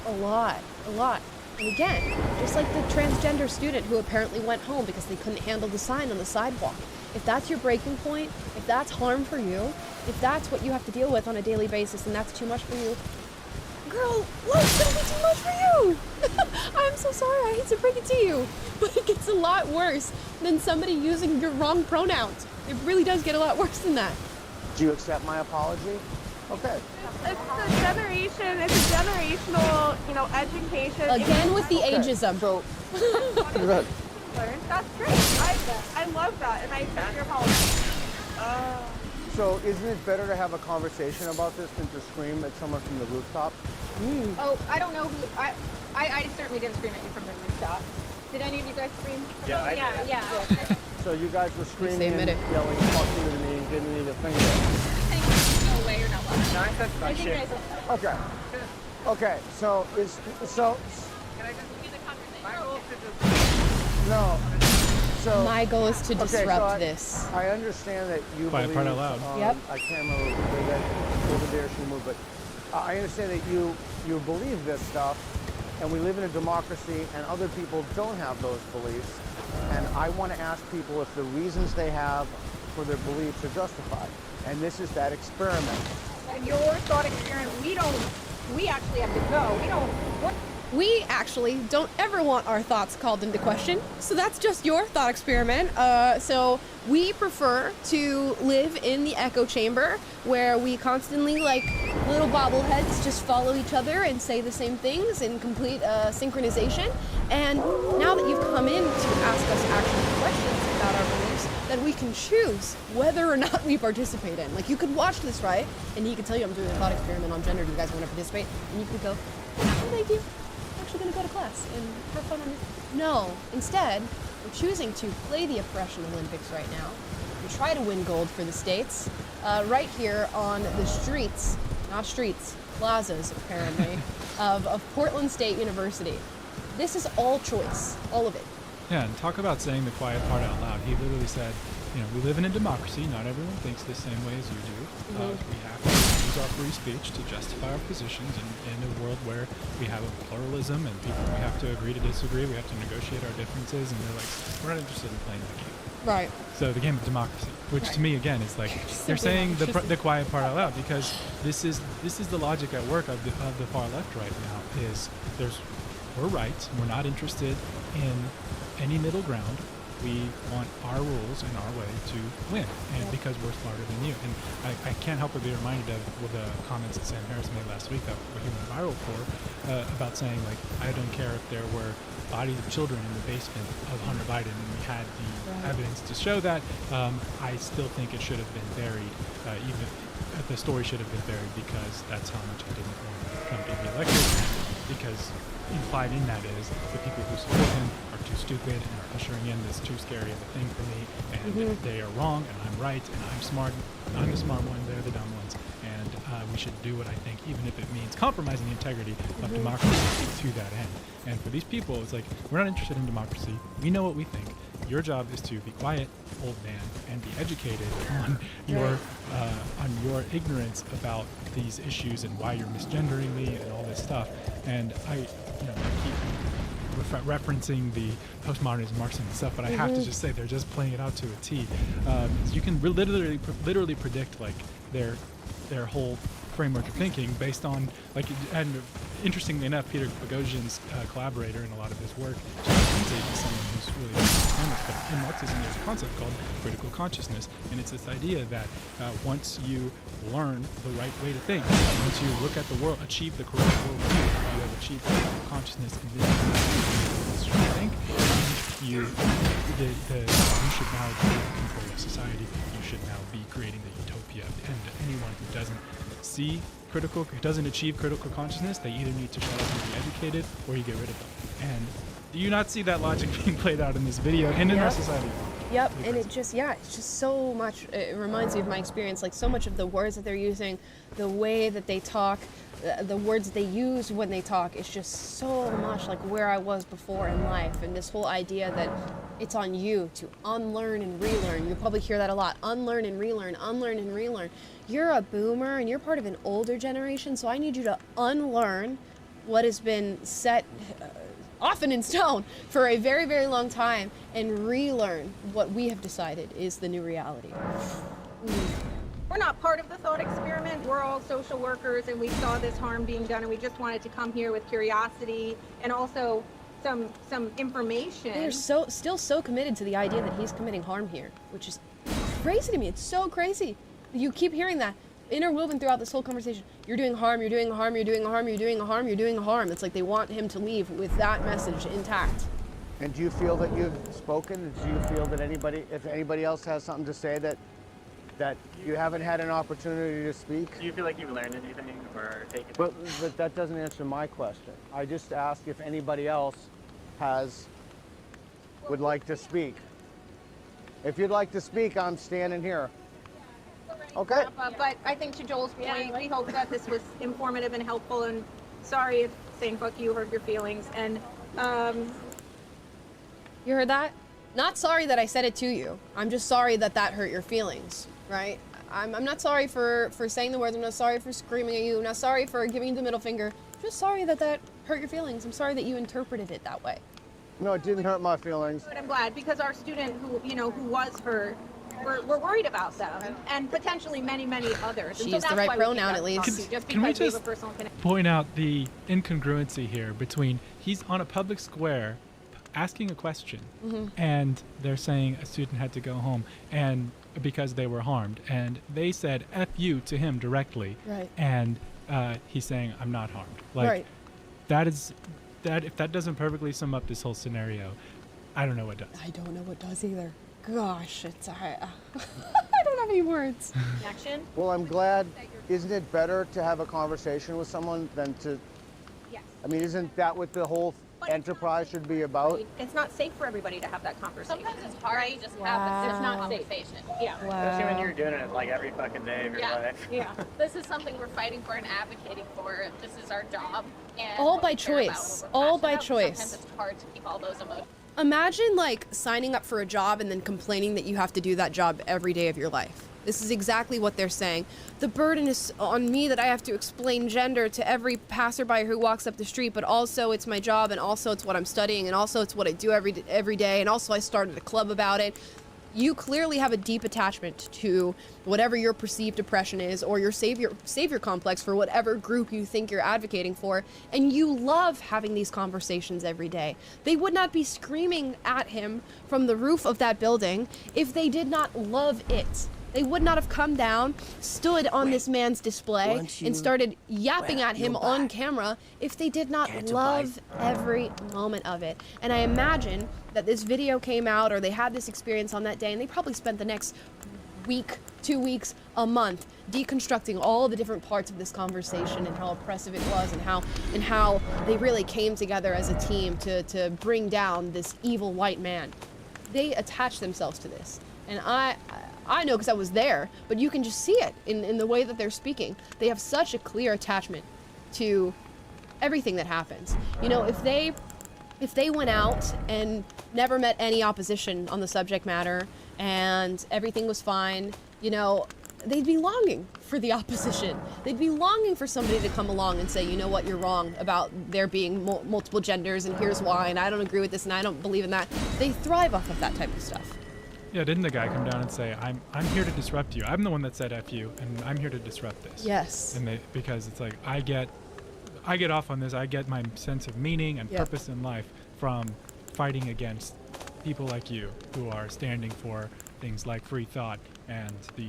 A lot. And again, just like the transgender student who apparently went home because they couldn't handle the sign on the sidewalk. If that's your breaking point, if that's harm for you, if that's what you have to deal with on a daily basis and that's too much for you, girl, life's gonna be too much for you. I'm so sorry, I hate to break it to you, but it gets a lot worse than somebody using your wrong pronouns. It really does get a lot worse than that. Do you accept my apology? Okay. It's a generation. It's a generational, education. Again with the ageism. So, Learn. That's great. I love that, and I think your policy. so isn't it better to have a conversation about this than to scream at someone from the rooftop? Oh, I don't know who. I certainly didn't scream at you from the rooftop. Did any of you guys scream? Yeah, I did. Yeah. So you guys were screaming and admit it. yelling, fuck you to me, and didn't need a finger. No way, you're not lying. No, I said I fuck think shit. you guys Okay. Okay, so no. So My goal is to okay, disrupt so this. I understand that you Quiet believe. part out loud. Yep. I can't remember where that over there she moved, but I understand that you believe this stuff, and we live in a democracy, and other people don't have those beliefs. And I want to ask people if the reasons they have for their beliefs are justified. And this is that experiment. And your thought experiment, we actually have to go. We actually don't ever want our thoughts called into question, so that's just your thought experiment. So we prefer to live in the echo chamber where we constantly, like little bobbleheads, just follow each other and say the same things in complete synchronization. And now that you've come in to ask us actual questions about our beliefs, that we can choose whether or not we participate in. Like, you could watch this, right? And he could tell you, I'm doing a thought experiment on gender. Do you guys want to participate? And you could go, no, thank you. Going to go to class and have fun on it. No, instead, we're choosing to play the oppression Olympics right now and try to win gold for the states right here on the streets, not streets, plazas apparently, of Portland State University. This is all choice, all of it. Yeah, and talk about saying the quiet part out loud. He literally said, we live in a democracy. Not everyone thinks the same way as you do. We have to use our free speech to justify our positions in a world where we have a pluralism and people, we have to agree to disagree. We have to negotiate our differences. And they're like, we're not interested in playing that game. Right. So the game of democracy, which to me again is like they're saying the quiet part out loud, because this is the logic at work of the far left right now. We're right. We're not interested in any middle ground. We want our rules and our way to win, and because we're smarter than you. And I can't help but be reminded of the comments that Sam Harris made last week that he went viral for, about saying, like, I don't care if there were bodies of children in the basement of Hunter Biden, and we had the evidence to show that. I still think it should have been buried, even the story should have been buried, because that's how much I didn't want Trump to be elected, because implied in that is the people who support him are too stupid and are ushering in this too scary of a thing for me, and they are wrong and I'm right and I'm smart. I'm the smart one, they're the dumb ones, and we should do what I think, even if it means compromising the integrity of democracy to that end. And for these people, it's like, we're not interested in democracy. We know what we think. Your job is to be quiet, old man, and be educated on your ignorance about these issues and why you're misgendering me and all this stuff. And I keep referencing the postmodernism, Marxism and stuff, but I have to just say they're just playing it out to a T. You can literally predict like their whole framework of thinking based on and interestingly enough, Peter Boghossian's collaborator in a lot of his work, is someone who's really famous. But in Marxism, there's a concept called critical consciousness, and it's this idea that once you learn the right way to think, once you look at the world, achieve the correct worldview, you have achieved critical consciousness and this think, you should now be in control of society. You should now be creating the utopia, and anyone who doesn't doesn't achieve critical consciousness, they either need to shut up and be educated, or you get rid of them. And do you not see that logic being played out in this video and in our society? Yep, and it's just so much, it reminds me of my experience, like so much of the words that they're using, the way that they talk, the words they use when they talk, is just so much like where I was before in life. And this whole idea that it's on you to unlearn and relearn. You'll probably hear that a lot. Unlearn and relearn, unlearn and relearn. You're a boomer and you're part of an older generation, so I need you to unlearn what has been set often in stone for a very, very long time and relearn what we have decided is the new reality. We're not part of the thought experiment. We're all social workers, and we saw this harm being done, and we just wanted to come here with curiosity and also some information. They're still so committed to the idea that he's committing harm here, which is crazy to me. It's so crazy. You keep hearing that. interwoven throughout this whole conversation. You're doing harm, you're doing harm, you're doing harm, you're doing harm, you're doing harm. It's like they want him to leave with that message intact. And do you feel that you've spoken? Do you feel that if anybody else has something to say that you haven't had an opportunity to speak? Do you feel like you've learned anything or taken? But that doesn't answer my question. I just asked if anybody else would like to speak. If you'd like to speak, I'm standing here. Okay. But I think to Joel's point, we hope that this was informative and helpful, and sorry if saying fuck you hurt your feelings. And you heard that? Not sorry that I said it to you. I'm just sorry that that hurt your feelings, right? I'm not sorry for saying the words. I'm not sorry for screaming at you. I'm not sorry for giving you the middle finger. I'm just sorry that that hurt your feelings. I'm sorry that you interpreted it that way. No, it didn't hurt my feelings. But I'm glad, because our student who was hurt, we're worried about them, and potentially many others. She and used the right pronoun at least. Can we just point out the incongruency here between he's on a public square asking a question, and they're saying a student had to go home and because they were harmed, and they said F you to him directly, right? And he's saying I'm not harmed. Like, right. That if that doesn't perfectly sum up this whole scenario, I don't know what does. I don't know what does either. Gosh, it's I don't have any words. Action. Well, I'm glad. Isn't it better to have a conversation with someone than to? Yes. I mean, isn't that what the whole enterprise should be about? It's not safe for everybody to have that conversation. Sometimes it's hard to just have this conversation. Yeah. Especially when you're doing it like every fucking day of your life. Yeah. This is something we're fighting for and advocating for. This is our job. And All by we care about choice. what we're All passionate by about. choice. Sometimes it's hard to keep all those emotions. Imagine like signing up for a job and then complaining that you have to do that job every day of your life. This is exactly what they're saying. The burden is on me that I have to explain gender to every passerby who walks up the street, but also it's my job, and also it's what I'm studying, and also it's what I do every day, and also I started a club about it. You clearly have a deep attachment to whatever your perceived oppression is, or your savior complex for whatever group you think you're advocating for, and you love having these conversations every day. They would not be screaming at him from the roof of that building if they did not love it. They would not have come down, stood on this man's display, and started yapping at him on camera if they did not love every moment of it. And I imagine that this video came out, or they had this experience on that day, and they probably spent the next week, 2 weeks, a month deconstructing all the different parts of this conversation and how oppressive it was, and how they really came together as a team to bring down this evil white man. They attached themselves to this. And I know because I was there, but you can just see it in the way that they're speaking. They have such a clear attachment to everything that happens. You know, if they went out and never met any opposition on the subject matter and everything was fine, you know, they'd be longing for the opposition. They'd be longing for somebody to come along and say, you know what, you're wrong about there being multiple genders, and here's why, and I don't agree with this, and I don't believe in that. They thrive off of that type of stuff. Yeah, didn't the guy come down and say, I'm here to disrupt you. I'm the one that said F you, and I'm here to disrupt this. Yes. And because it's like, I get off on this. I get my sense of meaning and purpose in life from fighting against people like you who are standing for things like free thought and the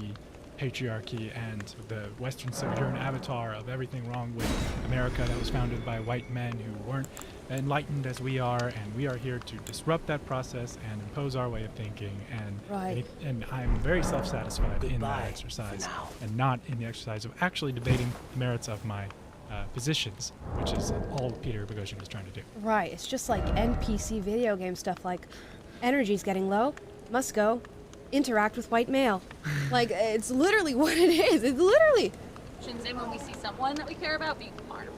patriarchy and the Western sojourn avatar of everything wrong with America that was founded by white men who weren't enlightened as we are, and we are here to disrupt that process and impose our way of thinking, and I'm very self-satisfied in that exercise and not in the exercise of actually debating the merits of my positions, which is all Peter Boghossian was trying to do. Right, it's just like NPC video game stuff, like energy's getting low, must go, interact with white male. Like, it's literally what it is. It's literally. And when we see someone that we care about being harmed.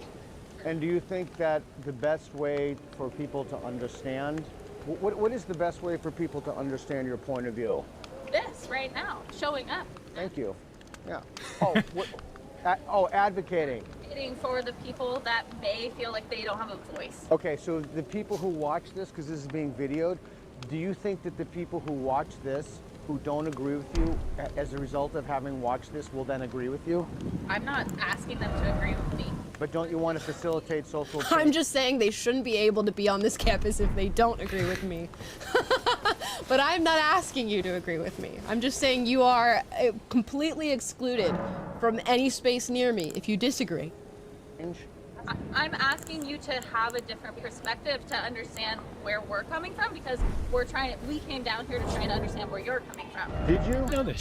And do you think that the best way for people to understand, what is the best way for people to understand your point of view? This right now, showing up. Thank you. Yeah. Oh, advocating. Advocating for the people that may feel like they don't have a voice. Okay, so the people who watch this, because this is being videoed, do you think that the people who watch this, who don't agree with you, as a result of having watched this, will then agree with you? I'm not asking them to agree with me. But don't you want to facilitate social change? I'm just saying they shouldn't be able to be on this campus if they don't agree with me. But I'm not asking you to agree with me. I'm just saying you are completely excluded from any space near me if you disagree. I'm asking you to have a different perspective to understand where we're coming from, because we came down here to try to understand where you're coming from. Did you?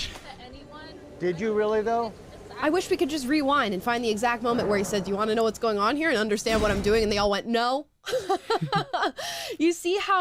Did you really though? I wish we could just rewind and find the exact moment where he said, do you want to know what's going on here and understand what I'm doing? And they all went, no. You see how